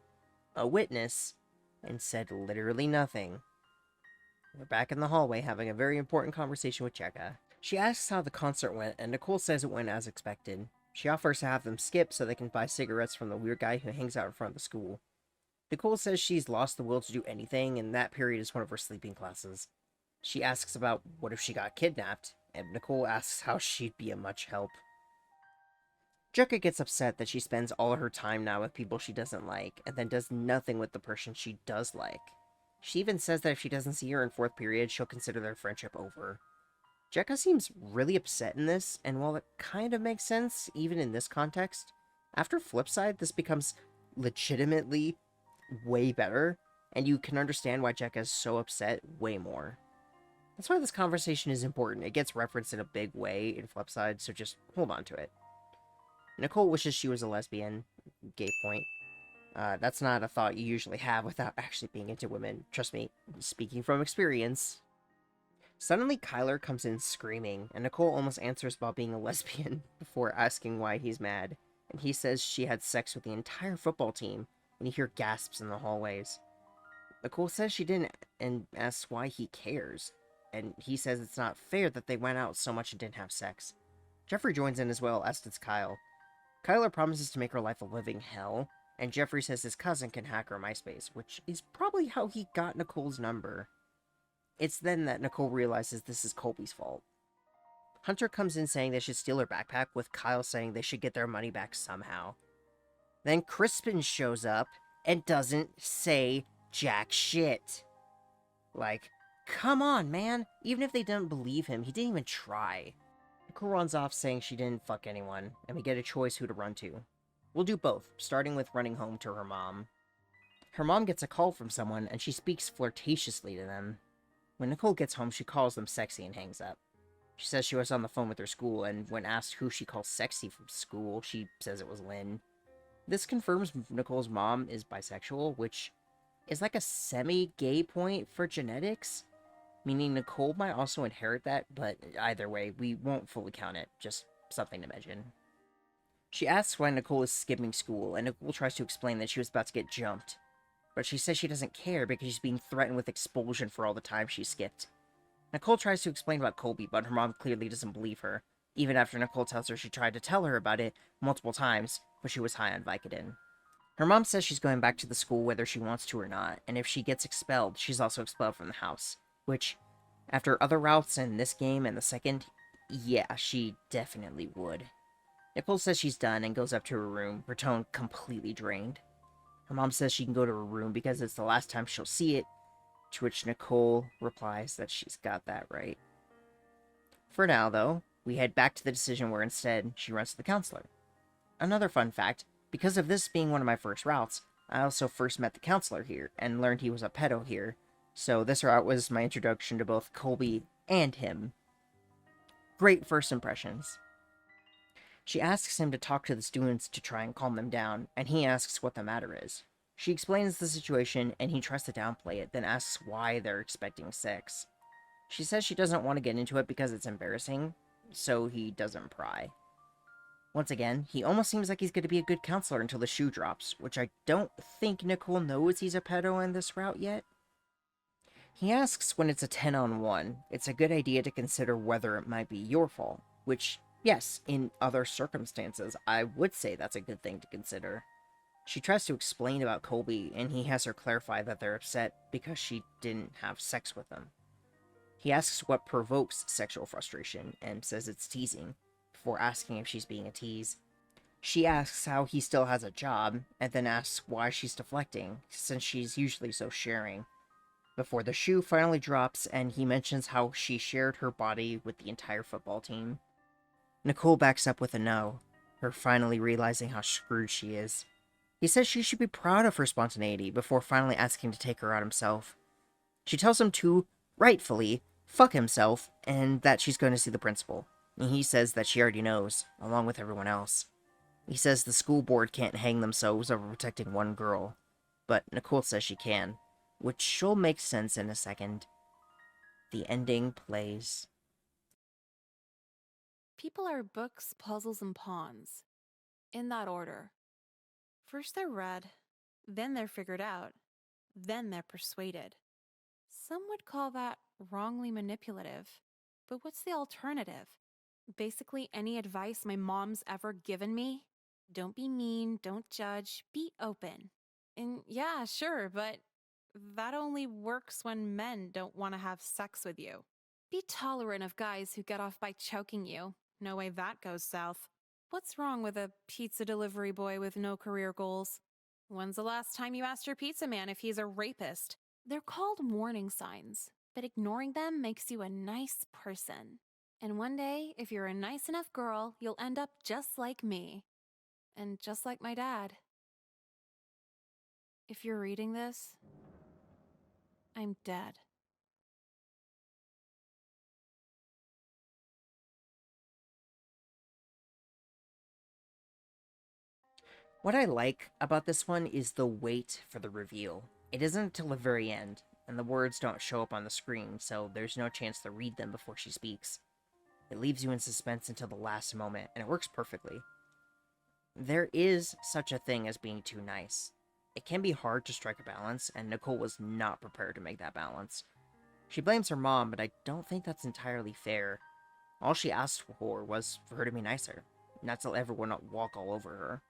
a witness, and said literally nothing. We're back in the hallway having a very important conversation with Jekka. She asks how the concert went, and Nicole says it went as expected. She offers to have them skip so they can buy cigarettes from the weird guy who hangs out in front of the school. Nicole says she's lost the will to do anything, and that period is one of her sleeping classes. She asks about what if she got kidnapped, and Nicole asks how she'd be a much help. Jekka gets upset that she spends all her time now with people she doesn't like, and then does nothing with the person she does like. She even says that if she doesn't see her in 4th period, she'll consider their friendship over. Jekka seems really upset in this, and while it kind of makes sense, even in this context, after Flipside, this becomes legitimately way better, and you can understand why Jekka is so upset way more. That's why this conversation is important. It gets referenced in a big way in Flipside, so just hold on to it. Nicole wishes she was a lesbian. Gay point. That's not a thought you usually have without actually being into women. Trust me, speaking from experience. Suddenly, Kyler comes in screaming, and Nicole almost answers about being a lesbian before asking why he's mad. And he says she had sex with the entire football team, and you hear gasps in the hallways. Nicole says she didn't, and asks why he cares. And he says it's not fair that they went out so much and didn't have sex. Jeffrey joins in as well, as does Kyle. Kyler promises to make her life a living hell, and Jeffrey says his cousin can hack her MySpace, which is probably how he got Nicole's number. It's then that Nicole realizes this is Colby's fault. Hunter comes in saying they should steal her backpack, with Kyle saying they should get their money back somehow. Then Crispin shows up and doesn't say jack shit. Like, come on, man. Even if they didn't believe him, he didn't even try. Nicole runs off saying she didn't fuck anyone, and we get a choice who to run to. We'll do both, starting with running home to her mom. Her mom gets a call from someone, and she speaks flirtatiously to them. When Nicole gets home, she calls them sexy and hangs up. She says she was on the phone with her school, and when asked who she calls sexy from school, she says it was Lynn. This confirms Nicole's mom is bisexual, which is like a semi-gay point for genetics, meaning Nicole might also inherit that, but either way, we won't fully count it, just something to mention. She asks why Nicole is skipping school, and Nicole tries to explain that she was about to get jumped. But she says she doesn't care because she's being threatened with expulsion for all the time she skipped. Nicole tries to explain about Colby, but her mom clearly doesn't believe her, even after Nicole tells her she tried to tell her about it multiple times, but she was high on Vicodin. Her mom says she's going back to the school whether she wants to or not, and if she gets expelled, she's also expelled from the house, which, after other routes in this game and the second, yeah, she definitely would. Nicole says she's done and goes up to her room, her tone completely drained. Her mom says she can go to her room because it's the last time she'll see it, to which Nicole replies that she's got that right. For now, though, we head back to the decision where instead she runs to the counselor. Another fun fact, because of this being one of my first routes, I also first met the counselor here and learned he was a pedo here, so this route was my introduction to both Colby and him. Great first impressions. She asks him to talk to the students to try and calm them down, and he asks what the matter is. She explains the situation, and he tries to downplay it, then asks why they're expecting sex. She says she doesn't want to get into it because it's embarrassing, so he doesn't pry. Once again, he almost seems like he's going to be a good counselor until the shoe drops, which I don't think Nicole knows he's a pedo in this route yet. He asks when it's a 10-on-1, it's a good idea to consider whether it might be your fault, which, yes, in other circumstances, I would say that's a good thing to consider. She tries to explain about Colby, and he has her clarify that they're upset because she didn't have sex with him. He asks what provokes sexual frustration, and says it's teasing, before asking if she's being a tease. She asks how he still has a job, and then asks why she's deflecting, since she's usually so sharing. Before the shoe finally drops, and he mentions how she shared her body with the entire football team. Nicole backs up with a no, her finally realizing how screwed she is. He says she should be proud of her spontaneity before finally asking to take her out himself. She tells him to, rightfully, fuck himself, and that she's going to see the principal. And he says that she already knows, along with everyone else. He says the school board can't hang themselves over protecting one girl, but Nicole says she can, which will make sense in a second. The ending plays. People are books, puzzles, and pawns. In that order. First they're read, then they're figured out, then they're persuaded. Some would call that wrongly manipulative. But what's the alternative? Basically any advice my mom's ever given me? Don't be mean, don't judge, be open. And yeah, sure, but that only works when men don't want to have sex with you. Be tolerant of guys who get off by choking you. No way that goes south. What's wrong with a pizza delivery boy with no career goals? When's the last time you asked your pizza man if he's a rapist? They're called warning signs, but ignoring them makes you a nice person. And one day, if you're a nice enough girl, you'll end up just like me. And just like my dad. If you're reading this, I'm dead. What I like about this one is the wait for the reveal. It isn't until the very end, and the words don't show up on the screen, so there's no chance to read them before she speaks. It leaves you in suspense until the last moment, and it works perfectly. There is such a thing as being too nice. It can be hard to strike a balance, and Nicole was not prepared to make that balance. She blames her mom, but I don't think that's entirely fair. All she asked for was for her to be nicer, not to let everyone walk all over her.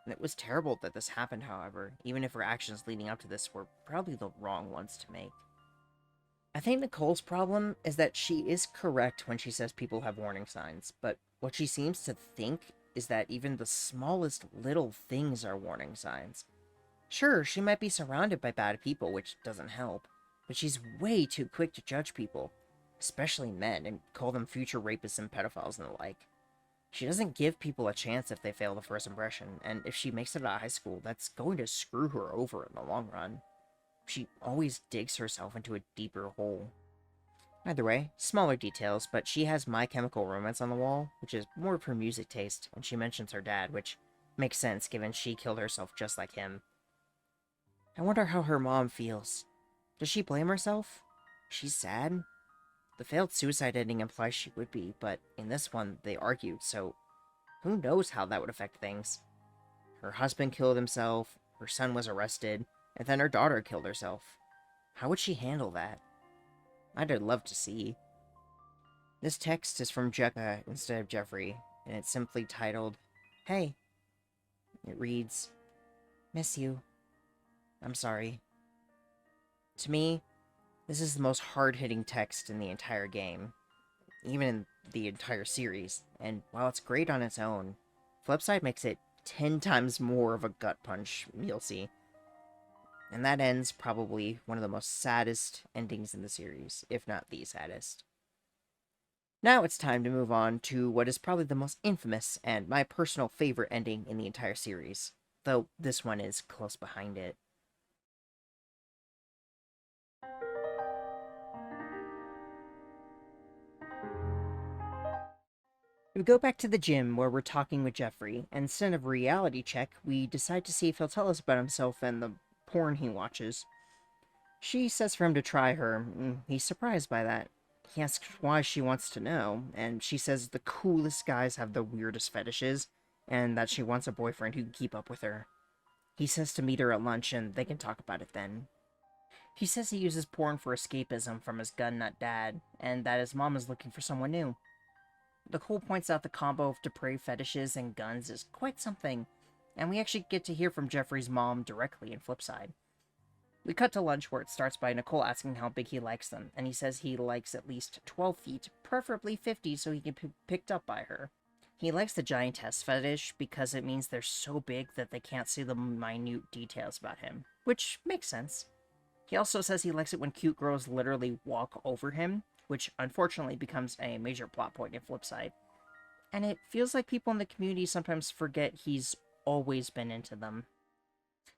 And it was terrible that this happened, however, even if her actions leading up to this were probably the wrong ones to make. I think Nicole's problem is that she is correct when she says people have warning signs, but what she seems to think is that even the smallest little things are warning signs. Sure, she might be surrounded by bad people, which doesn't help, but she's way too quick to judge people, especially men, and call them future rapists and pedophiles and the like. She doesn't give people a chance if they fail the first impression, and if she makes it out of high school, that's going to screw her over in the long run. She always digs herself into a deeper hole. Either way, smaller details, but she has My Chemical Romance on the wall, which is more of her music taste, and she mentions her dad, which makes sense given she killed herself just like him. I wonder how her mom feels. Does she blame herself? She's sad? The failed suicide ending implies she would be, but in this one, they argued, so who knows how that would affect things. Her husband killed himself, her son was arrested, and then her daughter killed herself. How would she handle that? I'd love to see. This text is from Jekka instead of Jeffrey, and it's simply titled, Hey. It reads, Miss you. I'm sorry. To me, this is the most hard-hitting text in the entire game, even in the entire series, and while it's great on its own, Flipside makes it 10 times more of a gut punch you'll see. And that ends probably one of the most saddest endings in the series, if not the saddest. Now it's time to move on to what is probably the most infamous and my personal favorite ending in the entire series, though this one is close behind it. We go back to the gym where we're talking with Jeffrey, and instead of a reality check, we decide to see if he'll tell us about himself and the porn he watches. She says for him to try her, and he's surprised by that. He asks why she wants to know, and she says the coolest guys have the weirdest fetishes, and that she wants a boyfriend who can keep up with her. He says to meet her at lunch, and they can talk about it then. He says he uses porn for escapism from his gun-nut dad, and that his mom is looking for someone new. Nicole points out the combo of depraved fetishes and guns is quite something, and we actually get to hear from Jeffrey's mom directly in Flipside. We cut to lunch where it starts by Nicole asking how big he likes them, and he says he likes at least 12 feet, preferably 50 so he can be picked up by her. He likes the giantess fetish because it means they're so big that they can't see the minute details about him, which makes sense. He also says he likes it when cute girls literally walk over him, which unfortunately becomes a major plot point in Flipside. And it feels like people in the community sometimes forget he's always been into them.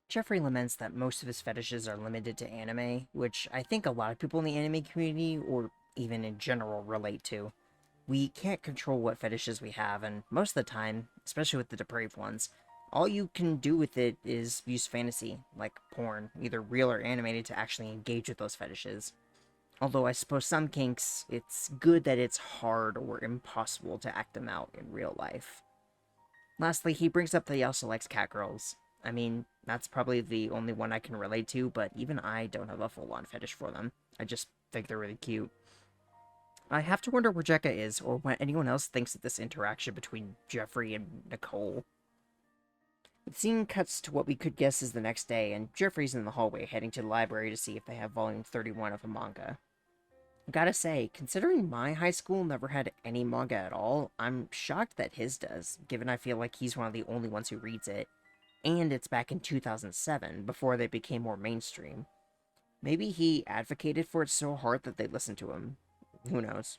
Jeffrey laments that most of his fetishes are limited to anime, which I think a lot of people in the anime community, or even in general, relate to. We can't control what fetishes we have, and most of the time, especially with the depraved ones, all you can do with it is use fantasy, like porn, either real or animated, to actually engage with those fetishes. Although I suppose some kinks, it's good that it's hard or impossible to act them out in real life. Lastly, he brings up that he also likes catgirls. I mean, that's probably the only one I can relate to, but even I don't have a full-on fetish for them. I just think they're really cute. I have to wonder where Jekka is, or what anyone else thinks of this interaction between Jeffrey and Nicole. The scene cuts to what we could guess is the next day, and Jeffrey's in the hallway heading to the library to see if they have volume 31 of a manga. I gotta say, considering my high school never had any manga at all, I'm shocked that his does, given I feel like he's one of the only ones who reads it, and it's back in 2007, before they became more mainstream. Maybe he advocated for it so hard that they listened to him. Who knows?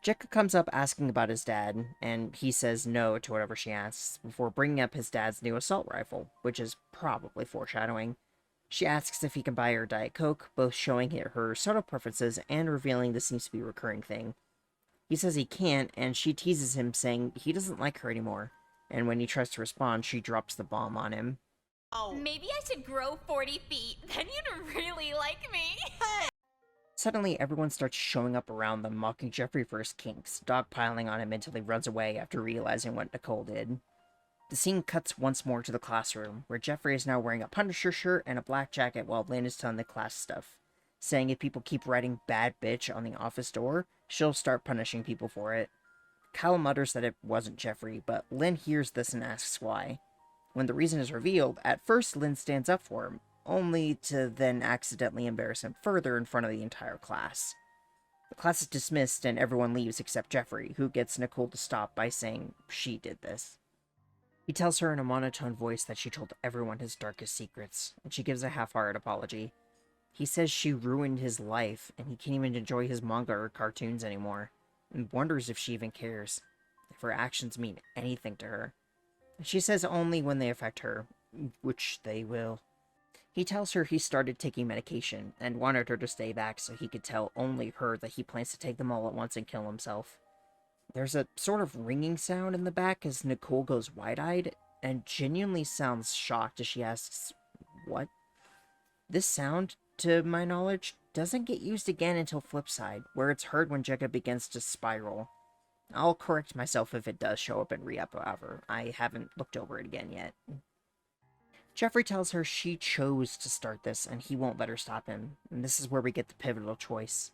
Jekka comes up asking about his dad, and he says no to whatever she asks, before bringing up his dad's new assault rifle, which is probably foreshadowing. She asks if he can buy her Diet Coke, both showing her soda preferences and revealing this seems to be a recurring thing. He says he can't, and she teases him, saying he doesn't like her anymore, and when he tries to respond, she drops the bomb on him. Maybe I should grow 40 feet, then you'd really like me. Suddenly, everyone starts showing up around them, mocking Jeffrey for his kinks, dogpiling on him until he runs away after realizing what Nicole did. The scene cuts once more to the classroom, where Jeffrey is now wearing a Punisher shirt and a black jacket while Lynn is telling the class stuff, saying if people keep writing bad bitch on the office door, she'll start punishing people for it. Kyle mutters that it wasn't Jeffrey, but Lynn hears this and asks why. When the reason is revealed, at first Lynn stands up for him, only to then accidentally embarrass him further in front of the entire class. The class is dismissed and everyone leaves except Jeffrey, who gets Nicole to stop by saying she did this. He tells her in a monotone voice that she told everyone his darkest secrets, and she gives a half-hearted apology. He says she ruined his life, and he can't even enjoy his manga or cartoons anymore, and wonders if she even cares, if her actions mean anything to her. She says only when they affect her, which they will. He tells her he started taking medication, and wanted her to stay back so he could tell only her that he plans to take them all at once and kill himself. There's a sort of ringing sound in the back as Nicole goes wide-eyed, and genuinely sounds shocked as she asks, "What?" This sound, to my knowledge, doesn't get used again until Flipside, where it's heard when Jekka begins to spiral. I'll correct myself if it does show up in Rehab, however. I haven't looked over it again yet. Jeffrey tells her she chose to start this, and he won't let her stop him, and this is where we get the pivotal choice.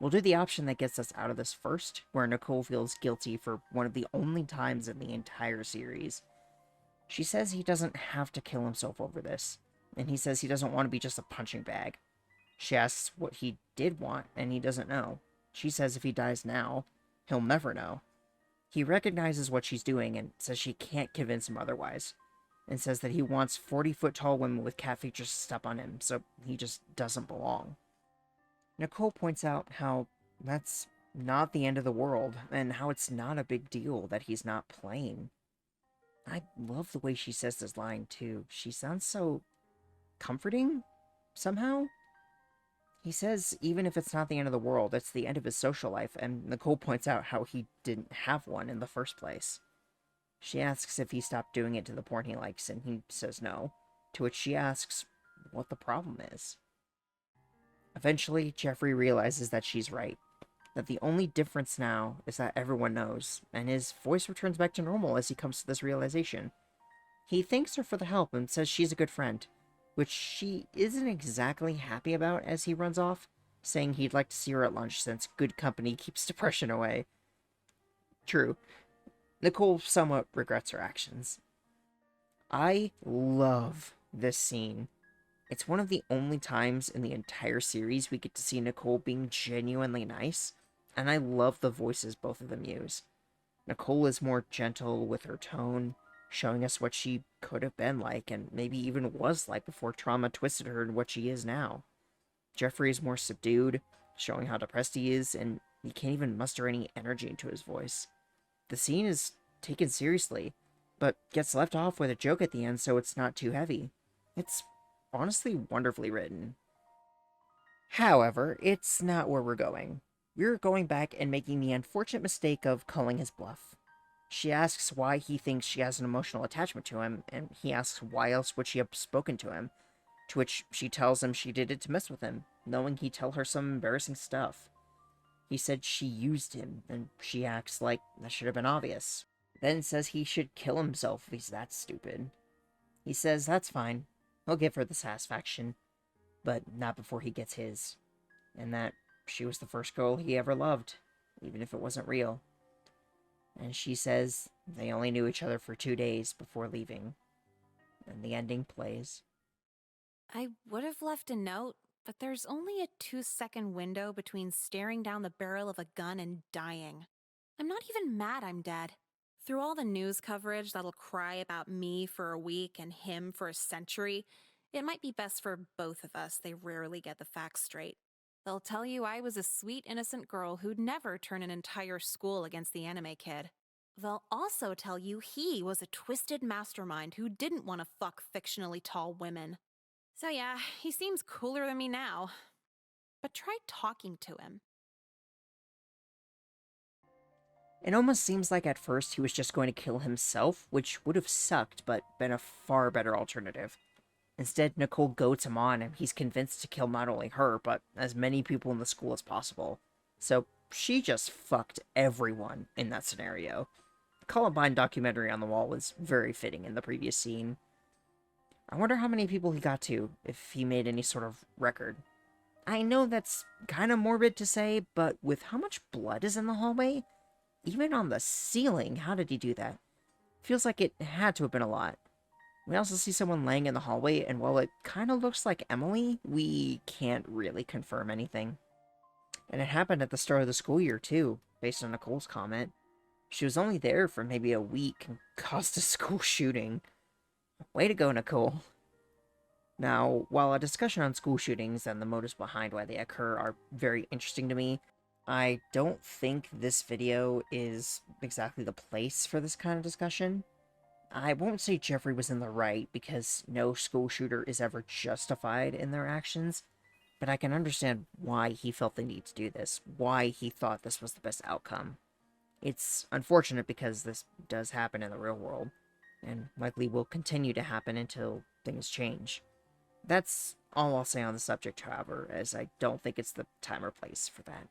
We'll do the option that gets us out of this first, where Nicole feels guilty for one of the only times in the entire series. She says he doesn't have to kill himself over this, and he says he doesn't want to be just a punching bag. She asks what he did want, and he doesn't know. She says if he dies now, he'll never know. He recognizes what she's doing and says she can't convince him otherwise, and says that he wants 40-foot-tall women with cat features to step on him, so he just doesn't belong. Nicole points out how that's not the end of the world, and how it's not a big deal that he's not playing. I love the way she says this line, too. She sounds so comforting, somehow. He says even if it's not the end of the world, it's the end of his social life, and Nicole points out how he didn't have one in the first place. She asks if he stopped doing it to the porn he likes, and he says no, to which she asks what the problem is. Eventually, Jeffrey realizes that she's right, that the only difference now is that everyone knows, and his voice returns back to normal as he comes to this realization. He thanks her for the help and says she's a good friend, which she isn't exactly happy about as he runs off, saying he'd like to see her at lunch since good company keeps depression away. True. Nicole somewhat regrets her actions. I love this scene. It's one of the only times in the entire series we get to see Nicole being genuinely nice, and I love the voices both of them use. Nicole is more gentle with her tone, showing us what she could have been like, and maybe even was like before trauma twisted her into what she is now. Jeffrey is more subdued, showing how depressed he is, and he can't even muster any energy into his voice. The scene is taken seriously, but gets left off with a joke at the end so it's not too heavy. It's honestly wonderfully written. However, it's not where we're going. We're going back and making the unfortunate mistake of calling his bluff. She asks why he thinks she has an emotional attachment to him, and he asks why else would she have spoken to him, to which she tells him she did it to mess with him, knowing he'd tell her some embarrassing stuff. He said she used him, and she acts like that should have been obvious. Then says he should kill himself if he's that stupid. He says that's fine, he'll give her the satisfaction, but not before he gets his, and that she was the first girl he ever loved, even if it wasn't real. And she says they only knew each other for 2 days before leaving. and the ending plays. I would have left a note, but there's only a 2-second window between staring down the barrel of a gun and dying. I'm not even mad I'm dead. Through all the news coverage that'll cry about me for a week and him for a century, it might be best for both of us they rarely get the facts straight. They'll tell you I was a sweet, innocent girl who'd never turn an entire school against the anime kid. They'll also tell you he was a twisted mastermind who didn't want to fuck fictionally tall women. So yeah, he seems cooler than me now. But try talking to him. It almost seems like at first he was just going to kill himself, which would have sucked, but been a far better alternative. Instead, Nicole goads him on, and he's convinced to kill not only her, but as many people in the school as possible. So she just fucked everyone in that scenario. The Columbine documentary on the wall was very fitting in the previous scene. I wonder how many people he got to, if he made any sort of record. I know that's kind of morbid to say, but with how much blood is in the hallway, even on the ceiling, how did he do that? Feels like it had to have been a lot. We also see someone laying in the hallway, and while it kind of looks like Emily, we can't really confirm anything. And it happened at the start of the school year, too, based on Nicole's comment. She was only there for maybe a week and caused a school shooting. Way to go, Nicole. Now, while a discussion on school shootings and the motives behind why they occur are very interesting to me, I don't think this video is exactly the place for this kind of discussion. I won't say Jeffrey was in the right, because no school shooter is ever justified in their actions, but I can understand why he felt the need to do this, why he thought this was the best outcome. It's unfortunate because this does happen in the real world, and likely will continue to happen until things change. That's all I'll say on the subject, however, as I don't think it's the time or place for that.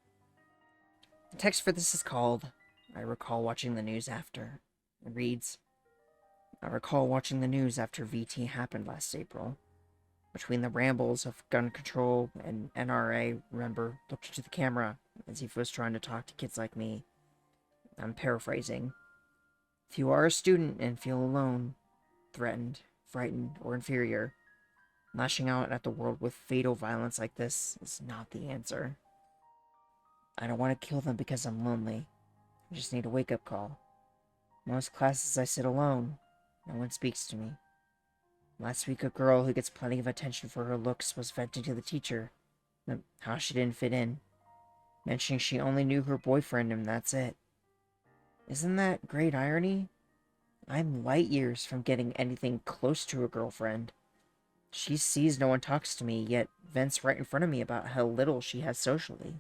The text for this is called, I recall watching the news after. It reads, I recall watching the news after VT happened last April. Between the rambles of gun control and NRA, remember, looked into the camera as if he was trying to talk to kids like me. I'm paraphrasing. If you are a student and feel alone, threatened, frightened, or inferior, lashing out at the world with fatal violence like this is not the answer. I don't want to kill them because I'm lonely. I just need a wake-up call. Most classes I sit alone. No one speaks to me. Last week, a girl who gets plenty of attention for her looks was venting to the teacher how she didn't fit in, mentioning she only knew her boyfriend and that's it. Isn't that great irony? I'm light years from getting anything close to a girlfriend. She sees no one talks to me, yet vents right in front of me about how little she has socially.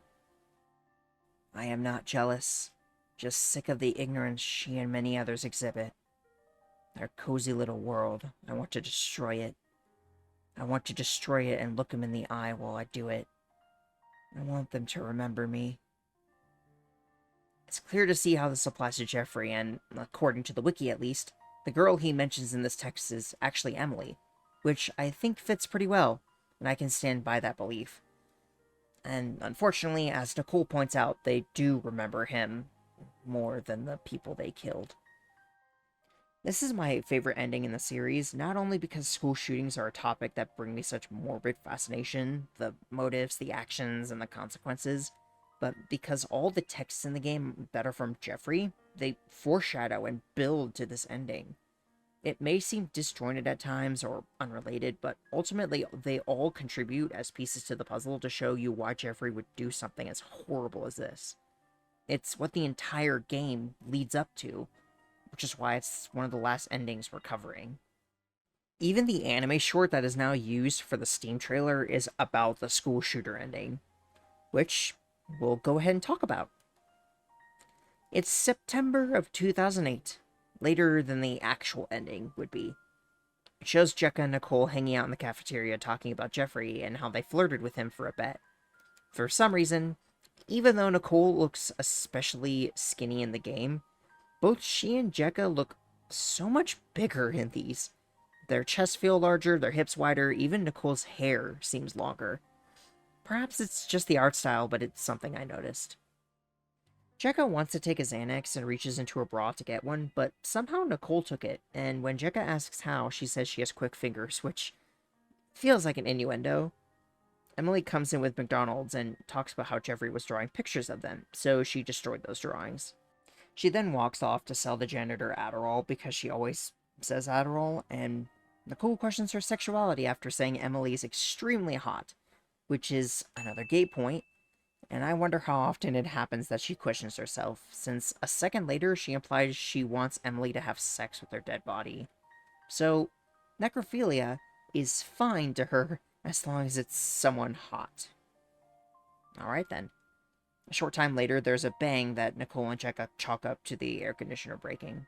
I am not jealous, just sick of the ignorance she and many others exhibit. Their cozy little world, I want to destroy it. I want to destroy it and look them in the eye while I do it. I want them to remember me. It's clear to see how this applies to Jeffrey, and, according to the wiki at least, the girl he mentions in this text is actually Emily, which I think fits pretty well, and I can stand by that belief. And unfortunately, as Nicole points out, they do remember him more than the people they killed. This is my favorite ending in the series, not only because school shootings are a topic that bring me such morbid fascination, the motives, the actions, and the consequences, but because all the texts in the game that are from Jeffrey, they foreshadow and build to this ending. It may seem disjointed at times or unrelated, but ultimately they all contribute as pieces to the puzzle to show you why Jeffrey would do something as horrible as this. It's what the entire game leads up to, which is why it's one of the last endings we're covering. Even the anime short that is now used for the Steam trailer is about the school shooter ending, which we'll go ahead and talk about. It's September of 2008, later than the actual ending would be. It shows Jekka and Nicole hanging out in the cafeteria talking about Jeffrey and how they flirted with him for a bet. For some reason, even though Nicole looks especially skinny in the game, both she and Jekka look so much bigger in these. Their chests feel larger, their hips wider, even Nicole's hair seems longer. Perhaps it's just the art style, but it's something I noticed. Jekka wants to take a Xanax and reaches into her bra to get one, but somehow Nicole took it, and when Jekka asks how, she says she has quick fingers, which feels like an innuendo. Emily comes in with McDonald's and talks about how Jeffrey was drawing pictures of them, so she destroyed those drawings. She then walks off to sell the janitor Adderall because she always says Adderall, and Nicole questions her sexuality after saying Emily is extremely hot, which is another gay point, and I wonder how often it happens that she questions herself, since a second later she implies she wants Emily to have sex with her dead body. So, necrophilia is fine to her as long as it's someone hot. Alright then. A short time later, there's a bang that Nicole and Jekka chalk up to the air conditioner breaking.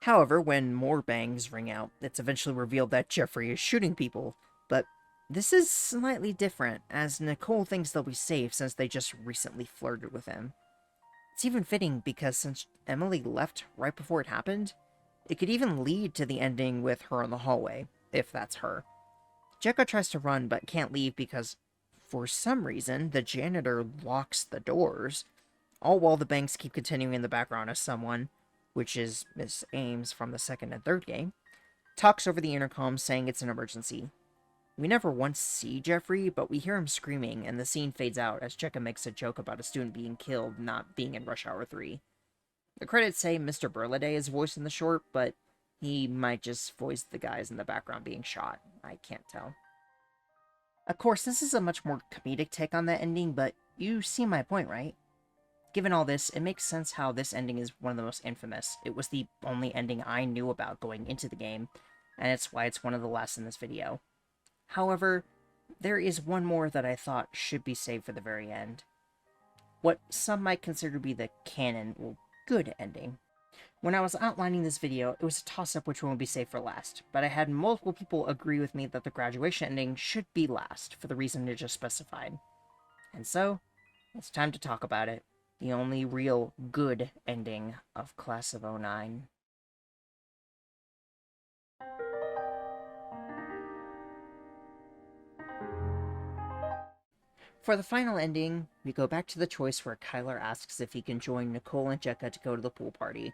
However, when more bangs ring out, it's eventually revealed that Jeffrey is shooting people, but this is slightly different, as Nicole thinks they'll be safe since they just recently flirted with him. It's even fitting because since Emily left right before it happened, it could even lead to the ending with her in the hallway, if that's her. Jekka tries to run but can't leave because, for some reason, the janitor locks the doors, all while the bangs keep continuing in the background as someone, which is Miss Ames from the second and third game, talks over the intercom saying it's an emergency. We never once see Jeffrey, but we hear him screaming, and the scene fades out as Jekka makes a joke about a student being killed not being in Rush Hour 3. The credits say Mr. Burleday is voiced in the short, but he might just voice the guys in the background being shot. I can't tell. Of course, this is a much more comedic take on that ending, but you see my point, right? Given all this, it makes sense how this ending is one of the most infamous. It was the only ending I knew about going into the game, and it's why it's one of the last in this video. However, there is one more that I thought should be saved for the very end. What some might consider to be the canon, well, good ending. When I was outlining this video, it was a toss-up which one would be saved for last, but I had multiple people agree with me that the graduation ending should be last, for the reason I just specified. And so, it's time to talk about it. The only real good ending of Class of 09. For the final ending, we go back to the choice where Kyler asks if he can join Nicole and Jekka to go to the pool party.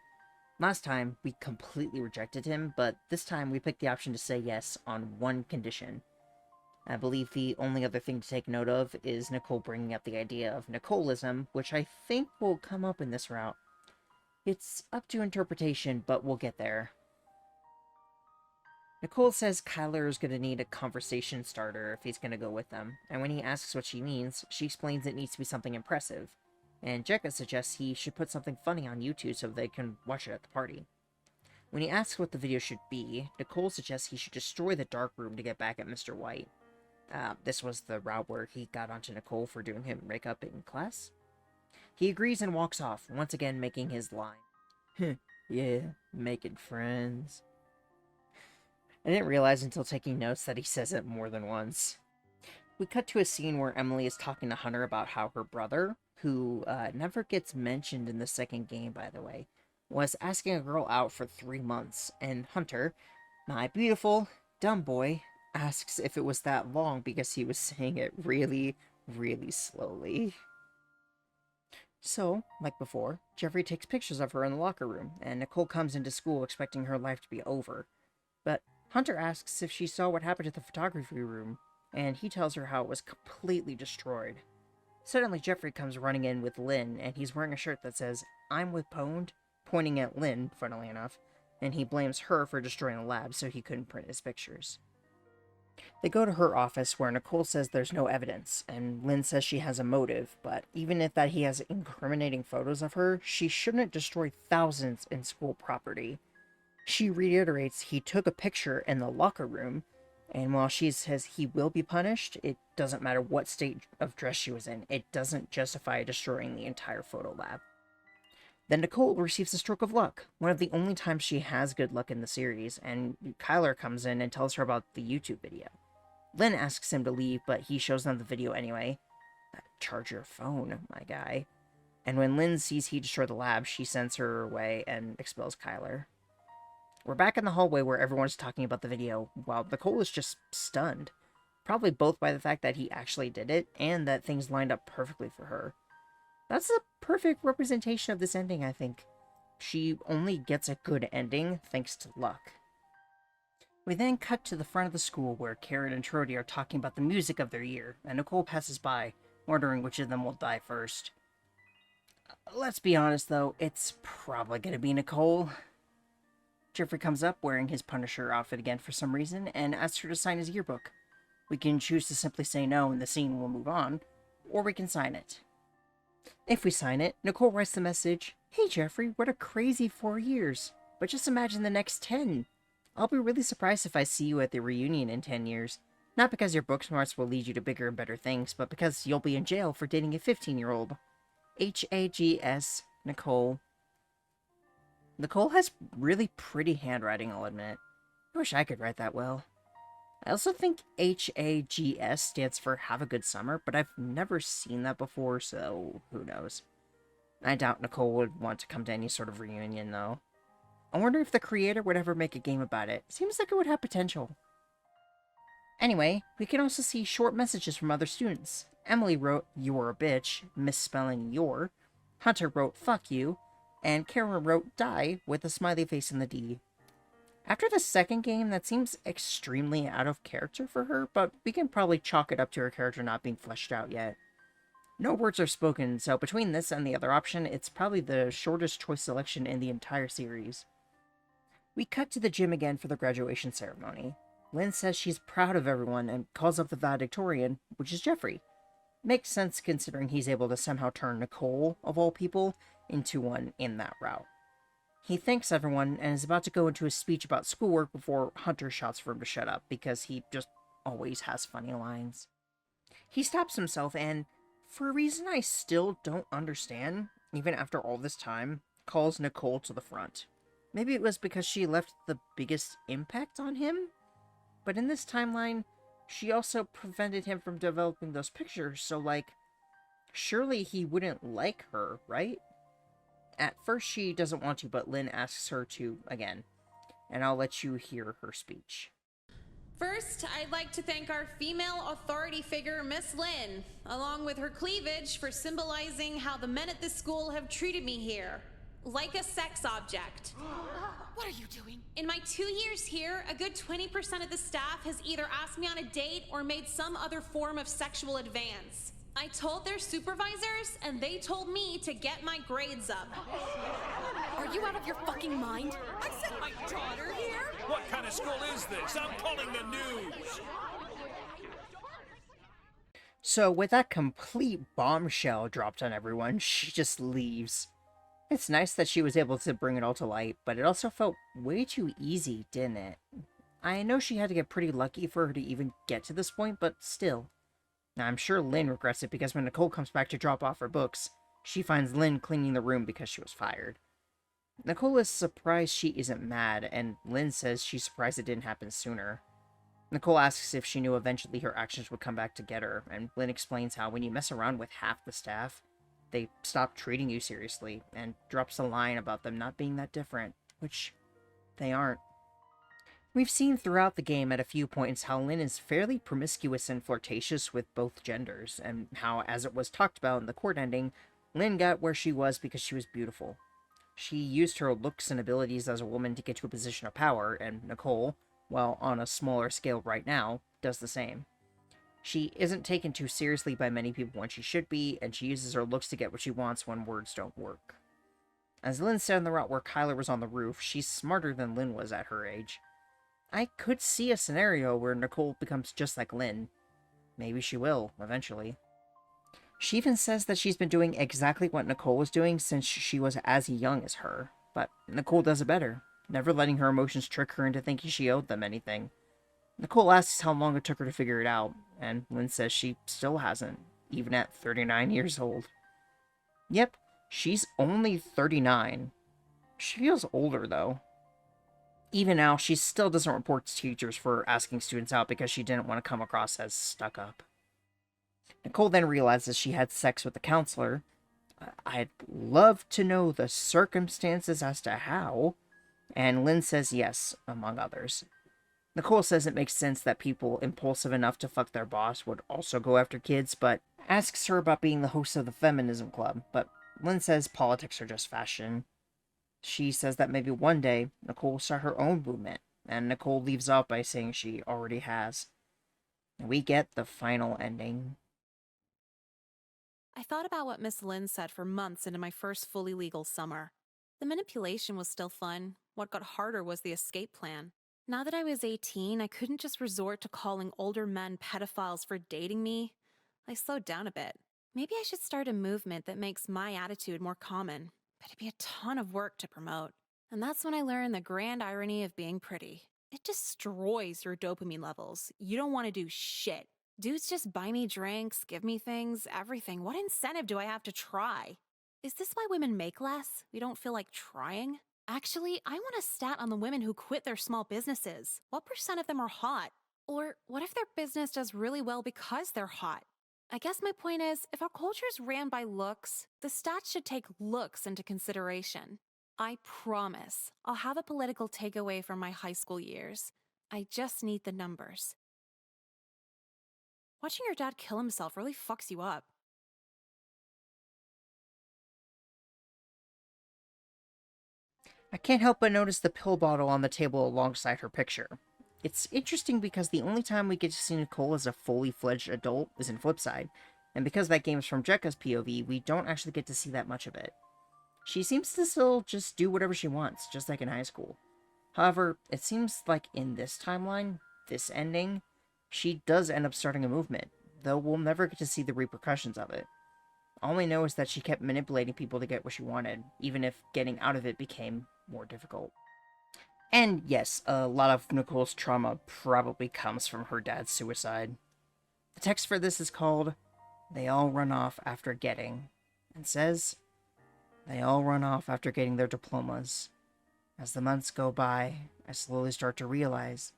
Last time, we completely rejected him, but this time we picked the option to say yes on one condition. I believe the only other thing to take note of is Nicole bringing up the idea of Nicolism, which I think will come up in this route. It's up to interpretation, but we'll get there. Nicole says Kyler is going to need a conversation starter if he's going to go with them, and when he asks what she means, she explains it needs to be something impressive, and Jekka suggests he should put something funny on YouTube so they can watch it at the party. When he asks what the video should be, Nicole suggests he should destroy the dark room to get back at Mr. White. This was the route where he got onto Nicole for doing him makeup in class. He agrees and walks off, once again making his line. Yeah, making friends. I didn't realize until taking notes that he says it more than once. We cut to a scene where Emily is talking to Hunter about how her brother, who never gets mentioned in the second game by the way, was asking a girl out for 3 months, and Hunter, my beautiful, dumb boy, asks if it was that long because he was saying it really, really slowly. So, like before, Jeffrey takes pictures of her in the locker room, and Nicole comes into school expecting her life to be over. But Hunter asks if she saw what happened to the photography room, and he tells her how it was completely destroyed. Suddenly, Jeffrey comes running in with Lynn, and he's wearing a shirt that says, "I'm with Pwned," pointing at Lynn, funnily enough, and he blames her for destroying the lab so he couldn't print his pictures. They go to her office where Nicole says there's no evidence, and Lynn says she has a motive, but even if that he has incriminating photos of her, she shouldn't destroy thousands in school property. She reiterates he took a picture in the locker room, and while she says he will be punished, it doesn't matter what state of dress she was in. It doesn't justify destroying the entire photo lab. Then Nicole receives a stroke of luck, one of the only times she has good luck in the series, and Kyler comes in and tells her about the YouTube video. Lynn asks him to leave, but he shows them the video anyway. Charge your phone, my guy. And when Lynn sees he destroyed the lab, she sends her away and expels Kyler. We're back in the hallway where everyone's talking about the video, while Nicole is just stunned. Probably both by the fact that he actually did it, and that things lined up perfectly for her. That's a perfect representation of this ending, I think. She only gets a good ending thanks to luck. We then cut to the front of the school where Karen and Trudy are talking about the music of their year, and Nicole passes by, wondering which of them will die first. Let's be honest though, it's probably gonna be Nicole. Jeffrey comes up wearing his Punisher outfit again for some reason, and asks her to sign his yearbook. We can choose to simply say no and the scene will move on, or we can sign it. If we sign it, Nicole writes the message, "Hey Jeffrey, what a crazy 4 years, but just imagine the next 10. I'll be really surprised if I see you at the reunion in 10 years. Not because your book smarts will lead you to bigger and better things, but because you'll be in jail for dating a 15-year-old. Hags, Nicole." Nicole has really pretty handwriting, I'll admit. I wish I could write that well. I also think HAGS stands for Have a Good Summer, but I've never seen that before, so who knows. I doubt Nicole would want to come to any sort of reunion, though. I wonder if the creator would ever make a game about it. Seems like it would have potential. Anyway, we can also see short messages from other students. Emily wrote, "You're a bitch," misspelling your. Hunter wrote, "Fuck you." And Karen wrote, "Die," with a smiley face in the D. After the second game, that seems extremely out of character for her, but we can probably chalk it up to her character not being fleshed out yet. No words are spoken, so between this and the other option, it's probably the shortest choice selection in the entire series. We cut to the gym again for the graduation ceremony. Lynn says she's proud of everyone and calls up the valedictorian, which is Jeffrey. Makes sense considering he's able to somehow turn Nicole, of all people, into one in that route. He thanks everyone and is about to go into a speech about schoolwork before Hunter shouts for him to shut up because he just always has funny lines. He stops himself and, for a reason I still don't understand, even after all this time, calls Nicole to the front. Maybe it was because she left the biggest impact on him? But in this timeline, she also prevented him from developing those pictures, so surely he wouldn't like her, right? At first she doesn't want to, but Lynn asks her to again, and I'll let you hear her speech. First, I'd like to thank our female authority figure, Miss Lynn, along with her cleavage for symbolizing how the men at this school have treated me here. Like a sex object. What are you doing? In my 2 years here, a good 20% of the staff has either asked me on a date or made some other form of sexual advance. I told their supervisors, and they told me to get my grades up. Are you out of your fucking mind? I sent my daughter here? What kind of school is this? I'm calling the news! So with that complete bombshell dropped on everyone, she just leaves. It's nice that she was able to bring it all to light, but it also felt way too easy, didn't it? I know she had to get pretty lucky for her to even get to this point, but still. Now, I'm sure Lynn regrets it because when Nicole comes back to drop off her books, she finds Lynn cleaning the room because she was fired. Nicole is surprised she isn't mad, and Lynn says she's surprised it didn't happen sooner. Nicole asks if she knew eventually her actions would come back to get her, and Lynn explains how when you mess around with half the staff, they stop treating you seriously, and drops a line about them not being that different, which they aren't. We've seen throughout the game at a few points how Lynn is fairly promiscuous and flirtatious with both genders, and how, as it was talked about in the court ending, Lynn got where she was because she was beautiful. She used her looks and abilities as a woman to get to a position of power, and Nicole, while on a smaller scale right now, does the same. She isn't taken too seriously by many people when she should be, and she uses her looks to get what she wants when words don't work. As Lynn said in the route where Kyler was on the roof, she's smarter than Lynn was at her age. I could see a scenario where Nicole becomes just like Lynn. Maybe she will, eventually. She even says that she's been doing exactly what Nicole was doing since she was as young as her, but Nicole does it better, never letting her emotions trick her into thinking she owed them anything. Nicole asks how long it took her to figure it out, and Lynn says she still hasn't, even at 39 years old. Yep, she's only 39. She feels older, though. Even now, she still doesn't report to teachers for asking students out because she didn't want to come across as stuck up. Nicole then realizes she had sex with the counselor. I'd love to know the circumstances as to how, and Lynn says yes, among others. Nicole says it makes sense that people impulsive enough to fuck their boss would also go after kids, but asks her about being the host of the feminism club, but Lynn says politics are just fashion. She says that maybe one day Nicole will start her own movement, and Nicole leaves out by saying she already has. And we get the final ending. I thought about what Miss Lynn said for months into my first fully legal summer. The manipulation was still fun. What got harder was the escape plan. Now that I was 18, I couldn't just resort to calling older men pedophiles for dating me. I slowed down a bit. Maybe I should start a movement that makes my attitude more common, but it'd be a ton of work to promote. And that's when I learned the grand irony of being pretty. It destroys your dopamine levels. You don't want to do shit. Dudes just buy me drinks, give me things, everything. What incentive do I have to try? Is this why women make less? We don't feel like trying? Actually, I want a stat on the women who quit their small businesses. What % of them are hot? Or what if their business does really well because they're hot? I guess my point is, if our culture is ran by looks, the stats should take looks into consideration. I promise I'll have a political takeaway from my high school years. I just need the numbers. Watching your dad kill himself really fucks you up. I can't help but notice the pill bottle on the table alongside her picture. It's interesting because the only time we get to see Nicole as a fully fledged adult is in Flipside, and because that game's from Jekka's POV, we don't actually get to see that much of it. She seems to still just do whatever she wants, just like in high school. However, it seems like in this timeline, this ending, she does end up starting a movement, though we'll never get to see the repercussions of it. All we know is that she kept manipulating people to get what she wanted, even if getting out of it became more difficult. And yes, a lot of Nicole's trauma probably comes from her dad's suicide. The text for this is called "They All Run Off After Getting," and says, "They all run off after getting their diplomas. As the months go by, I slowly start to realize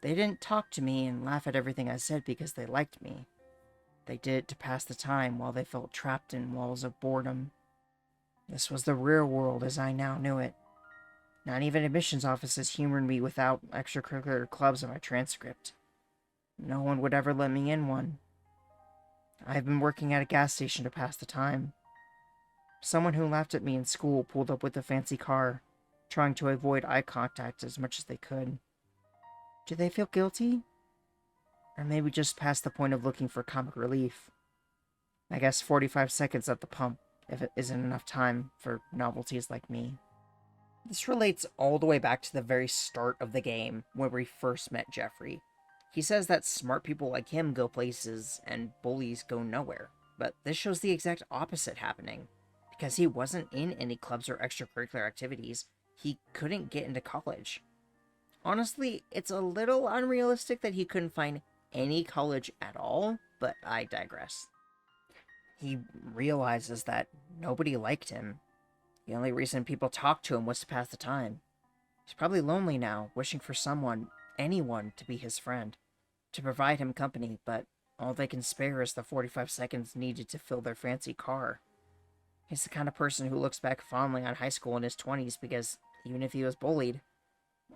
they didn't talk to me and laugh at everything I said because they liked me. They did it to pass the time while they felt trapped in walls of boredom. This was the real world as I now knew it. Not even admissions offices humored me without extracurricular clubs in my transcript. No one would ever let me in one. I've been working at a gas station to pass the time. Someone who laughed at me in school pulled up with a fancy car, trying to avoid eye contact as much as they could. Do they feel guilty? Or maybe just past the point of looking for comic relief? I guess 45 seconds at the pump, if it isn't enough time for novelties like me." This relates all the way back to the very start of the game, when we first met Jeffrey. He says that smart people like him go places, and bullies go nowhere. But this shows the exact opposite happening. Because he wasn't in any clubs or extracurricular activities, he couldn't get into college. Honestly, it's a little unrealistic that he couldn't find any college at all, but I digress. He realizes that nobody liked him. The only reason people talked to him was to pass the time. He's probably lonely now, wishing for someone, anyone, to be his friend, to provide him company, but all they can spare is the 45 seconds needed to fill their fancy car. He's the kind of person who looks back fondly on high school in his 20s because, even if he was bullied,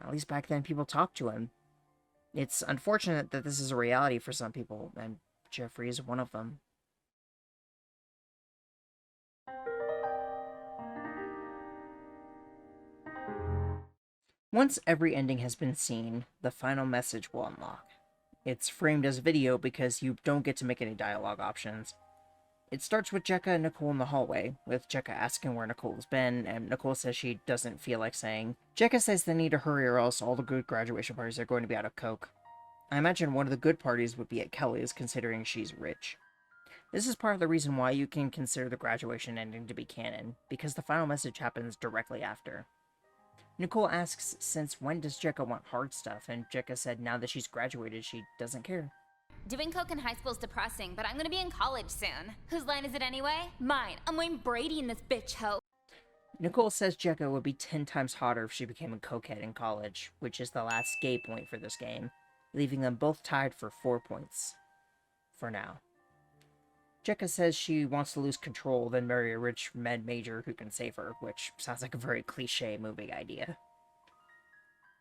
at least back then people talked to him. It's unfortunate that this is a reality for some people, and Jeffrey is one of them. Once every ending has been seen, the final message will unlock. It's framed as video because you don't get to make any dialogue options. It starts with Jekka and Nicole in the hallway, with Jekka asking where Nicole's been, and Nicole says she doesn't feel like saying. Jekka says they need to hurry or else all the good graduation parties are going to be out of coke. I imagine one of the good parties would be at Kelly's, considering she's rich. This is part of the reason why you can consider the graduation ending to be canon, because the final message happens directly after. Nicole asks since when does Jekka want hard stuff, and Jekka said now that she's graduated, she doesn't care. Doing coke in high school is depressing, but I'm gonna be in college soon. Whose line is it anyway? Mine. I'm Wayne Brady in this bitch hoe. Nicole says Jekka would be 10 times hotter if she became a cokehead in college, which is the last gay point for this game, leaving them both tied for 4 points. For now. Jekka says she wants to lose control, then marry a rich med major who can save her, which sounds like a very cliche movie idea.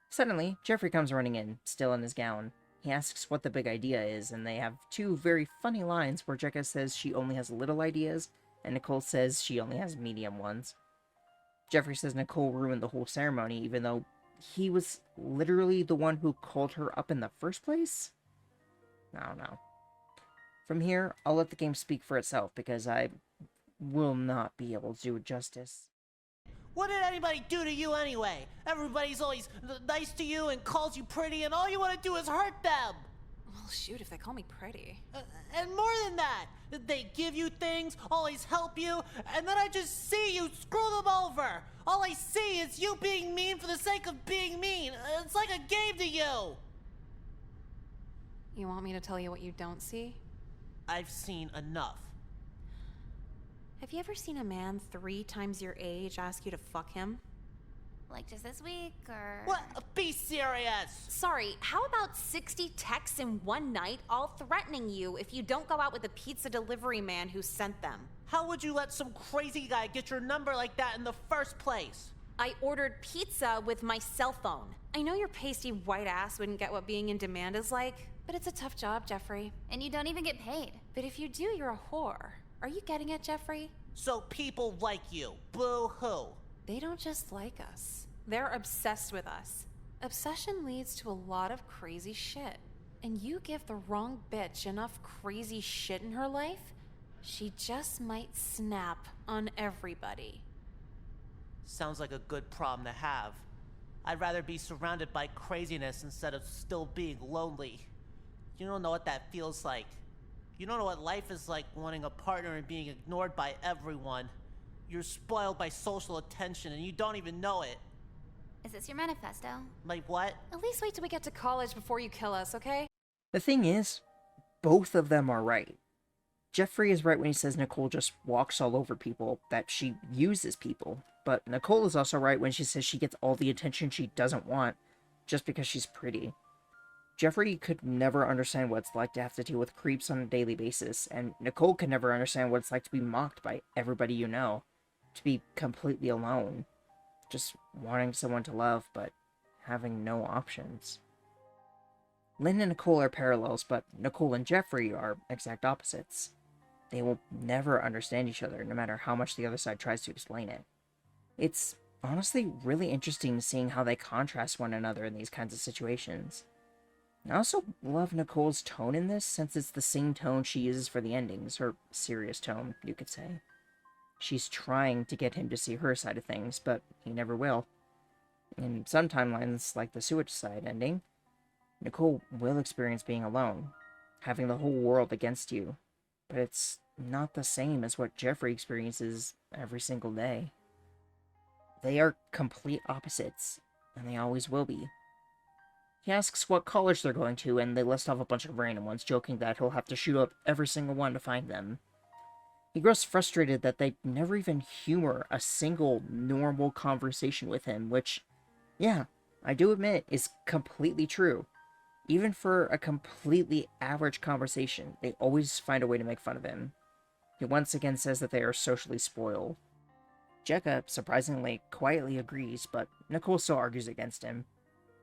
Suddenly, Jeffrey comes running in, still in his gown. He asks what the big idea is, and they have two very funny lines where Jekka says she only has little ideas, and Nicole says she only has medium ones. Jeffrey says Nicole ruined the whole ceremony, even though he was literally the one who called her up in the first place? I don't know. From here, I'll let the game speak for itself, because I will not be able to do it justice. What did anybody do to you anyway? Everybody's always nice to you and calls you pretty, and all you want to do is hurt them. Well, shoot, if they call me pretty. And more than that, they give you things, always help you, and then I just see you screw them over. All I see is you being mean for the sake of being mean. It's like a game to you. You want me to tell you what you don't see? I've seen enough. Have you ever seen a man 3 times your age ask you to fuck him? Like just this week, or... What? Be serious! Sorry, how about 60 texts in one night, all threatening you if you don't go out with the pizza delivery man who sent them? How would you let some crazy guy get your number like that in the first place? I ordered pizza with my cell phone. I know your pasty white ass wouldn't get what being in demand is like, but it's a tough job, Jeffrey. And you don't even get paid. But if you do, you're a whore. Are you getting it, Jeffrey? So people like you. Boo-hoo. They don't just like us. They're obsessed with us. Obsession leads to a lot of crazy shit. And you give the wrong bitch enough crazy shit in her life, she just might snap on everybody. Sounds like a good problem to have. I'd rather be surrounded by craziness instead of still being lonely. You don't know what that feels like. You don't know what life is like wanting a partner and being ignored by everyone. You're spoiled by social attention and you don't even know it. Is this your manifesto? Like what? At least wait till we get to college before you kill us, okay? The thing is, both of them are right. Jeffrey is right when he says Nicole just walks all over people, that she uses people. But Nicole is also right when she says she gets all the attention she doesn't want, just because she's pretty. Jeffrey could never understand what it's like to have to deal with creeps on a daily basis, and Nicole could never understand what it's like to be mocked by everybody you know, to be completely alone, just wanting someone to love, but having no options. Lynn and Nicole are parallels, but Nicole and Jeffrey are exact opposites. They will never understand each other, no matter how much the other side tries to explain it. It's honestly really interesting seeing how they contrast one another in these kinds of situations. I also love Nicole's tone in this, since it's the same tone she uses for the endings, her serious tone, you could say. She's trying to get him to see her side of things, but he never will. In some timelines, like the suicide ending, Nicole will experience being alone, having the whole world against you, but it's not the same as what Jeffrey experiences every single day. They are complete opposites, and they always will be. He asks what college they're going to, and they list off a bunch of random ones, joking that he'll have to shoot up every single one to find them. He grows frustrated that they never even humor a single normal conversation with him, which, yeah, I do admit is completely true. Even for a completely average conversation, they always find a way to make fun of him. He once again says that they are socially spoiled. Jekka, surprisingly, quietly agrees, but Nicole still argues against him.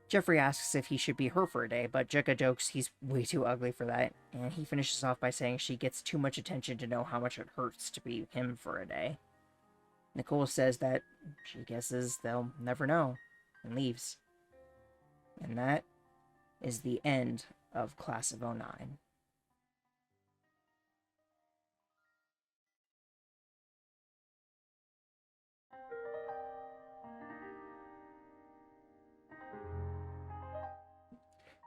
Jeffrey asks if he should be her for a day, but Jekka jokes he's way too ugly for that, and he finishes off by saying she gets too much attention to know how much it hurts to be him for a day. Nicole says that she guesses they'll never know, and leaves. And that is the end of Class of 09.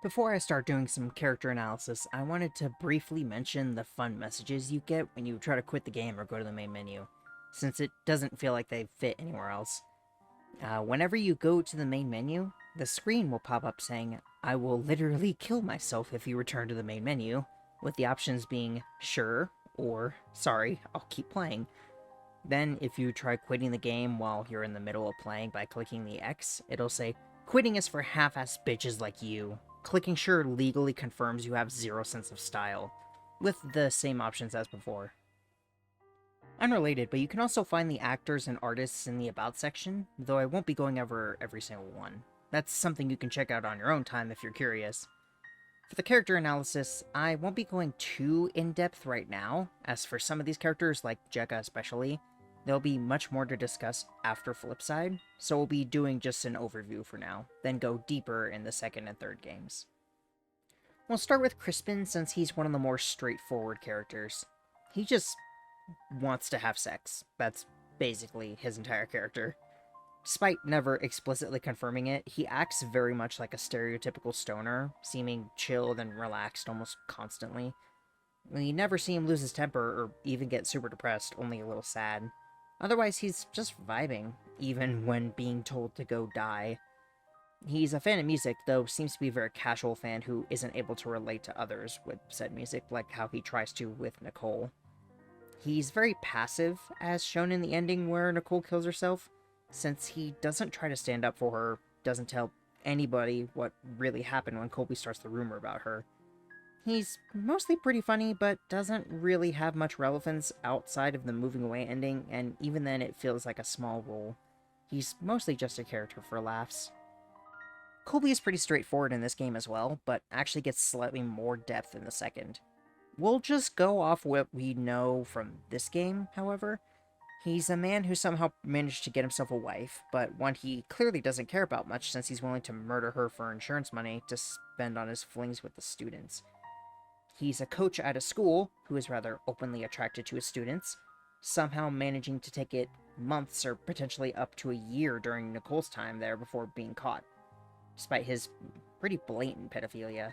Before I start doing some character analysis, I wanted to briefly mention the fun messages you get when you try to quit the game or go to the main menu, since it doesn't feel like they fit anywhere else. Whenever you go to the main menu, the screen will pop up saying, "I will literally kill myself if you return to the main menu," with the options being "sure" or "sorry, I'll keep playing." Then, if you try quitting the game while you're in the middle of playing by clicking the X, it'll say, "Quitting is for half-ass bitches like you." Clicking sure legally confirms you have zero sense of style, with the same options as before. Unrelated, but you can also find the actors and artists in the About section, though I won't be going over every single one. That's something you can check out on your own time if you're curious. For the character analysis, I won't be going too in-depth right now, as for some of these characters, like Jekka especially, there'll be much more to discuss after Flipside, so we'll be doing just an overview for now, then go deeper in the second and third games. We'll start with Crispin since he's one of the more straightforward characters. He just wants to have sex. That's basically his entire character. Despite never explicitly confirming it, he acts very much like a stereotypical stoner, seeming chilled and relaxed almost constantly. We never see him lose his temper or even get super depressed, only a little sad. Otherwise, he's just vibing, even when being told to go die. He's a fan of music, though seems to be a very casual fan who isn't able to relate to others with said music, like how he tries to with Nicole. He's very passive, as shown in the ending where Nicole kills herself, since he doesn't try to stand up for her, doesn't tell anybody what really happened when Colby starts the rumor about her. He's mostly pretty funny, but doesn't really have much relevance outside of the moving away ending, and even then it feels like a small role. He's mostly just a character for laughs. Colby is pretty straightforward in this game as well, but actually gets slightly more depth in the second. We'll just go off what we know from this game, however. He's a man who somehow managed to get himself a wife, but one he clearly doesn't care about much since he's willing to murder her for insurance money to spend on his flings with the students. He's a coach at a school who is rather openly attracted to his students, somehow managing to take it months or potentially up to a year during Nicole's time there before being caught, despite his pretty blatant pedophilia.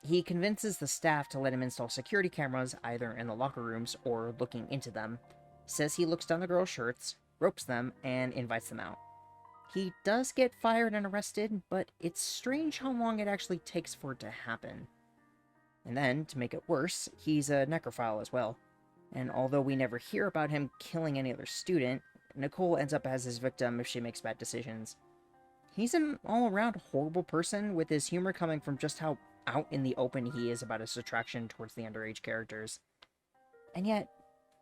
He convinces the staff to let him install security cameras either in the locker rooms or looking into them, says he looks down the girls' shirts, ropes them, and invites them out. He does get fired and arrested, but it's strange how long it actually takes for it to happen. And then, to make it worse, he's a necrophile as well. And although we never hear about him killing any other student, Nicole ends up as his victim if she makes bad decisions. He's an all-around horrible person, with his humor coming from just how out in the open he is about his attraction towards the underage characters. And yet,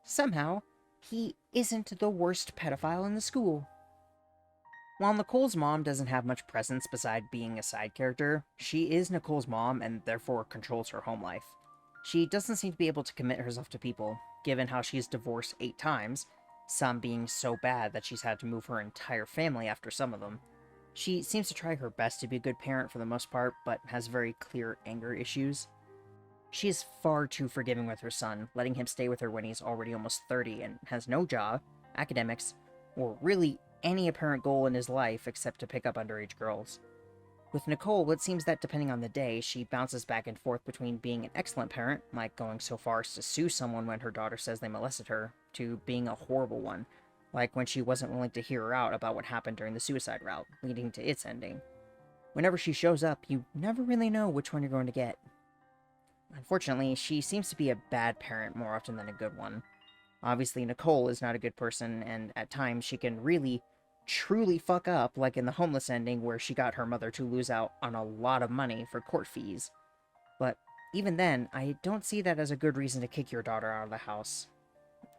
somehow, he isn't the worst pedophile in the school. While Nicole's mom doesn't have much presence beside being a side character, she is Nicole's mom and therefore controls her home life. She doesn't seem to be able to commit herself to people, given how she's divorced 8 times, some being so bad that she's had to move her entire family after some of them. She seems to try her best to be a good parent for the most part, but has very clear anger issues. She is far too forgiving with her son, letting him stay with her when he's already almost 30 and has no job, academics, or really any apparent goal in his life except to pick up underage girls. With Nicole, it seems that depending on the day, she bounces back and forth between being an excellent parent, like going so far as to sue someone when her daughter says they molested her, to being a horrible one, like when she wasn't willing to hear her out about what happened during the suicide route, leading to its ending. Whenever she shows up, you never really know which one you're going to get. Unfortunately, she seems to be a bad parent more often than a good one. Obviously, Nicole is not a good person, and at times she can really, truly fuck up, like in the homeless ending where she got her mother to lose out on a lot of money for court fees. But even then, I don't see that as a good reason to kick your daughter out of the house.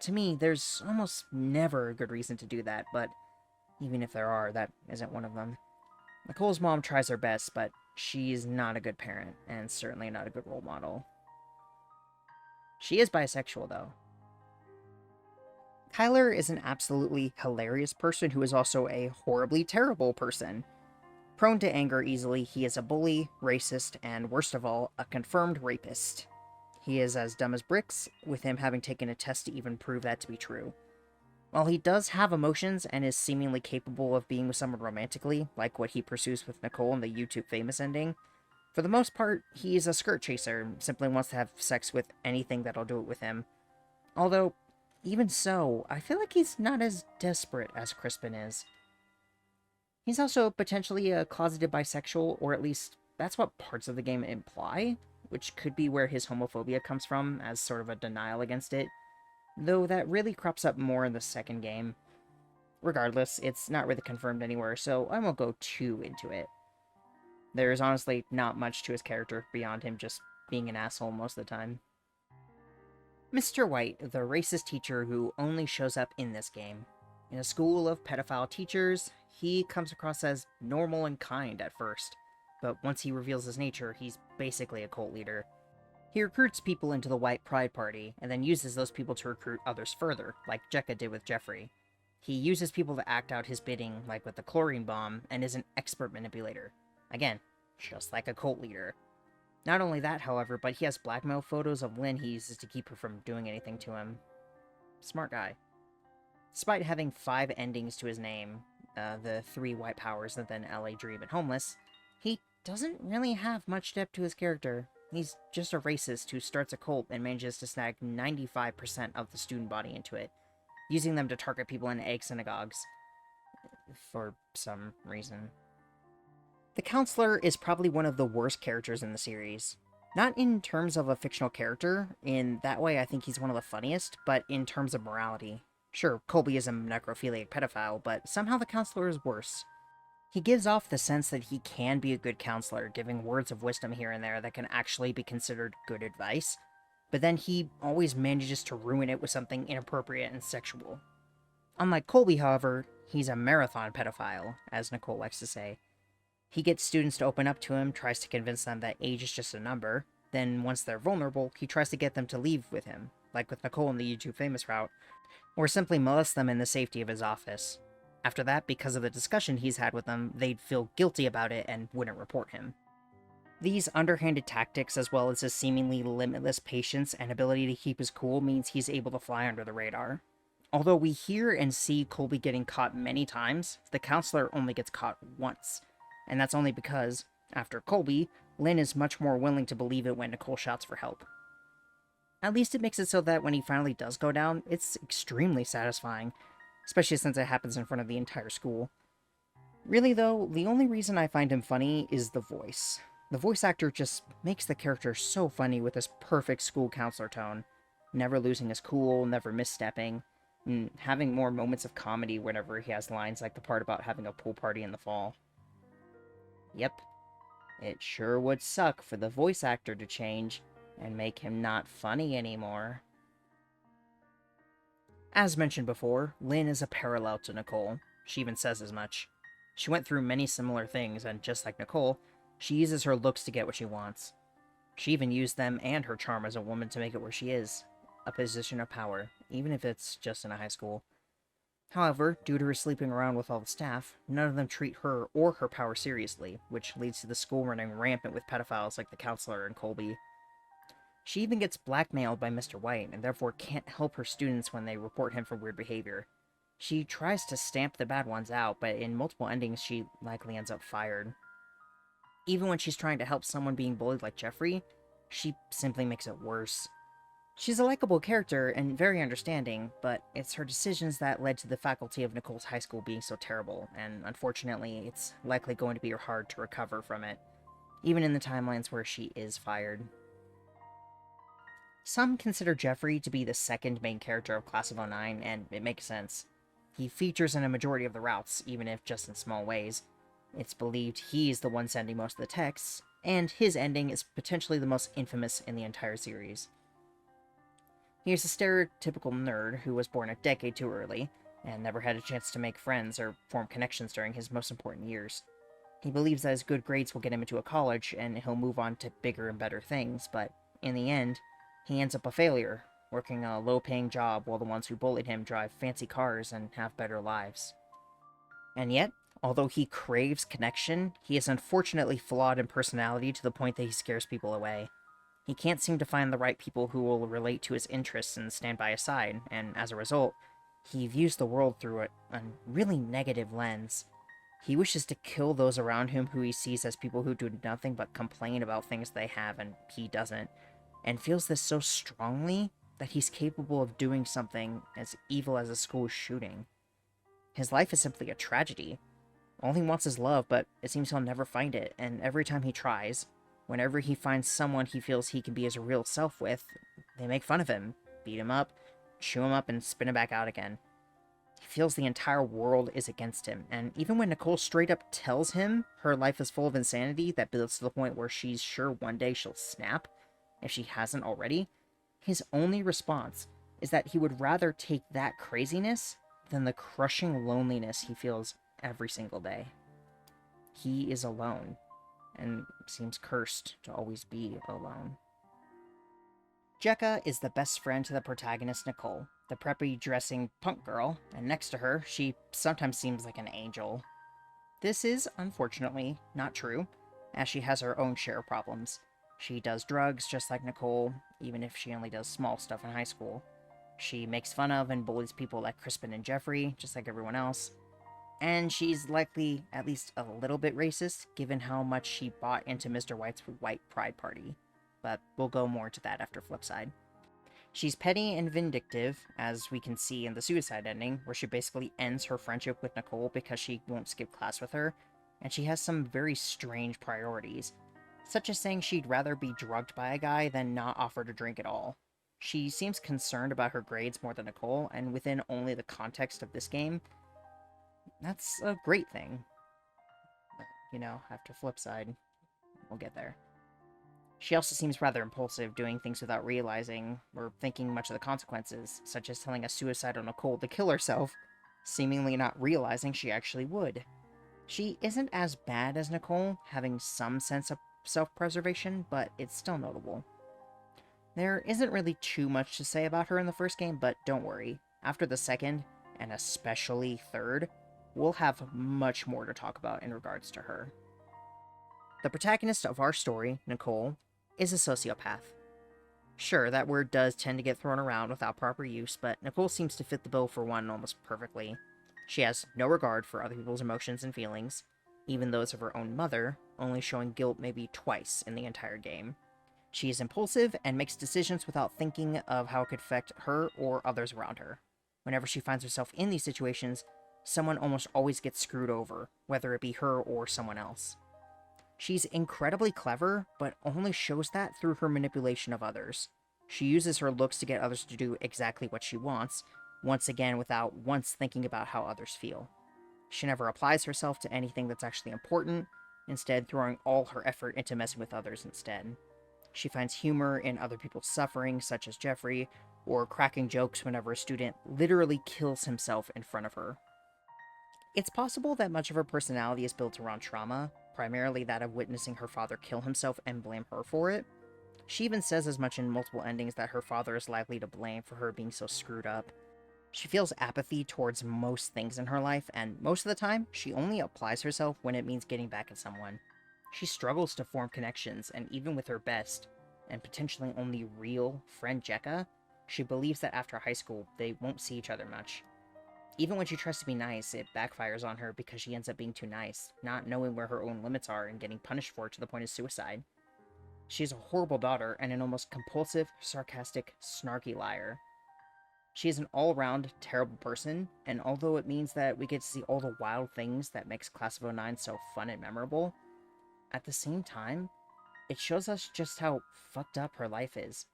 To me, there's almost never a good reason to do that, but even if there are, that isn't one of them. Nicole's mom tries her best, but she's not a good parent, and certainly not a good role model. She is bisexual, though. Kyler is an absolutely hilarious person who is also a horribly terrible person. Prone to anger easily, he is a bully, racist, and worst of all, a confirmed rapist. He is as dumb as bricks, with him having taken a test to even prove that to be true. While he does have emotions and is seemingly capable of being with someone romantically, like what he pursues with Nicole in the YouTube famous ending, for the most part, he is a skirt chaser and simply wants to have sex with anything that'll do it with him. Although, even so, I feel like he's not as desperate as Crispin is. He's also potentially a closeted bisexual, or at least that's what parts of the game imply, which could be where his homophobia comes from, as sort of a denial against it, though that really crops up more in the second game. Regardless, it's not really confirmed anywhere, so I won't go too into it. There is honestly not much to his character beyond him just being an asshole most of the time. Mr. White, the racist teacher who only shows up in this game. In a school of pedophile teachers, he comes across as normal and kind at first. but once he reveals his nature, he's basically a cult leader. He recruits people into the White Pride Party, and then uses those people to recruit others further, like Jekka did with Jeffrey. He uses people to act out his bidding, like with the chlorine bomb, and is an expert manipulator. Again, just like a cult leader. Not only that, however, but he has blackmail photos of Lynn he uses to keep her from doing anything to him. Smart guy. Despite having 5 endings to his name, the 3 white powers and then LA Dream and Homeless, he doesn't really have much depth to his character. He's just a racist who starts a cult and manages to snag 95% of the student body into it, using them to target people in egg synagogues. For some reason. The counselor is probably one of the worst characters in the series. Not in terms of a fictional character, in that way I think he's one of the funniest, but in terms of morality. Sure, Colby is a necrophiliac pedophile, but somehow the counselor is worse. He gives off the sense that he can be a good counselor, giving words of wisdom here and there that can actually be considered good advice, but then he always manages to ruin it with something inappropriate and sexual. Unlike Colby, however, he's a marathon pedophile, as Nicole likes to say. He gets students to open up to him, tries to convince them that age is just a number, then once they're vulnerable, he tries to get them to leave with him, like with Nicole in the YouTube Famous route, or simply molest them in the safety of his office. After that, because of the discussion he's had with them, they'd feel guilty about it and wouldn't report him. These underhanded tactics, as well as his seemingly limitless patience and ability to keep his cool, means he's able to fly under the radar. Although we hear and see Colby getting caught many times, the counselor only gets caught once. And that's only because, after Colby, Lynn is much more willing to believe it when Nicole shouts for help. At least it makes it so that when he finally does go down, it's extremely satisfying, especially since it happens in front of the entire school. Really though, the only reason I find him funny is the voice. The voice actor just makes the character so funny with his perfect school counselor tone, never losing his cool, never misstepping, and having more moments of comedy whenever he has lines like the part about having a pool party in the fall. Yep, it sure would suck for the voice actor to change and make him not funny anymore. As mentioned before, Lynn is a parallel to Nicole. She even says as much. She went through many similar things, and just like Nicole, she uses her looks to get what she wants. She even used them and her charm as a woman to make it where she is, a position of power, even if it's just in a high school. However, due to her sleeping around with all the staff, none of them treat her or her power seriously, which leads to the school running rampant with pedophiles like the counselor and Colby. She even gets blackmailed by Mr. White, and therefore can't help her students when they report him for weird behavior. She tries to stamp the bad ones out, but in multiple endings she likely ends up fired. Even when she's trying to help someone being bullied like Jeffrey, she simply makes it worse. She's a likable character and very understanding, but it's her decisions that led to the faculty of Nicole's high school being so terrible, and unfortunately, it's likely going to be hard to recover from it, even in the timelines where she is fired. Some consider Jeffrey to be the second main character of Class of 09, and it makes sense. He features in a majority of the routes, even if just in small ways. It's believed he's the one sending most of the texts, and his ending is potentially the most infamous in the entire series. He's a stereotypical nerd who was born a decade too early, and never had a chance to make friends or form connections during his most important years. He believes that his good grades will get him into a college, and he'll move on to bigger and better things, but in the end, he ends up a failure, working a low-paying job while the ones who bullied him drive fancy cars and have better lives. And yet, although he craves connection, he is unfortunately flawed in personality to the point that he scares people away. He can't seem to find the right people who will relate to his interests and stand by his side, and as a result, he views the world through a really negative lens. He wishes to kill those around him who he sees as people who do nothing but complain about things they have and he doesn't, and feels this so strongly that he's capable of doing something as evil as a school shooting. His life is simply a tragedy. All he wants is love, but it seems he'll never find it, and every time he tries, whenever he finds someone he feels he can be his real self with, they make fun of him, beat him up, chew him up, and spin him back out again. He feels the entire world is against him, and even when Nicole straight up tells him her life is full of insanity that builds to the point where she's sure one day she'll snap, if she hasn't already, his only response is that he would rather take that craziness than the crushing loneliness he feels every single day. He is alone, and seems cursed to always be alone. Jekka is the best friend to the protagonist Nicole, the preppy dressing punk girl, and next to her, she sometimes seems like an angel. This is, unfortunately, not true, as she has her own share of problems. She does drugs just like Nicole, even if she only does small stuff in high school. She makes fun of and bullies people like Crispin and Jeffrey, just like everyone else. And she's likely at least a little bit racist, given how much she bought into Mr. White's white pride party. But we'll go more into that after Flipside. She's petty and vindictive, as we can see in the suicide ending, where she basically ends her friendship with Nicole because she won't skip class with her, and she has some very strange priorities, such as saying she'd rather be drugged by a guy than not offer to drink at all. She seems concerned about her grades more than Nicole, and within only the context of this game, that's a great thing. But, you know, after Flipside, we'll get there. She also seems rather impulsive, doing things without realizing or thinking much of the consequences, such as telling a suicidal Nicole to kill herself, seemingly not realizing she actually would. She isn't as bad as Nicole, having some sense of self-preservation, but it's still notable. There isn't really too much to say about her in the first game, but don't worry. After the second, and especially third, we'll have much more to talk about in regards to her. The protagonist of our story, Nicole, is a sociopath. Sure, that word does tend to get thrown around without proper use, but Nicole seems to fit the bill for one almost perfectly. She has no regard for other people's emotions and feelings, even those of her own mother, only showing guilt maybe twice in the entire game. She is impulsive and makes decisions without thinking of how it could affect her or others around her. Whenever she finds herself in these situations, someone almost always gets screwed over, whether it be her or someone else. She's incredibly clever, but only shows that through her manipulation of others. She uses her looks to get others to do exactly what she wants, once again without once thinking about how others feel. She never applies herself to anything that's actually important, instead throwing all her effort into messing with others instead. She finds humor in other people's suffering, such as Jeffrey, or cracking jokes whenever a student literally kills himself in front of her. It's possible that much of her personality is built around trauma, primarily that of witnessing her father kill himself and blame her for it. She even says as much in multiple endings that her father is likely to blame for her being so screwed up. She feels apathy towards most things in her life, and most of the time, she only applies herself when it means getting back at someone. She struggles to form connections, and even with her best, and potentially only real friend Jekka, she believes that after high school, they won't see each other much. Even when she tries to be nice, it backfires on her because she ends up being too nice, not knowing where her own limits are and getting punished for it to the point of suicide. She's a horrible daughter and an almost compulsive, sarcastic, snarky liar. She is an all-around terrible person, and although it means that we get to see all the wild things that makes Class of 09 so fun and memorable, at the same time, it shows us just how fucked up her life is,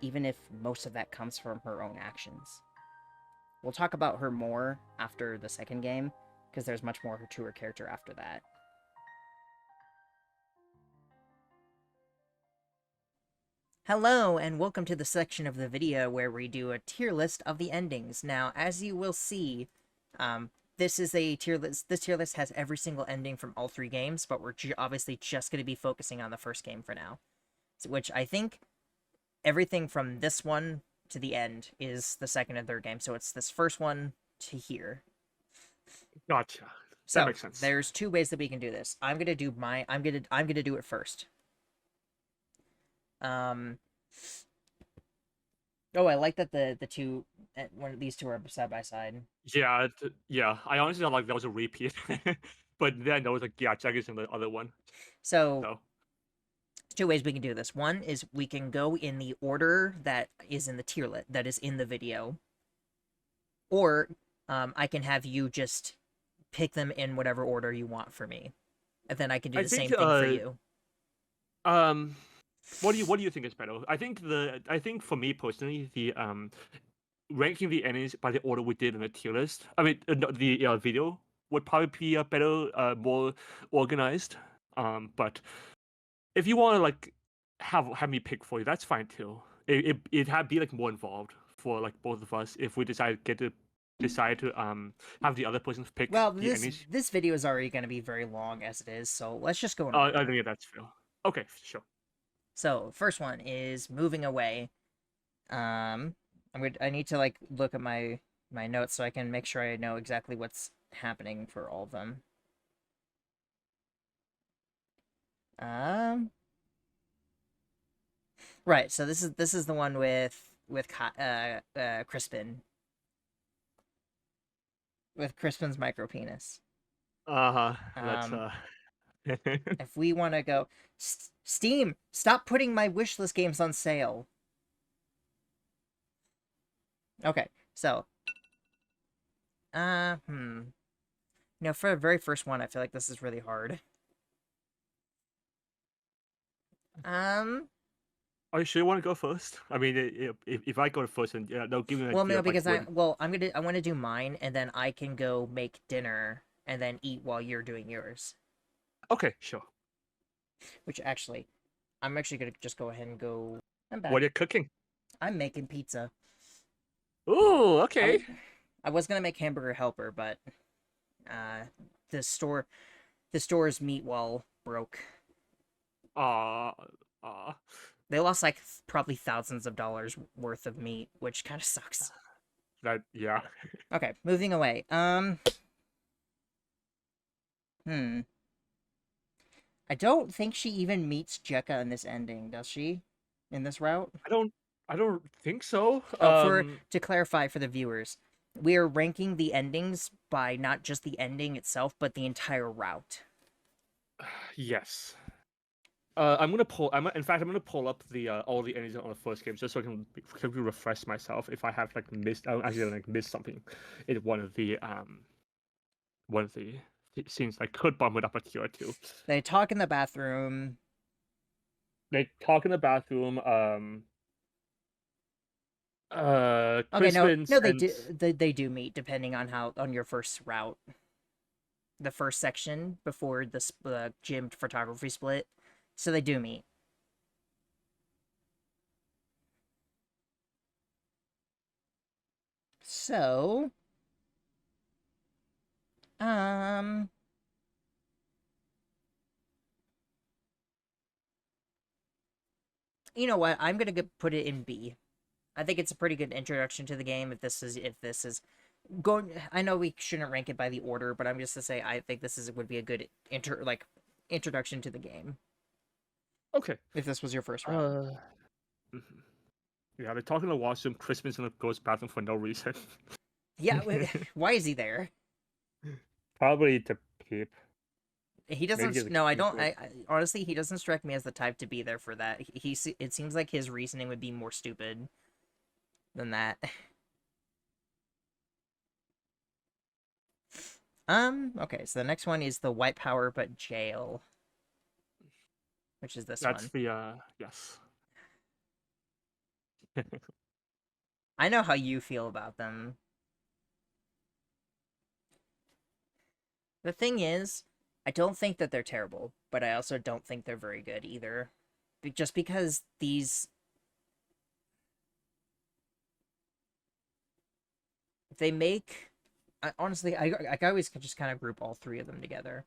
even if most of that comes from her own actions. We'll talk about her more after the second game, because there's much more to her character after that. Hello, and welcome to the section of the video where we do a tier list of the endings. Now, as you will see, this is a tier list. This tier list has every single ending from all three games, but we're obviously just going to be focusing on the first game for now. Which I think everything from this one to the end is the second and third game, so it's this first one to here. Gotcha. So that makes sense. There's two ways that we can do this. I'm gonna do it first. Oh, I like that the two these two are side by side. Yeah, yeah. I honestly don't like that was a repeat, but then there was like check is in the other one. So two ways we can do this. One is we can go in the order that is in the tier list, that is in the video, or I can have you just pick them in whatever order you want for me, and then I can do the same thing for you. What do you think is better? I think for me personally, the ranking the enemies by the order we did in the tier list, the video would probably be a better, more organized. But if you want to like have me pick for you, that's fine too. It'd be like more involved for like both of us if we decide to get to decide to have the other person pick Well, the endings. this video is already going to be very long as it is, so let's just go in Oh, order. I think that's fair. Okay, sure. So, first one is moving away. I need to like look at my notes so I can make sure I know exactly what's happening for all of them. Right. So this is the one with Crispin. With Crispin's micro penis. That's If we want to go, Steam, stop putting my wishlist games on sale. Okay, so, for the very first one, I feel like this is really hard. Are you sure you want to go first? I mean, if I go first, and they'll give me an well, idea no, of, like, because when... I want to do mine, and then I can go make dinner and then eat while you're doing yours. Okay, sure. Which actually, I'm actually gonna just go ahead and go. I'm back. What are you cooking? I'm making pizza. Ooh, okay. I was gonna make hamburger helper, but the store's meat wall broke. They lost like probably thousands of dollars worth of meat, which kind of sucks. Yeah. Okay, moving away. I don't think she even meets Jekka in this ending, does she? In this route? I don't think so. To clarify for the viewers, we are ranking the endings by not just the ending itself, but the entire route. Yes. I'm gonna pull up the all the endings on the first game just so I can quickly refresh myself if I have like missed something in one of the scenes I could bump it up a tier or two. They talk in the bathroom. Okay, no, they do meet depending on your first route. The first section before the gym photography split. So they do meet. So, you know what? I'm gonna put it in B. I think it's a pretty good introduction to the game. If this is going, I know we shouldn't rank it by the order, but I'm just to say I think would be a good introduction to the game. Okay. If this was your first round. Yeah, they're talking to washroom. Crispin's in the ghost bathroom for no reason. Yeah, why is he there? Probably to peep. He doesn't. No, I don't. I honestly, he doesn't strike me as the type to be there for that. It seems like his reasoning would be more stupid than that. Okay, so the next one is the white power but jail. Which is this one. That's the, yes. I know how you feel about them. The thing is, I don't think that they're terrible, but I also don't think they're very good either. Just because these... They make... honestly, I always just kind of group all three of them together.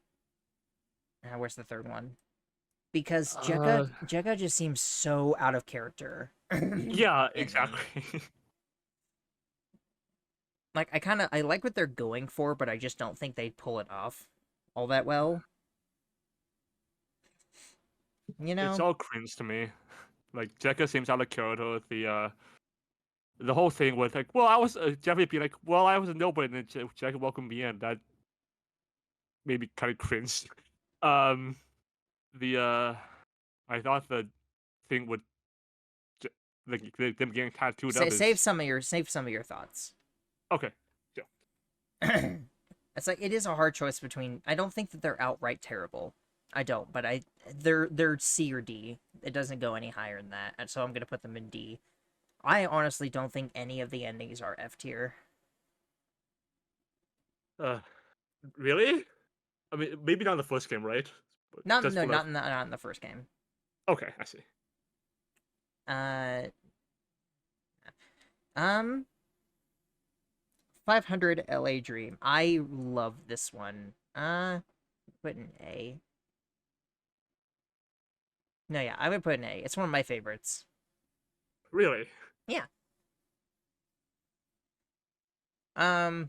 Where's the third one? Because Jekka just seems so out of character. Yeah, exactly. Like, I like what they're going for, but I just don't think they pull it off all that well. You know? It's all cringe to me. Like, Jekka seems out of character. The whole thing with, like, well, I was, Jeffrey be like, well, I was a nobody, and then Jekka welcomed me in. That made me kind of cringe. I thought the thing with them getting tattooed up. Save some of your thoughts. Okay. Yeah. It's like it is a hard choice between. I don't think that they're outright terrible. I don't, but they're C or D. It doesn't go any higher than that, and so I'm gonna put them in D. I honestly don't think any of the endings are F tier. Really? I mean, maybe not in the first game, right? Not in the first game. Okay, I see. 500 LA Dream. I love this one. Put an A. No, yeah, I would put an A. It's one of my favorites. Really? Yeah. I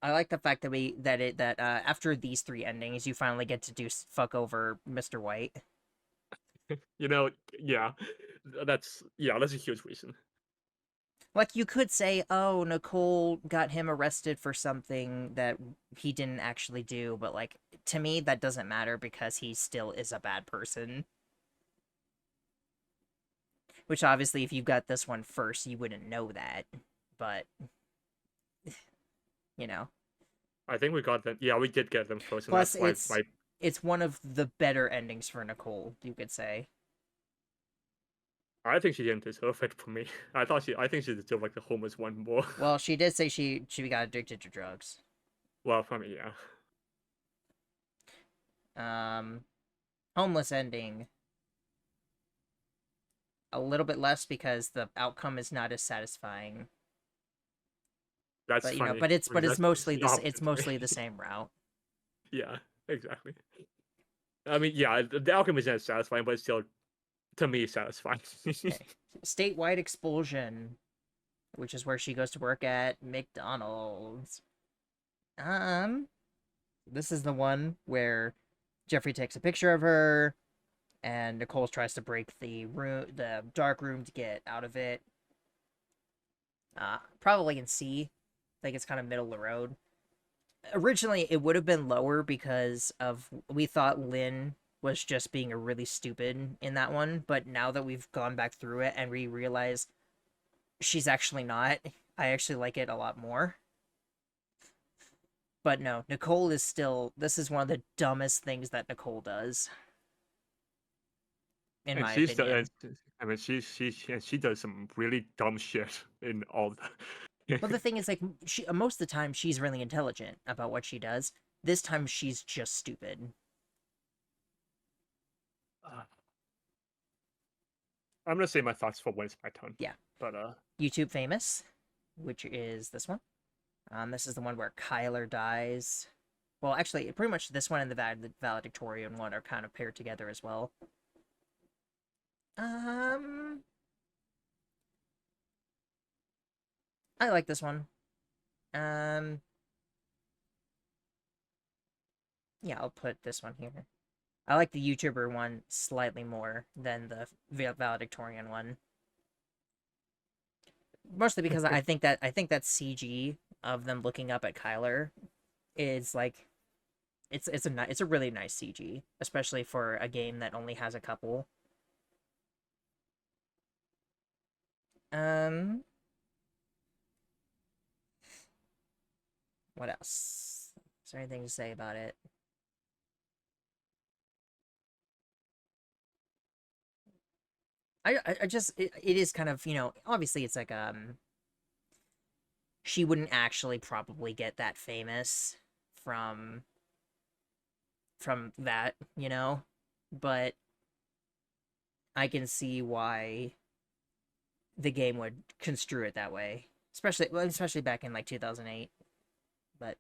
like the fact that after these 3 endings, you finally get to do fuck over Mr. White. You know, yeah, that's a huge reason. Like, you could say, oh, Nicole got him arrested for something that he didn't actually do, but, like, to me, that doesn't matter because he still is a bad person. Which, obviously, if you got this one first, you wouldn't know that, but, you know. I think we got them. Yeah, we did get them first, and Plus, that's why it's one of the better endings for Nicole, you could say. I think she didn't deserve it for me. I think she deserved like the homeless one more. Well, she did say she got addicted to drugs. Well, for me, yeah. Homeless ending. A little bit less because the outcome is not as satisfying. That's but, funny. But it's mostly it's mostly the same route. Yeah, exactly. I mean, yeah, the outcome isn't as satisfying, but it's still, to me, satisfying. Okay. Statewide Expulsion, which is where she goes to work at McDonald's. This is the one where Jeffrey takes a picture of her, and Nicole tries to break the dark room to get out of it. Probably in C. I think it's kind of middle of the road. Originally, it would have been lower because we thought Lynn was just being a really stupid in that one, but now that we've gone back through it and we realize she's actually not, I actually like it a lot more. But no, Nicole is still, this is one of the dumbest things that Nicole does. In my opinion. I mean, she does some really dumb shit in all the... But the thing is, like, most of the time, she's really intelligent about what she does. This time, she's just stupid. I'm gonna say my thoughts for when it's my turn. Yeah. But, YouTube Famous, which is this one. This is the one where Kyler dies. Well, actually, pretty much this one and the Valedictorian one are kind of paired together as well. I like this one. Yeah, I'll put this one here. I like the YouTuber one slightly more than the Valedictorian one. Mostly because I think that CG of them looking up at Kyler is like it's a really nice CG, especially for a game that only has a couple. What else? Is there anything to say about it? I just it is kind of, you know, obviously it's like she wouldn't actually probably get that famous from that, you know, but I can see why the game would construe it that way, especially back in like 2008. But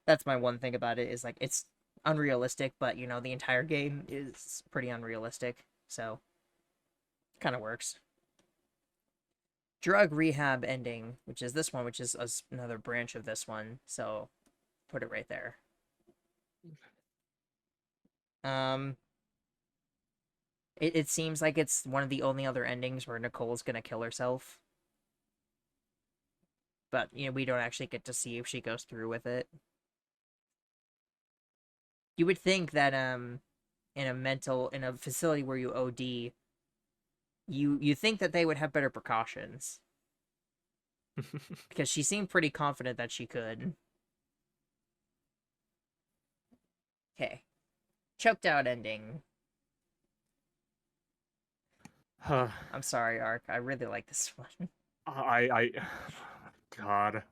that's my one thing about it, is like it's unrealistic, but you know, the entire game is pretty unrealistic, so kind of works. Drug Rehab ending, which is this one, which is another branch of this one, so put it right there. It seems like it's one of the only other endings where Nicole's gonna kill herself. But, you know, we don't actually get to see if she goes through with it. You would think that, in a facility where you OD, you think that they would have better precautions. Because she seemed pretty confident that she could. Okay. Choked out ending. I'm sorry, Ark. I really like this one. God.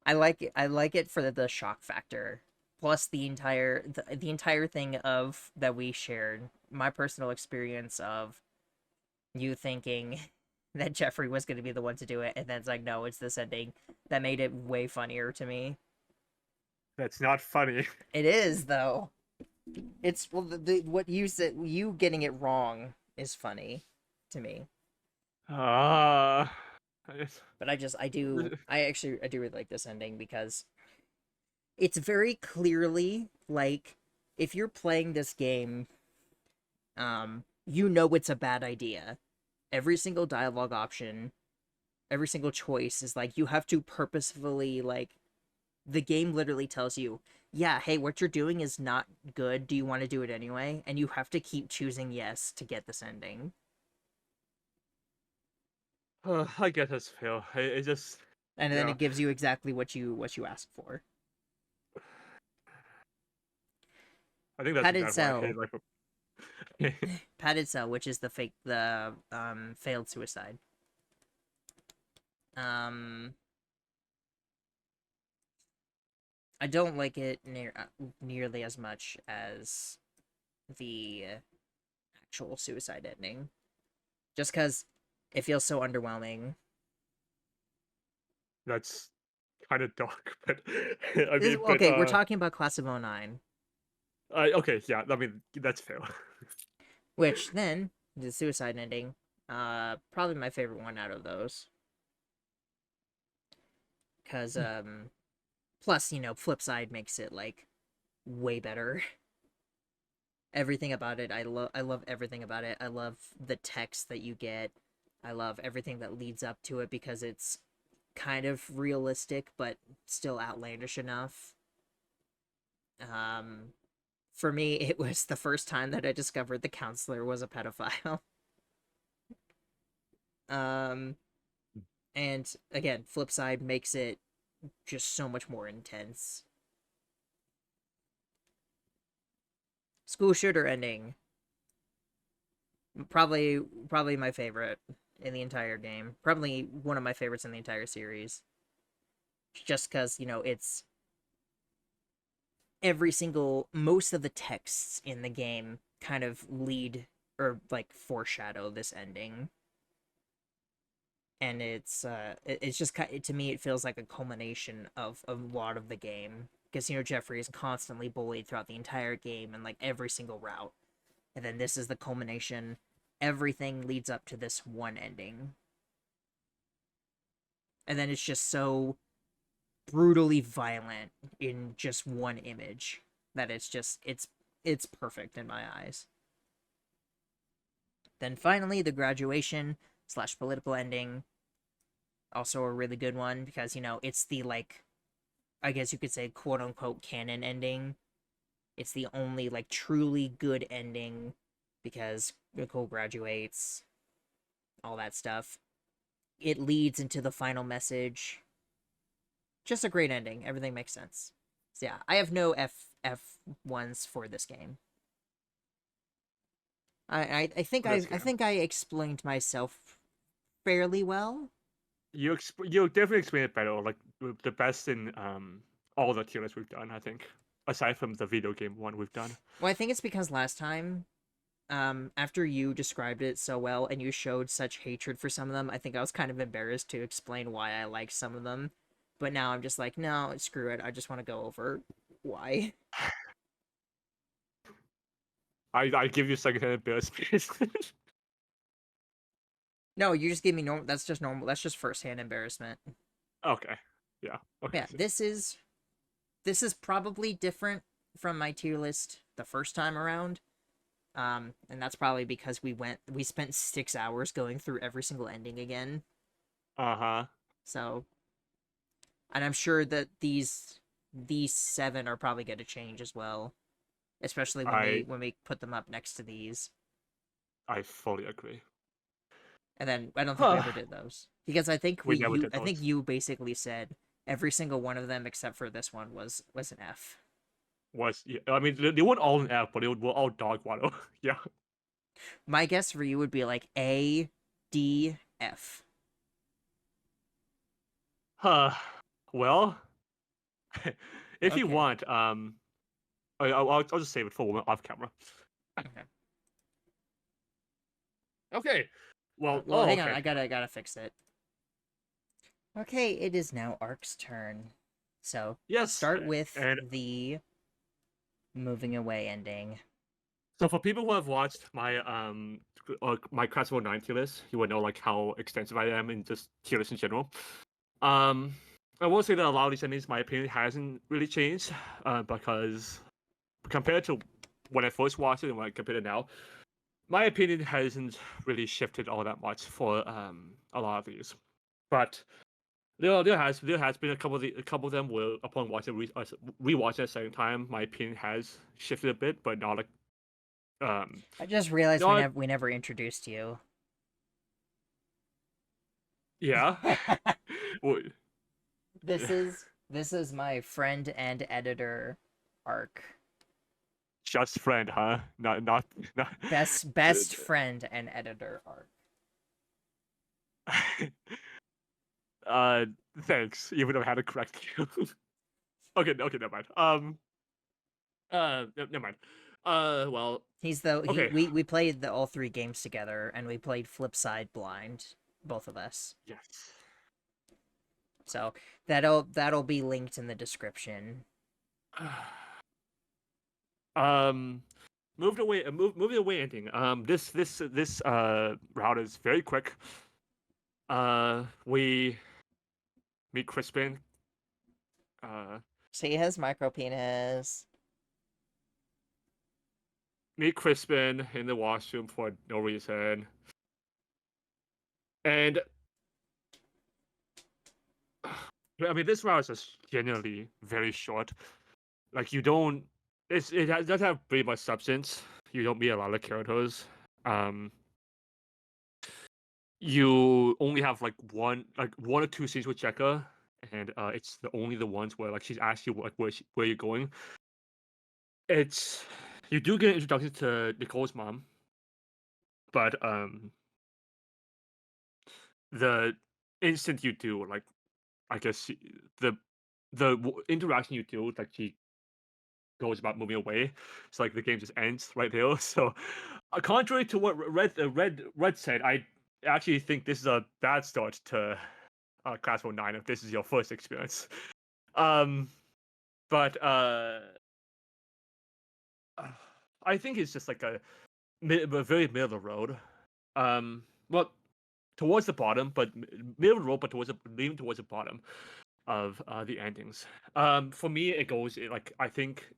I like it for the shock factor. Plus the entire thing of that we shared. My personal experience of you thinking that Jeffrey was going to be the one to do it, and then it's like, no, it's this ending. That made it way funnier to me. That's not funny. It is, though. It's, well, what you said, you getting it wrong is funny to me. Ah. But I do really like this ending because it's very clearly, like, if you're playing this game, you know it's a bad idea. Every single dialogue option, every single choice is like, you have to purposefully, like, the game literally tells you, yeah, hey, what you're doing is not good. Do you want to do it anyway? And you have to keep choosing yes to get this ending. I guess that's fair. It just... And then it gives you exactly what you ask for. I think that's Padded Cell. Like... Padded Cell, which is the failed suicide. I don't like it nearly as much as the actual suicide ending. Just because it feels so underwhelming. That's kind of dark, but... I mean, okay, we're talking about Class of 09. Okay, yeah, I mean, that's fair. Which, then, the suicide ending, probably my favorite one out of those. Because, plus, you know, Flipside makes it, like, way better. Everything about it, I love everything about it. I love the text that you get. I love everything that leads up to it because it's kind of realistic, but still outlandish enough. For me, it was the first time that I discovered the counselor was a pedophile. And again, Flipside makes it just so much more intense. School shooter ending. Probably my favorite in the entire game. Probably one of my favorites in the entire series. Just because, you know, it's most of the texts in the game kind of lead or, like, foreshadow this ending. And it's just, to me, it feels like a culmination of a lot of the game. Because, you know, Jeffrey is constantly bullied throughout the entire game and, like, every single route. And then this is the culmination. Everything leads up to this one ending. And then it's just so brutally violent in just one image that it's perfect in my eyes. Then finally, the graduation / political ending. Also a really good one because, you know, it's the, like, I guess you could say, quote-unquote canon ending. It's the only, like, truly good ending because Nicole graduates, all that stuff. It leads into the final message. Just a great ending. Everything makes sense. So yeah, I have no F1s for this game. I think I explained myself fairly well. You definitely explained it better, like the best in all the tier lists we've done, I think. Aside from the video game one we've done. Well, I think it's because last time, after you described it so well and you showed such hatred for some of them, I think I was kind of embarrassed to explain why I liked some of them. But now I'm just like, no, screw it. I just want to go over why. I give you secondhand embarrassment. No, you just give me normal. That's just normal. That's just firsthand embarrassment. Okay. Yeah. Okay. Yeah. This is probably different from my tier list the first time around. And that's probably because we spent 6 hours going through every single ending again. Uh-huh. So, and I'm sure that these 7 are probably going to change as well, especially when we put them up next to these. I fully agree. And then I don't think we ever did those because I think you basically said every single one of them except for this one was an F. Yeah, I mean, they weren't all an F, but they were all dog water. Yeah. My guess for you would be like A, D, F. Well, if you want, I'll just save it for off camera. Okay. Okay. Well, Well, hang on. okay. I gotta fix it. Okay, it is now Ark's turn. So Yes, start with and the moving away ending. so for people who have watched my Classical 9 tier list, you would know like how extensive I am in just tier lists in general. I will say that a lot of these endings, my opinion hasn't really changed, because compared to when I first watched it and when I compare it now, my opinion hasn't really shifted all that much for a lot of these. But there has been a couple of them where upon watching rewatching a second time, my opinion has shifted a bit, but not like I just realized not we never introduced you. yeah. Well, This is my friend and editor, Ark. just friend, huh? Not Best friend and editor, Ark. Thanks. Even though I had to correct you. Okay, never mind. Never mind. Well, He's the okay. we played all 3 games together, and we played Flipside blind, both of us. Yes. So that'll be linked in the description. Moving away ending. This route is very quick. We meet Crispin. So he has micro penis. Meet Crispin in the washroom for no reason. And I mean, this route is just genuinely very short. Like you don't, doesn't have very much substance. You don't meet a lot of characters. You only have like one or two scenes with Jekka, and it's only the ones where like she's asked you like where you're going. You do get an introduction to Nicole's mom, but the instant you do, like I guess interaction you do, like she goes about moving away. It's like the game just ends right there. So, contrary to what Red said, I actually think this is a bad start to Class 9 if this is your first experience. But I think it's just like a very middle of the road. Well, towards the bottom, but middle of the road, but leaning towards the bottom of the endings. For me, it goes like I think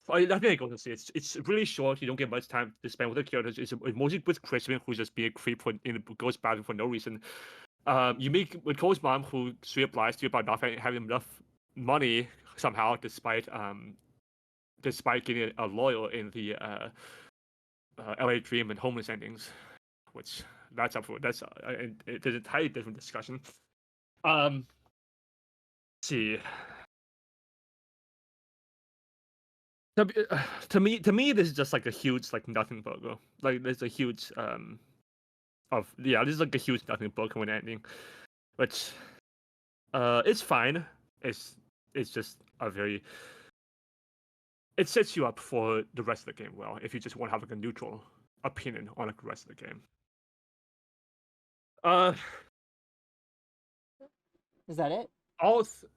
I think it goes to say it's really short. You don't get much time to spend with the characters. It's mostly with Crispin, who's just being a creep goes bathroom for no reason. You meet with Cole's mom, who straight up lies to you about not having enough money somehow, despite getting a lawyer in the LA Dream and Homeless endings, which that's up for it's an entirely different discussion. Let's see. To me, this is just like a huge like nothing burger. Like there's a huge this is like a huge nothing burger when ending, which it's fine. It's just a very. It sets you up for the rest of the game well if you just want to have like a neutral opinion on like the rest of the game. Is that it?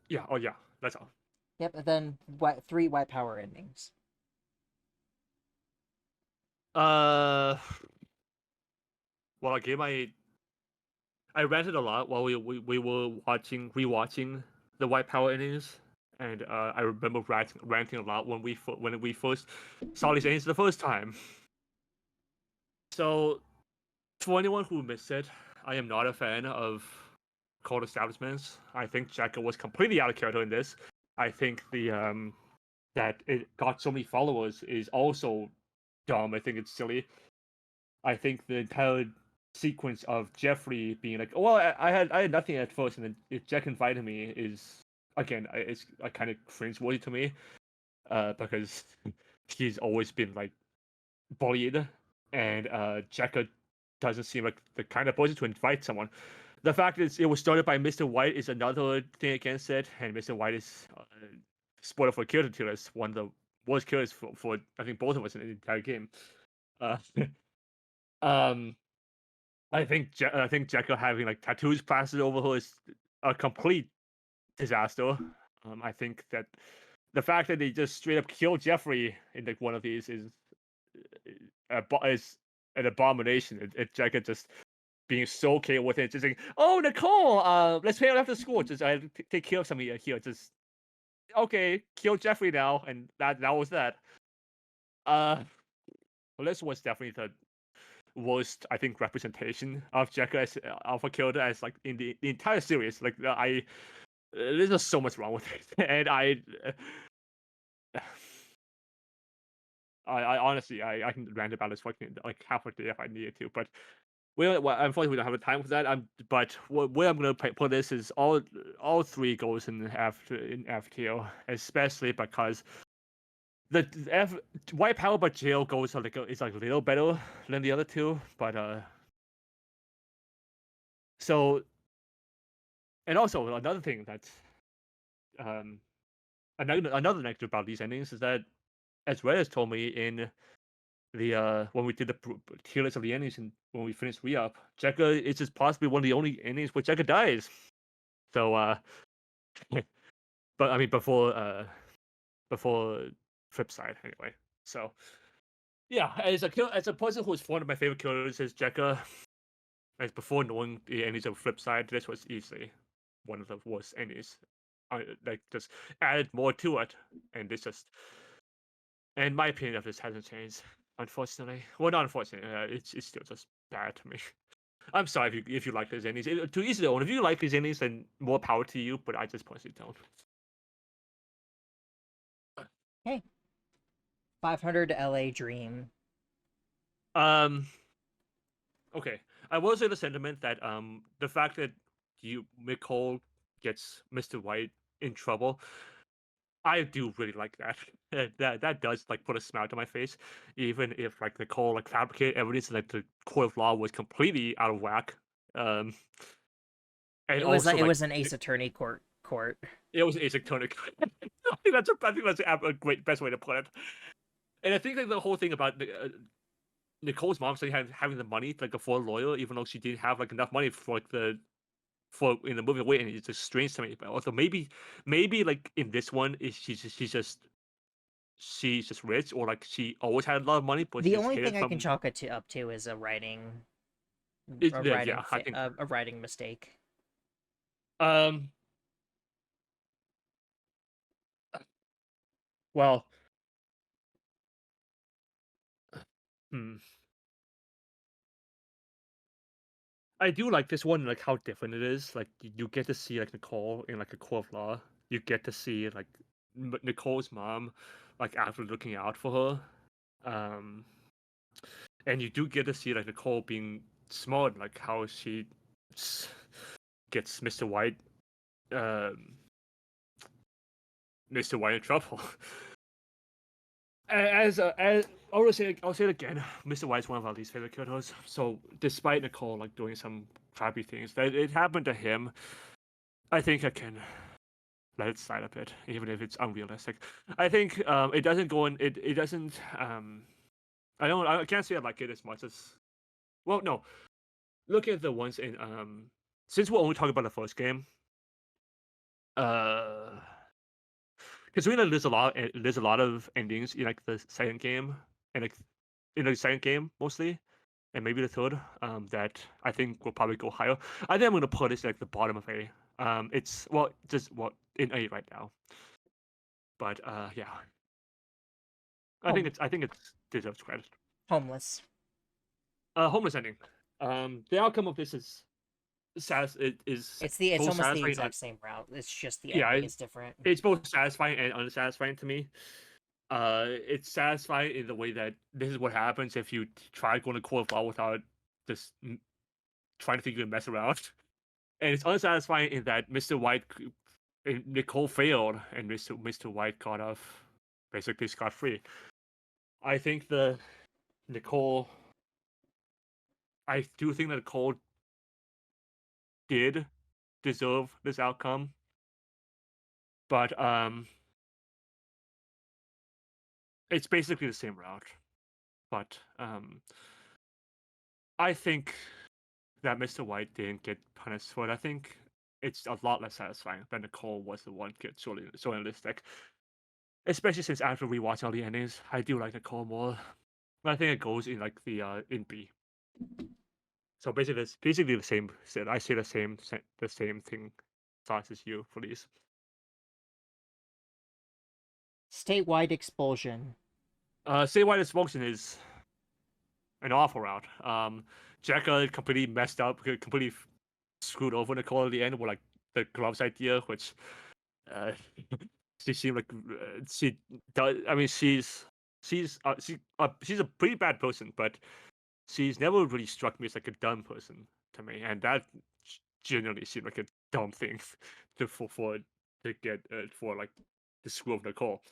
Yeah. Oh yeah. That's all. Yep. And then 3 white power endings. Well, I ranted a lot while we were rewatching the White Power endings, and I remember ranting a lot when we first saw these endings the first time. So, for anyone who missed it, I am not a fan of cold establishments. I think Jekka was completely out of character in this. I think the that it got so many followers is also dumb. I think it's silly. I think the entire sequence of Jeffrey being like, "Well, I had nothing at first, and then if Jack invited me," is again, it's kind of cringe-worthy to me, because he's always been like bullied, and Jekka doesn't seem like the kind of person to invite someone. The fact is, it was started by Mr. White is another thing against it, and Mr. White is spoiler for character killers, one of the worst killers for I think both of us in the entire game. Um, I think Jekyll having like tattoos plastered over her is a complete disaster. I think that the fact that they just straight up killed Jeffrey in like one of these is an abomination. Jekyll just being so okay with it, just like, oh Nicole, let's play after school. Just take care of somebody here. Just okay, kill Jeffrey now, and that was that. Well, this was definitely the worst, I think, representation of Jekyll as Alpha Killer as like in the entire series. Like there's just so much wrong with it, and I honestly I can rant about this fucking like half a day if I needed to, but unfortunately we don't have the time for that. But where I'm gonna put this is all three goes in F tier, especially because the White Power but Jail goes is like a little better than the other two, but so, and also another thing that another negative about these endings is that, as Reyes told me in the when we did the tier list of the endings and when we finished Re-Up, Jekyll is just possibly one of the only endings where Jekyll dies. So but I mean before Flip Side anyway. So yeah, as a person who was one of my favorite killers is Jekyll, as before knowing the endings of Flip Side, this was easily one of the worst endings. Like just added more to it, and this just, and my opinion of this hasn't changed, unfortunately. Well, not unfortunately, it's still just bad to me. I'm sorry if you like these endings. To each their own. If you like these endings, then more power to you. But I just personally don't. Hey, 500 LA Dream. Okay, I will say the sentiment that the fact that Nicole gets Mr. White in trouble, I do really like that. That does like put a smile to my face, even if like Nicole like fabricated evidence and like the court of law was completely out of whack. And it was also, it was an Ace Attorney court. It was Ace Attorney. I think that's a great best way to put it. And I think like the whole thing about Nicole's mom saying having the money to like afford a lawyer, even though she didn't have like enough money for like for in the movie way, and it's just strange to me. But also maybe like in this one is she's just rich, or like she always had a lot of money, but the only thing I can chalk it up to is a writing mistake. Well, I do like this one, like how different it is. Like you get to see like Nicole in like a court of law. You get to see like Nicole's mom, like after looking out for her, and you do get to see like Nicole being smart, like how she gets Mr. White in trouble. I'll say it again. Mr. White's one of our least favorite killers. So despite Nicole like doing some crappy things that it happened to him, I think I can let it slide a bit, even if it's unrealistic. I think it doesn't go in. It doesn't. I can't say I like it as much as. Well, no. Look at the ones in since we're only talking about the first game. Because we know there's a lot of endings in like the second game, and like in the second game mostly, and maybe the third. That I think will probably go higher. I think I'm gonna put it like the bottom of A. It's just in A right now. But yeah, I think it's deserves credit. Homeless. Homeless ending. The outcome of this is it's almost the exact same route. It's just the ending is different. It's both satisfying and unsatisfying to me. It's satisfying in the way that this is what happens if you try going to court of law without just trying to think you can mess around. And it's unsatisfying in that Mr. White and Nicole failed, and Mr. White got off basically scot-free. I think I do think that Nicole did deserve this outcome, but it's basically the same route. But I think that Mr. White didn't get punished for it. I think it's a lot less satisfying than Nicole was the one get so realistic. Especially since after rewatching all the endings, I do like Nicole more. I think it goes in like the in B. So basically, it's basically the same. I say the same thing thoughts as you for these. Statewide expulsion. Statewide expulsion is an awful route. Jekka completely messed up, completely screwed over Nicole at the end with like the gloves idea, which she seemed like she does. I mean, she's a pretty bad person, but she's never really struck me as like a dumb person to me, and that generally seemed like a dumb thing to get for like the screw of Nicole.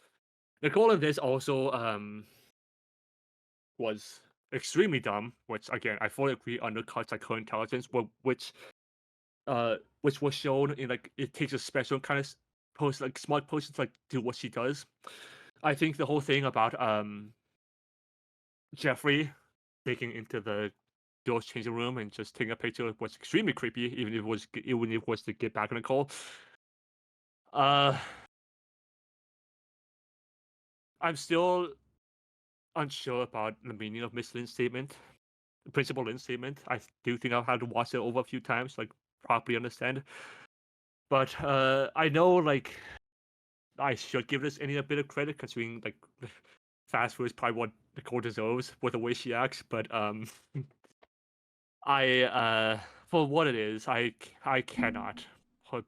Nicole in this also was extremely dumb, which again I fully agree undercuts like her intelligence, which was shown in like it takes a special kind of like smart person to like do what she does. I think the whole thing about Jeffrey taking into the girls' changing room and just taking a picture was extremely creepy, even if it was to get back on Nicole. I'm still unsure about the meaning of Miss Lynn's statement, Principal Lynn's statement. I do think I'll have to watch it over a few times, like properly understand. But I know like I should give this any a bit of credit, considering like fast food is probably what Nicole deserves with the way she acts. But I for what it is, I cannot put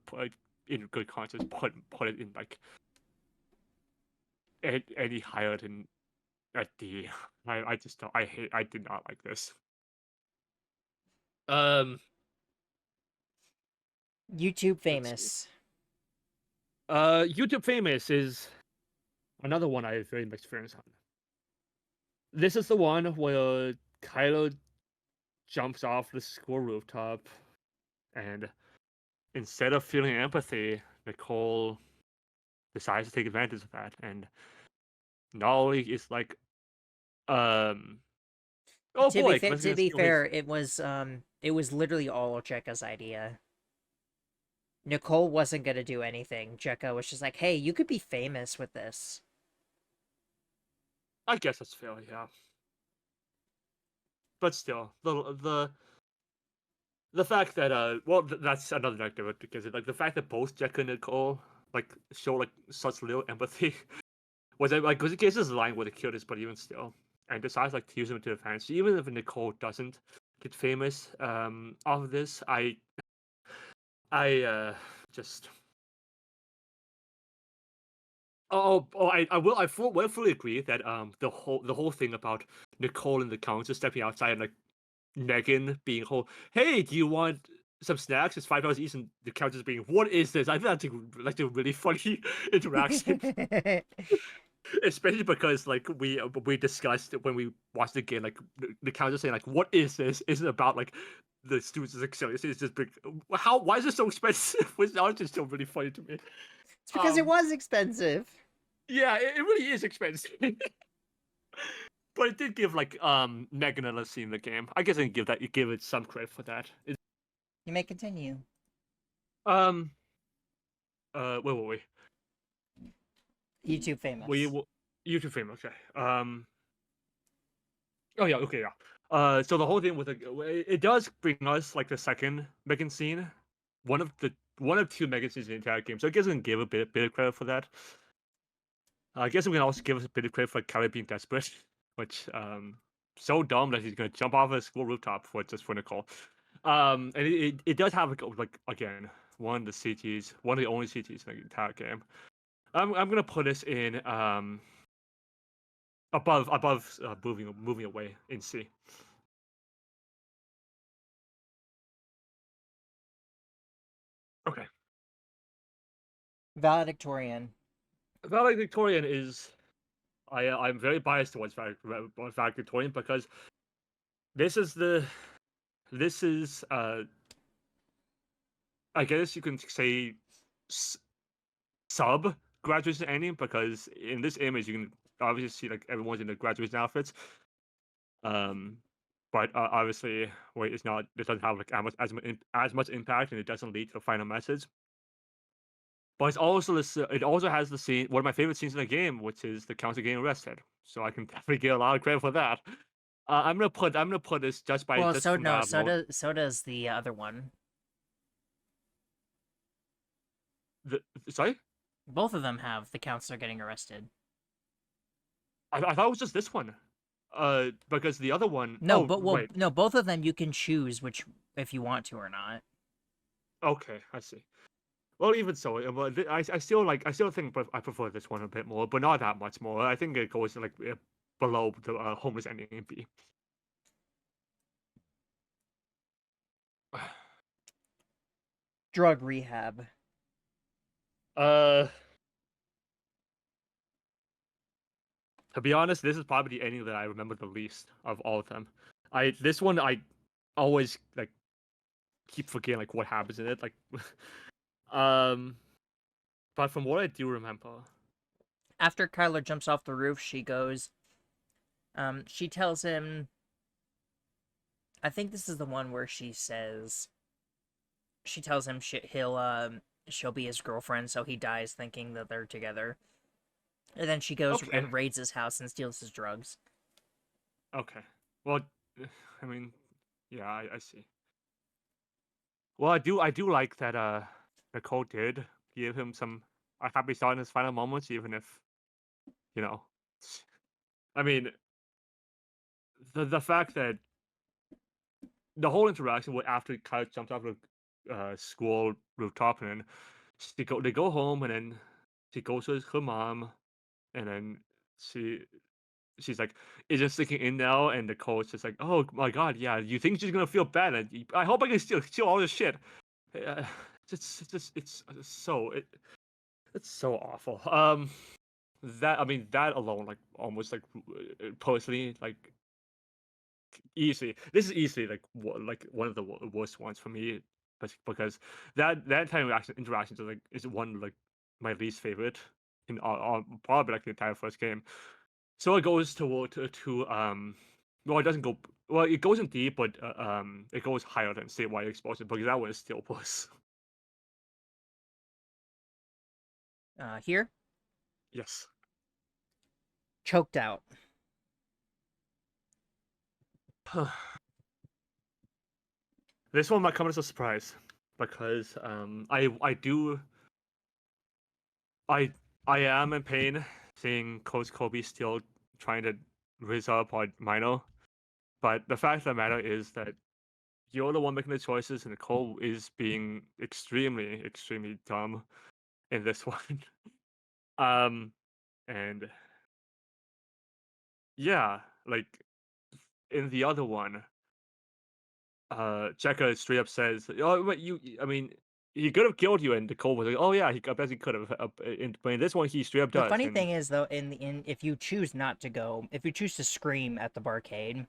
in good conscience put it in like any higher than at D. I just don't. I did not like this. YouTube famous. YouTube famous is another one I have very much experience on. This is the one where Kylo jumps off the school rooftop, and instead of feeling empathy, Nicole decides to take advantage of that, and not only is like, To be fair, it was literally all Jekka's idea. Nicole wasn't gonna do anything. Jekka was just like, "Hey, you could be famous with this." I guess that's fair, yeah. But still, the fact that well, that's another negative because like the fact that both Jekka and Nicole like show like such little empathy was like because it gives us a line where they killed this, but even still, and decides like to use them to advantage. Even if Nicole doesn't get famous off of this, I just I will fully agree that the whole thing about Nicole and the counter stepping outside and like Megan being whole, hey, do you want some snacks? It's $5 each, and the counter's being, what is this? I think that's like a really funny interaction. Especially because like we discussed when we watched the game, like the counter saying like, what is this? Isn't about like the students is excited. It's just big. Why is it so expensive? Which now it's just still really funny to me. It's because it was expensive. Yeah, it really is expensive. But it did give like Megan a scene in the game. I guess I can give it some credit for that. You may continue. Wait, wait. YouTube famous. YouTube famous. Okay. Oh yeah. Okay. Yeah. So the whole thing with it does bring us like the second Megan scene, one of two Megan scenes in the entire game. So I guess I can give a bit of credit for that. I guess we can also give us a bit of credit for Kylie being desperate, which so dumb that he's gonna jump off a school rooftop for Nicole. And it does have like again one of the CTs, one of the only CTs in the entire game. I'm gonna put this in above moving away in C. Okay. Valedictorian. Valedictorian is I'm very biased towards Valedictorian because this is I guess you can say sub graduation ending, because in this image you can obviously see like everyone's in the graduation outfits. but obviously, wait, it's not. It doesn't have like as much impact, and it doesn't lead to the final message. But it's also this. It also has the scene, one of my favorite scenes in the game, which is the counselor getting arrested. So I can definitely get a lot of credit for that. I'm gonna put this just by Well, just so from no, that alone. so does the other one. Sorry, Both of them have the counselor getting arrested. I thought it was just this one. Because the other one. No, Oh, but wait. no, both of them you can choose which if you want to or not. Okay, I see. Well, even so, but I still think I prefer this one a bit more, but not that much more. I think it goes like below the homeless ending in B. Drug rehab. To be honest, this is probably the ending that I remember the least of all of them. This one I always like keep forgetting like what happens in it. Like, but from what I do remember, After Kyler jumps off the roof, she tells him. I think this is the one where she tells him she'll be his girlfriend, so he dies thinking that they're together. And then she goes okay, and raids his house and steals his drugs. okay. Well, I mean, yeah, I see. Well, I do like that Nicole did give him a happy start in his final moments, even if, you know, I mean, the fact that the whole interaction with after Kyle jumps off the school rooftop, and then they go home, and then she goes to her mom, and then she's like, is it sticking in now? And the coach is like, oh my god, yeah, you think she's gonna feel bad? And I hope I can steal all this shit. Uh, it's so awful. That alone, like almost like personally, like easily, this is easily like one of the worst ones for me, because that time interactions is one like my least favorite in probably like the entire first game. So it goes well, it doesn't go well. It goes in deep, but it goes higher than statewide expulsion, because that one is still worse. Here, Yes. choked out. This one might come as a surprise, because I am in pain seeing Coach Kobe still trying to raise up on Mino, but the fact of the matter is that you're the one making the choices, and Nicole is being extremely, extremely dumb in this one. And yeah, like in the other one, Checker straight up says, "Oh, but I mean, he could have killed you," and Nicole was like, "Oh yeah, I bet he could have." But in this one, he straight up The does. funny And thing is, though, if you choose not to go, if you choose to scream at the barcade,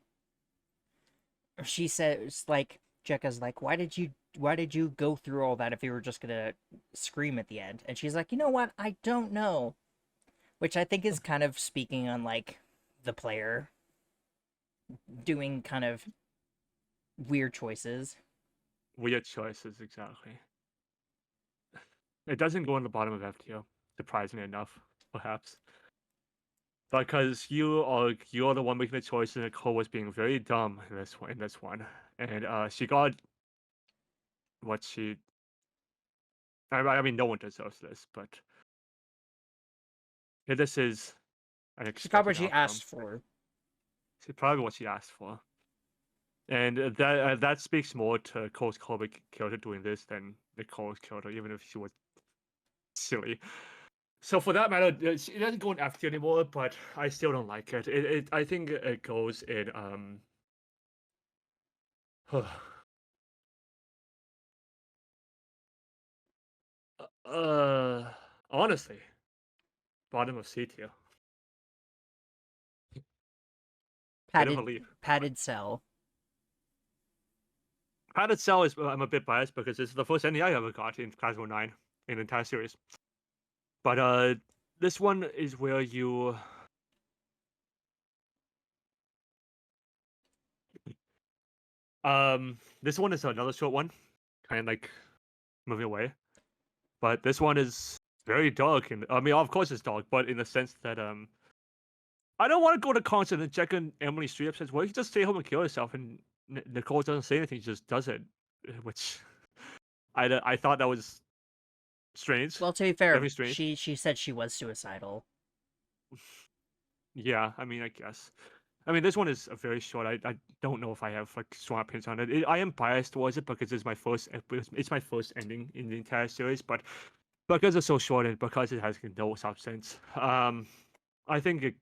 she says, like, Jekka's like, why did you go through all that if you were just gonna scream at the end? And she's like, you know what? I don't know. Which I think is kind of speaking on, like, the player doing kind of weird choices. weird choices, exactly. It doesn't go on the bottom of FTO, surprisingly enough, perhaps. Because you're the one making the choice, and Nicole was being very dumb in this one. And she got what she. I mean, no one deserves this, but this is an She got what expected she outcome. asked for. It's probably what she asked for, and that speaks more to Cole's character doing this than Nicole's character, even if she was silly. So for that matter, it doesn't go in FT anymore, but I still don't like it. I think it goes in honestly, bottom of C tier. Padded cell. Padded cell is, I'm a bit biased because this is the first ending I ever got in Class 09 in the entire series. But this one is where you This one is another short one, kind of like moving away. But this one is very dark, and I mean, of course it's dark, but in the sense that I don't want to go to concert and check on Emily Streep says, "Well, you just stay home and kill yourself," and Nicole doesn't say anything, just does it, which I thought that was strange. Well, to be fair, Definitely strange. she said she was suicidal. Yeah, I mean, I guess. I mean, this one is very short. I don't know if I have like strong opinions on it. I am biased towards it because it's my first ending in the entire series, but because it's so short and because it has no substance, I think it,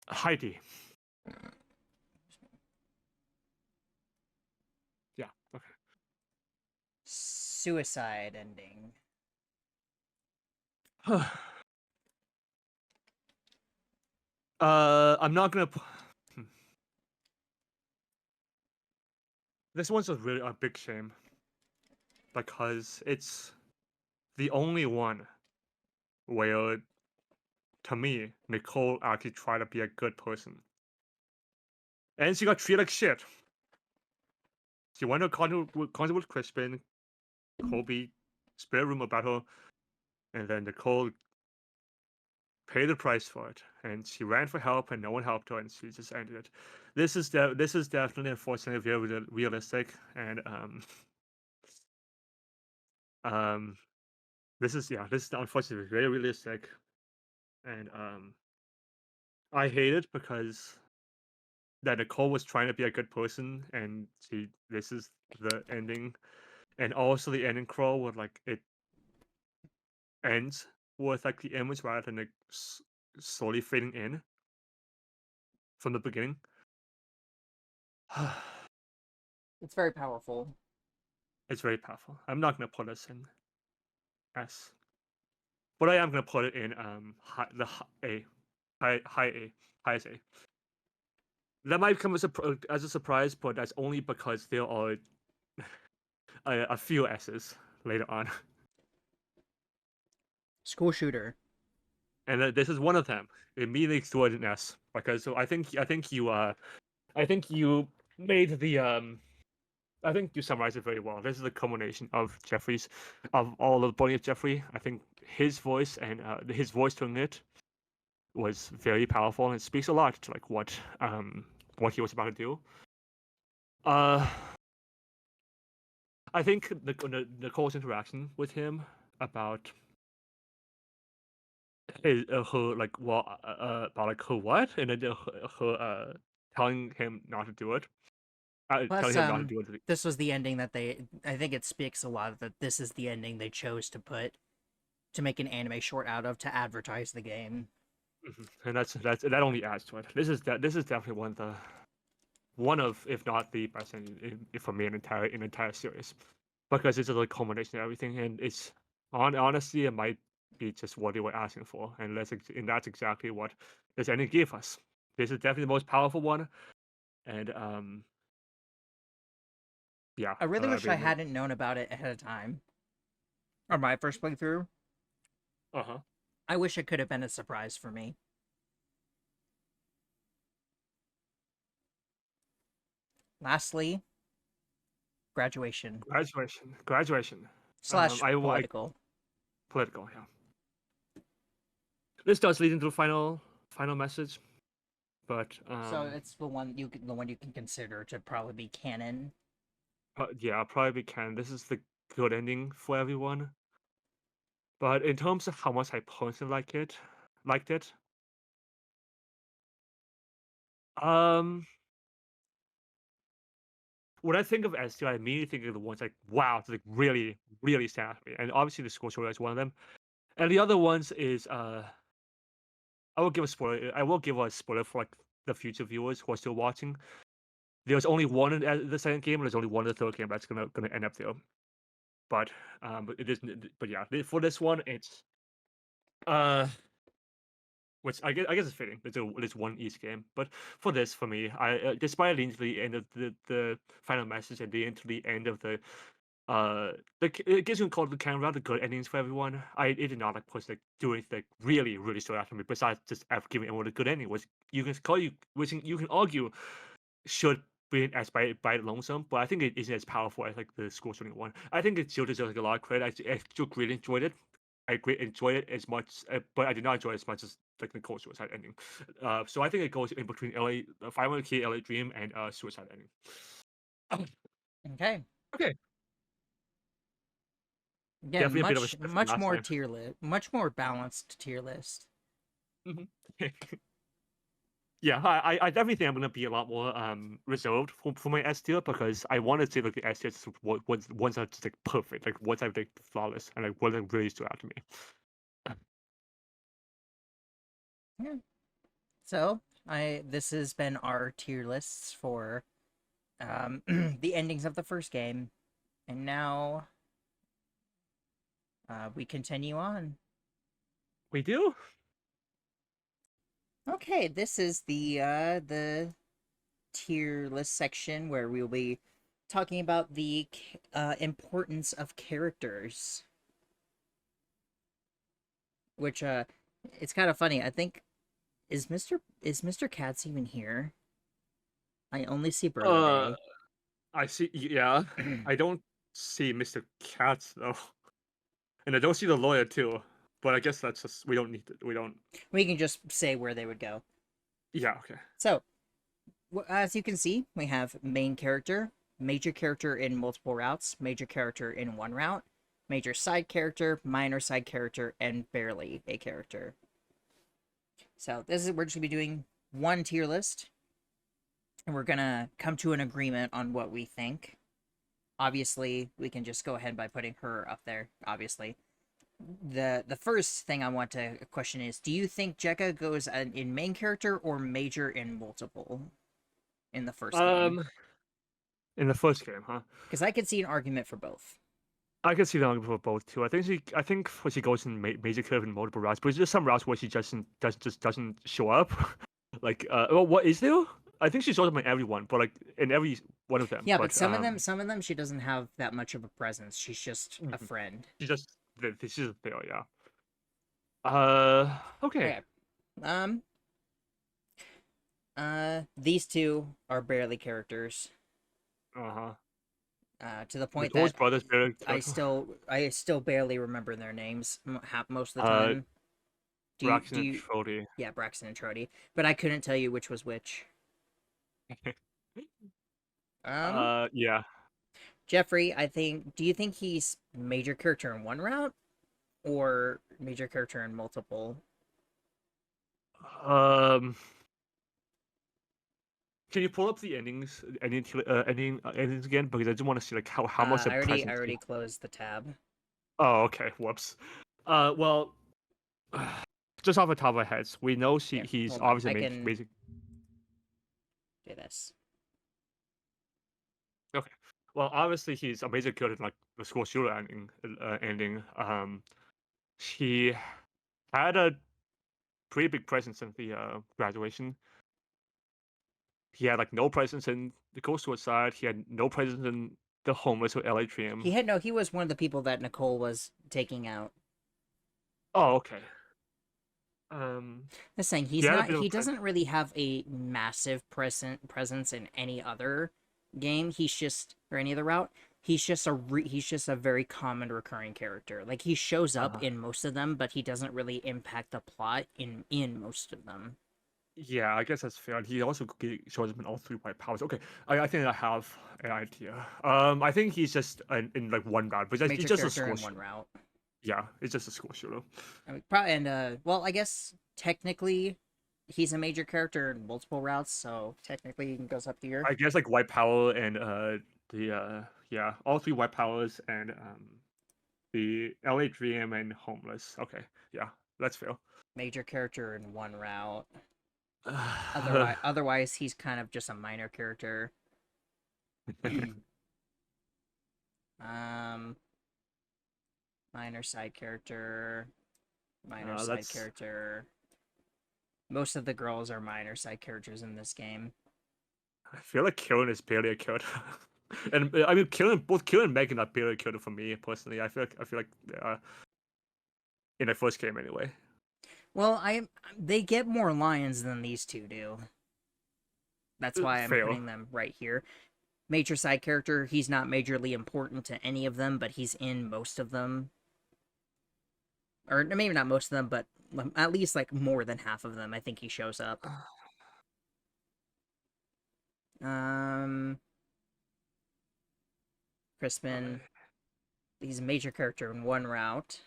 Heidi. Yeah. Okay. Suicide ending. I'm not gonna. This one's a really a big shame because it's the only one where, to me, Nicole actually tried to be a good person, and she got treated like shit. She went to a concert with Crispin. Colby spare room about her, and then Nicole paid the price for it, and she ran for help, and no one helped her, and she just ended it. This is definitely, unfortunately, very realistic, and this is unfortunately very realistic, and I hate it because that Nicole was trying to be a good person, and this is the ending, and also the ending crawl where like it ends with like the image rather than like slowly fading in from the beginning. It's very powerful. It's very powerful. I'm not gonna put this in S, but I am gonna put it in highest A. That might come as a surprise, but that's only because there are a few S's later on. School shooter. And this is one of them. It immediately threw it an S because I think you made the I think you summarized it very well. This is a culmination of all the body of Jeffrey. I think his voice and his voice doing it was very powerful, and it speaks a lot to like what he was about to do. I think Nicole's interaction with him about her like about like her what, and then her telling him not to do it. Plus, Telling him not to do it. this was the ending that I think it speaks a lot that this is the ending they chose to make an anime short out of to advertise the game. And that only adds to it. This is definitely one of if not the best ending for me in entire series, because it's a culmination of everything, and it's honestly it might be just what they were asking for, and that's exactly what this ending gave us. This is definitely the most powerful one, and yeah. I really wish I hadn't known about it ahead of time. On my first playthrough. I wish it could have been a surprise for me. Lastly, graduation. Slash political. Political, yeah. This does lead into the final message, but so it's the one you can consider to probably be canon. Yeah, probably canon. This is the good ending for everyone. But in terms of how much I personally liked it, when I think of STO, I immediately think of the ones like, wow, like really, really stand out to me. And obviously the school shooter is one of them. And the other ones is I will give a spoiler. I will give a spoiler for like the future viewers who are still watching. There's only one in the second game, and there's only one in the third game that's gonna end up there. But it isn't. But yeah, for this one, it's which I guess it's fitting. It's one each game. But for this, for me, despite leading to the end of the final message and into the end of the like it gives you kind of rather good endings for everyone. It did not like push like do anything like really stood out to me. Besides just giving everyone a good ending, which which you can argue should be as by lonesome, but I think it isn't as powerful as like the school shooting one. I think it still deserves like a lot of credit. I still really enjoyed it. Enjoyed it as much, but I did not enjoy it as much as like the Cold Suicide ending. So I think it goes in between 500K LA Dream and Suicide ending. Okay. Okay. Again, Definitely a bit of a shift from much last more time. tier list, much more balanced tier list. Mhm. Yeah, I definitely think I'm gonna be a lot more reserved for my S tier because I want to see like the S tier ones that are just like perfect, like ones that are like flawless and like ones that really stood out to me. Yeah. So this has been our tier lists for the endings of the first game, and now we continue on. We do. Okay, this is the tier list section where we'll be talking about the importance of characters. Which it's kind of funny. I think is Mr. Katz even here? I only see Burger I see. Yeah, I don't see Mr. Katz though, and I don't see the lawyer too. But I guess that's just we don't need to. We don't. We can just say where they would go. Yeah. Okay. So, as you can see, we have main character, major character in multiple routes, major character in one route, major side character, minor side character, and barely a character. So we're just gonna be doing one tier list, and we're gonna come to an agreement on what we think. Obviously, we can just go ahead by putting her up there. Obviously, the first thing I want to question is: do you think Jekka goes in main character or major in multiple in the first game? In the first game, huh? Because I could see an argument for both. I can see the argument for both too. I think when she goes in major curve in multiple routes, but there's some routes where she just doesn't show up. Like, well, what is there? I think she shows up in everyone, but like in every one of them. Yeah, but some of them, she doesn't have that much of a presence. She's just a friend. She's there, yeah. Okay. These two are barely characters. To the point that brothers barely I still barely remember their names most of the time. Braxton and Trody. Yeah, Braxton and Trody. But I couldn't tell you which was which. Yeah. Jeffrey, do you think he's major character in one route or major character in multiple? Can you pull up the endings again? Because I just want to see like how much I already closed the tab. Oh, okay. Whoops. Well, just off the top of our heads, we know he's obviously basic. Do this. Okay. Well, obviously he's a major character in like the school shooter ending. He had a pretty big presence in the graduation. He had like no presence in the Cold Suicide. He had no presence in the homeless or LA Dream. He was one of the people that Nicole was taking out. Oh, okay. I'm saying he doesn't really have a massive presence in any other game. He's just or any other route. He's just a very common recurring character. Like he shows up in most of them, but he doesn't really impact the plot in most of them. Yeah, I guess that's fair. He also shows up in all three white powers. Okay, I think I have an idea. I think he's just in like one route, but he's just a school in one route. Yeah, it's just a school shooter. I mean, and well, I guess technically he's a major character in multiple routes, so technically he goes up here. I guess like white power and all three white powers and the LA Dream and homeless. Okay, yeah, that's fair. Major character in one route. Otherwise, he's kind of just a minor character. Minor side character. Character. Most of the girls are minor side characters in this game. I feel like Karen is barely a character. And I mean, both Kill and Megan are better character for me personally. I feel like they are in the first game anyway. Well, they get more lines than these two do. That's why I'm Fair. putting them right here. Major side character, he's not majorly important to any of them, but he's in most of them. Or maybe not most of them, but at least like more than half of them. I think he shows up. Crispin, he's a major character in one route.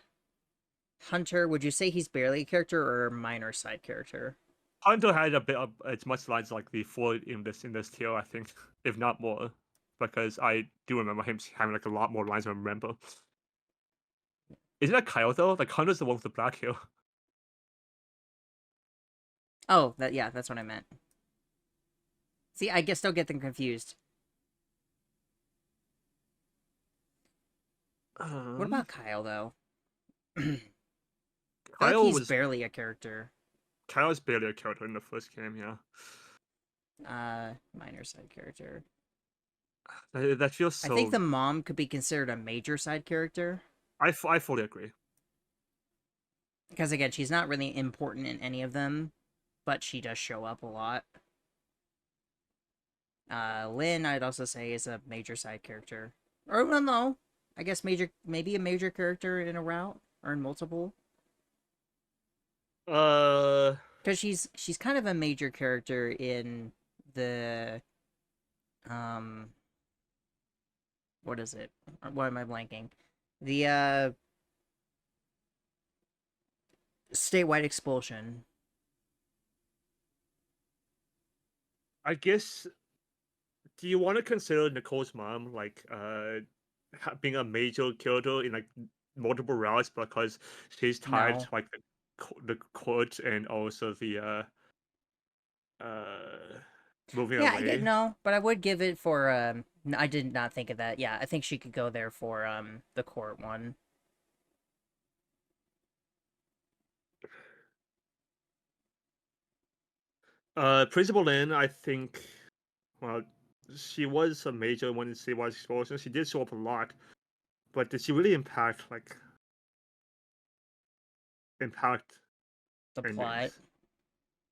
Hunter, would you say he's barely a character or a minor side character? Hunter had a bit of as much lines like the four in this tier, I think, if not more, because I do remember him having like a lot more lines than I remember. Isn't that Kyle though? Like Hunter's the one with the black hair. Oh, that's what I meant. See, I guess don't get them confused. What about Kyle though? Kyle he's was barely a character. Kyle's barely a character in the first game, yeah. Minor side character. That feels so. I think the mom could be considered a major side character. I fully agree. Because again, she's not really important in any of them, but she does show up a lot. Lynn, I'd also say, is a major side character. Or no, I guess maybe a major character in a route or in multiple. Because she's kind of a major character in the what is it? Why am I blanking? The statewide expulsion. I guess. Do you want to consider Nicole's mom like being a major character in like multiple routes because she's tied to like the court and also the moving away? No, but I would give it for I did not think of that. Yeah, I think she could go there for the court one. Principal Lynn, I think, well, she was a major when it was Expulsion. She did show up a lot, but did she really impact the endings? Plot?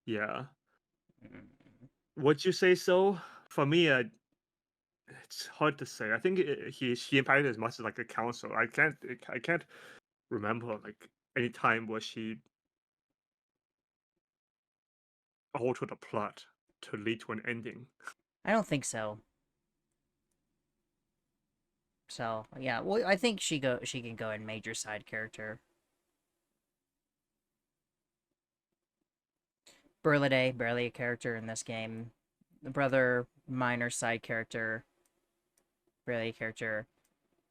Yeah. Would you say so? For me, it's hard to say. I think she impacted as much as like a counselor. I can't remember like any time where she altered the plot to lead to an ending. I don't think so. So yeah, well, I think she can go in major side character. Burlade, barely a character in this game. The brother, minor side character. Barely a character.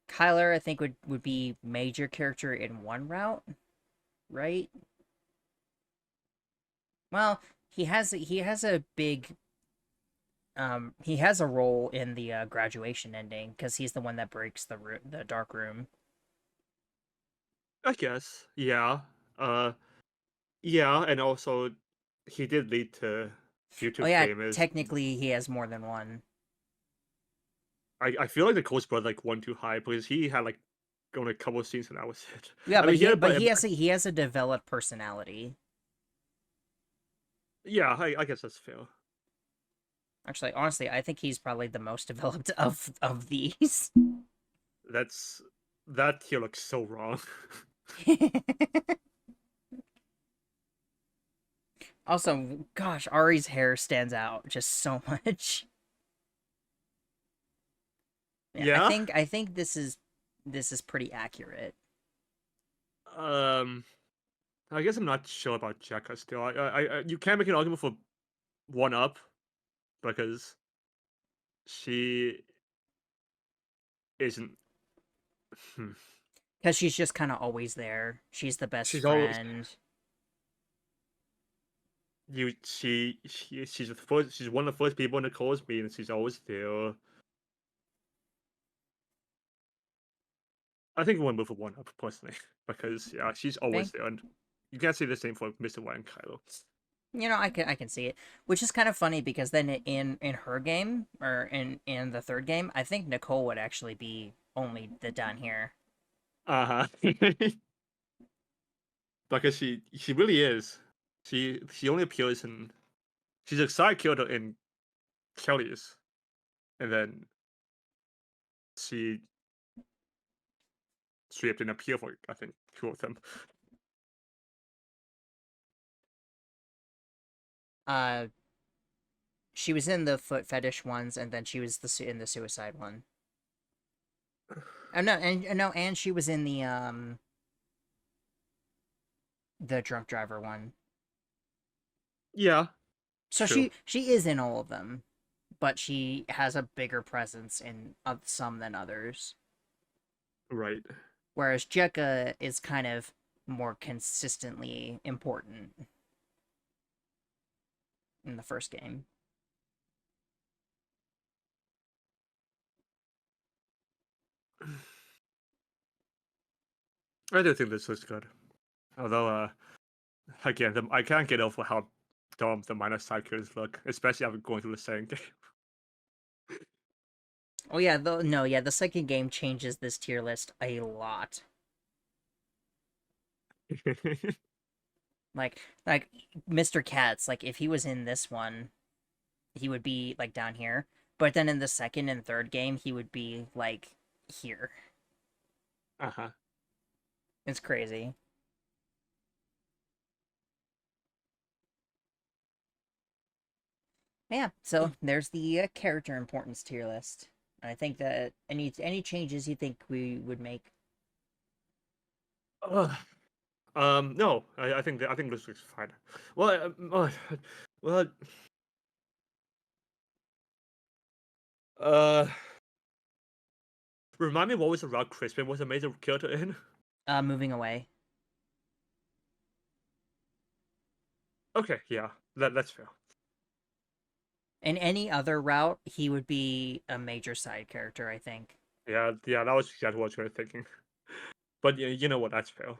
Kyler, I think would be major character in one route, right? Well, he has a big he has a role in the graduation ending because he's the one that breaks the dark room. I guess, yeah. Yeah, and also he did lead to YouTube fame. Technically he has more than one. I feel like the Coast brought like one too high because he had like only a couple of scenes and that was it. Yeah, but he has a developed personality. Yeah, I guess that's fair. Actually, honestly, I think he's probably the most developed of these. That here looks so wrong. Also, gosh, Ari's hair stands out just so much. Yeah. I think this is pretty accurate. I guess I'm not sure about Jekka still. I you can make an argument for one up because she isn't. Because she's just kind of always there. She's the best friend. She's the first. She's one of the first people in the course meeting, and she's always there. I think we'll move for one up personally because yeah, she's always there, and you can't say the same for Mr. White and Kylo. I can see it, which is kind of funny because then in her game or in the third game, I think Nicole would actually be only the down here. Uh-huh. Because she really is. She only appears in she's a side character in Kelly's, and then she didn't appear for I think 2 of them. She was in the foot fetish ones, and then she was in the suicide one. Oh no, and she was in the drunk driver one. Yeah. So true. she is in all of them, but she has a bigger presence in some than others. Right. Whereas Jekka is kind of more consistently important in the first game. I do think this was good. Although, again, I can't get over how dumb the minor side characters look, especially after going through the same game. Oh yeah, the second game changes this tier list a lot. like Mr. Katz, like if he was in this one, he would be like down here. But then in the second and third game, he would be like here. Uh-huh. It's crazy. Yeah, so there's the character importance tier list. I think that any changes you think we would make? No, I think this looks fine. Well, well, remind me what was the route Crispin was a major character in? Moving away. Okay, yeah, that's fair. In any other route, he would be a major side character, I think. Yeah, that was exactly what I was thinking. But you know what? That's fair.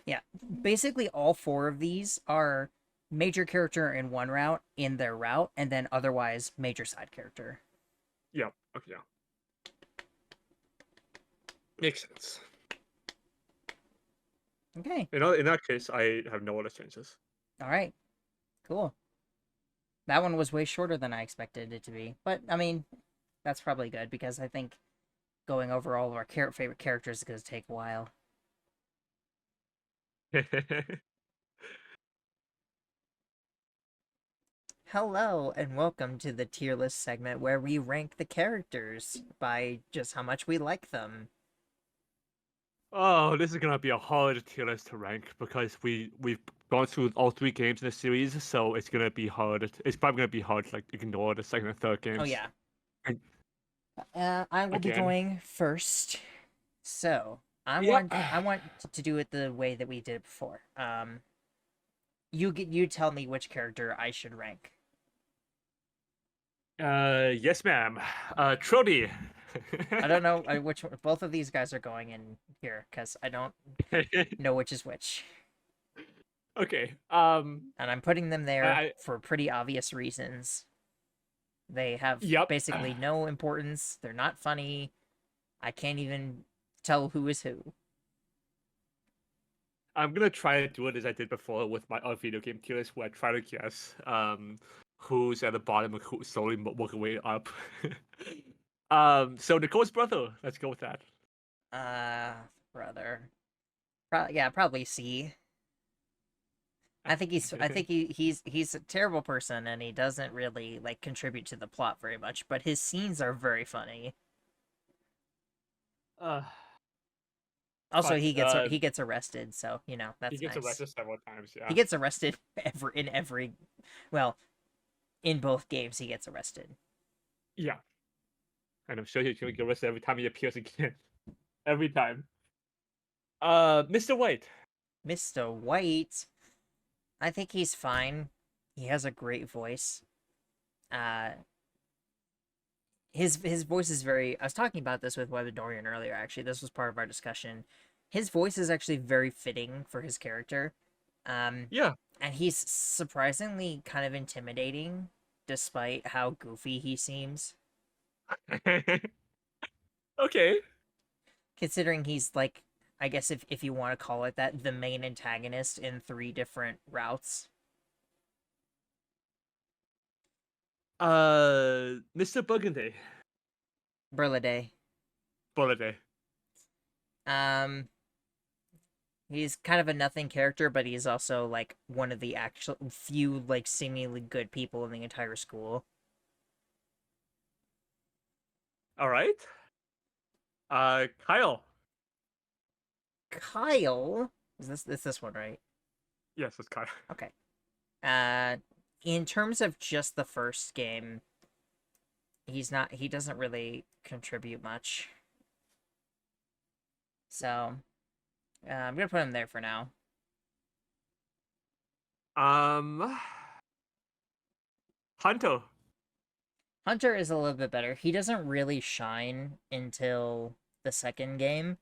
Yeah, basically all 4 of these are major character in one route, in their route, and then otherwise major side character. Yeah, okay, yeah. Makes sense. Okay. In that case, I have no other changes. All right. Cool. That one was way shorter than I expected it to be. But, I mean, that's probably good, because I think going over all of our favorite characters is going to take a while. Hello, and welcome to the tier list segment where we rank the characters by just how much we like them. Oh, this is gonna be a hard tier list to rank because we've gone through all 3 games in the series, so it's gonna be hard. It's probably gonna be hard to like ignore the second and third games. Oh yeah. And, I will be going first. So I want to do it the way that we did it before. You tell me which character I should rank. Yes, ma'am. Trody. I don't know which one, both of these guys are going in here because I don't know which is which. Okay. And I'm putting them there for pretty obvious reasons. They have basically no importance. They're not funny. I can't even tell who is who. I'm gonna try to do it as I did before with my other video game tier list, where I try to guess who's at the bottom and who's slowly working way up. So Nicole's brother. Let's go with that. Brother. Probably C. I think he's a terrible person, and he doesn't really like contribute to the plot very much, but his scenes are very funny. Also, he gets arrested, so you know that's nice. He gets arrested several times. Yeah. He gets arrested in both games he gets arrested. Yeah. And I'm sure he's gonna get arrested every time he appears again. Every time. Mr. White. Mr. White. I think he's fine. He has a great voice. His voice is very... I was talking about this with Valedictorian earlier, actually. This was part of our discussion. His voice is actually very fitting for his character. Yeah. And he's surprisingly kind of intimidating, despite how goofy he seems. Okay. Considering he's like, I guess if you want to call it that, the main antagonist in 3 different routes. Mr. Burgundy. Burleday. Burgundy. He's kind of a nothing character, but he's also like one of the actual few like seemingly good people in the entire school. All right. Kyle. Kyle, is this one right? Yes, it's Kyle. Okay. In terms of just the first game, he doesn't really contribute much. So, I'm gonna put him there for now. Hunter. Hunter is a little bit better. He doesn't really shine until the second game,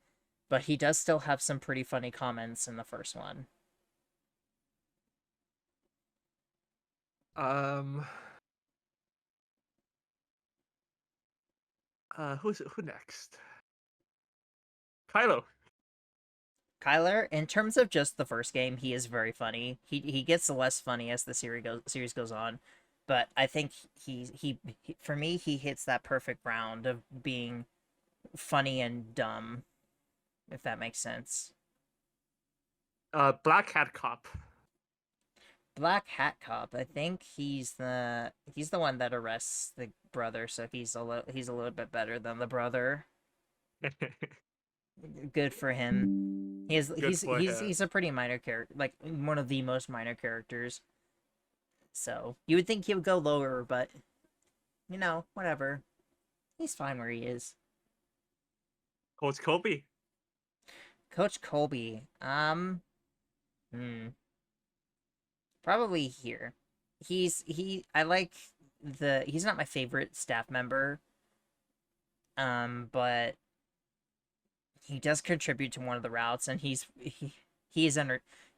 but he does still have some pretty funny comments in the first one. Who next? Kylo. Kyler, in terms of just the first game, he is very funny. He gets less funny as the series goes on, but I think he for me he hits that perfect round of being funny and dumb, if that makes sense. Black Hat Cop. Black Hat Cop. I think he's the one that arrests the brother, so he's a little bit better than the brother. Good for him. He's a pretty minor character, like one of the most minor characters. So you would think he would go lower, but you know, whatever. He's fine where he is. Coach Colby. Coach Colby. Probably here. He's not my favorite staff member. But he does contribute to one of the routes, and he's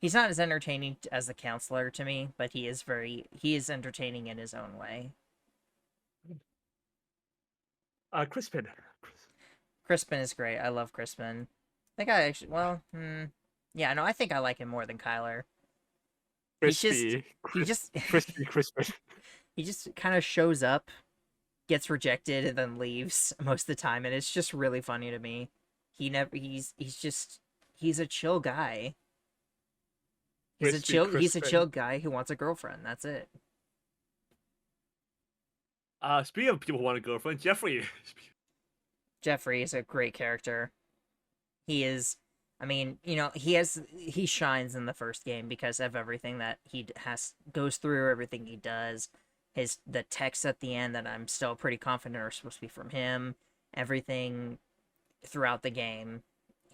not as entertaining as the counselor to me, but he is entertaining in his own way. Crispin. Crispin is great. I love Crispin. I think I actually, yeah, no, I think I like him more than Kyler. Crispin. Crispin. He just kind of shows up, gets rejected, and then leaves most of the time, and it's just really funny to me. He's a chill guy. He's a chill guy who wants a girlfriend. That's it. Speaking of people who want a girlfriend, Jeffrey. Jeffrey is a great character. He is, I mean, you know, he shines in the first game because of everything that he goes through, everything he does. The texts at the end that I'm still pretty confident are supposed to be from him. Everything throughout the game,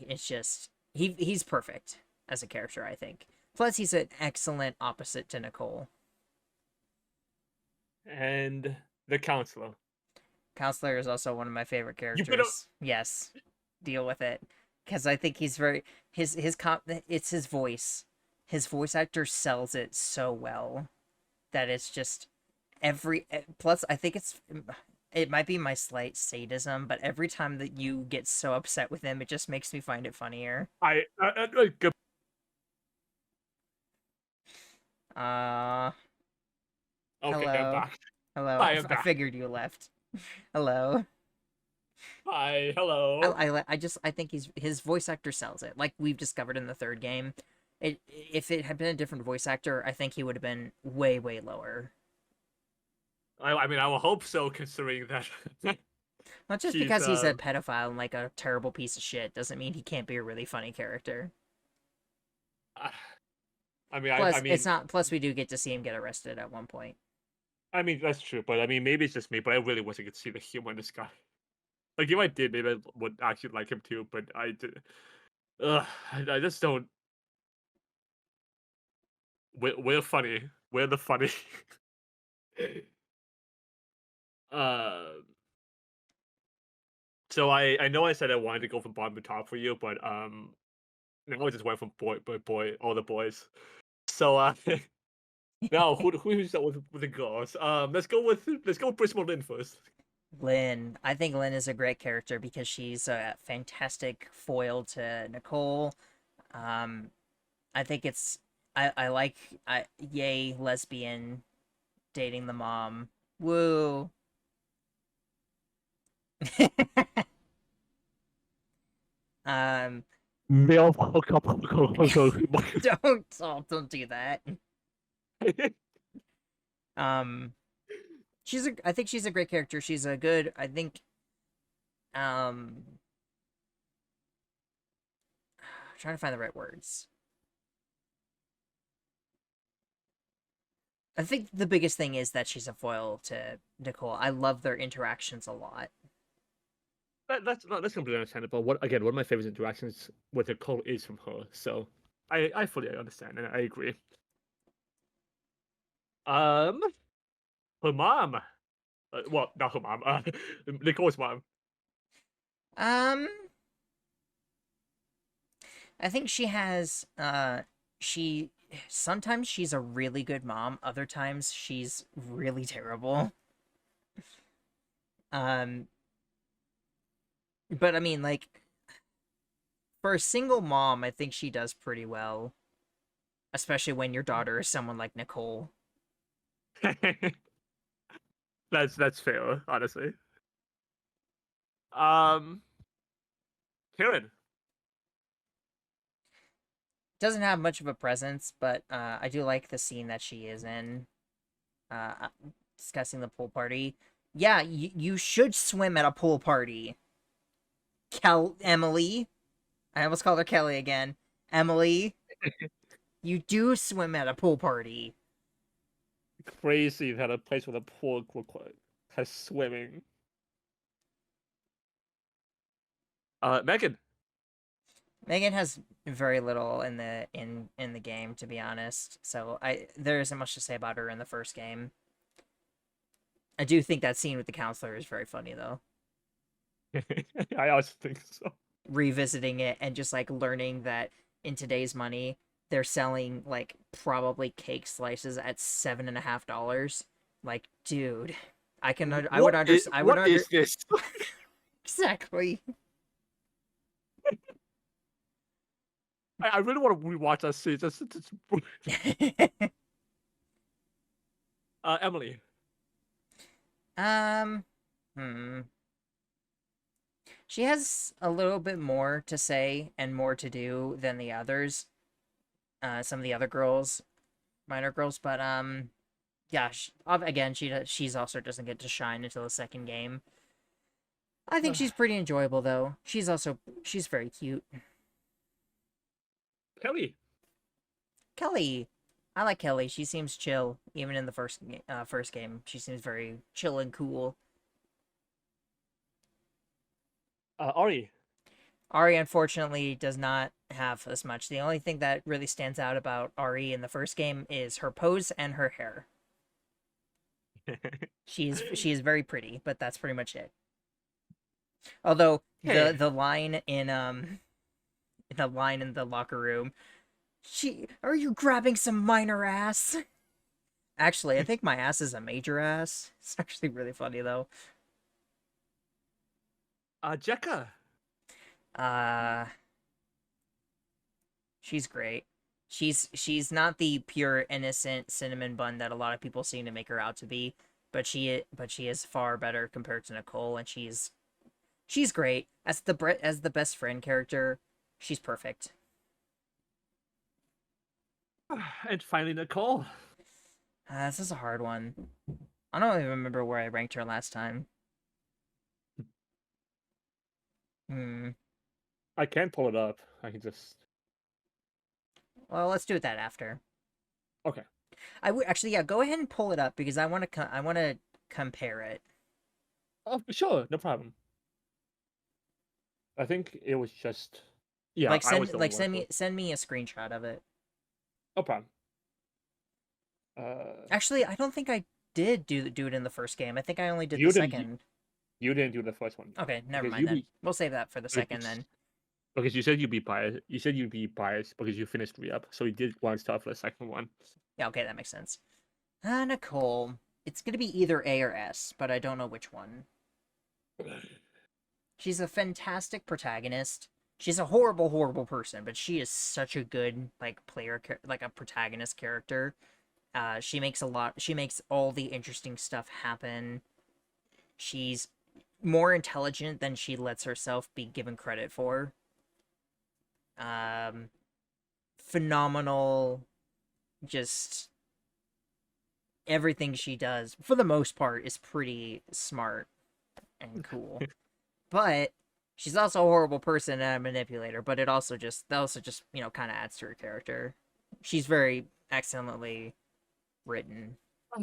it's just he's perfect as a character, I think. Plus, he's an excellent opposite to Nicole. And the counselor. Counselor is also one of my favorite characters. Yes, deal with it, because I think he's very it's his voice. His voice actor sells it so well that it's just plus I think it might be my slight sadism, but every time that you get so upset with him, it just makes me find it funnier. Okay, hello. I'm back. Hello. Hi, I figured you left. Hello. Hi, hello. I think his voice actor sells it. Like we've discovered in the third game. If it had been a different voice actor, I think he would have been way, way lower. I mean, I will hope so, considering that. Not just because he's a pedophile and like a terrible piece of shit doesn't mean he can't be a really funny character. I mean, it's not. Plus, we do get to see him get arrested at one point. I mean, that's true, but I mean, maybe it's just me, but I really wish I could see the humor in this guy. Like, if I did, maybe I would actually like him too, but I did. I just don't. We're funny. We're the funny. So I know I said I wanted to go from bottom to top for you, but now I just went from boy, all the boys. So now who's start with the girls? Let's go with Principal Lin first. Lynn. I think Lynn is a great character because she's a fantastic foil to Nicole. I think it's I like yay lesbian dating the mom. Woo. Male don't do that. I think she's a great character. She's a good, I think, trying to find the right words. I think the biggest thing is that she's a foil to Nicole. I love their interactions a lot. That's completely understandable. One of my favorite interactions with Nicole is from her, so I fully understand and I agree. Her mom. Well, not her mom. Nicole's mom. I think she has. Sometimes she's a really good mom. Other times she's really terrible. But I mean, like, for a single mom, I think she does pretty well. Especially when your daughter is someone like Nicole. That's fair, honestly. Karen. Doesn't have much of a presence, but I do like the scene that she is in. Discussing the pool party. Yeah, you should swim at a pool party. Emily. I almost called her Kelly again. Emily. You do swim at a pool party. Crazy that a place with a pool has swimming. Megan. Megan has very little in the game, to be honest. So there isn't much to say about her in the first game. I do think that scene with the counselor is very funny, though. I also think so. Revisiting it and just like learning that in today's money they're selling like probably cake slices at $7.50. Like, dude, I would understand. What is this? Exactly. I really want to rewatch that scene. Emily. She has a little bit more to say and more to do than the others. Some of the other girls, minor girls, but yeah. Again, she's also doesn't get to shine until the second game. I think she's pretty enjoyable though. She's very cute. Kelly. I like Kelly. She seems chill, even in the first game. She seems very chill and cool. Ari, unfortunately, does not have as much. The only thing that really stands out about Ari in the first game is her pose and her hair. she is very pretty, but that's pretty much it. Although the line in the locker room, are you grabbing some minor ass? Actually, I think my ass is a major ass. It's actually really funny though. Jekka. She's great. She's not the pure innocent cinnamon bun that a lot of people seem to make her out to be, but she is far better compared to Nicole, and she's great as the best friend character. She's perfect. And finally, Nicole. This is a hard one. I don't even remember where I ranked her last time. I can't pull it up. I can just. Well, let's do that after. Okay. I would actually, yeah. Go ahead and pull it up because I want to compare it. Oh, sure, no problem. I think it was just. Yeah. Like send me a screenshot of it. No problem. Actually, I don't think I did do it in the first game. I think I only did the second. You didn't do the first one. Okay, never mind then. We'll save that for the second then. Because you said you'd be biased. You said you'd be biased because you finished Rehab, so you did want to start for the second one. Yeah, okay, that makes sense. Nicole. It's gonna be either A or S, but I don't know which one. She's a fantastic protagonist. She's a horrible, horrible person, but she is such a good player, like a protagonist character. She makes all the interesting stuff happen. She's more intelligent than she lets herself be given credit for. Phenomenal. Just everything she does, for the most part, is pretty smart and cool. But she's also a horrible person and a manipulator, but that also just kind of adds to her character. She's very excellently written. I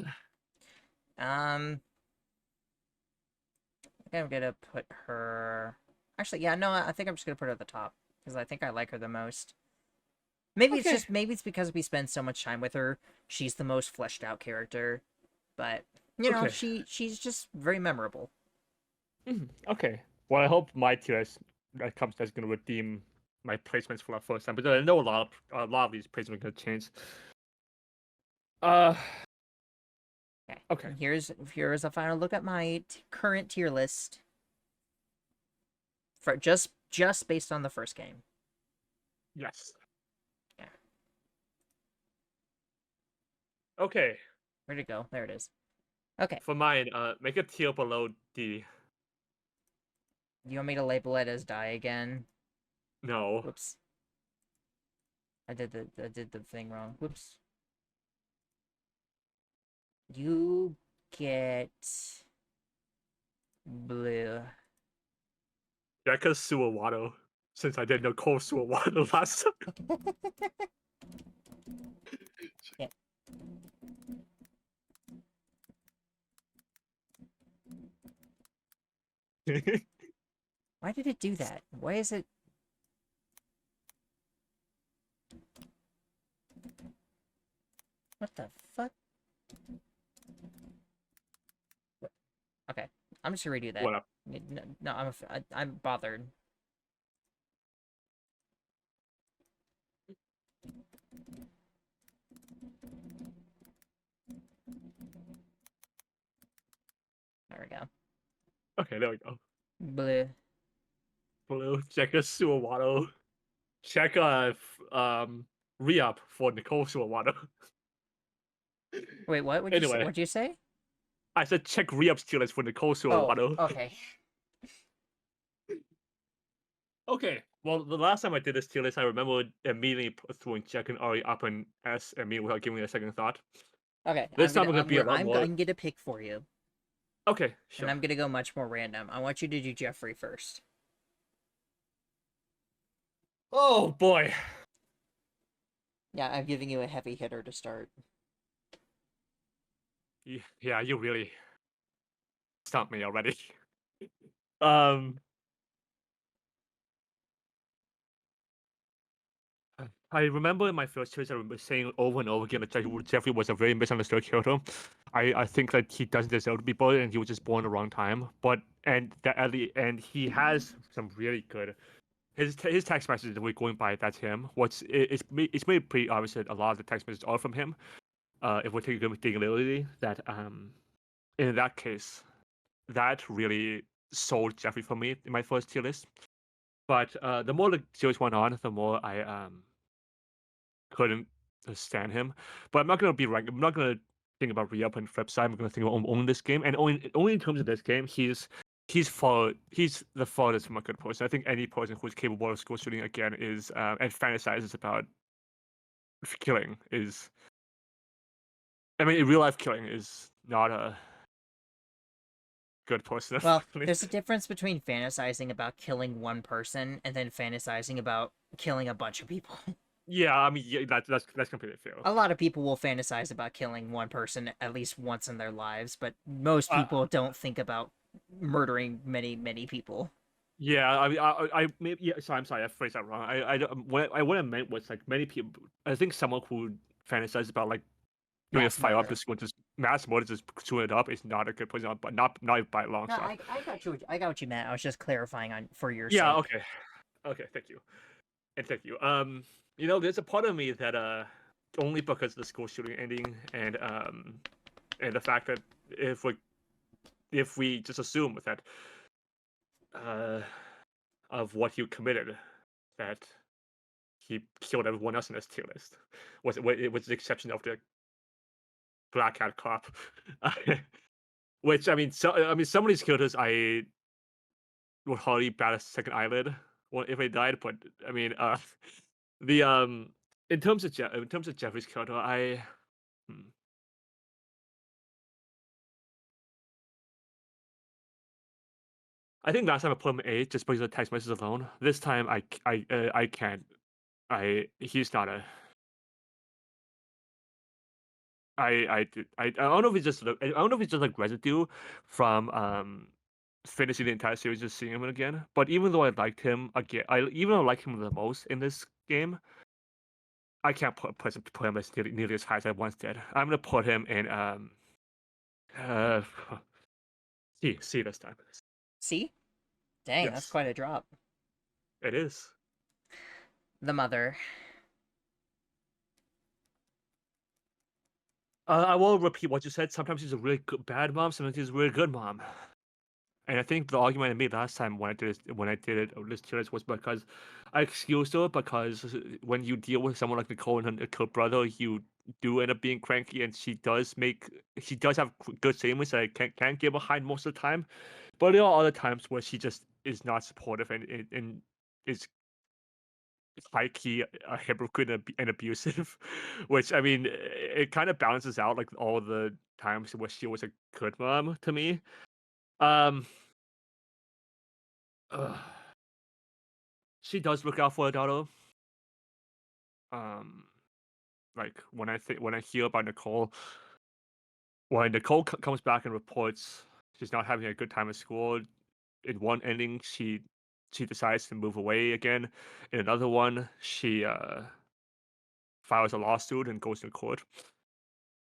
think I'm gonna put her... Actually, yeah, no, I think I'm just gonna put her at the top, because I think I like her the most. Maybe it's because we spend so much time with her. She's the most fleshed out character, but you know, she's just very memorable. Okay. Well, I hope my tier list that comes that's going to redeem my placements for the first time, because I know a lot of these placements are going to change. Okay. Here's a final look at my current tier list for just based on the first game. Yes. Yeah. Okay. Where'd it go? There it is. Okay. For mine, make a tier below D. You want me to label it as die again? No. Whoops. I did the thing wrong. Whoops. You get blue. Becca Suawato, since I didn't know Cole Suawato last time. Yeah. Why did it do that? Why is it... What the fuck? Okay, I'm just gonna redo that. What up? No, I'm bothered. There we go. Okay, there we go. Blue. Blue. Check a Suawato. Check re-up for Nicole Suawato. Wait, what? What'd you say? I said check re-up tier list for Nicole Suawato. Oh, okay. Okay. Well, the last time I did this tier list, I remember immediately throwing Jack and Ari up in S and me without giving it a second thought. Okay. This time I'm gonna be a lot more. I'm gonna pick for you. Okay, sure. And I'm gonna go much more random. I want you to do Jeffrey first. Oh boy. Yeah, I'm giving you a heavy hitter to start. Yeah, you really stumped me already. I remember in my first choice, I remember saying over and over again that Jeffrey was a very misunderstood character. I think that he doesn't deserve to be bullied, and he was just born the wrong time. But at the end, he has some really good. His text messages that we're going by, that's him. It's made pretty obvious that a lot of the text messages are from him. If we're taking Likability, that in that case, that really sold Jeffrey for me in my first tier list. But the more the series went on, the more I couldn't stand him. But I'm not gonna think about re-up and Flipside. I'm gonna think about only this game, and only in terms of this game, he's the farthest from a good person. I think any person who's capable of school shooting again is and fantasizes about killing is. I mean, real life killing is not a good person. Well, there's a difference between fantasizing about killing one person and then fantasizing about killing a bunch of people. Yeah, I mean, that's completely fair. A lot of people will fantasize about killing one person at least once in their lives, but most people don't think about murdering many people. Yeah, I mean, maybe, yeah. So I'm sorry, I phrased that wrong. What I meant was like many people. I think someone who fantasizes about like doing a fire up just mass murder, just chewing it up is not a good person, but not by a long shot. I got what you meant. I was just clarifying for your. Yeah. sake. Okay. Okay, thank you. And thank you. There's a part of me that only because of the school shooting ending and the fact that if we just assume that of what he committed, that he killed everyone else in this tier list, with the exception of the black hat cop, which some of these characters I would hardly bat a second eyelid if they died, but I mean, the in terms of Jeffrey's character, hmm. I think last time I put him 8 just because of the text messages alone. This time I can't. He's not a. I don't know if it's just like residue from finishing the entire series, just seeing him again. But even though I liked him again, even though I like him the most in this game, I can't put him as nearly as high as I once did. I'm gonna put him in uh C this time. See? Dang, that's Yes. quite a drop. It is. The mother. I will repeat what you said. Sometimes she's a really bad mom. Sometimes she's a really good mom. And I think the argument I made last time when I did this tier list was because I excused her because when you deal with someone like Nicole and her kid brother, you do end up being cranky, and she does have good statements that I can't get behind most of the time. But there are other times where she just is not supportive and is high key a hypocrite and abusive, which I mean it kind of balances out like all the times where she was a good mom to me. She does look out for her daughter. Like when I hear about Nicole, when Nicole comes back and reports she's not having a good time at school, in one ending she decides to move away again. In another one, she files a lawsuit and goes to court.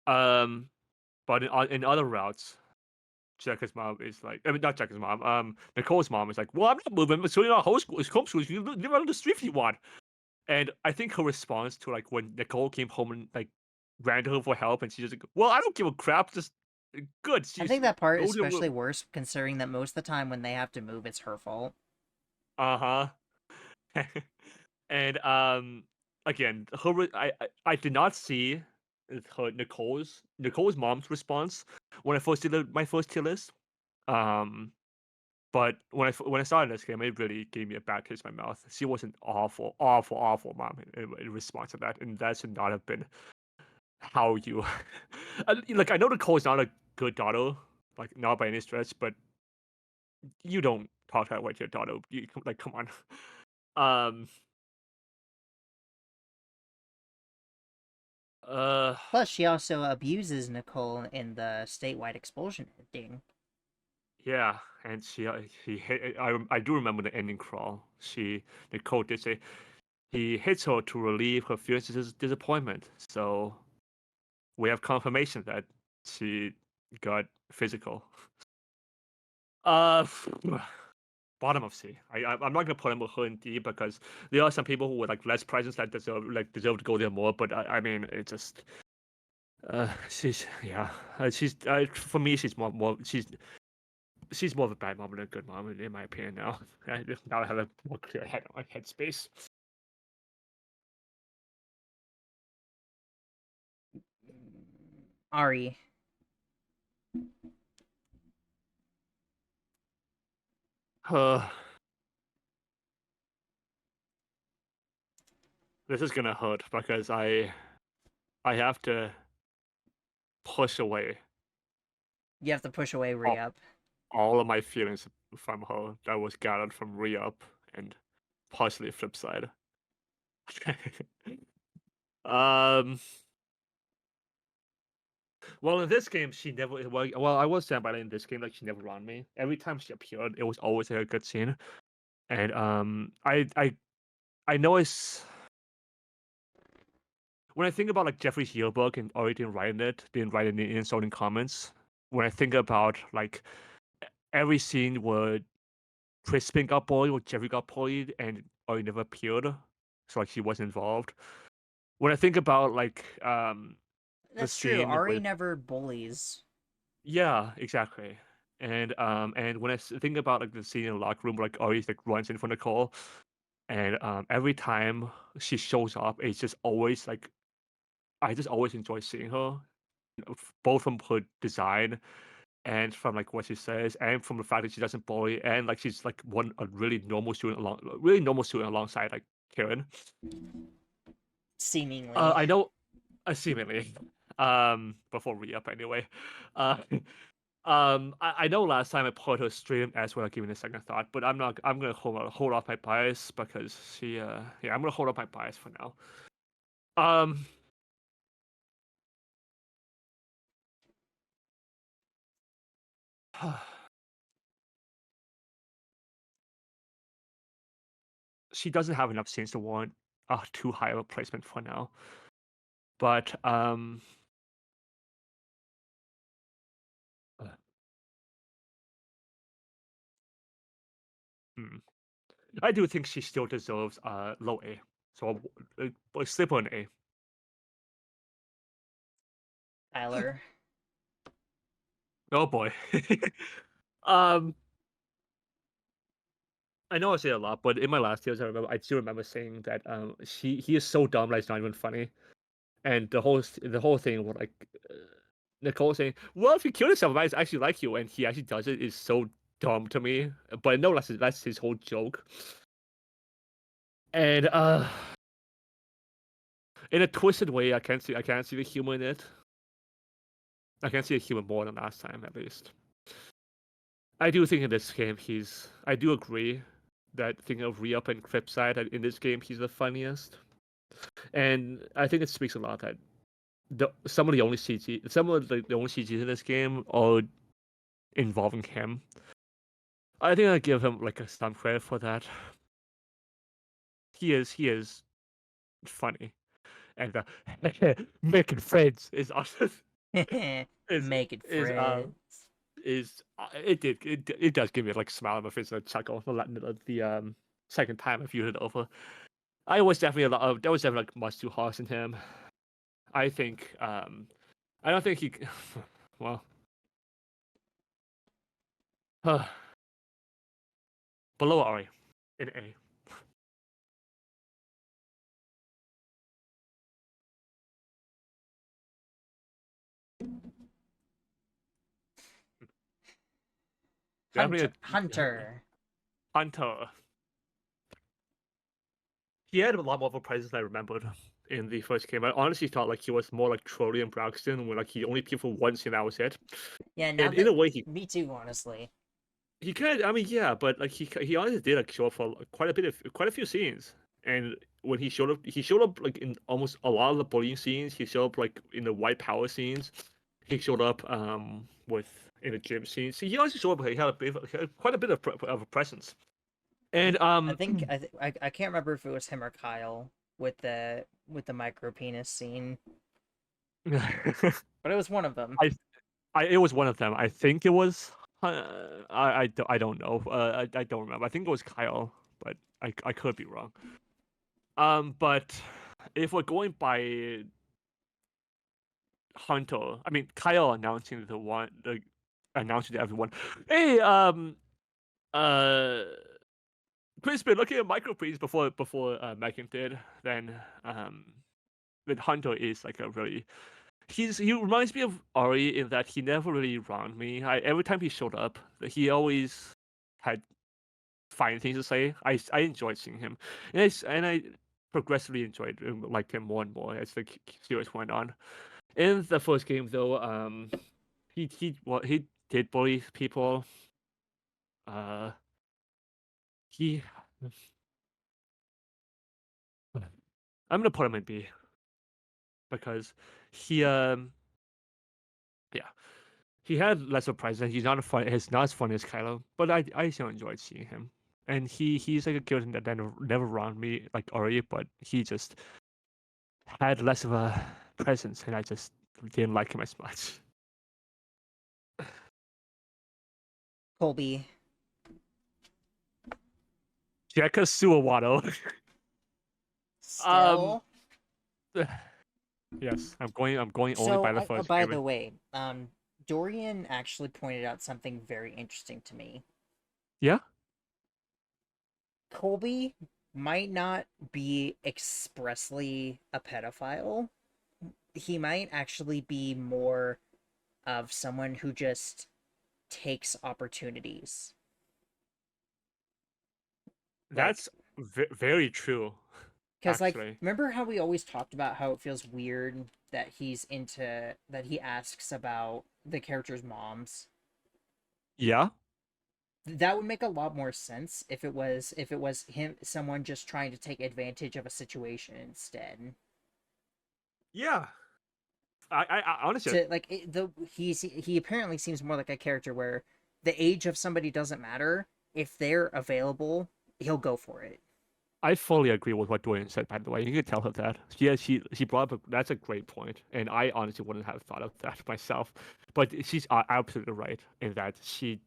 But in other routes, Jessica's mom is like, I mean, not Jessica's mom. Nicole's mom is like, "Well, I'm not moving. So you're not homeschool. You live on the street if you want." And I think her response to like when Nicole came home and like ran to her for help, and she's just like, "Well, I don't give a crap. Just good." I think that part is especially worse, considering that most of the time when they have to move, it's her fault. Uh-huh. And again, I did not see her Nicole's mom's response when I first did my first tier list. But when I started this game, it really gave me a bad taste in my mouth. She was an awful mom in response to that, and that should not have been how you. Like I know Nicole's not a good daughter, like not by any stretch, but you don't talk that way to your daughter. Like, come on. Plus, she also abuses Nicole in the statewide expulsion ending. Yeah, and I do remember the ending crawl. Nicole did say he hits her to relieve her fierce disappointment. So we have confirmation that she got physical. Bottom of C. I'm not gonna put him with her in D because there are some people who with like less presence that deserve to go there more. But I mean, it just she's for me she's more she's more of a bad mom than a good mom in my opinion now. Now I have a more clear headspace. Ari. This is gonna hurt because I have to push away. You have to push away Rehab. All of my feelings from her that was gathered from Rehab and partially flip side. Well, in this game, she never. Well, I will stand by that in this game. Like she never ran me. Every time she appeared, it was always like a good scene. And I know it's when I think about like Jeffrey's yearbook and Ori didn't write in the insulting comments. When I think about like every scene where Crispin got bullied or Jeffrey got bullied and Ori never appeared, so like she wasn't involved. When I think about like the That's true. scene Ari with never bullies. yeah, exactly. And when I think about like the scene in the locker room where like Ori like runs in from Nicole, and every time she shows up, it's just always like I just always enjoy seeing her, both from her design and from like what she says, and from the fact that she doesn't bully, and like she's like a really normal student alongside like Karen. Seemingly. I know, seemingly, before re-up anyway. Uh, I know last time I put her stream as well, giving it a second thought, but I'm not. I'm gonna hold off my bias because she. Yeah, I'm gonna hold off my bias for now. Um. She doesn't have enough scenes to warrant too high of a placement for now. But I do think she still deserves low A. So I'll slip on A. Tyler. Oh boy. um, I know I say a lot, but in my last years, I still remember saying that he is so dumb that it's not even funny, and the whole thing with like Nicole saying, "Well, if you kill yourself, I actually like you," and he actually does it is so dumb to me. But no, that's his whole joke. And in a twisted way, I can't see the humor in it. I can see the humor more than last time, at least. I do think in this game I do agree that thinking of Re-Up and Cripside, that in this game he's the funniest. And I think it speaks a lot that some of the only CGs in this game are involving him. I think I give him like some credit for that. He is funny, and making friends is awesome. Make it friends. It does give me like a smile on my face and a chuckle the second time I viewed it over. There was definitely like much too harsh in him. I think I don't think he well below Ari in A. Hunter. He had a lot more of a presence than I remembered in the first game. I honestly thought like he was more like Trolley and Braxton, where like he only appeared for one scene, that was it. Yeah, and in a way me too, honestly. He could, I mean, yeah, but like he honestly did like show up for quite a few scenes. And when he showed up like in almost a lot of the bullying scenes. He showed up like in the white power scenes. He showed up in the gym scenes. He also showed up. He had quite a bit of a presence. And I think I can't remember if it was him or Kyle with the micro penis scene, but it was one of them. It was one of them. I think it was. I don't know. I don't remember. I think it was Kyle, but I could be wrong. But if we're going by Hunter, I mean Kyle announcing announcing to everyone, hey, Chris been looking at micro penis before Megan did. Then Hunter is like a really. He reminds me of Ari in that he never really wronged me. Every time he showed up, he always had fine things to say. I enjoyed seeing him, and I progressively enjoyed liked him more and more as the series went on. In the first game, though, he did bully people. I'm gonna put him in B because he he had less of a presence. He's not as funny as Kylo, but I still enjoyed seeing him. And he's like a character that never wronged me like Ori, but he just had less of a presence, and I just didn't like him as much. Colby. Jekka Suawato. Still. Yes, I'm going only So, by the first. by the way, Dorian actually pointed out something very interesting to me. Yeah. Colby might not be expressly a pedophile. He might actually be more of someone who just takes opportunities. That's very true. Because, like, remember how we always talked about how it feels weird that he asks about the characters' moms? Yeah. That would make a lot more sense if it was someone just trying to take advantage of a situation instead. Yeah. I honestly he apparently seems more like a character where the age of somebody doesn't matter. If they're available, he'll go for it. I fully agree with what Dorian said, by the way. You can tell her that. She brought up that's a great point, and I honestly wouldn't have thought of that myself. But she's absolutely right in that he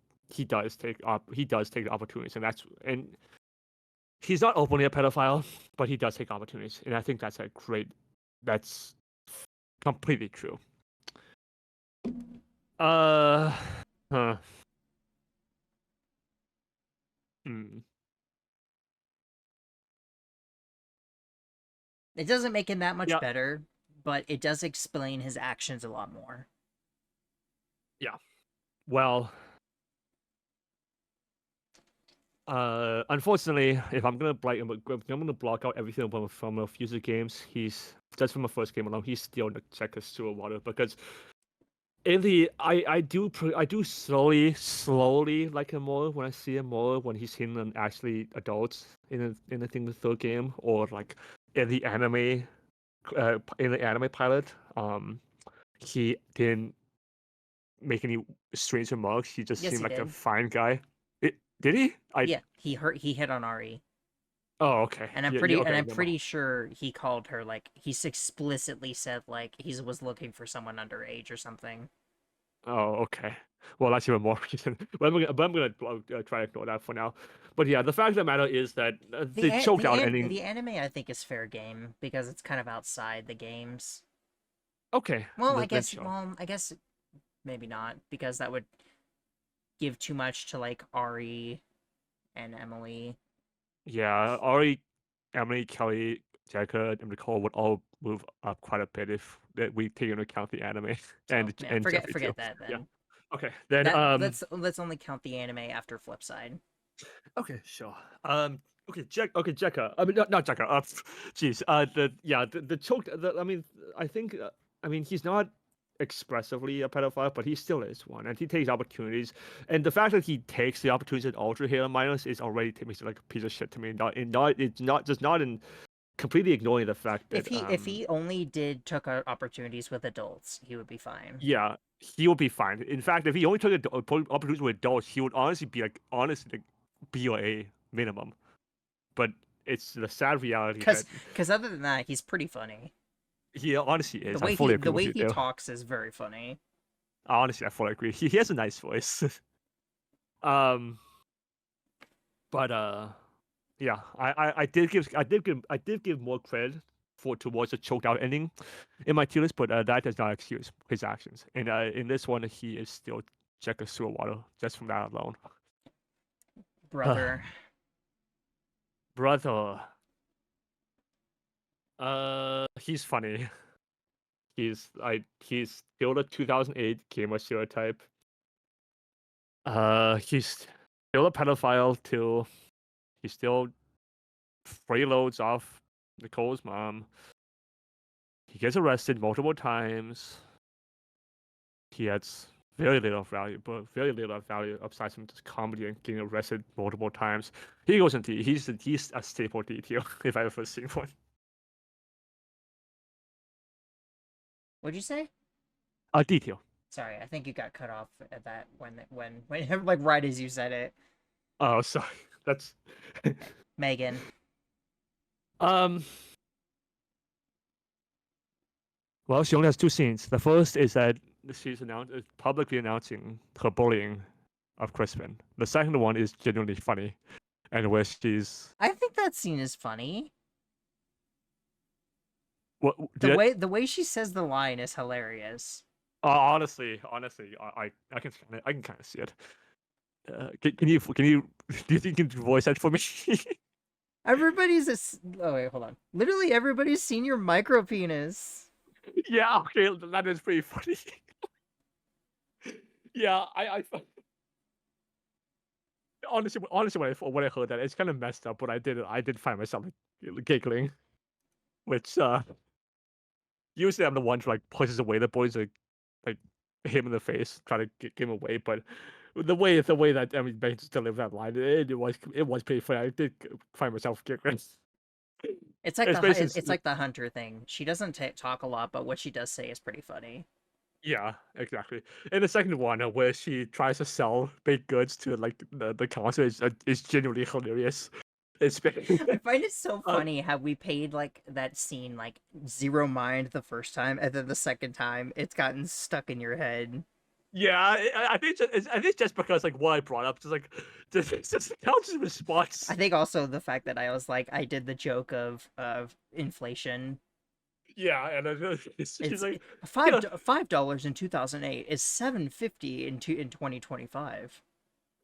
does take opportunities, and he's not openly a pedophile, but he does take opportunities, and I think that's completely true. It doesn't make him that much better, but it does explain his actions a lot more. Yeah. Well, unfortunately, if I'm gonna block out everything from the future games, he's just from the first game alone. He's still the Jekka Suawato because in the I do slowly like him more when I see him more when he's seen an actually adults in the third game, or like in the anime pilot. He didn't make any strange remarks. He just seemed like a fine guy. Did he? Yeah, he hit on Ari. Oh, okay. And I'm pretty sure he called her, like, he's explicitly said, like, he was looking for someone underage or something. Oh, okay. Well, that's even more reason. But I'm gonna try to ignore that for now. But yeah, the fact of the matter is that the choked out ending. The anime, I think, is fair game because it's kind of outside the games. Okay. Well, I guess maybe not, because that would give too much to, like, Ari and Emily. Yeah, Ari, Emily, Kelly, Jekka, and Nicole would all move up quite a bit if we take into account the anime and forget that then. Yeah. Okay, then let's only count the anime after Flipside. Okay, sure. Okay, Jekka. I mean, not Jekka. Jeez. The choke. I mean, he's not expressively a pedophile, but he still is one, and he takes opportunities. And the fact that he takes the opportunities at ultra here minus is already makes it like a piece of shit to me. It's not in completely ignoring the fact that if he only took opportunities with adults, he would be fine. Yeah, he would be fine. In fact, if he only took opportunities with adults, he would honestly be like B or A minimum. But it's the sad reality because other than that, he's pretty funny. He honestly is. The way he talks is very funny. Honestly, I fully agree. He has a nice voice. Yeah, I did give more credit towards the choked out ending in my tier list, but that does not excuse his actions. And in this one, he is still Jekka Suawato just from that alone. Brother. He's funny. He's still the 2008 gamer stereotype. He's still a pedophile too. He still freeloads off Nicole's mom. He gets arrested multiple times. He has very little value aside from just comedy and getting arrested multiple times. He goes into he's a staple detail if I ever seen one. What'd you say? A detail. Sorry, I think you got cut off at that when like right as you said it. Oh, sorry. That's Megan. Well, she only has two scenes. The first is that she's publicly announcing her bullying of Crispin. The second one is genuinely funny. and where she's I think that scene is funny. what The way she says the line is hilarious. honestly, I can kind of see it. Can you do you think you can voice that for me? Everybody's oh wait, hold on. Literally everybody's seen your micro penis. Yeah, okay, that is pretty funny. Yeah, honestly, when I heard that, it's kind of messed up. But I did find myself like, giggling, which usually I'm the one who like pushes away the boys like him in the face, try to get him away. But the way that Emily Bates delivered that line, it was pretty funny. I did find myself giggling. It's like Especially it's like the Hunter thing. She doesn't talk a lot, but what she does say is pretty funny. Yeah, exactly. And the second one, where she tries to sell baked goods to like the council, is genuinely hilarious. It's I find it so funny how we paid like that scene like 0 mind the first time, and then the second time it's gotten stuck in your head. Yeah, I think it's just because like what I brought up, just the council's response. I think also the fact that I was like I did the joke of inflation. Yeah, and she's like $5 in 2008 is $7.50 in 2025.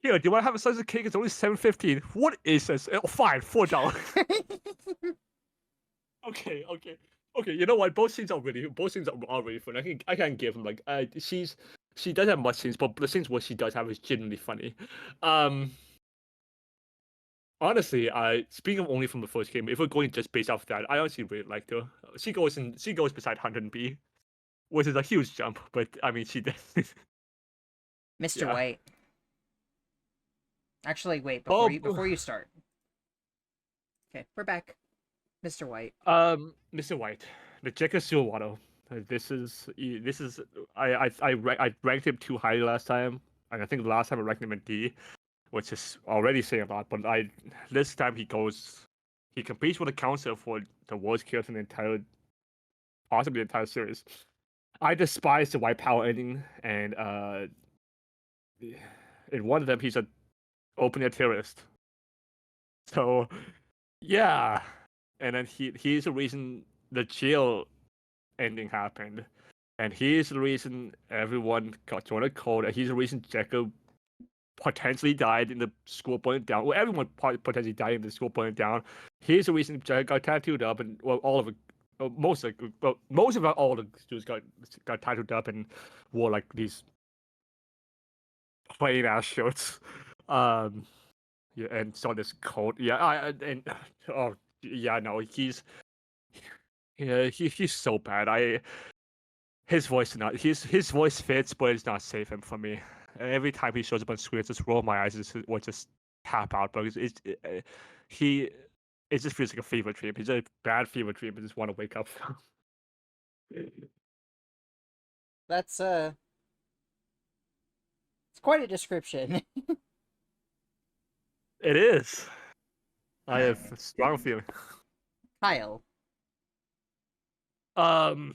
Yeah, do you want to have a slice of cake? It's only $7.15. What is this? Oh, fine, $4. Okay. You know what? Both scenes are really funny. I can give him like she doesn't have much scenes, but the scenes where she does have is genuinely funny. Honestly, speaking of only from the first game, if we're going just based off that, I honestly really liked her. She goes beside Hunter and B, which is a huge jump, but I mean she did. Mr. Yeah. White. Actually, wait, before you start. Okay, we're back. Mr. White. Mr. White, the Czechoslovakia. This is I ranked him too high last time, and I think the last time I ranked him in D, which is already saying a lot. But this time he competes with the council for the worst character in the possibly the entire series. I despise the white power ending, and in one of them he's an openly a terrorist. So yeah, and then he's the reason the jail ending happened, and he's the reason everyone got joined a cult, and he's the reason Jekyll potentially died in the school burning down. Well, everyone potentially died in the school burning down. He's the reason Jekyll got tattooed up, and well, all of it, most of all the students got tattooed up and wore like these plain ass shirts. Yeah, and saw this cult. Yeah, he's so bad. His voice his voice fits, but it's not safe for me. Every time he shows up on screen, I just roll my eyes or just tap out because it just feels like a fever dream. It's a bad fever dream. I just want to wake up from. That's it's quite a description. It is. I have a strong feeling. Kyle. Well,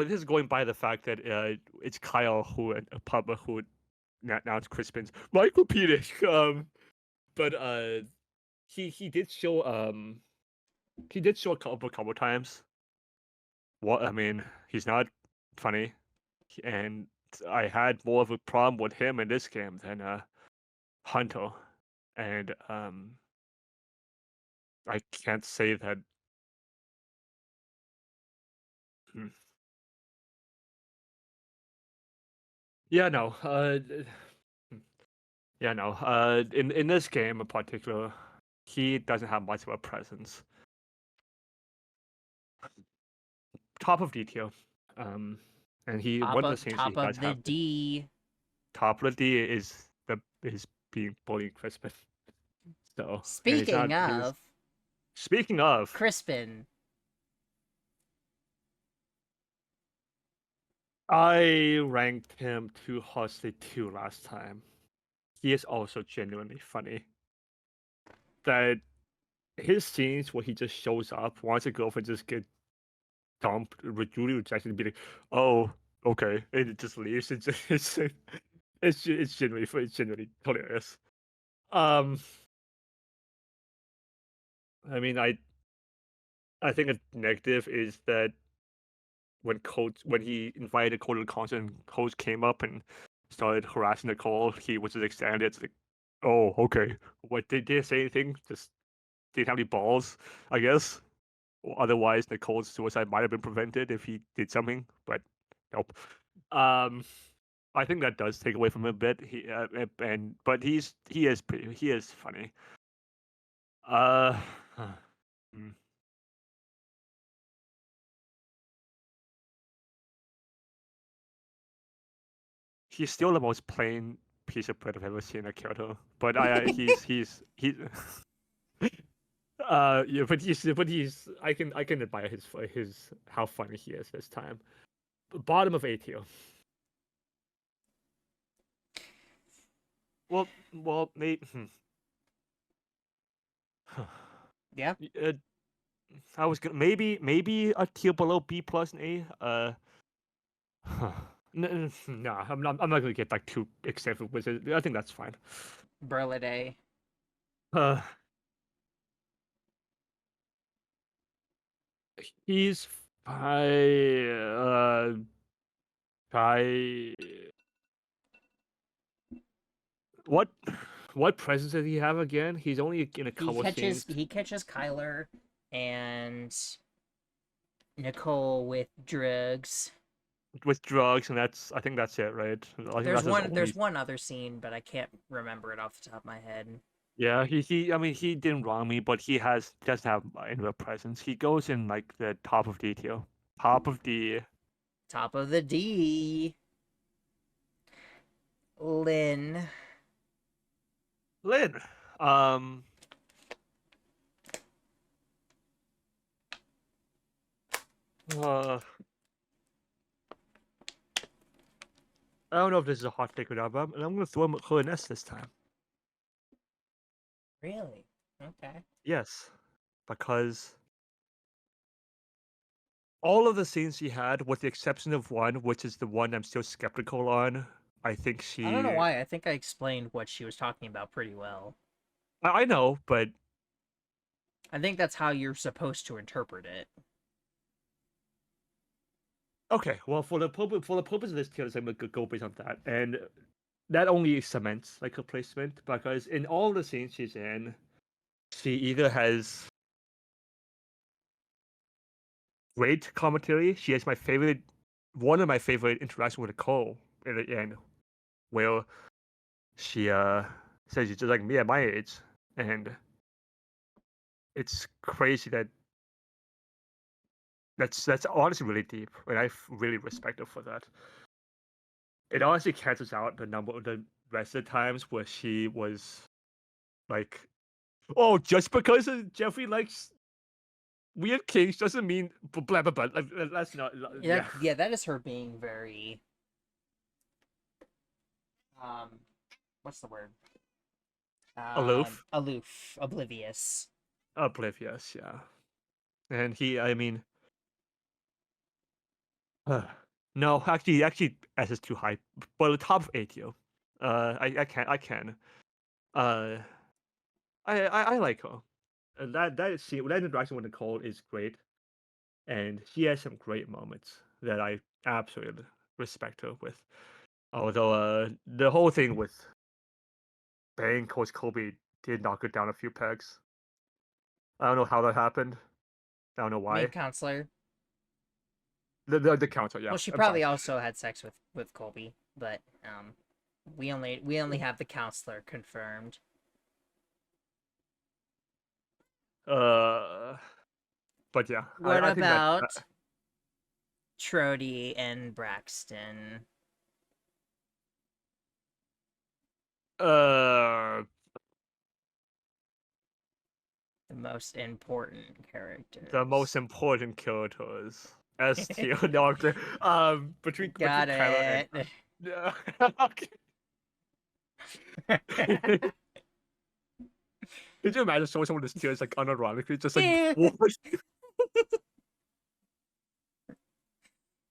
it is going by the fact that it's Kyle who now it's Crispin's micropedic. But he did show a couple times. What I mean, he's not funny, and I had more of a problem with him in this game than Hunter, and I can't say that. Yeah, no. In this game in particular, he doesn't have much of a presence. Top of detail, and he one of the things he does have. D. Top of the D is being bullying Crispin. So speaking of Crispin, I ranked him too harshly too last time. He is also genuinely funny. That his scenes where he just shows up, wants a girlfriend, just get dumped, Julie rejected, and be like, "Oh, okay," and it just leaves. It's genuinely hilarious. Um, I mean, I think a negative is that when he invited Cole to the concert and Coach came up and started harassing Nicole, he was just extended. It's like, oh, okay. What did they say anything? Just didn't have any balls, I guess. Or otherwise, Nicole's suicide might have been prevented if he did something, but nope. I think that does take away from him a bit. But he is funny. Hmm. He's still the most plain piece of bread I've ever seen a character. But he's yeah, but he's I can admire his how funny he is this time. Bottom of A tier. Well, maybe. Yeah. I was gonna maybe a tier below B plus and A. No, I'm not gonna get like too extensive with it. I think that's fine. Burlade. He's by what presence did he have again? He's only in a couple scenes. He catches Kyler and Nicole with drugs. With drugs, and I think that's it, right? There's one other scene, but I can't remember it off the top of my head. Yeah, I mean, he didn't wrong me, but doesn't have any presence. He goes in like the top of the tier. Top of the D. Lynn. I don't know if this is a hot take or not, but I'm gonna throw her an S this time. Really? Okay. Yes, because all of the scenes she had, with the exception of one, which is the one I'm still skeptical on, I think she... I don't know why. I think I explained what she was talking about pretty well. I know, but... I think that's how you're supposed to interpret it. Okay, well, for the purpose of this tier, I'm gonna go based on that, and that only cements like her placement, because in all the scenes she's in, she either has great commentary. She has one of my favorite interactions with Nicole in the end, where she says she's just like me at my age, and it's crazy that's honestly really deep, and I really respect her for that. It honestly cancels out the rest of the times where she was like, oh, just because Jeffrey likes weird kinks doesn't mean blah blah blah. That's not. Yeah, that is her being very. What's the word? Aloof. Oblivious. Oblivious, yeah. And I mean, no, actually, S is too high. But the top of A tier, I can. I like her. And that interaction with Nicole is great, and she has some great moments that I absolutely respect her with. Although the whole thing with banging Coach Kobe did knock her down a few pegs. I don't know how that happened. I don't know why. Main counselor. The counselor, yeah. Well, she probably also had sex with Colby, but we only have the counselor confirmed. But yeah. What about Trody and Braxton? The most important characters. The most important characters. S tier. No, between Got it. Yeah. Could you imagine showing someone this tier is like unironically just like what?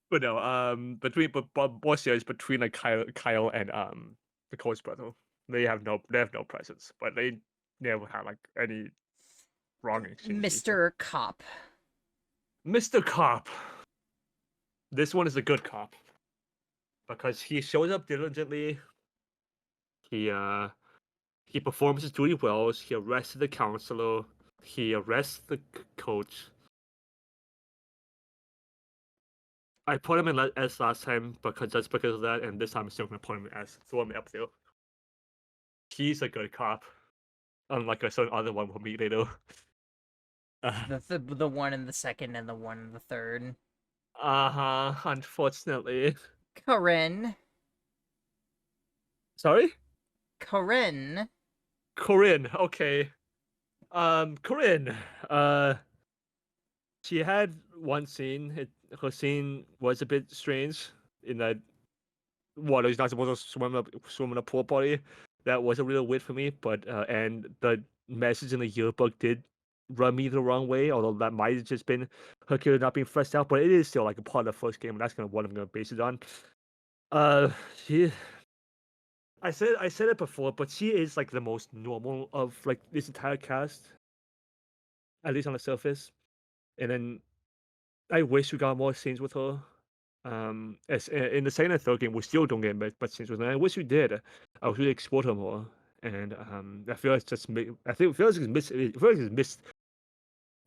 But no, more serious between like Kyle and the Cole's brother. They have no presence, but they never had like any wrong exchanges. Mr. Cop. Mr. Cop. This one is a good cop because he shows up diligently. He performs his duty well. He arrests the counselor. He arrests the coach. I put him in S last time because of that, and this time I'm still gonna put him in S. Throw him up there. He's a good cop, unlike a certain other one we'll meet later. The one in the second and the one in the third. Unfortunately. Corinne. Sorry? Corinne. Corinne, okay. Corinne. She had one scene. Her scene was a bit strange in that water is not supposed to swim in a pool party. That was a little weird for me, but and the message in the yearbook did rub me the wrong way, although that might have just been her character not being fleshed out, but it is still like a part of the first game, and that's kind of what I'm gonna base it on. I said it before, but she is like the most normal of like this entire cast, at least on the surface. And then I wish we got more scenes with her. As in the second and third game, we still don't get much scenes with her. I wish we did. I would really explore her more. And I feel it's just it feels like it's missed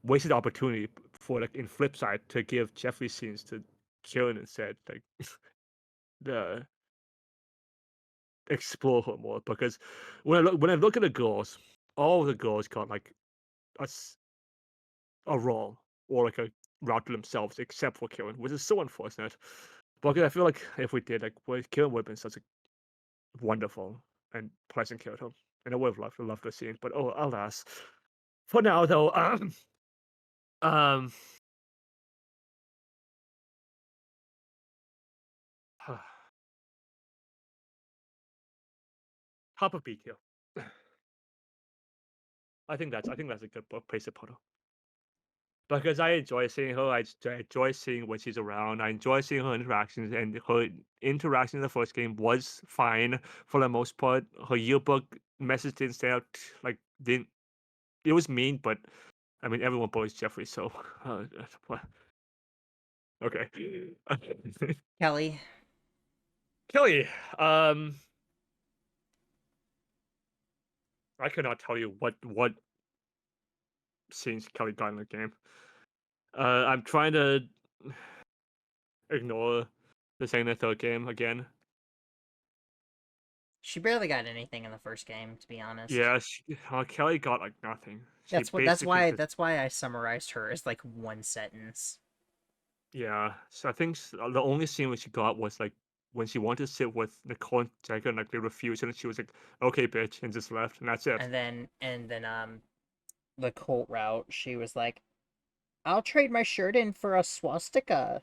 wasted opportunity for like in flip side to give Jeffrey scenes to Kieran instead. Like the explore her more, because when I look at the girls, all the girls got like a role or like a route to themselves, except for Kieran, which is so unfortunate. But I feel like if we did, like, Kieran would have been such a wonderful and pleasant character, and I would have loved to see it. But oh, alas, for now though, top of B tier. I think that's a good place to put her. Because I enjoy seeing her. I enjoy seeing when she's around. I enjoy seeing her interactions, and her interaction in the first game was fine for the most part. Her yearbook message didn't stand out, like didn't. It was mean, but I mean everyone bullies Jeffrey, so okay. Kelly. Kelly, I cannot tell you what scenes Kelly got in the game. I'm trying to ignore the second and third game again. She barely got anything in the first game, to be honest. Yeah, Kelly got like nothing. That's why I summarized her as like one sentence. Yeah, so I think the only scene which she got was like when she wanted to sit with Nicole and Jagger, and like they refused, and she was like, "Okay, bitch," and just left, and that's it. And then the cult route, she was like, "I'll trade my shirt in for a swastika."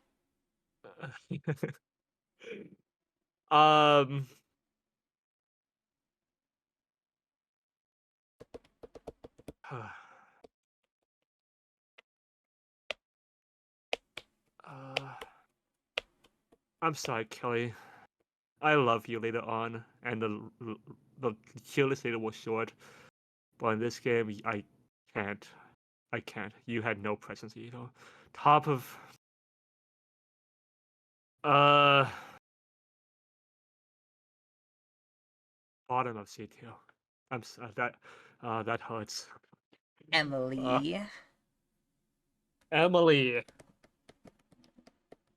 I'm sorry, Kelly. I love you later on, and the kill list later was short, but in this game, I can't. I can't. You had no presence either. Top of bottom of C tier. That hurts. Emily. Emily.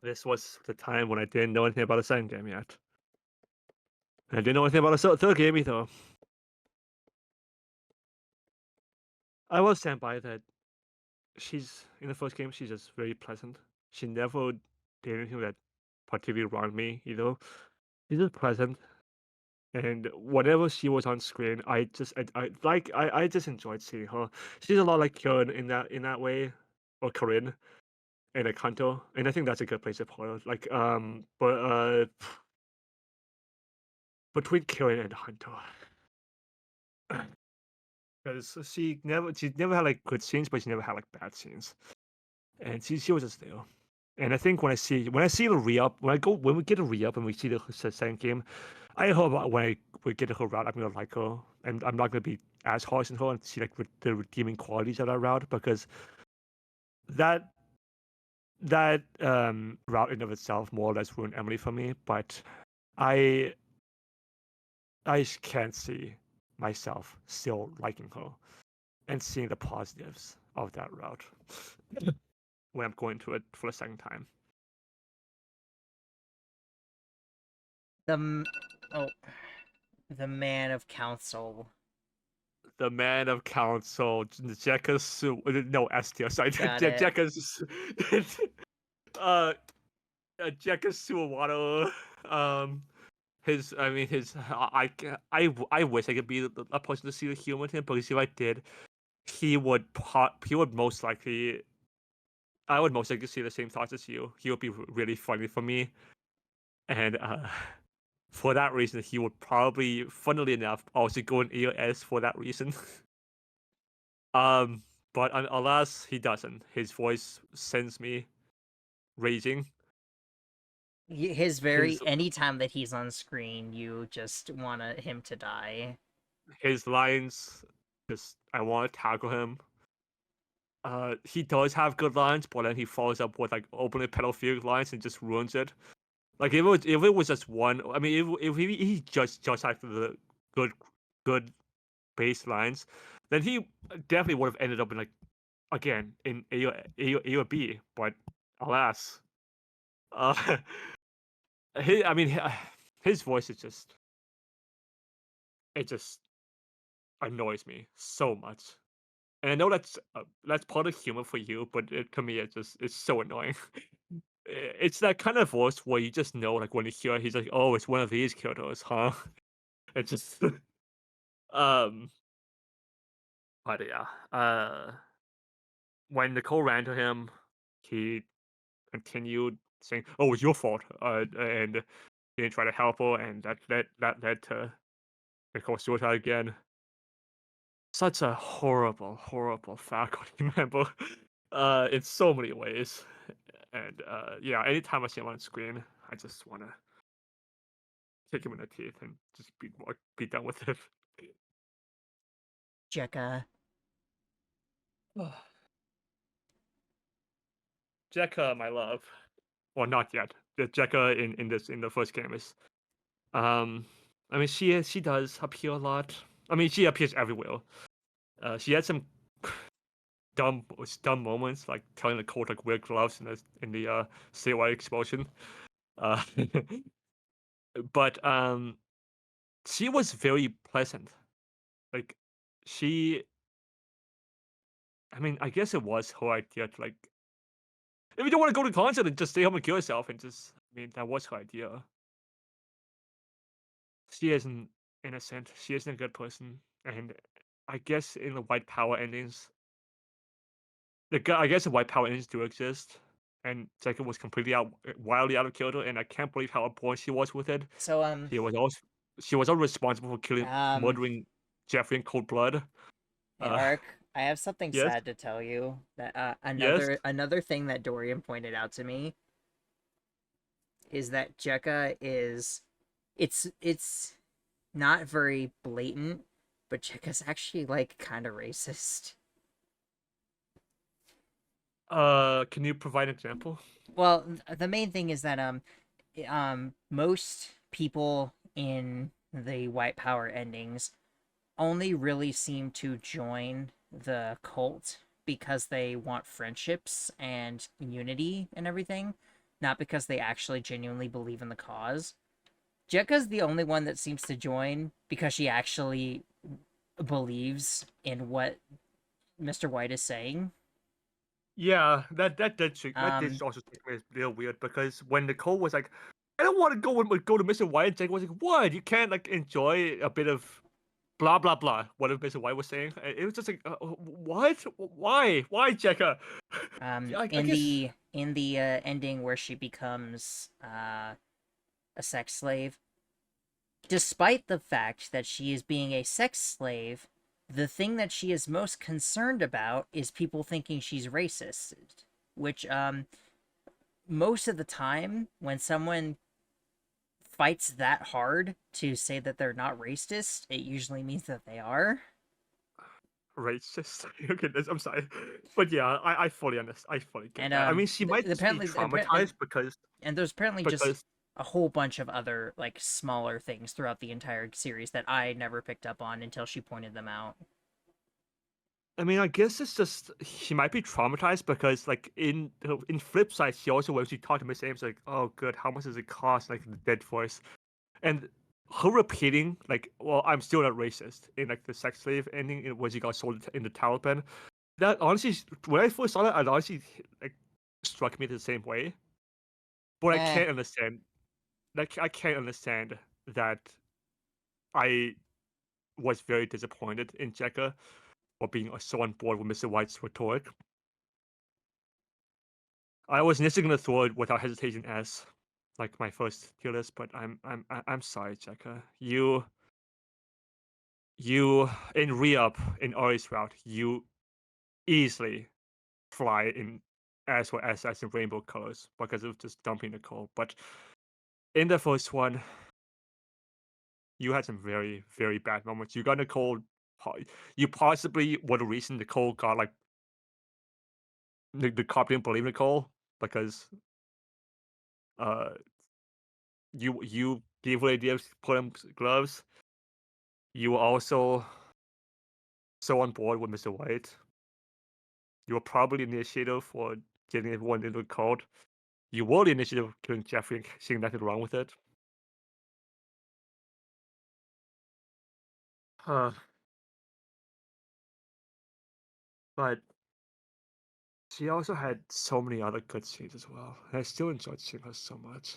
This was the time when I didn't know anything about the second game yet. And I didn't know anything about the third game either. I will stand by that. She's in the first game. She's just very pleasant. She never did anything that particularly wronged me either. She's just pleasant, and whenever she was on screen, I just enjoyed seeing her. She's a lot like Kieran in that way, or Corinne, and like Hunter, and I think that's a good place to put her. Like but between Kieran and Hunter. Because she never had like good scenes, but she never had like bad scenes, and she was just there. And I think when I see the re-up, when we get a re-up and we see the second game, I hope when we get her route, I'm gonna like her, and I'm not gonna be as harsh on her and see like the redeeming qualities of that route, because that route in of itself more or less ruined Emily for me. But I can't see myself still liking her and seeing the positives of that route when I'm going to it for the second time. The man of council. The man of council, Jekka no S tier. Sorry, Got it. Jekka's Jekka Suwato. His I wish I could be a person to see the humor in him, because if I did, he would most likely. I would most likely see the same thoughts as you. He would be really funny for me, and for that reason, he would probably, funnily enough, also go in AOS for that reason. But alas, he doesn't. His voice sends me raging. Anytime that he's on screen, you just want him to die. His lines, I want to tackle him. He does have good lines, but then he follows up with like openly pedophilic lines and just ruins it. Like if it was just one, I mean, if he just had the good base lines, then he definitely would have ended up in like, again, in A or B. But alas, his voice is just, it just annoys me so much. And I know that's part of humor for you, but to me, it's so annoying. It's that kind of voice where you just know, like when you hear, he's like, "Oh, it's one of these characters, huh?" It's just, but yeah, when Nicole ran to him, he continued saying, "Oh, it's your fault," and he didn't try to help her, and that led to Nicole suicide again. Such a horrible, horrible faculty member, in so many ways. And yeah, anytime I see him on screen, I just want to kick him in the teeth and just be done with it. Jekka. Jekka, my love. Well, not yet. The Jekka in the first game is, I mean, she does appear a lot. I mean, she appears everywhere. She had some dumb moments, like telling the coach like wear gloves in the statewide expulsion. But she was very pleasant. Like I mean, I guess it was her idea to, like, if you don't want to go to concert, then just stay home and kill yourself, and just, I mean, that was her idea. She isn't innocent. She isn't a good person, and I guess in the white power endings, I guess the white power endings do exist, and Jekka was completely wildly out of kilter, and I can't believe how important she was with it. So she was also responsible for murdering Jeffrey in cold blood. Hey, Ark, I have something yes? sad to tell you. That Yes? another thing that Dorian pointed out to me is that Jekka is, it's not very blatant, but Jekka's actually like kind of racist. Can you provide an example? Well, the main thing is that most people in the white power endings only really seem to join the cult because they want friendships and unity and everything, not because they actually genuinely believe in the cause. Jekka's the only one that seems to join because she actually believes in what Mr. White is saying. Yeah, that did also take me as real weird, because when Nicole was like, "I don't want to go to Mr. White," Jake was like, "What? You can't like enjoy a bit of blah blah blah." Whatever Mr. White was saying, it was just like, what? Why, Jekka? In the ending where she becomes a sex slave, despite the fact that she is being a sex slave, the thing that she is most concerned about is people thinking she's racist, which most of the time when someone fights that hard to say that they're not racist, it usually means that they are. Racist. Okay, I'm sorry, but yeah, I fully understand. I fully get And that. I mean, she might just be traumatized and there's apparently just because a whole bunch of other like smaller things throughout the entire series that I never picked up on until she pointed them out. I mean, I guess it's just she might be traumatized because, like, in flip side, she also when she talked to Miss Ames, like, "Oh, good, how much does it cost?" Like the dead voice, and her repeating, like, "Well, I'm still not racist," in like the sex slave ending when she got sold in the Taliban. That honestly, when I first saw that, it honestly like struck me the same way. But I can't understand. Like, I can't understand that I was very disappointed in Jekka for being so on board with Mr. White's rhetoric. I was initially gonna throw it without hesitation as like my first tier list, but I'm sorry, Jekka. You in Rehab in Ari's route, you easily fly in as well as in rainbow colors because of just dumping the coal. But in the first one, you had some very, very bad moments. You got Nicole. You possibly were the reason Nicole got like the cop didn't believe Nicole because uh you gave her the idea of put on gloves. You were also so on board with Mr. White. You were probably the initiator for getting everyone into the cult. You were the initiator of killing Jeffrey and seeing nothing wrong with it. Uh, but she also had so many other good scenes as well. And I still enjoyed seeing her so much.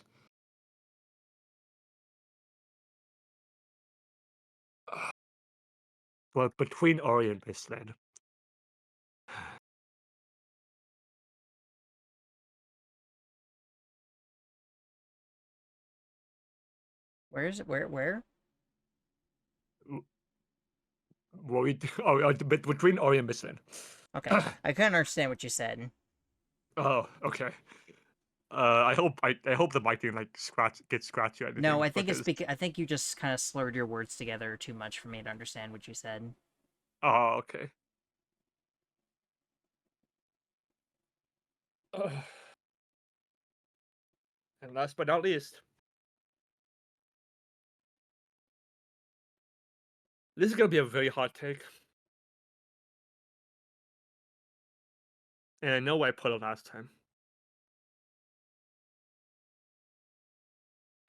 But between Ori and Mistland, Where is it? Where? what we between Ori and Mistland. Okay, I couldn't understand what you said. Oh, okay. I hope the mic didn't like get scratchy or anything. No, I think it's because I think you just kind of slurred your words together too much for me to understand what you said. Oh, okay. And last but not least, this is gonna be a very hot take. And I know I put it last time.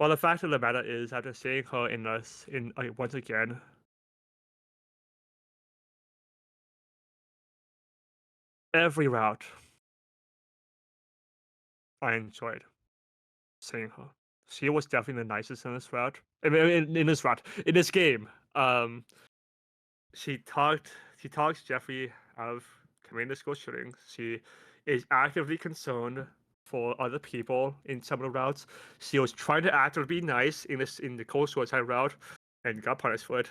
Well, the fact of the matter is, after seeing her in us in once again, every route, I enjoyed seeing her. She was definitely the nicest in this route. I mean, in this route, in this game. She talked Jeffrey out of committing the school shooting. She is actively concerned for other people in some of the routes. She was trying to actively be nice in the cold suicide route and got punished for it.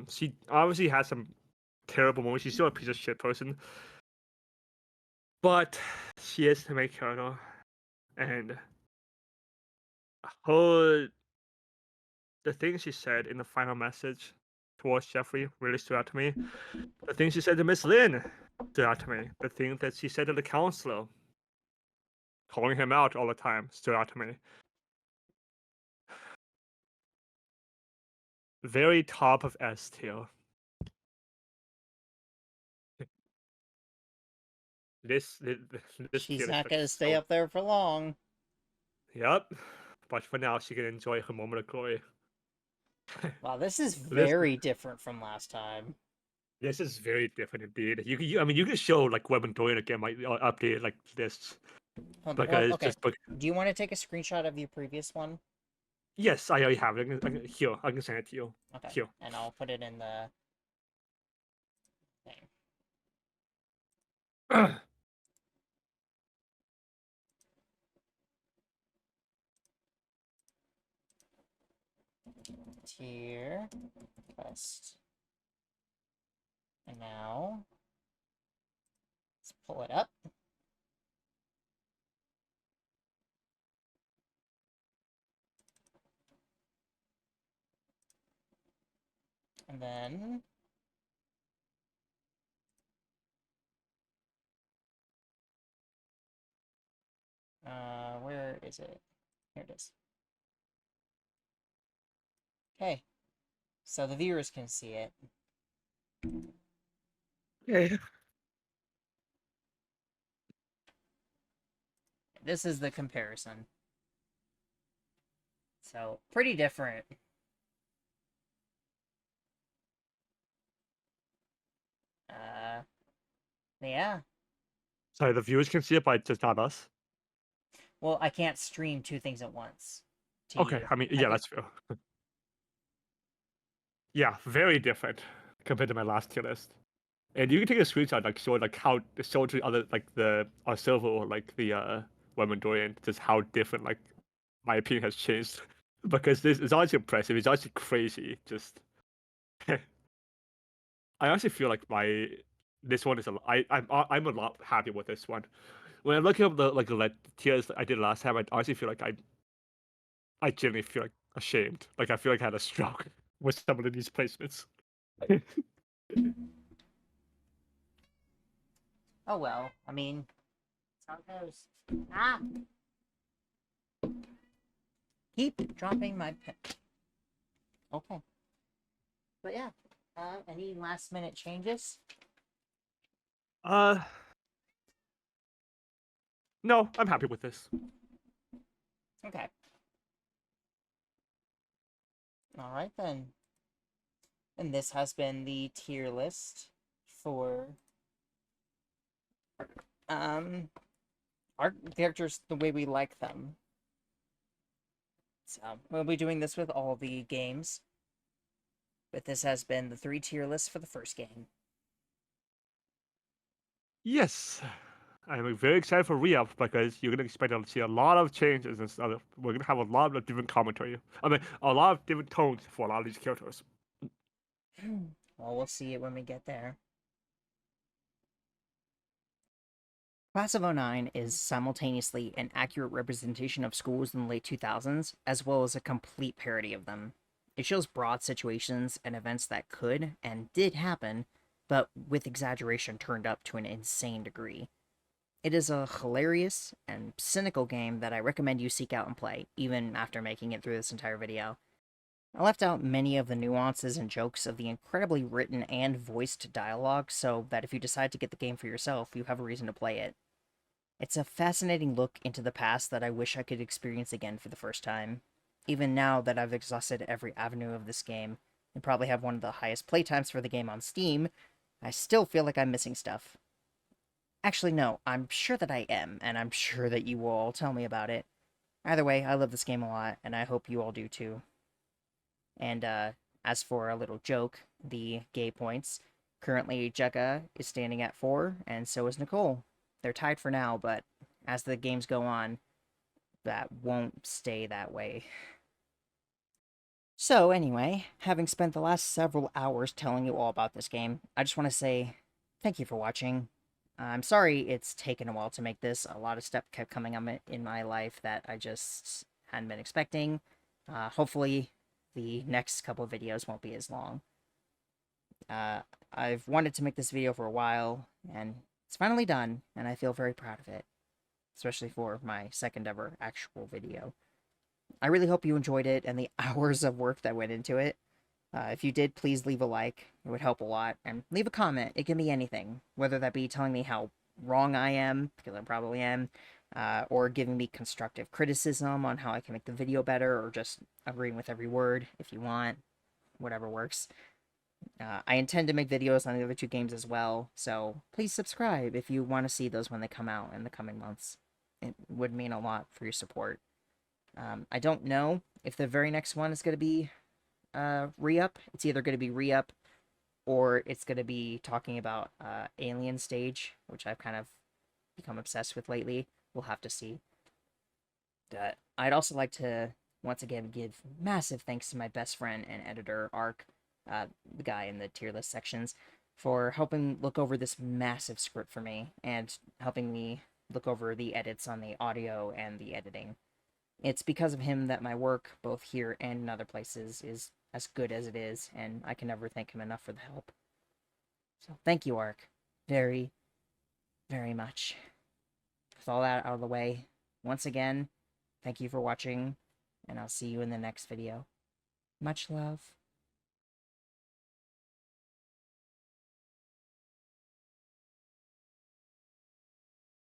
She obviously had some terrible moments. She's still a piece of shit person. But she is the main character. And the things she said in the final message towards Jeffrey really stood out to me. The things she said to Miss Lynn stood out to me. The thing that she said to the counselor, calling him out all the time, stood out to me. Very top of S tier. This She's not gonna stay up there for long. Yep. But for now, she can enjoy her moment of glory. Wow, this is very different from last time. This is very different indeed. I mean, you can show like Valedictorian again, might update like lists. Well, okay. Do you want to take a screenshot of your previous one? Yes, I already have it. I can send it to you. Okay. Here. And I'll put it in the thing. Tier quest. And now let's pull it up. And then... where is it? Here it is. Okay. So the viewers can see it. Okay. This is the comparison. So, pretty different. Yeah. Sorry, the viewers can see it, but just not us. Well, I can't stream two things at once. To Okay, you. I mean, yeah, that's fair. Yeah, very different compared to my last tier list. And you can take a screenshot, like show like how show to other like our server or like the Valedictorian, just how different like my opinion has changed. Because this is honestly impressive. It's honestly crazy. Just I honestly feel like this one is I'm a lot happy with this one. When I'm looking up the tiers I did last time, I honestly feel like I genuinely feel like ashamed. Like I feel like I had a stroke with some of these placements. Oh well, I mean, that's how it goes. Ah! Keep dropping my pen. Okay. But yeah, any last minute changes? No, I'm happy with this. Okay. Alright then. And this has been the tier list for our characters the way we like them. So we'll be doing this with all the games. But this has been the 3-tier list for the first game. Yes. I'm very excited for Rehab because you're gonna expect to see a lot of changes and stuff. We're gonna have a lot of different commentary. I mean, a lot of different tones for a lot of these characters. Well, we'll see it when we get there. Class of '09 is simultaneously an accurate representation of schools in the late 2000s, as well as a complete parody of them. It shows broad situations and events that could and did happen, but with exaggeration turned up to an insane degree. It is a hilarious and cynical game that I recommend you seek out and play, even after making it through this entire video. I left out many of the nuances and jokes of the incredibly written and voiced dialogue so that if you decide to get the game for yourself, you have a reason to play it. It's a fascinating look into the past that I wish I could experience again for the first time. Even now that I've exhausted every avenue of this game, and probably have one of the highest playtimes for the game on Steam, I still feel like I'm missing stuff. Actually, no, I'm sure that I am, and I'm sure that you will all tell me about it. Either way, I love this game a lot, and I hope you all do too. And, as for a little joke, the gay points, currently Jekka is standing at 4, and so is Nicole. They're tied for now, but as the games go on, that won't stay that way. So anyway, having spent the last several hours telling you all about this game, I just want to say thank you for watching. I'm sorry it's taken a while to make this. A lot of stuff kept coming up in my life that I just hadn't been expecting. Hopefully the next couple of videos won't be as long. I've wanted to make this video for a while, and it's finally done, and I feel very proud of it. Especially for my second ever actual video. I really hope you enjoyed it and the hours of work that went into it. If you did, please leave a like. It would help a lot. And leave a comment. It can be anything. Whether that be telling me how wrong I am, because I probably am, or giving me constructive criticism on how I can make the video better, or just agreeing with every word if you want. Whatever works. I intend to make videos on the other two games as well, so please subscribe if you want to see those when they come out in the coming months. It would mean a lot for your support. I don't know if the very next one is going to be re-up. It's either going to be re-up or it's going to be talking about Alien Stage, which I've kind of become obsessed with lately. We'll have to see. I'd also like to once again give massive thanks to my best friend and editor, Ark, the guy in the tier list sections, for helping look over this massive script for me and helping me look over the edits on the audio and the editing. It's because of him that my work, both here and in other places, is as good as it is, and I can never thank him enough for the help. So thank you, Ark. Very, very much. With all that out of the way, once again, thank you for watching, and I'll see you in the next video. Much love.